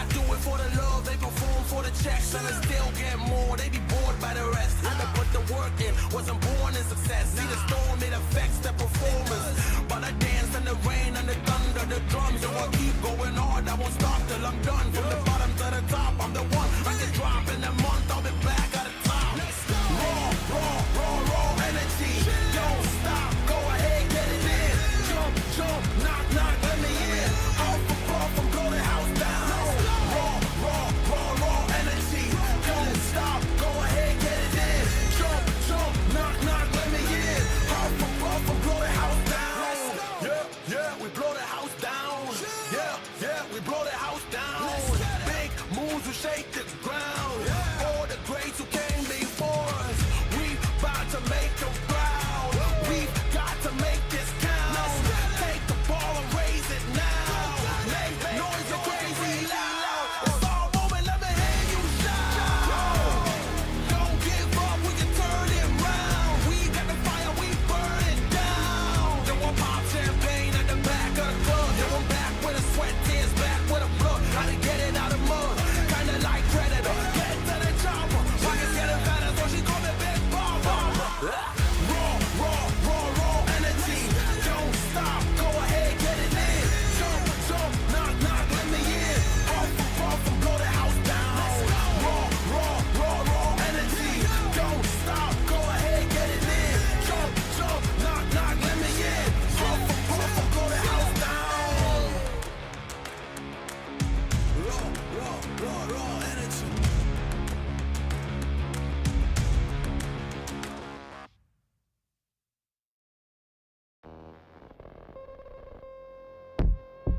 I do it for the love, they perform for the checks, and I still get more. They be bored by the rest. I done put the work in, wasn't born in success. See the storm, it affects the performance. But I dance in the rain and the thunder, the drums. So I keep going hard, I won't stop till I'm done. From the bottom to the top, I'm the one. I can drop in a month, I'll be back at the top. Raw energy. Don't stop, go ahead, get it in. Jump, knock, let me in. Off and puff and blow the house down. Raw energy. Don't stop, go ahead, get it in. Jump, knock, let me in. Off and puff and blow the house down. Yeah, we blow the house down. Yeah, we blow the house down. Big moves will shake the ground. All the greats who came before us, we about to make them proud. We've got to make this count. Take the ball and raise it now. Make noise and crazy loud. It's all moment, let me hear you shout. Don't give up, we can turn it round. We got the fire, we burn it down. Then we'll pop champagne at the back of the club. Then we're back with a sweat, tears back with a blood. How to get it out of mud, kinda like Predator. Get to the chopper, pockets getting fatter, so she call me Big Papa. Raw energy. Don't stop, go ahead, get it in. Jump, knock, let me in. Off and puff and blow the house down. Raw energy. Don't stop, go ahead, get it in. Jump, knock, let me in. Off and puff and blow the house down. Raw energy.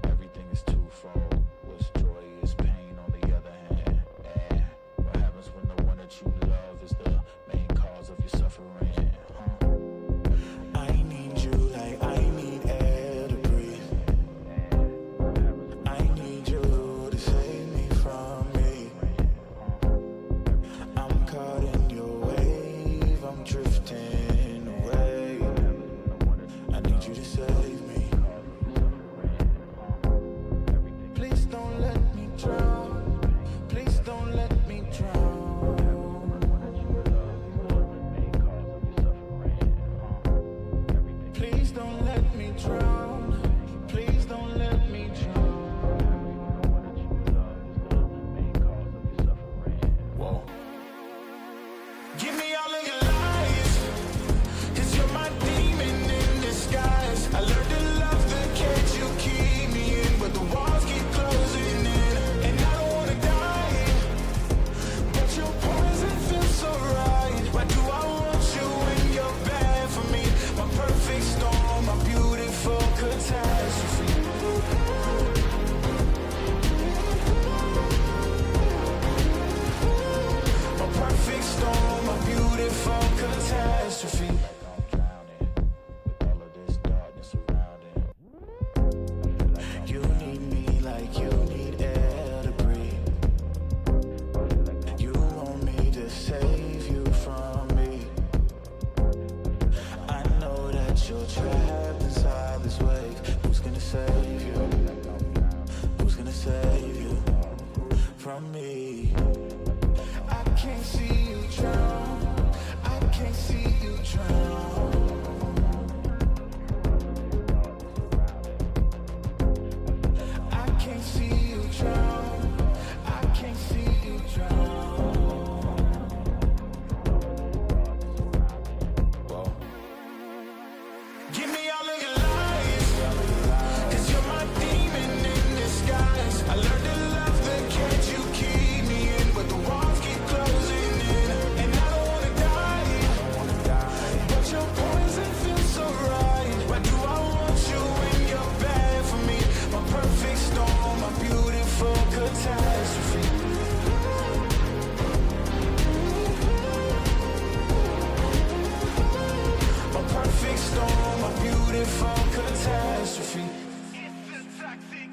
Everything is twofold. What's joy is pain on the other hand. And what happens when the one that you love is the main cause of your suffering? I need you like I need air to breathe. I need you to save me from me. I'm caught in your wave, I'm drifting away. I need you to save me. Please don't let me drown. Please don't let me drown. Please don't let me drown. Please don't let me drown. Whoa. Give me all of your lies, 'cause you're my demon in disguise. I learned to love the cage you keep me in, but the walls keep closing in. And I don't wanna die, but your poison feels so right. Why do I want you when you're bad for me? My perfect storm, my beautiful catastrophe. My perfect storm, my beautiful catastrophe. I'm drowning with all of this darkness surrounding. You need me like you need air to breathe. You want me to save you from me. I know that you're trapped inside this wave. Who's gonna save you? Who's gonna save you from me? I can't see you drown. I can't see you drown. I can't see you drown. I can't see you drown. Whoa. Give me all of your lies, 'cause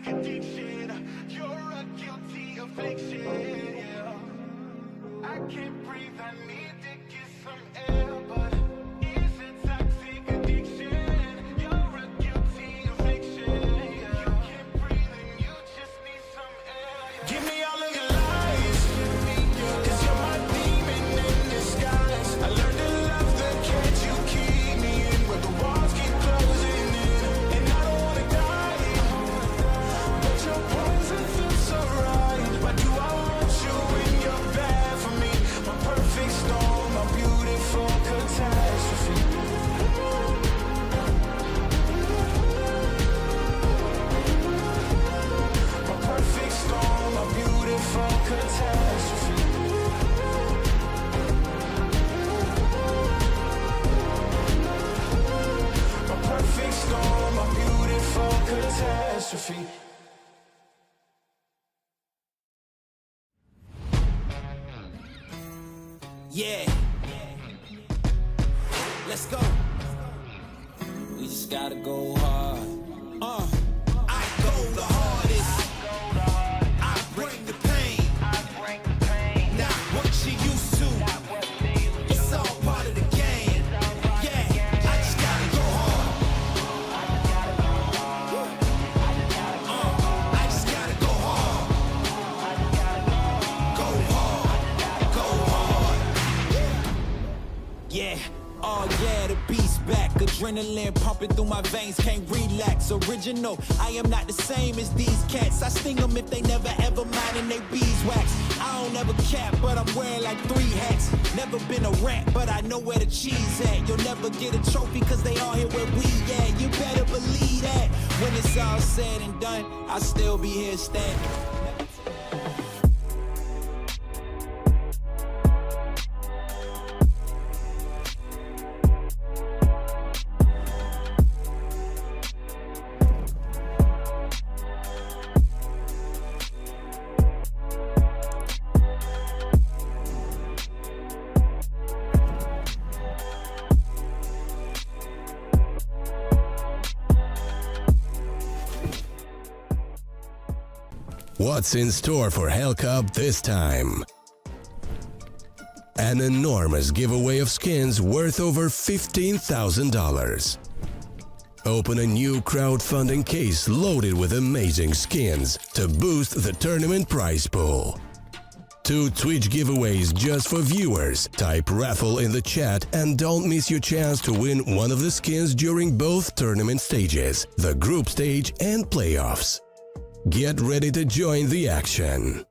addiction. You're a guilty affliction, yeah. I can't breathe, I need to get some air, but it's a toxic addiction. You're a guilty affliction, yeah. You can't breathe and you just need some air. Give me all of your lies, 'cause you're my demon in disguise. I learned to love the cage you keep me in, where the walls keep closing in, and I don't wanna die, but your poison feels so right. Why do I want you when you're bad for me? My perfect storm, my beautiful catastrophe. My perfect storm, my beautiful catastrophe. My perfect storm, my beautiful catastrophe. Yeah. Let's go. We just gotta go hard. I go the hardest. I bring the pain. Not what you used to. It's all part of the game. Yeah, I just gotta go hard. I just gotta go hard. Go hard. Go hard. Yeah. Oh yeah, the beast back. Adrenaline pumping through my veins, can't relax. Original, I am not the same as these cats. I sting them if they never ever mind and they beeswax. I don't ever cap, but I'm wearing like 3 hats. Never been a rat, but I know where the cheese at. You'll never get a trophy cause they all here where we at. You better believe that. When it's all said and done, I'll still be here standing. What's in store for Hellcup this time? An enormous giveaway of skins worth over $15,000. Open a new crowdfunding case loaded with amazing skins to boost the tournament prize pool. 2 Twitch giveaways just for viewers. Type raffle in the chat and don't miss your chance to win one of the skins during both tournament stages, the group stage and playoffs. Get ready to join the action.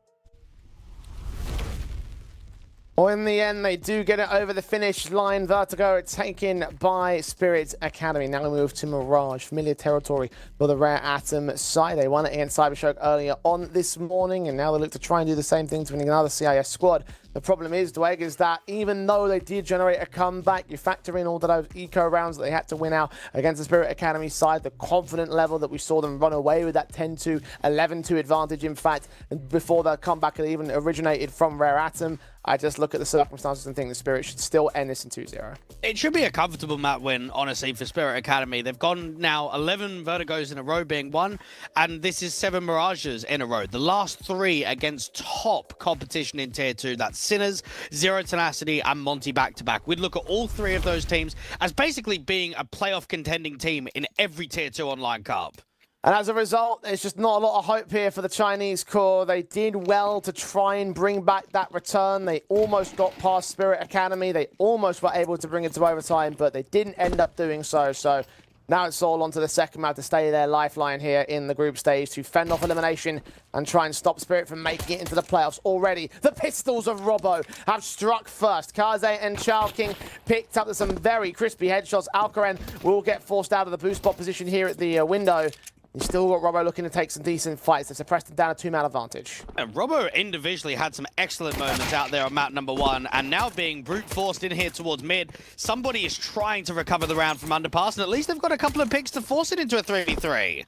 Well, in the end, they do get it over the finish line. Vertigo taken by Spirit Academy. Now we move to Mirage, familiar territory for the Rare Atom side. They won it against Cybershock earlier on this morning, and now they look to try and do the same thing to winning another CIS squad. The problem is, Dweg, is that even though they did generate a comeback, you factor in all of those eco rounds that they had to win out against the Spirit Academy side, the confident level that we saw them run away with that 10-2, 11-2 advantage, in fact, before the comeback had even originated from Rare Atom. I just look at the circumstances and think the Spirit should still end this in 2-0. It should be a comfortable map win, honestly, for Spirit Academy. They've gone now 11 Vertigos in a row being won, and this is 7 Mirages in a row. The last 3 against top competition in Tier 2. That's Sinners, Zero Tenacity, and Monty back-to-back. We'd look at all 3 of those teams as basically being a playoff contending team in every Tier 2 online cup. And as a result, there's just not a lot of hope here for the Chinese core. They did well to try and bring back that return. They almost got past Spirit Academy. They almost were able to bring it to overtime, but they didn't end up doing so. So now it's all on to the second map to stay their lifeline here in the group stage to fend off elimination and try and stop Spirit from making it into the playoffs. Already, the pistols of Robbo have struck first. Kaze and Chowking picked up some very crispy headshots. Alcaran will get forced out of the boost spot position here at the window. You still got Robbo looking to take some decent fights. They've suppressed him down a 2-man advantage. And Robbo individually had some excellent moments out there on map number 1, and now being brute forced in here towards mid, somebody is trying to recover the round from underpass, and at least they've got a couple of picks to force it into a 3v3.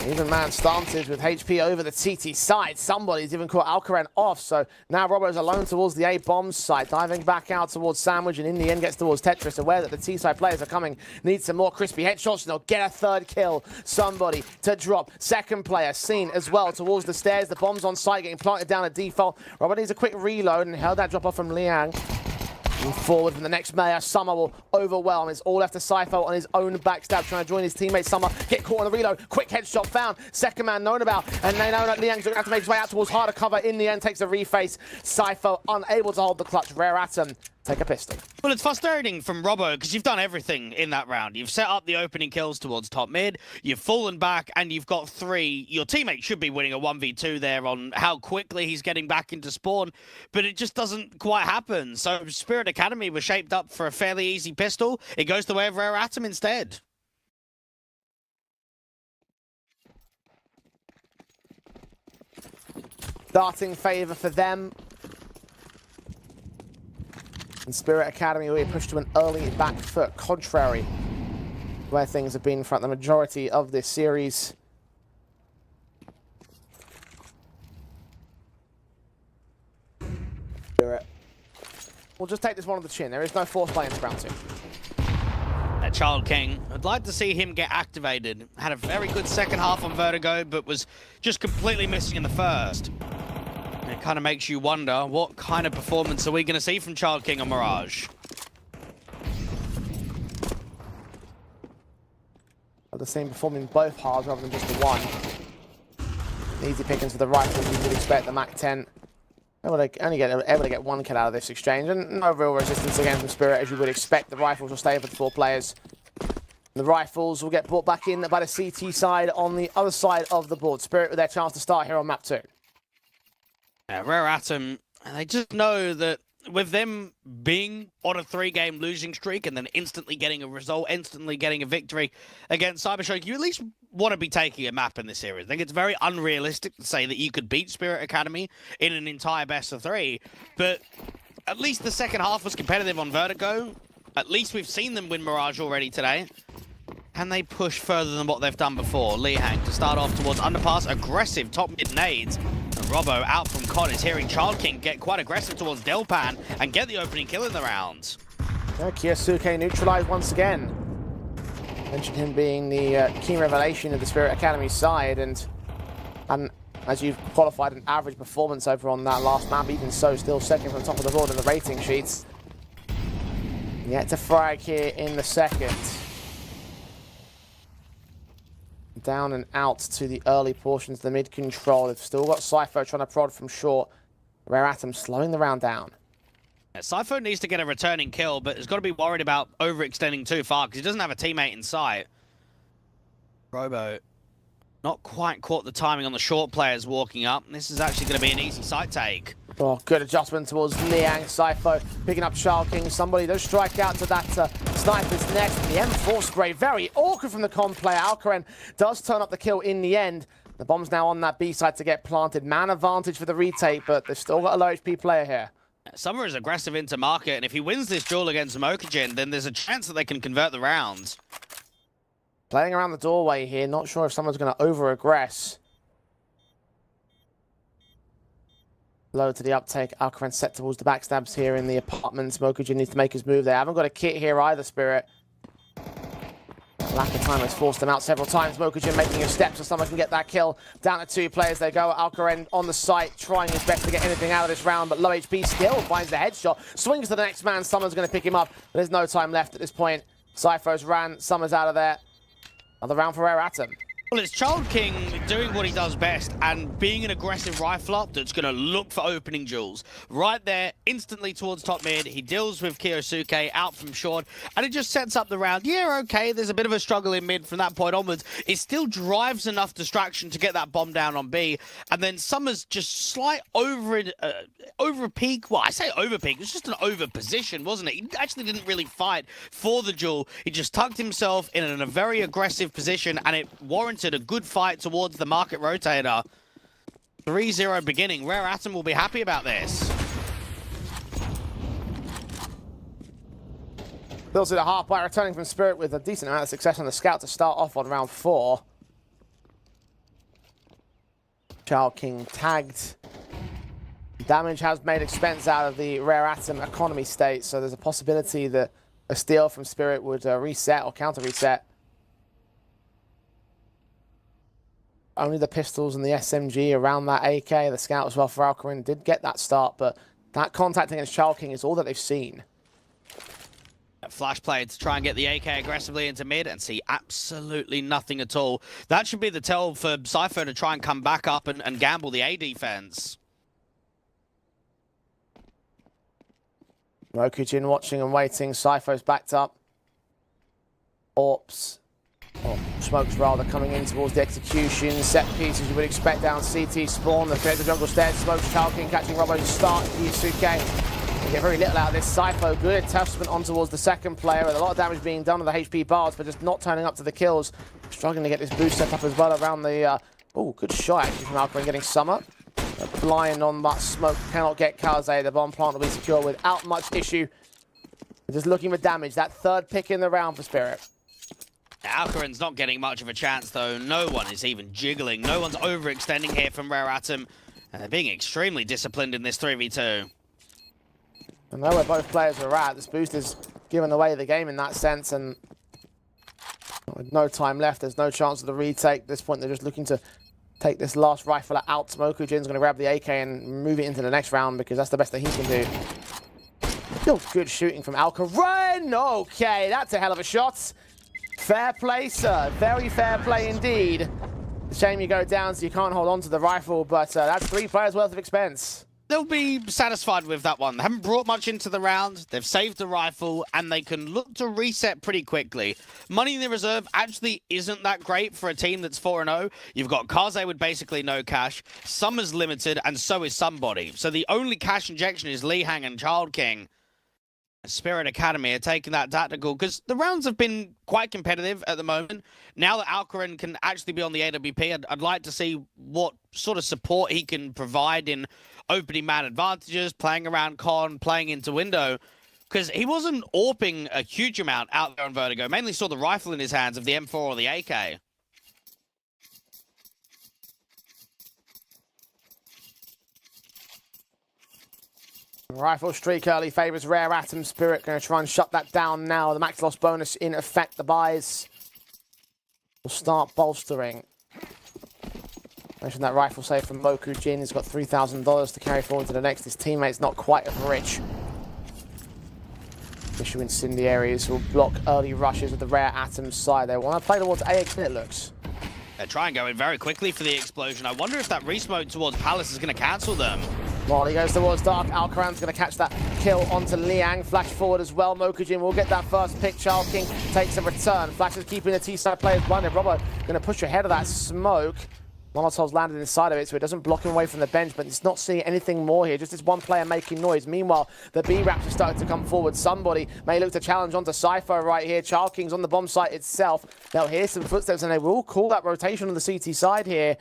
Even man started with HP over the TT side. Somebody's even caught Alcaran off, so now Robbo's alone towards the A-bomb side, diving back out towards Sandwich, and in the end gets towards Tetris, aware that the T-side players are coming. Needs some more crispy headshots, and they'll get a third kill. Somebody to drop. Second player seen as well towards the stairs. The bomb's on site, getting planted down at default. Robbo needs a quick reload, and held that drop off from Liang. Move forward from the next mayor. Summer will overwhelm. It's all left to Cypher on his own backstab, trying to join his teammate Summer. Get caught on the reload. Quick headshot found. Second man known about. And they know that Liang's going to have to make his way out towards harder cover. In the end, takes a reface. Cypher unable to hold the clutch. Rare Atom take a pistol. Well, it's frustrating from Robbo because you've done everything in that round. You've set up the opening kills towards top mid, you've fallen back, and you've got 3. Your teammate should be winning a 1v2 there on how quickly he's getting back into spawn, but it just doesn't quite happen. So Spirit Academy was shaped up for a fairly easy pistol. It goes the way of Rare Atom instead. Starting favour for them. And Spirit Academy will be pushed to an early back foot, contrary to where things have been throughout the majority of this series. Spirit. We'll just take this one on the chin. There is no force play in this round 2. Child King, I'd like to see him get activated. Had a very good second half on Vertigo, but was just completely missing in the first. It kind of makes you wonder, what kind of performance are we going to see from Child King on Mirage? The same performing both halves rather than just the one. Easy pickings for the rifle, you would expect the MAC-10. Able to get 1 kill out of this exchange, and no real resistance again from Spirit, as you would expect. The rifles will stay for the 4 players. The rifles will get brought back in by the CT side on the other side of the board. Spirit with their chance to start here on map 2. Rare Atom, they just know that with them being on a 3-game losing streak and then instantly getting a result, instantly getting a victory against Cybershock, you at least want to be taking a map in this series. I think it's very unrealistic to say that you could beat Spirit Academy in an entire best of 3, but at least the second half was competitive on Vertigo. At least we've seen them win Mirage already today. And they push further than what they've done before. Lihang to start off towards underpass, aggressive top mid nades. And Robbo out from COD is hearing Child King get quite aggressive towards Delpan and get the opening kill in the round. Yeah, Kyosuke neutralized once again. Mentioned him being the key revelation of the Spirit Academy side, and as you've qualified an average performance over on that last map, even so, still second from the top of the board in the rating sheets. Yet to frag here in the second. Down and out to the early portions of the mid control. They've still got Cypher trying to prod from short. Rare Atom slowing the round down. Yeah, Cypher needs to get a returning kill, but has got to be worried about overextending too far because he doesn't have a teammate in sight. Robo not quite caught the timing on the short players walking up. This is actually going to be an easy site take. Oh, good adjustment towards Liang. Cypher picking up Child King. Somebody does strike out to that sniper's next. The M4 spray, very awkward from the con player. Alcaran does turn up the kill in the end. The bomb's now on that B side to get planted. Man advantage for the retake, but they've still got a low HP player here. Summer is aggressive into market, and if he wins this duel against Mokajin, then there's a chance that they can convert the rounds. Playing around the doorway here. Not sure if someone's going to over-aggress. Low to the uptake. Alcaran set towards the backstabs here in the apartments. Mokujin needs to make his move. They haven't got a kit here either, Spirit. Lack of time has forced them out several times. Mokujin making a step so someone can get that kill. Down to 2 players they go. Alcaran on the site, trying his best to get anything out of this round, but low HP still finds the headshot. Swings to the next man. Someone's going to pick him up. But there's no time left at this point. Cypher's ran. Summer's out of there. Another round for Rare Atom. Well, it's Child King doing what he does best and being an aggressive rifler that's going to look for opening duels. Right there, instantly towards top mid. He deals with Kyosuke out from short, and it just sets up the round. Yeah, okay, there's a bit of a struggle in mid from that point onwards. It still drives enough distraction to get that bomb down on B, and then Summer's just slight over peak. Well, I say over peak. It was just an over position, wasn't it? He actually didn't really fight for the duel. He just tucked himself in a very aggressive position, and it warranted a good fight towards the market rotator. 3-0 beginning. Rare Atom will be happy about this. Fills it a half by returning from Spirit with a decent amount of success on the scout to start off on round 4. Child King tagged. Damage has made expense out of the rare atom economy state, so there's a possibility that a steal from Spirit would reset or counter reset. Only the pistols and the SMG around that AK. The scout as well for Alcarin did get that start, but that contact against Child King is all that they've seen. Flash play to try and get the AK aggressively into mid and see absolutely nothing at all. That should be the tell for Cypher to try and come back up and gamble the A defense. Mokujin watching and waiting. Cypher's backed up. Orps. Oh, smokes rather coming in towards the execution. Set pieces you would expect down CT spawn. The creator jungle stairs. Smokes Child King catching Robo to start. Yusuke. They get very little out of this. Cypher, good attachment on towards the second player. With a lot of damage being done on the HP bars, but just not turning up to the kills. Struggling to get this boost set up as well around the... oh, good shot actually from Alcarin getting Summer. Blind on that smoke. Cannot get Kaze. The bomb plant will be secure without much issue. Just looking for damage. That third pick in the round for Spirit. Alcarin's not getting much of a chance, though. No one is even jiggling. No one's overextending here from Rare Atom. And they're being extremely disciplined in this 3v2. I know where both players are at. This boost is giving away the game in that sense, and with no time left, there's no chance of the retake. At this point, they're just looking to take this last rifle out. Smokujin's going to grab the AK and move it into the next round because that's the best that he can do. Still good shooting from Alcarin. Okay, that's a hell of a shot. Fair play, sir. Very fair play indeed. Shame you go down so you can't hold on to the rifle, but that's 3 players worth of expense. They'll be satisfied with that one. They haven't brought much into the round. They've saved the rifle, and they can look to reset pretty quickly. Money in the reserve actually isn't that great for a team that's 4-0. You've got Kaze with basically no cash. Summer's limited, and so is Somebody. So the only cash injection is Lihang and Child King. Spirit Academy are taking that tactical because the rounds have been quite competitive at the moment. Now that Alcarin can actually be on the AWP, I'd like to see what sort of support he can provide in opening man advantages, playing around con, playing into window, because he wasn't AWPing a huge amount out there on Vertigo. Mainly saw the rifle in his hands of the M4 or the AK. Rifle streak early favours Rare Atom. Spirit going to try and shut that down now. The max loss bonus in effect. The buys will start bolstering. Mentioned that rifle save from Mokujin. He's got $3,000 to carry forward to the next. His teammate's not quite as rich. Issue incendiaries will block early rushes with the Rare Atom side. They want to play towards AX, it looks. They try and go in very quickly for the explosion. I wonder if that resmoke towards Palace is going to cancel them. Molly goes towards Dark. Alcaran's going to catch that kill onto Liang. Flash forward as well. Mokujin will get that first pick. Child King takes a return. Flash is keeping the T-side players blinded. Robbo going to push ahead of that smoke. Molotov's landed inside of it, so it doesn't block him away from the bench, but it's not seeing anything more here. Just this one player making noise. Meanwhile, the B-Raps are starting to come forward. Somebody may look to challenge onto Cypher right here. Child King's on the bomb site itself. They'll hear some footsteps, and they will call that rotation on the CT side here.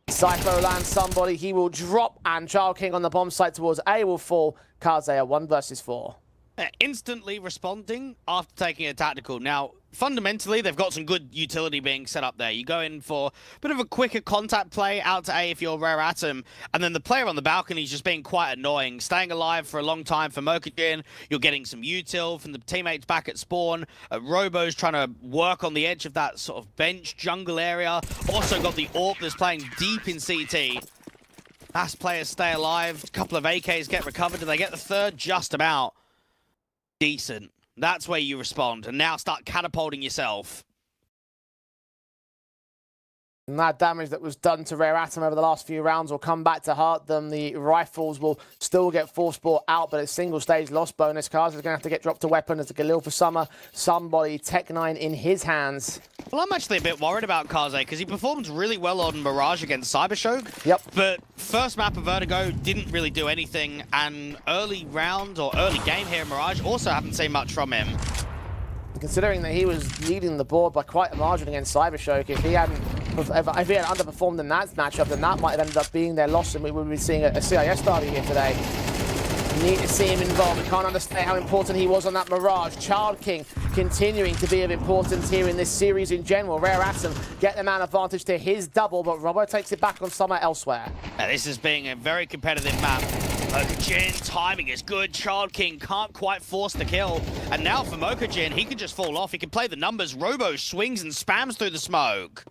Cypher lands somebody. He will drop, and Child King on the bomb site towards A will fall. Kaze 1 versus 4. Instantly responding after taking a tactical. Now, fundamentally, they've got some good utility being set up there. You go in for a bit of a quicker contact play out to A if you're Rare Atom, and then the player on the balcony is just being quite annoying. Staying alive for a long time for Mokujin. You're getting some util from the teammates back at spawn. Robo's trying to work on the edge of that sort of bench jungle area. Also got the AWP that's playing deep in CT. Last players stay alive. A couple of AKs get recovered. Do they get the third? Just about. Decent. That's where you respond, and now start catapulting yourself. And that damage that was done to Rare Atom over the last few rounds will come back to hurt them. The rifles will still get force bought out, but it's single stage loss bonus. Cars is going to have to get dropped to weapon as a Galil for Summer. Somebody, Tech 9 in his hands. Well, I'm actually a bit worried about Kaze because he performed really well on Mirage against Cybershock. Yep. But first map of Vertigo didn't really do anything, and early round or early game here in Mirage also haven't seen much from him. Considering that he was leading the board by quite a margin against Cybershock, if he had underperformed in that matchup, then that might have ended up being their loss, and we would be seeing a CIS derby here today. Need to see him involved. We can't understand how important he was on that Mirage. Child King continuing to be of importance here in this series in general. Rare Atom get the man advantage to his double, but Robbo takes it back on somewhere elsewhere. This is being a very competitive map. Mokajin, timing is good. Child King can't quite force the kill. And now for Mokajin, he can just fall off. He can play the numbers. Robo swings and spams through the smoke.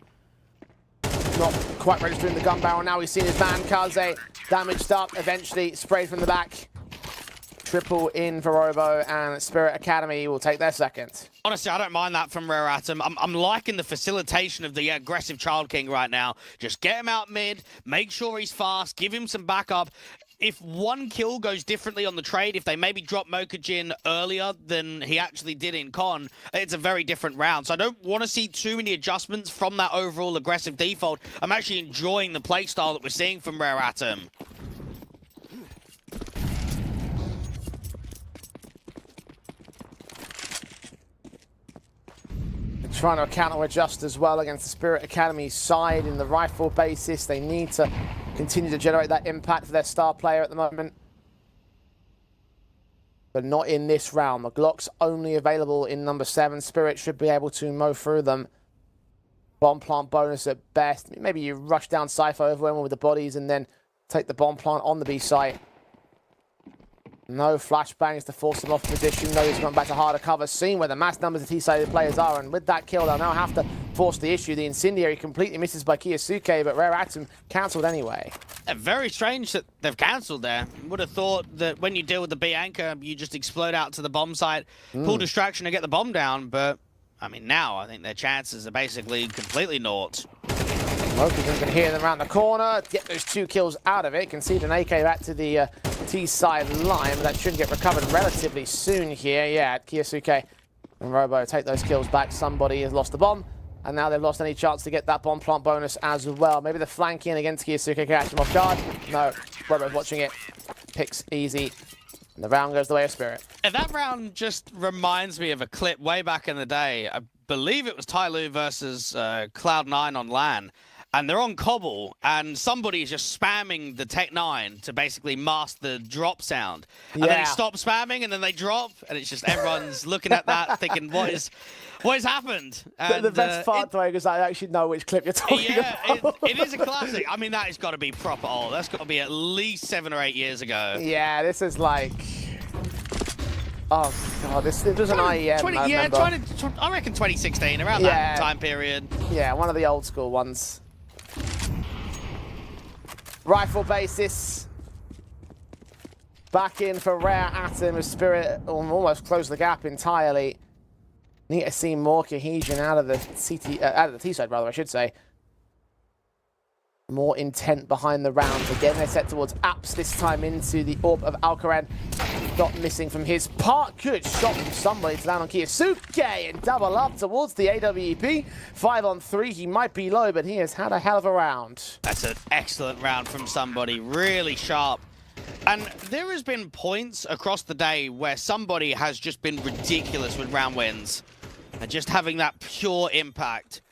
Not quite registering the gun barrel. Now we've seen his man, Kaze, damaged up, eventually sprayed from the back. Triple in for Robo, and Spirit Academy will take their second. Honestly, I don't mind that from Rare Atom. I'm liking the facilitation of the aggressive Child King right now. Just get him out mid, make sure he's fast, give him some backup. If one kill goes differently on the trade, if they maybe drop Mokajin earlier than he actually did in Con, it's a very different round. So I don't want to see too many adjustments from that overall aggressive default. I'm actually enjoying the playstyle that we're seeing from Rare Atom. Trying to counter-adjust as well against the Spirit Academy side in the rifle basis. They need to continue to generate that impact for their star player at the moment. But not in this round. The Glock's only available in number 7. Spirit should be able to mow through them. Bomb plant bonus at best. Maybe you rush down Cypher, overwhelm with the bodies, and then take the bomb plant on the B site. No flashbangs to force them off position. No, he's gone back to harder cover. Seeing where the mass numbers of T-sided players are, and with that kill, they'll now have to force the issue. The Incendiary completely misses by Kiyosuke, but Rare Atom cancelled anyway. Very strange that they've cancelled there. Would have thought that when you deal with the B anchor, you just explode out to the bomb site, pull distraction and get the bomb down, but I mean, now I think their chances are basically completely naught. Mokajin can hear them around the corner, get those 2 kills out of it, concede an AK back to the T-side line, but that should get recovered relatively soon here. Yeah, Kiyosuke and Robo take those kills back. Somebody has lost the bomb, and now they've lost any chance to get that bomb plant bonus as well. Maybe the flanking against Kiyosuke can catch him off guard. No, Robo's watching it. Picks easy. And the round goes the way of Spirit. And that round just reminds me of a clip way back in the day. I believe it was Tyloo versus Cloud9 on LAN. And they're on Cobble, and somebody is just spamming the Tech 9 to basically mask the drop sound. And then he stops spamming, and then they drop, and it's just everyone's looking at that, thinking, what has happened? And, the best part, though, is I actually know which clip you're talking about. It is a classic. I mean, that has got to be proper old. That's got to be at least 7 or 8 years ago. Yeah, this is like... Oh, God, this was an IEM, I reckon 2016, around that time period. Yeah, one of the old school ones. Rifle basis. Back in for Rare Atom as Spirit almost closed the gap entirely. Need to see more cohesion out of the T-side, rather, I should say. More intent behind the round. Again, they're set towards Apps, this time into the Orb of Alcaran. Not missing from his part. Good shot from somebody to land on Kiyosuke and double up towards the AWP. 5 on 3. He might be low, but he has had a hell of a round. That's an excellent round from somebody. Really sharp. And there has been points across the day where somebody has just been ridiculous with round wins. And just having that pure impact.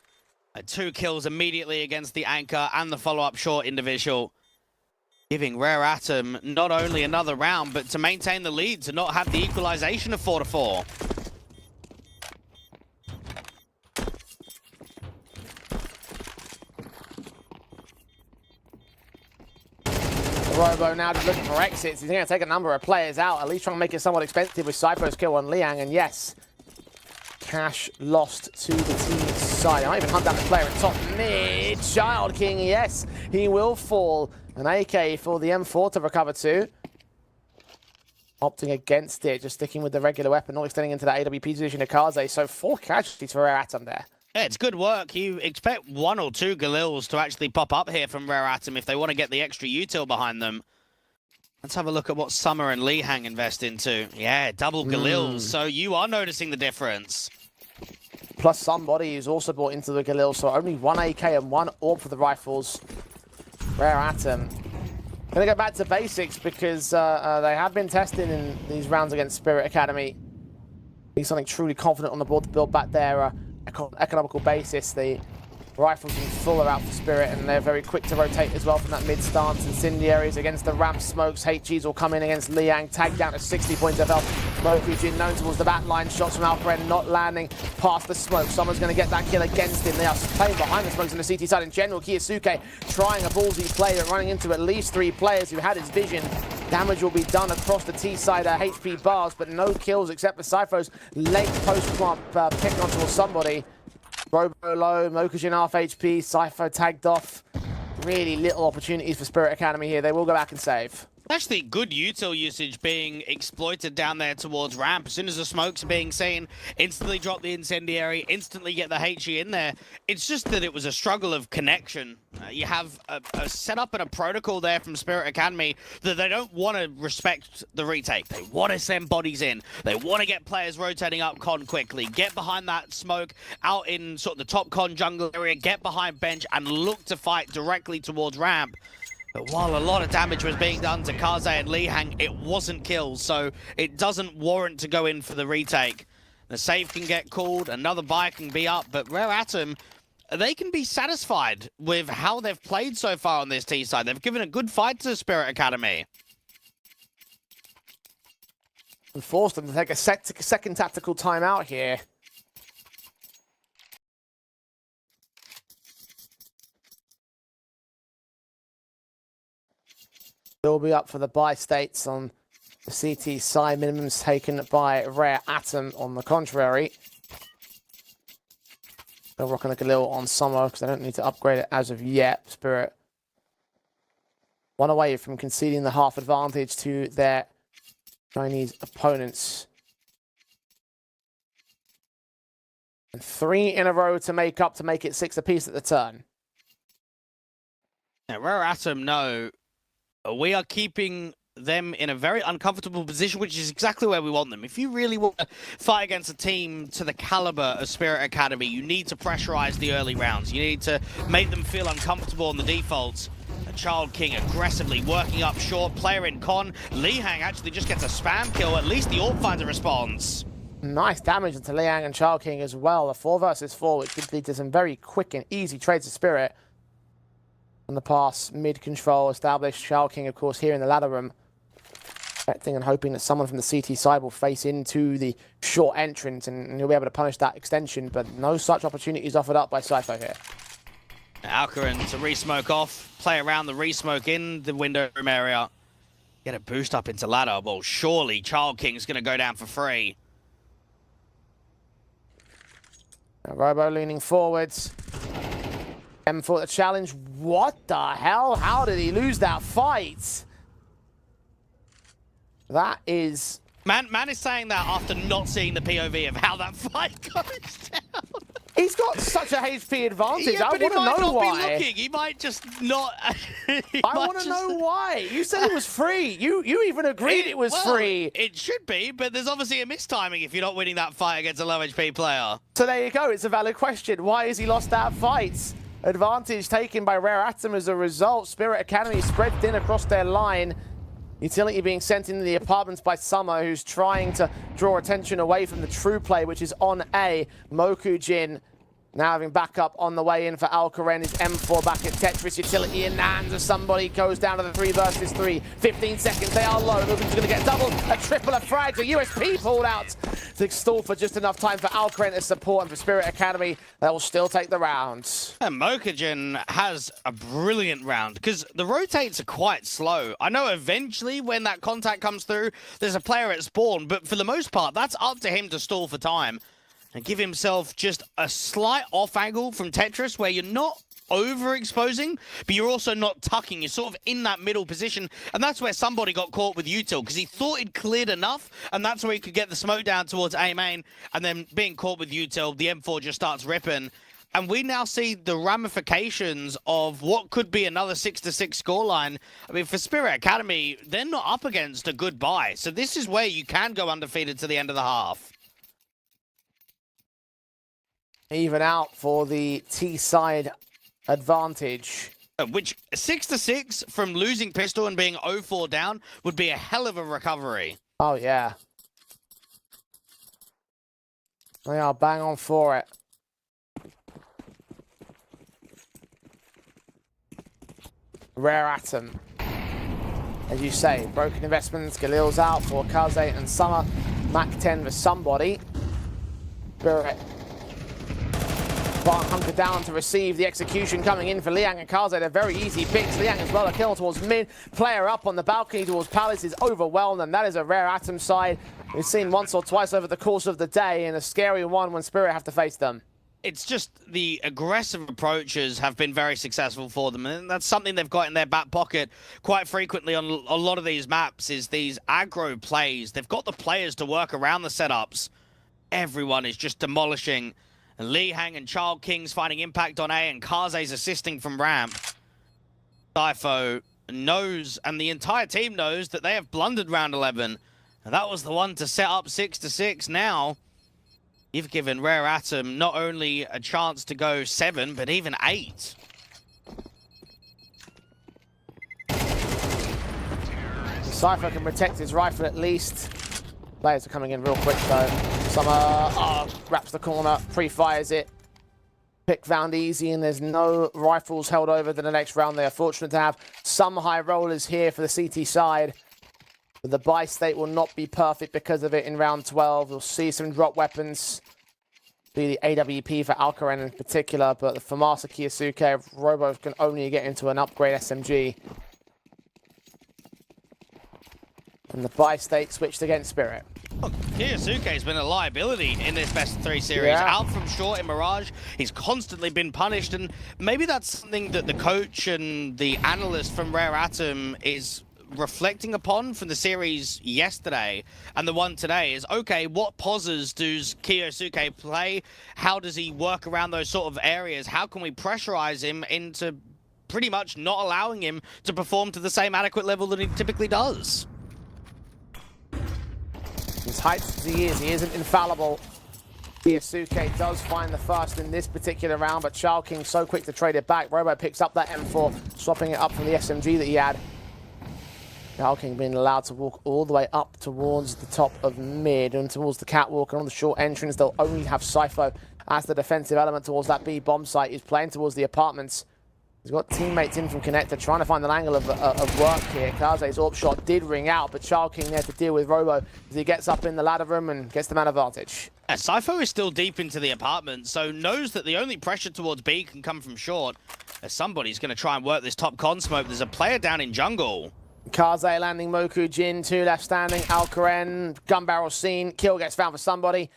2 kills immediately against the anchor and the follow-up short individual. Giving Rare Atom not only another round, but to maintain the lead, to not have the equalization of 4-4. Robo now just looking for exits. He's going to take a number of players out, at least trying to make it somewhat expensive with Cypher's kill on Liang. And yes, cash lost to the team side. I might even hunt down the player at top mid. Child King, yes, he will fall. An AK for the M4 to recover too. Opting against it, just sticking with the regular weapon, not extending into that AWP position of Kaze. So 4 casualties for Rare Atom there. Yeah, it's good work. You expect 1 or 2 Galils to actually pop up here from Rare Atom if they want to get the extra util behind them. Let's have a look at what Summer and Lee Hang invest into. Yeah, double Galils, so you are noticing the difference. Plus somebody who's also brought into the Galil, so only 1 AK and 1 AWP for the rifles. Rare Atom. Gonna go back to basics because they have been testing in these rounds against Spirit Academy. Need something truly confident on the board to build back their economical basis. The Rifles in full are out for Spirit, and they're very quick to rotate as well from that mid stance. Incendiaries against the ramp smokes. HGs will come in against Liang. Tagged down to 60 points of health. Mokujin known towards the back line. Shots from Alperen not landing past the smoke. Someone's going to get that kill against him. They are playing behind the smokes on the CT side in general. Kiyosuke trying a ballsy play, but running into at least 3 players who had his vision. Damage will be done across the T side HP bars, but no kills except for Sypho's late post-plant pick onto somebody. Robo low, Mokujin half HP, Sypho tagged off. Really little opportunities for Spirit Academy here. They will go back and save. Actually, good util usage being exploited down there towards ramp. As soon as the smokes are being seen, instantly drop the incendiary, instantly get the HE in there. It's just that it was a struggle of connection. You have a setup and a protocol there from Spirit Academy that they don't want to respect the retake. They want to send bodies in. They want to get players rotating up con quickly. Get behind that smoke out in sort of the top con jungle area. Get behind bench and look to fight directly towards ramp. But while a lot of damage was being done to Kaze and Lihang, it wasn't kills, so it doesn't warrant to go in for the retake. The save can get called, another buy can be up, but Rare Atom, they can be satisfied with how they've played so far on this T side. They've given a good fight to Spirit Academy. And forced them to take a second tactical timeout here. Will be up for the buy states on the CT side. Minimums taken by Rare Atom on the contrary. They're rocking a little on Summer because they don't need to upgrade it as of yet. Spirit one away from conceding the half advantage to their Chinese opponents. And 3 in a row to make up to make it 6 apiece at the turn. Now, Rare Atom know we are keeping them in a very uncomfortable position, which is exactly where we want them. If you really want to fight against a team to the caliber of Spirit Academy, you need to pressurize the early rounds. You need to make them feel uncomfortable on the defaults. Child King aggressively working up short, player in con. Lihang actually just gets a spam kill. At least the AWP finds a response. Nice damage into Liang and Child King as well. A 4 versus 4, which could lead to some very quick and easy trades of Spirit. On the pass, mid-control established. Child King, of course, here in the ladder room. Expecting and hoping that someone from the CT side will face into the short entrance and he'll be able to punish that extension, but no such opportunities offered up by Sypho here. Alcaran to re-smoke off, play around the re-smoke in the window room area. Get a boost up into ladder. Well, surely Child King's going to go down for free. Now, Robo leaning forwards. M for the challenge. What the hell? How did he lose that fight? That is... Man is saying that after not seeing the POV of how that fight goes down. He's got such a HP advantage. Yeah, I want to know why. He might just not. I want to know why. You said it was free. You even agreed it was free. It should be, but there's obviously a mistiming if you're not winning that fight against a low HP player. So there you go. It's a valid question. Why has he lost that fight? Advantage taken by Rare Atom as a result. Spirit Academy spread thin across their line. Utility being sent into the apartments by Summer, who's trying to draw attention away from the true play, which is on A. Mokujin now having backup on the way in for Alcaran. His M4 back at Tetris. Utility in the hands of somebody. Goes down to the 3 versus 3. 15 seconds. They are low. Nobody's going to get double. A triple of frags. A USP pulled out to stall for just enough time for Alcaran to support, and for Spirit Academy, they will still take the round. And Mokujin has a brilliant round because the rotates are quite slow. I know eventually when that contact comes through, there's a player at spawn, but for the most part, that's up to him to stall for time and give himself just a slight off angle from Tetris where you're not overexposing, but you're also not tucking. You're sort of in that middle position, and that's where somebody got caught with util because he thought he'd cleared enough, and that's where he could get the smoke down towards A main, and then being caught with util, the M4 just starts ripping. And we now see the ramifications of what could be another 6-6 scoreline. I mean, for Spirit Academy, they're not up against a good buy, so this is where you can go undefeated to the end of the half. Even out for the T-side advantage. Which 6-6 from losing pistol and being 0-4 down would be a hell of a recovery. Oh, yeah. They are bang on for it. Rare Atom. As you say, broken investments, Galil's out for Kaze and Summer. Mac 10 for somebody. Spirit. Hunker down to receive the execution coming in for Liang and Kaze. They're very easy picks. Liang as well, a kill towards mid. Player up on the balcony towards Palace is overwhelmed, and that is a Rare Atom side we've seen once or twice over the course of the day, and a scary one when Spirit have to face them. It's just the aggressive approaches have been very successful for them, and that's something they've got in their back pocket quite frequently on a lot of these maps, is these aggro plays. They've got the players to work around the setups. Everyone is just demolishing. And Li Hang and Child King's finding impact on A, and Kaze's assisting from ramp. Sypho knows, and the entire team knows, that they have blundered round 11. And that was the one to set up 6-6. Now, you've given Rare Atom not only a chance to go 7, but even 8. Sypho can protect his rifle at least. Players are coming in real quick though. Summer wraps the corner, pre-fires it. Pick found easy, and there's no rifles held over to the next round. They are fortunate to have some high rollers here for the CT side. But the buy state will not be perfect because of it in round 12. We'll see some drop weapons. Be the AWP for Alcaran in particular, but for Masa Kiyosuke, Robo can only get into an upgrade SMG. And the buy state switched against Spirit. Look, Kiyosuke's been a liability in this best of 3 series. Yeah. Out from short in Mirage, he's constantly been punished, and maybe that's something that the coach and the analyst from Rare Atom is reflecting upon from the series yesterday and the one today is, okay, what pauses does Kiyosuke play? How does he work around those sort of areas? How can we pressurize him into pretty much not allowing him to perform to the same adequate level that he typically does? As hyped as he isn't infallible. Kiyosuke does find the first in this particular round, but Child King so quick to trade it back. Robo picks up that M4, swapping it up from the SMG that he had. Child King being allowed to walk all the way up towards the top of mid and towards the catwalk, and on the short entrance they'll only have Sypho as the defensive element towards that B bomb site. He's playing towards the apartments. He's got teammates in from Connector trying to find an angle of work here. Kaze's AWP shot did ring out, but Child King there to deal with Robo as he gets up in the ladder room and gets the man advantage. Sypho is still deep into the apartment, so knows that the only pressure towards B can come from short. As somebody's going to try and work this top con smoke. There's a player down in jungle. Kaze landing Moku, Jin, 2 left standing. Alcaran, gun barrel seen. Kill gets found for somebody.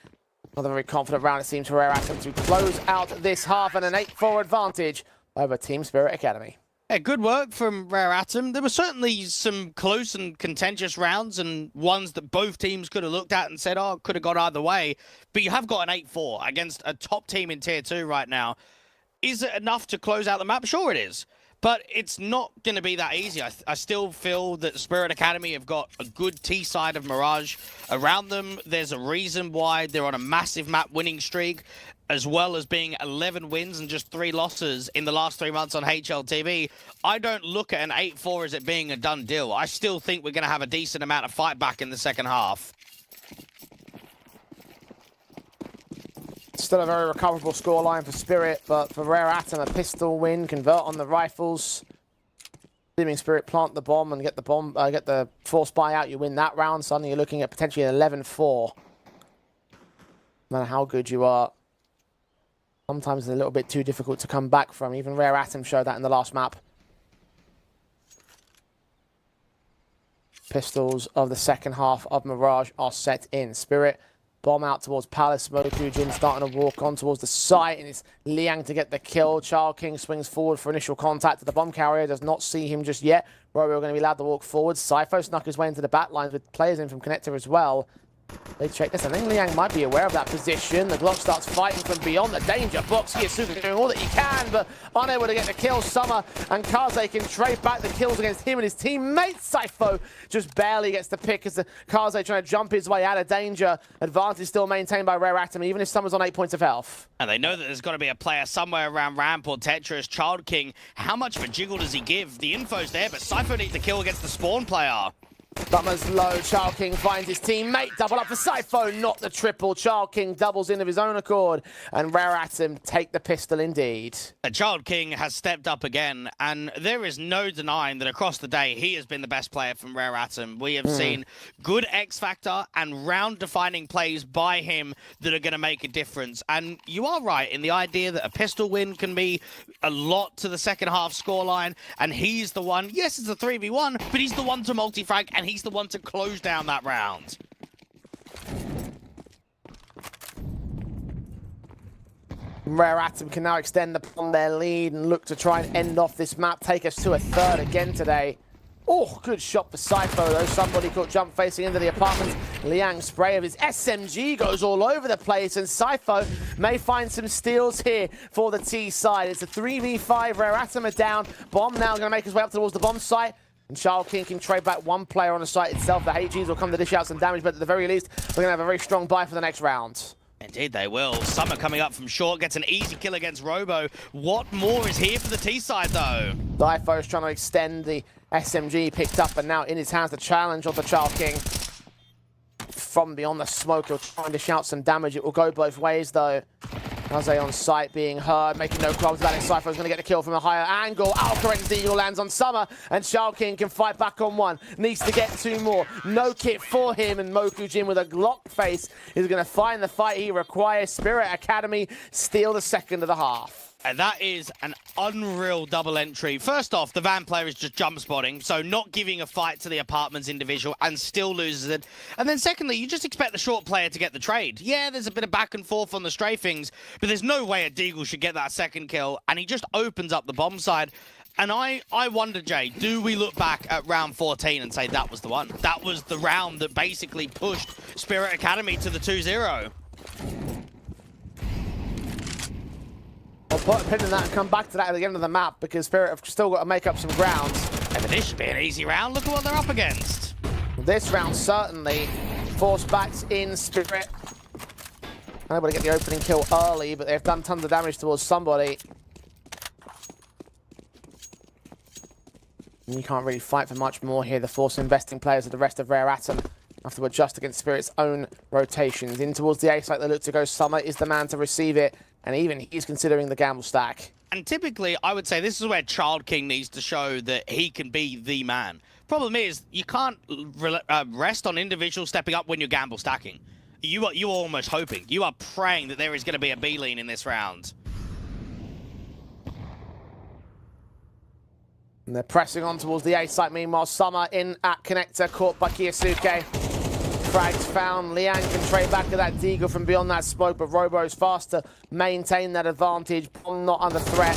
Another very confident round it seems for Rare Atom to close out this half, and an 8-4 advantage over Team Spirit Academy. Yeah, good work from Rare Atom. There were certainly some close and contentious rounds and ones that both teams could have looked at and said, oh, could have gone either way. But you have got an 8-4 against a top team in Tier 2 right now. Is it enough to close out the map? Sure it is. But it's not going to be that easy. I still feel that Spirit Academy have got a good T side of Mirage around them. There's a reason why they're on a massive map winning streak, as well as being 11 wins and just 3 losses in the last 3 months on HLTV. I don't look at an 8-4 as it being a done deal. I still think we're going to have a decent amount of fight back in the second half. Still a very recoverable scoreline for Spirit, but for Rare Atom, a pistol win, convert on the rifles. Assuming Spirit plant the bomb and get the force buy out, you win that round. Suddenly you're looking at potentially an 11-4. No matter how good you are, sometimes it's a little bit too difficult to come back from. Even Rare Atom showed that in the last map. Pistols of the second half of Mirage are set in. Spirit bomb out towards Palace. Mokujin starting to walk on towards the site, and it's Liang to get the kill. Child King swings forward for initial contact. The bomb carrier does not see him just yet. Robo are going to be allowed to walk forward. Sypho snuck his way into the back lines with players in from Connector as well. They check this. I think Liang might be aware of that position. The Glock starts fighting from beyond the danger box. Kiyosuke doing all that he can, but unable to get the kill. Summer and Kaze can trade back the kills against him and his teammate. Sypho just barely gets the pick as Kaze trying to jump his way out of danger. Advantage still maintained by Rare Atom, even if Summer's on 8 points of health. And they know that there's got to be a player somewhere around Ramp or Tetris. Child King, how much of a jiggle does he give? The info's there, but Sypho needs the kill against the spawn player. Summer's low. Child King finds his teammate. Double up for Sypho, not the triple. Child King doubles in of his own accord. And Rare Atom take the pistol indeed. Child King has stepped up again, and there is no denying that across the day he has been the best player from Rare Atom. We have seen good X Factor and round-defining plays by him that are going to make a difference. And you are right in the idea that a pistol win can be a lot to the second half scoreline, and he's the one, yes, it's a 3v1, but he's the one to multi-frag, and he's the one to close down that round. Rare Atom can now extend upon their lead and look to try and end off this map, take us to a third again today. Oh, good shot for Sypho, though. Somebody caught jump facing into the apartment. Liang's spray of his SMG goes all over the place, and Sypho may find some steals here for the T side. It's a 3v5. Rare Atom are down. Bomb now going to make his way up towards the bomb site. And Child King can trade back one player on the site itself. The HGs will come to dish out some damage, but at the very least, we're going to have a very strong buy for the next round. Indeed they will. Summer coming up from short, gets an easy kill against Robo. What more is here for the T side, though? Sypho's trying to extend the SMG picked up, and now in his hands the challenge of the Child King. From beyond the smoke, he'll try and dish out some damage. It will go both ways, though. Kaze on site being heard, making no qualms about it. Sypho's going to get the kill from a higher angle. Alcaren's Eagle lands on Summer, and Child King can fight back on one. Needs to get two more. No kit for him, and Mokujin with a Glock face is going to find the fight he requires. Spirit Academy steal the second of the half. And that is an unreal double entry. First off, the van player is just jump spotting, so not giving a fight to the apartment's individual and still loses it. And then secondly, you just expect the short player to get the trade. Yeah, there's a bit of back and forth on the strafings, but there's no way a Deagle should get that second kill, and he just opens up the bomb side. And I wonder, Jay, do we look back at round 14 and say that was the one? That was the round that basically pushed Spirit Academy to the 2-0. I'll put a pin in that and come back to that at the end of the map, because Spirit have still got to make up some ground. And this should be an easy round. Look at what they're up against. This round certainly force backs in Spirit. Unable to get the opening kill early, but they've done tons of damage towards somebody. And you can't really fight for much more here. The force investing players of the rest of Rare Atom have to adjust against Spirit's own rotations. In towards the A site, they look to go. Summer is the man to receive it, and even he's considering the gamble stack. And typically, I would say this is where Child King needs to show that he can be the man. Problem is, you can't rest on individuals stepping up when you're gamble stacking. You are almost hoping. You are praying that there is going to be a B-lean in this round. And they're pressing on towards the A site. Meanwhile, Summer in at connector, caught by Kiyosuke. Frags found. Liang can trade back to that Deagle from beyond that smoke, but Robo's fast to maintain that advantage. Bomb not under threat.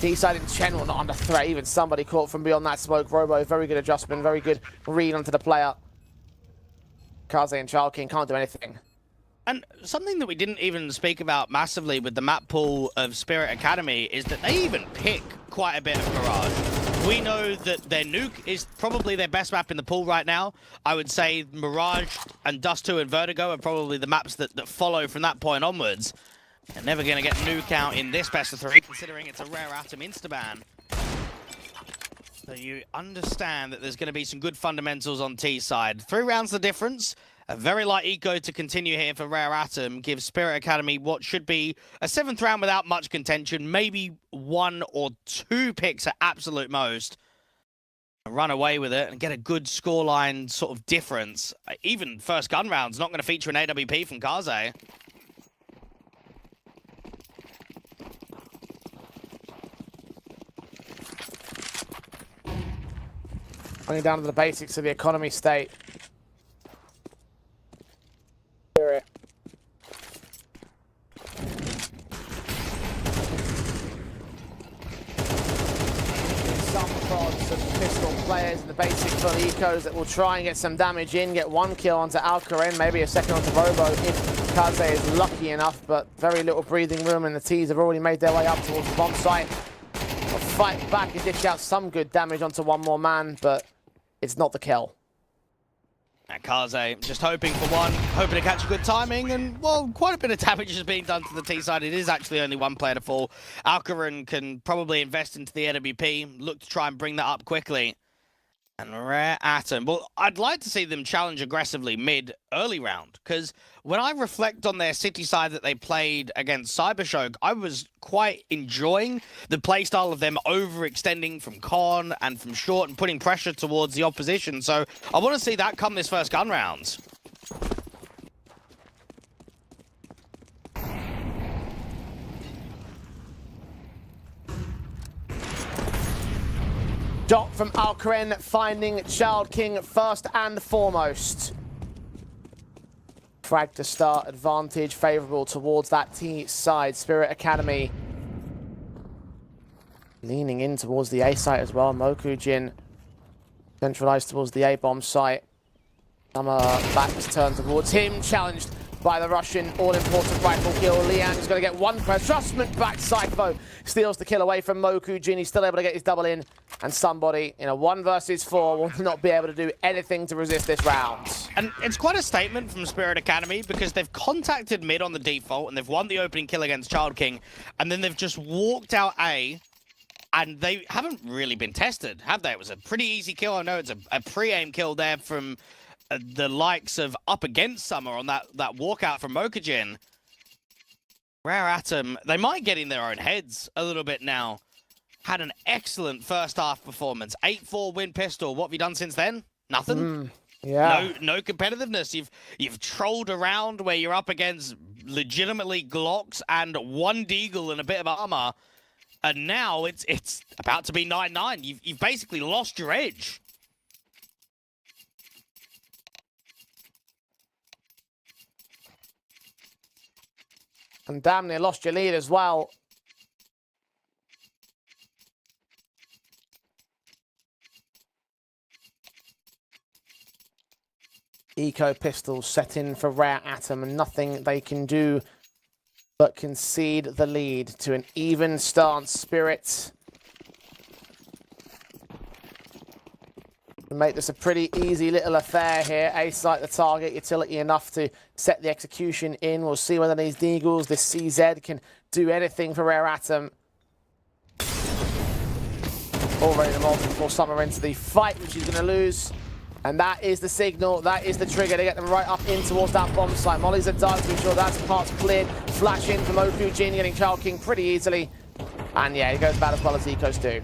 D-side in general not under threat. Even somebody caught from beyond that smoke. Robo, very good adjustment, very good read onto the player. Kaze and Child King can't do anything. And something that we didn't even speak about massively with the map pool of Spirit Academy is that they even pick quite a bit of Mirage. We know that their nuke is probably their best map in the pool right now. I would say Mirage and Dust 2 and Vertigo are probably the maps that follow from that point onwards. They're never going to get nuke out in this best of 3, considering it's a Rare Atom instaban. So you understand that there's going to be some good fundamentals on T side. 3 rounds the difference. A very light eco to continue here for Rare Atom gives Spirit Academy what should be a 7th round without much contention. Maybe 1 or 2 picks at absolute most. Run away with it and get a good scoreline sort of difference. Even first gun round's not going to feature an AWP from Kaze. Running down to the basics of the economy state. Spirit. Some prods of pistol players in the basic for the ecos that will try and get some damage in, get 1 kill onto Alcaren, maybe a second onto Robo if Kaze is lucky enough, but very little breathing room, and the T's have already made their way up towards the bomb site. They'll fight back and dish out some good damage onto 1 more man, but it's not the kill. And Kaze just hoping for 1, hoping to catch a good timing, and, well, quite a bit of damage is being done to the T side. It is actually only 1 player to fall. Alcaran can probably invest into the AWP, look to try and bring that up quickly. And Rare Atom. Well, I'd like to see them challenge aggressively mid-early round, because when I reflect on their city side that they played against Cybershock, I was quite enjoying the playstyle of them overextending from con and from short and putting pressure towards the opposition. So I want to see that come this first gun round. Shot from Alcaren, finding Child King first and foremost. Frag to start, advantage favourable towards that T side. Spirit Academy leaning in towards the A site as well. Mokujin centralised towards the A bomb site. Summer backs turned towards him, challenged by the Russian all-important rifle kill. Liang's going to get one adjustment back. Sypho steals the kill away from Mokujin. He's still able to get his double in. And somebody in a 1 versus 4 will not be able to do anything to resist this round. And it's quite a statement from Spirit Academy, because they've contacted mid on the default and they've won the opening kill against Child King. And then they've just walked out A. And they haven't really been tested, have they? It was a pretty easy kill. I know it's a pre-aim kill there from the likes of Up Against Summer on that walkout from Mokujin. Rare Atom, they might get in their own heads a little bit now. Had an excellent first half performance. 8-4 win pistol. What have you done since then? Nothing. Yeah. No competitiveness. You've trolled around where you're up against legitimately Glocks and one Deagle and a bit of armor. And now it's about to be 9-9. You've basically lost your edge. And damn near lost your lead as well. Eco pistols set in for Rare Atom, and nothing they can do but concede the lead to an even stance. Spirit make this a pretty easy little affair here. A site the target, utility enough to set the execution in. We'll see whether these Deagles, this CZ, can do anything for Rare Atom. Already the multiple Summer into the fight, which he's going to lose. And that is the signal, that is the trigger to get them right up in towards that bomb site. Molly's a dart to ensure that's part's cleared. Flash in from Mokujin, getting Child King pretty easily. And yeah, he goes about as well as Ecos do.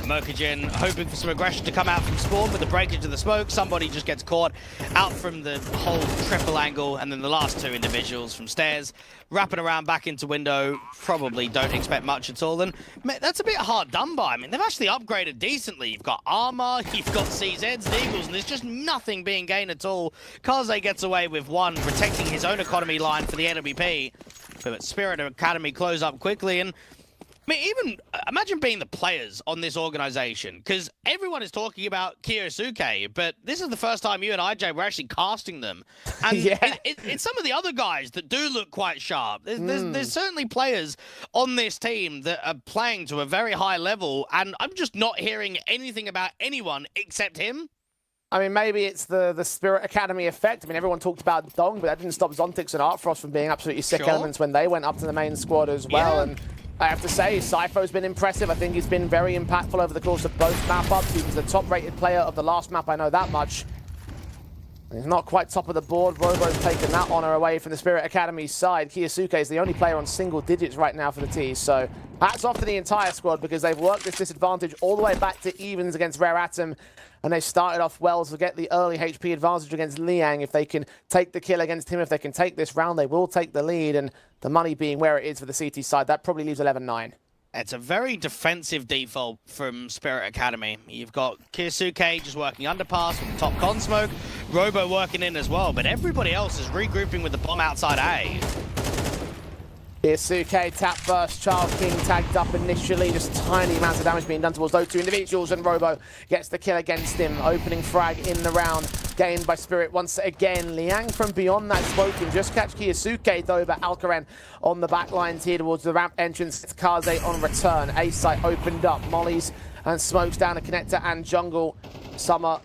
Mokujin hoping for some aggression to come out from spawn with the breakage of the smoke. Somebody just gets caught out from the whole triple angle, and then the last two individuals from stairs wrapping around back into window. Probably don't expect much at all. And that's a bit hard done by. I mean, they've actually upgraded decently. You've got armor, you've got CZs, Deagles, and there's just nothing being gained at all. Kaze gets away with one, protecting his own economy line for the NWP. But Spirit Academy close up quickly, and I mean, even imagine being the players on this organization, because everyone is talking about Kiyosuke, but this is the first time you and IJ were actually casting them. And yeah. it's some of the other guys that do look quite sharp. There's certainly players on this team that are playing to a very high level, and I'm just not hearing anything about anyone except him. I mean, maybe it's the Spirit Academy effect. I mean, everyone talked about Dong, but that didn't stop Zontix and Artfrost from being absolutely sick elements when they went up to the main squad as well. Yeah. And I have to say, Sypho's been impressive. I think he's been very impactful over the course of both map-ups. He was the top-rated player of the last map, I know that much. He's not quite top of the board. Robo's taken that honor away from the Spirit Academy side. Kiyosuke is the only player on single digits right now for the T's. So hats off to the entire squad, because they've worked this disadvantage all the way back to evens against Rare Atom. And they started off well to get the early HP advantage against Liang. If they can take the kill against him, if they can take this round, they will take the lead. And the money being where it is for the CT side, that probably leaves 11-9. It's a very defensive default from Spirit Academy. You've got Kiyosuke just working underpass with the top con smoke, Robo working in as well, but everybody else is regrouping with the bomb outside A. Kiyosuke, tap burst, Child King tagged up initially, just tiny amounts of damage being done towards those two individuals, and Robo gets the kill against him. Opening frag in the round, gained by Spirit once again. Liang from beyond that smoke can just catch Kiyosuke though, but Alcaren on the back lines here towards the ramp entrance. It's Kaze on return. A site opened up, mollies and smokes down a connector and jungle. Summer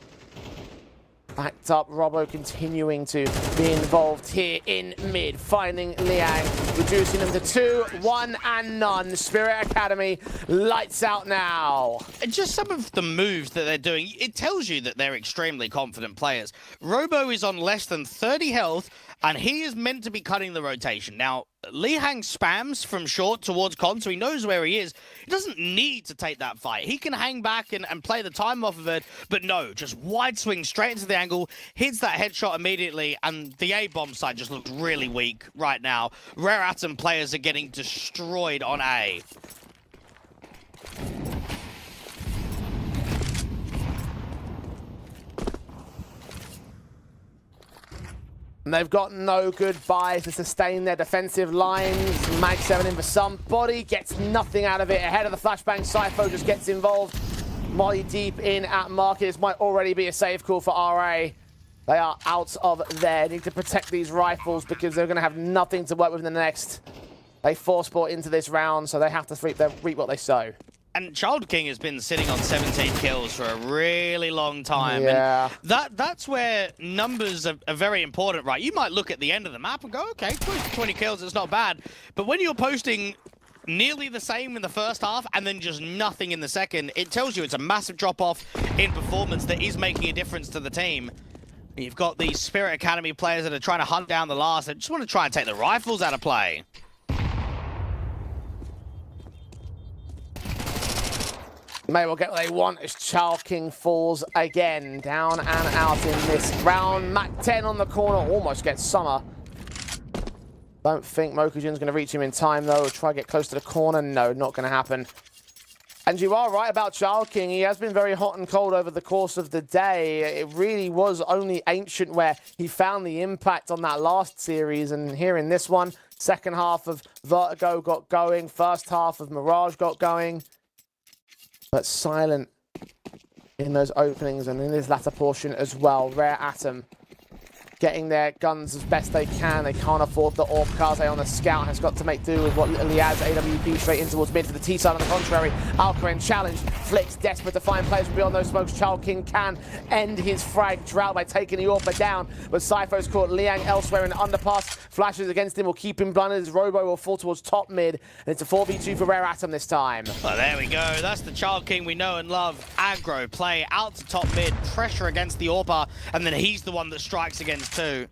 Backed up, Robbo continuing to be involved here in mid, finding Liang, reducing them to 2, 1, and none. Spirit Academy lights out now. And just some of the moves that they're doing, it tells you that they're extremely confident players. Robo is on less than 30 health, and he is meant to be cutting the rotation. Now, Li Hang spams from short towards Con, so he knows where he is. He doesn't need to take that fight. He can hang back and play the time off of it, but no, just wide swing straight into the angle, hits that headshot immediately, and the A-bomb side just looks really weak right now. Rare Atom players are getting destroyed on A. And they've got no good buys to sustain their defensive lines. Mag 7 in for somebody, gets nothing out of it. Ahead of the flashbang, Cypho just gets involved. Molly deep in at market. This might already be a save call for RA. They are out of there. Need to protect these rifles because they're going to have nothing to work with in the next. They force bought into this round, so they have to reap what they sow. And Child King has been sitting on 17 kills for a really long time. Yeah. And that's where numbers are very important, right? You might look at the end of the map and go, okay, close to 20 kills, it's not bad. But when you're posting nearly the same in the first half and then just nothing in the second, it tells you it's a massive drop-off in performance that is making a difference to the team. You've got these Spirit Academy players that are trying to hunt down the last. They just want to try and take the rifles out of play. May well get what they want as Child King falls again. Down and out in this round. Mac 10 on the corner, almost gets Summer. Don't think Mokujin's going to reach him in time, though. Try to get close to the corner. No, not going to happen. And you are right about Child King. He has been very hot and cold over the course of the day. It really was only Ancient where he found the impact on that last series. And here in this one, second half of Vertigo got going. First half of Mirage got going. But silent in those openings and in this latter portion as well. Rare Atom getting their guns as best they can. They can't afford the AWP. Kaze on the scout has got to make do with what Liaz AWP straight in towards mid for the T side. On the contrary, Alcarin challenged. Flicks desperate to find players from beyond those smokes. Child King can end his frag drought by taking the AWP down. But Cypho's caught Liang elsewhere in the underpass. Flashes against him will keep him blinded as Robo will fall towards top mid. And it's a 4v2 for Rare Atom this time. Well, there we go. That's the Child King we know and love. Aggro play out to top mid. Pressure against the AWPer. And then he's the one that strikes against two.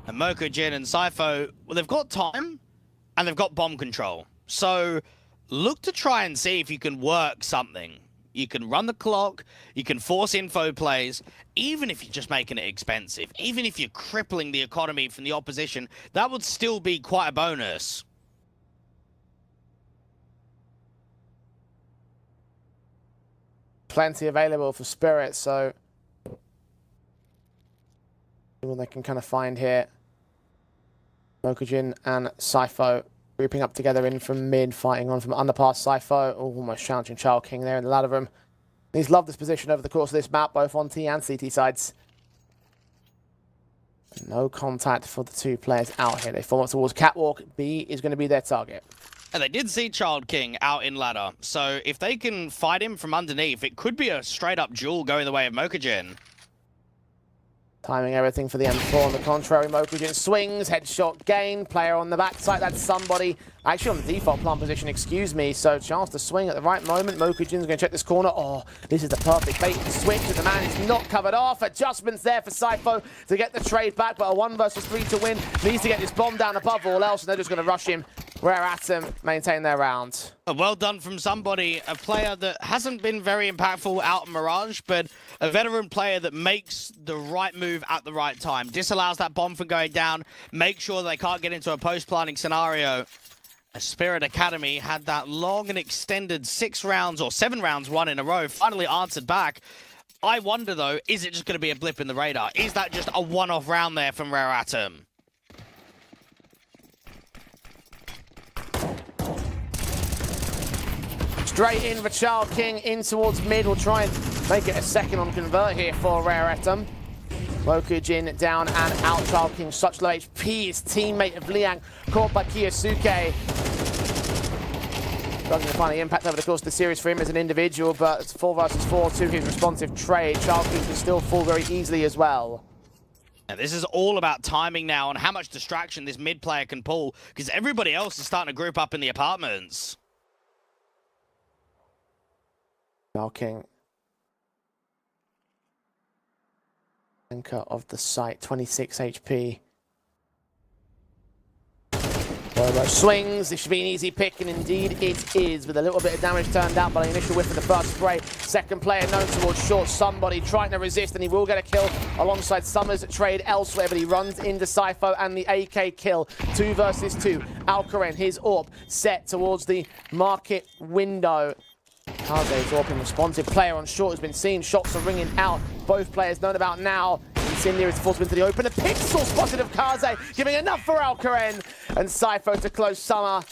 And Mokujin and Cypho, well, they've got time and they've got bomb control. So look to try and see if you can work something. You can run the clock, you can force info plays, even if you're just making it expensive, even if you're crippling the economy from the opposition, that would still be quite a bonus. Plenty available for Spirit, so what they can kind of find here. Mokujin and Cypho grouping up together in from mid, fighting on from underpass. Cypho almost challenging Child King there in the ladder room. He's loved this position over the course of this map, both on T and CT sides. No contact for the two players out here. They form up towards Catwalk. B is going to be their target. And they did see Child King out in ladder, so if they can fight him from underneath, it could be a straight-up duel going the way of Mokujin. Timing everything for the M4. On the contrary, Mokujin swings, headshot gain, player on the backside, that's somebody. Actually on the default plant position, excuse me, so chance to swing at the right moment. Mokujin's going to check this corner. Oh, this is the perfect bait and switch, and the man is not covered off. Adjustments there for Cypho to get the trade back, but a 1 versus 3 to win. Needs to get this bomb down above all else, and they're just going to rush him. Rare Atom maintain their round. Well done from somebody, a player that hasn't been very impactful out in Mirage, but a veteran player that makes the right move at the right time. Disallows that bomb from going down, make sure they can't get into a post-planning scenario. Spirit Academy had that long and extended 6 rounds or 7 rounds won in a row, finally answered back. I wonder though, is it just going to be a blip in the radar? Is that just a one-off round there from Rare Atom? Straight in for Child King, in towards mid. We'll try and make it a second on convert here for Rare Atom. Mokujin down and out. Child King, such low HP. His teammate of Liang caught by Kiyosuke. Struggling to find the impact over the course of the series for him as an individual, but it's 4 versus 4 to his responsive trade. Charlton can still fall very easily as well. And this is all about timing now and how much distraction this mid player can pull, because everybody else is starting to group up in the apartments. King. Anchor of the site, 26 HP. Robo swings, this should be an easy pick, and indeed it is, with a little bit of damage turned out by the initial whiff of the first spray. Second player known towards short, somebody trying to resist, and he will get a kill alongside Summers' trade elsewhere, but he runs into Sypho and the AK kill. 2 versus 2. Alcaraz, his AWP, set towards the market window. Kaze's AWP, responsive player on short, has been seen. Shots are ringing out. Both players known about now. Incendiary is forced into the open. A pixel spotted of Kaze, giving enough for Alcaraz. And Sypho to close Summer.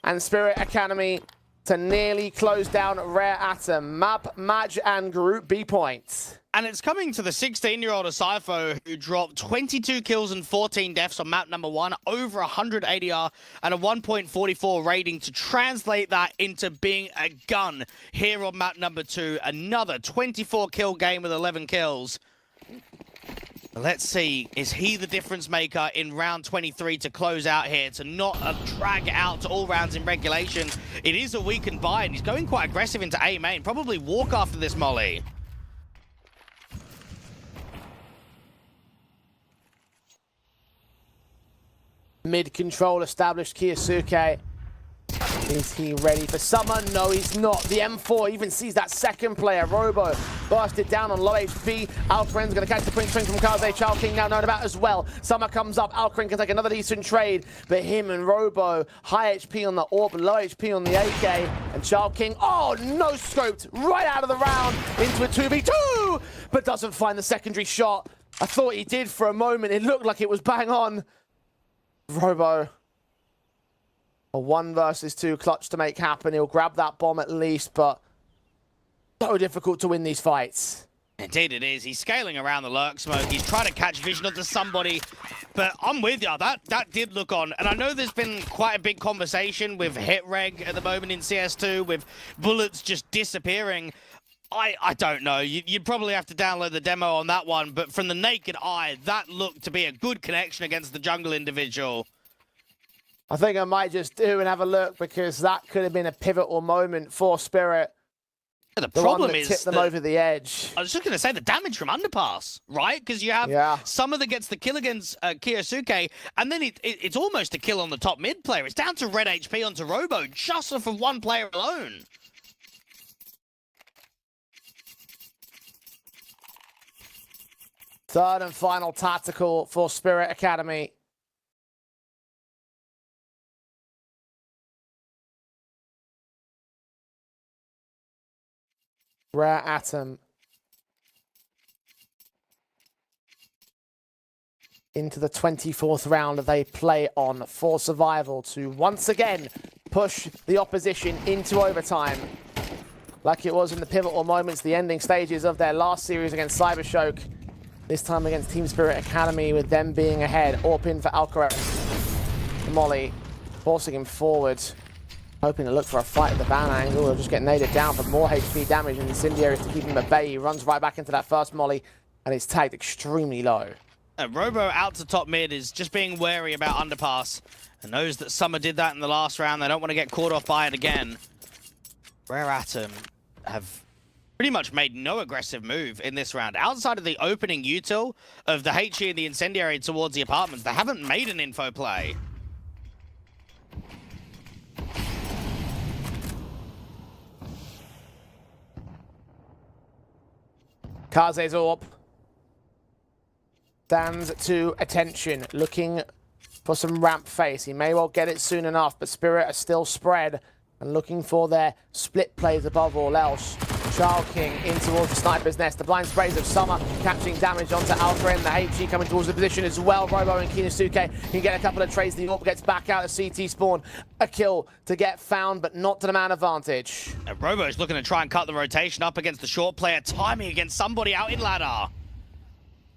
And Spirit Academy to nearly close down Rare Atom. Map, match, and Group B points. And it's coming to the 16-year-old Sypho, who dropped 22 kills and 14 deaths on map number 1, over 100 ADR and a 1.44 rating, to translate that into being a gun here on map number 2. Another 24 kill game with 11 kills. Let's see, is he the difference maker in round 23 to close out here, to not drag out to all rounds in regulation? It is a weakened buy, and he's going quite aggressive into A main, probably walk after this molly. Mid-control established Kiyosuke. Is he ready for Summer? No, he's not. The M4 even sees that second player, Robo, busted down on low HP. Alcaren's going to catch the point swing from Kaze. King now known about as well. Summer comes up. Alcaren can take another decent trade, but him and Robo, high HP on the AWP, low HP on the AK, and King, oh, no scoped right out of the round into a 2v2, but doesn't find the secondary shot. I thought he did for a moment. It looked like it was bang on. Robo, a 1 versus 2 clutch to make happen. He'll grab that bomb at least, but so difficult to win these fights. Indeed it is. He's scaling around the lurk smoke. He's trying to catch vision onto somebody, but I'm with you. That did look on. And I know there's been quite a big conversation with hit reg at the moment in CS2, with bullets just disappearing. I don't know. You'd probably have to download the demo on that one, but from the naked eye, that looked to be a good connection against the jungle individual. I think I might just do and have a look, because that could have been a pivotal moment for Spirit. The problem one that is tipped them over the edge. I was just going to say the damage from underpass, right? Because you have Summer that gets the kill against Kiyosuke, and then it's almost a kill on the top mid player. It's down to red HP onto Robo, just from one player alone. Third and final tactical for Spirit Academy. Rare Atom into the 24th round they play on for survival to once again push the opposition into overtime, like it was in the pivotal moments, the ending stages of their last series against Cybershock. This time against Team Spirit Academy, with them being ahead. AWP in for Alcaraz. Molly forcing him forward, hoping to look for a fight at the van angle. He'll just get naded down for more HP damage, and Incendiaries to keep him at bay. He runs right back into that first Molly, and is tagged extremely low. Robo out to top mid is just being wary about underpass, and knows that Summer did that in the last round. They don't want to get caught off by it again. Rare Atom have pretty much made no aggressive move in this round. Outside of the opening util of the HE and the Incendiary towards the apartments, they haven't made an info play. Kaze's AWP stands to attention, looking for some ramp face. He may well get it soon enough, but Spirit are still spread and looking for their split plays above all else. King in towards the sniper's nest. The blind sprays of Summer catching damage onto Alcaraz. The HE coming towards the position as well. Robo and Kiyosuke can get a couple of trades. The AWP gets back out of CT spawn. A kill to get found, but not to the man advantage. And Robo's looking to try and cut the rotation up against the short player, timing against somebody out in ladder.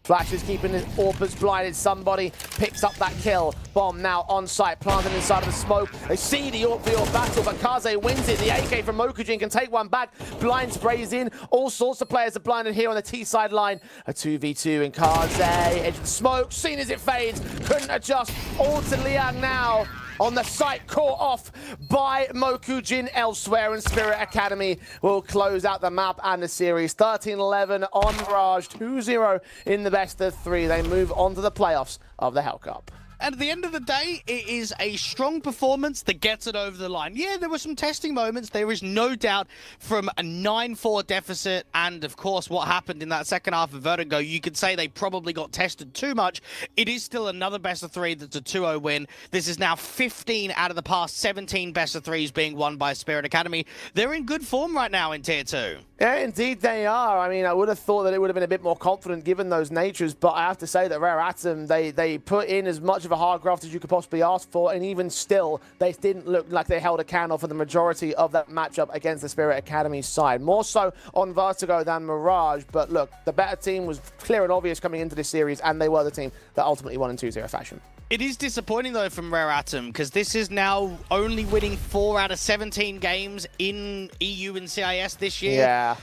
Flash is keeping his Orpus blinded. Somebody picks up that kill. Bomb now on site, planted inside of the smoke. They see the Orp for your battle, but Kaze wins it. The AK from Mokujin can take one back. Blind sprays in. All sorts of players are blinded here on the T side line. A 2v2 and Kaze edge of the smoke. Seen as it fades. Couldn't adjust. All to Liang now. On the site, caught off by Mokujin elsewhere, and Spirit Academy will close out the map and the series. 13-11 on Mirage, 2-0 in the best of 3. They move on to the playoffs of the Hellcup. And at the end of the day, it is a strong performance that gets it over the line. Yeah, there were some testing moments. There is no doubt from a 9-4 deficit and, of course, what happened in that second half of Vertigo, you could say they probably got tested too much. It is still another best of 3 that's a 2-0 win. This is now 15 out of the past 17 best of 3s being won by Spirit Academy. They're in good form right now in Tier 2. Yeah, indeed they are. I mean, I would have thought that it would have been a bit more confident given those natures, but I have to say that Rare Atom, they put in as much of a hard graft as you could possibly ask for, and even still, they didn't look like they held a candle for the majority of that matchup against the Spirit Academy side. More so on Vertigo than Mirage, but look, the better team was clear and obvious coming into this series, and they were the team that ultimately won in 2-0 fashion. It is disappointing, though, from Rare Atom, because this is now only winning 4 out of 17 games in EU and CIS this year. Yeah.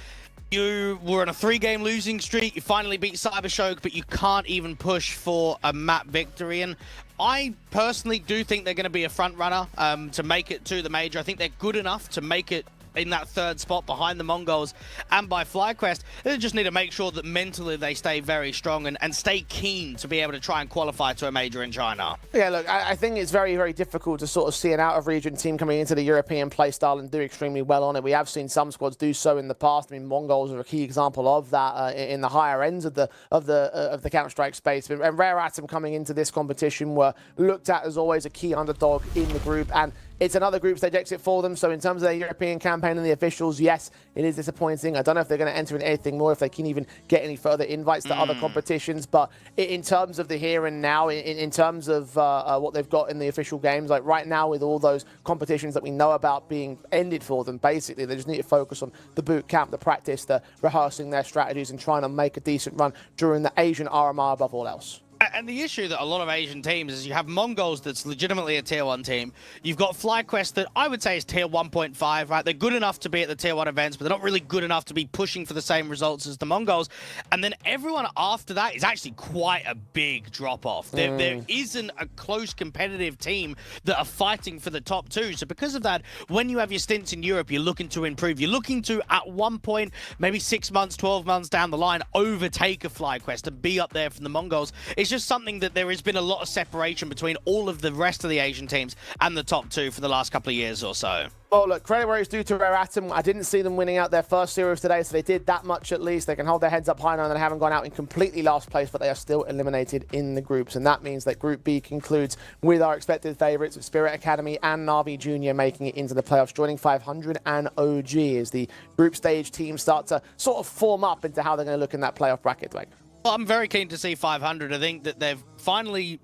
You were on a 3-game losing streak. You finally beat Cybershock, but you can't even push for a map victory. And I personally do think they're going to be a front runner to make it to the major. I think they're good enough to make it in that 3rd spot behind the Mongols and by FlyQuest. They just need to make sure that mentally they stay very strong and stay keen to be able to try and qualify to a major in China. Yeah, look, I think it's very, very difficult to sort of see an out-of-region team coming into the European playstyle and do extremely well on it. We have seen some squads do so in the past. I mean, Mongols are a key example of that in the higher ends of the Counter-Strike space. And Rare Atom coming into this competition were looked at as always a key underdog in the group, and it's another group stage exit for them. So in terms of their European campaign and the officials, yes, it is disappointing. I don't know if they're going to enter in anything more, if they can even get any further invites to other competitions. But in terms of the here and now, in terms of what they've got in the official games, like right now with all those competitions that we know about being ended for them, basically, they just need to focus on the boot camp, the practice, the rehearsing their strategies and trying to make a decent run during the Asian RMR above all else. And the issue that a lot of Asian teams is you have Mongols that's legitimately a Tier 1 team. You've got FlyQuest that I would say is Tier 1.5, right? They're good enough to be at the Tier 1 events, but they're not really good enough to be pushing for the same results as the Mongols. And then everyone after that is actually quite a big drop-off. There isn't a close competitive team that are fighting for the top 2. So because of that, when you have your stints in Europe, you're looking to improve. You're looking to, at one point, maybe 6 months, 12 months down the line, overtake a FlyQuest and be up there from the Mongols. It's just something that there has been a lot of separation between all of the rest of the Asian teams and the top 2 for the last couple of years or so. Well, look, credit where it's due to Rare Atom. I didn't see them winning out their first series today, so they did that much at least. They can hold their heads up high now and they haven't gone out in completely last place, but they are still eliminated in the groups. And that means that Group B concludes with our expected favourites of Spirit Academy and Na'Vi Junior making it into the playoffs, joining 500 and OG as the group stage teams start to sort of form up into how they're going to look in that playoff bracket, Dwayne. Well, I'm very keen to see 500. I think that they've finally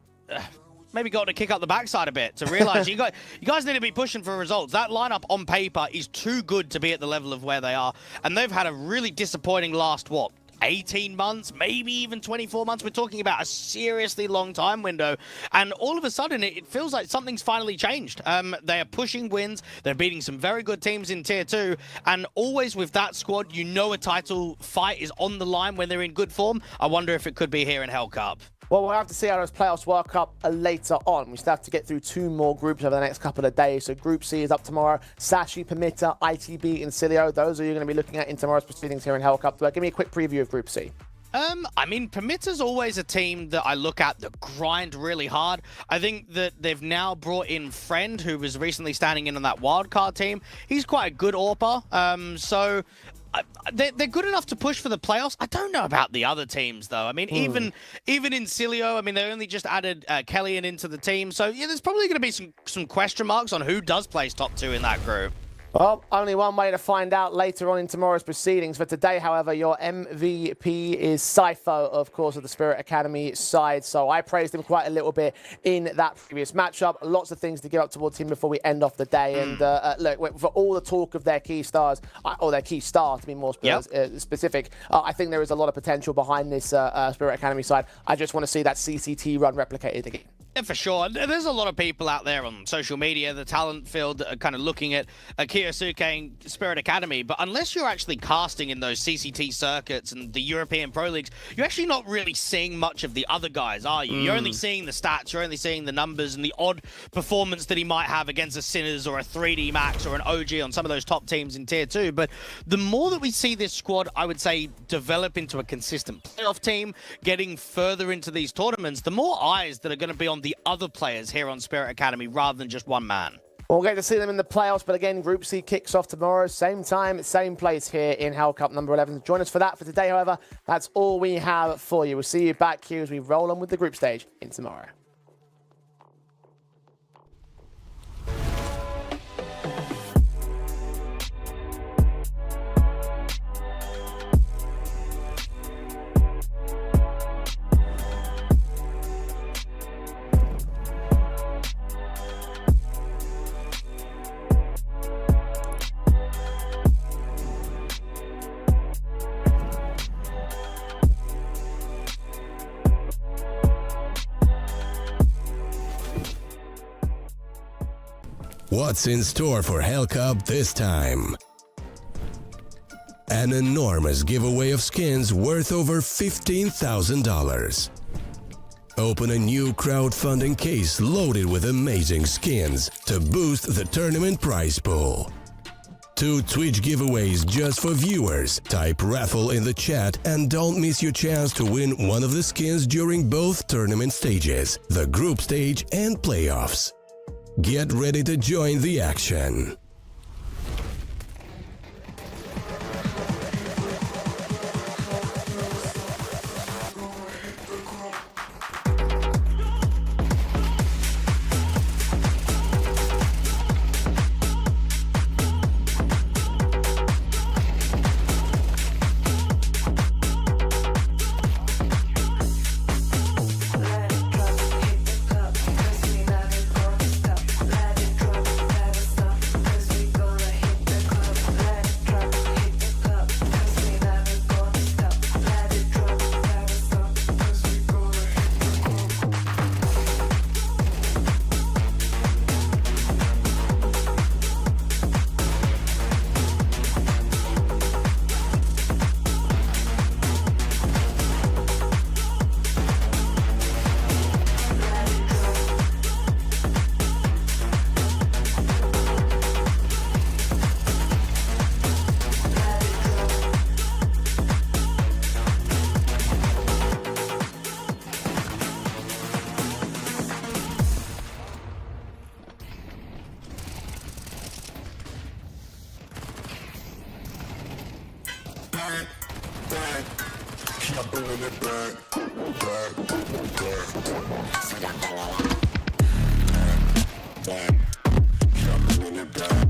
maybe got to kick up the backside a bit to realise you guys need to be pushing for results. That lineup on paper is too good to be at the level of where they are. And they've had a really disappointing last, 18 months, maybe even 24 months. We're talking about a seriously long time window. And all of a sudden, it feels like something's finally changed. They are pushing wins. They're beating some very good teams in Tier 2. And always with that squad, you know a title fight is on the line when they're in good form. I wonder if it could be here in Hellcup. Well, we'll have to see how those playoffs work up later on. We still have to get through 2 more groups over the next couple of days. So Group C is up tomorrow. Sashi, Permitta, ITB, and Cilio. Those are you going to be looking at in tomorrow's proceedings here in Hellcup. Give me a quick preview of Group C. I mean, Permitta's always a team that I look at that grind really hard. I think that they've now brought in Friend, who was recently standing in on that wildcard team. He's quite a good AWPer. So they're good enough to push for the playoffs. I don't know about the other teams, though. I mean, even in Cilio, I mean, they only just added Kellyan into the team. So, yeah, there's probably going to be some question marks on who does place top 2 in that group. Well, only one way to find out later on in tomorrow's proceedings. For today, however, your MVP is Sypho, of course, of the Spirit Academy side. So I praised him quite a little bit in that previous matchup. Lots of things to give up towards him before we end off the day. And look, for all the talk of their key stars, or their key star to be more specific, I think there is a lot of potential behind this Spirit Academy side. I just want to see that CCT run replicated again. Yeah, for sure. There's a lot of people out there on social media, the talent field, that are kind of looking at Kiyosuke and Spirit Academy, but unless you're actually casting in those CCT circuits and the European Pro Leagues, you're actually not really seeing much of the other guys, are you? You're only seeing the stats, you're only seeing the numbers and the odd performance that he might have against a Sinners or a 3D Max or an OG on some of those top teams in Tier 2, but the more that we see this squad, I would say, develop into a consistent playoff team, getting further into these tournaments, the more eyes that are going to be on the other players here on Spirit Academy rather than just one man. We'll get to see them in the playoffs, but again, Group C kicks off tomorrow. Same time, same place here in Hellcup number 11. Join us for that. For today, however, that's all we have for you. We'll see you back here as we roll on with the group stage in tomorrow. What's in store for Hellcup this time? An enormous giveaway of skins worth over $15,000. Open a new crowdfunding case loaded with amazing skins to boost the tournament prize pool. 2 Twitch giveaways just for viewers. Type raffle in the chat and don't miss your chance to win one of the skins during both tournament stages, the group stage and playoffs. Get ready to join the action. Keep bringing it back, back. Keep bringing it back.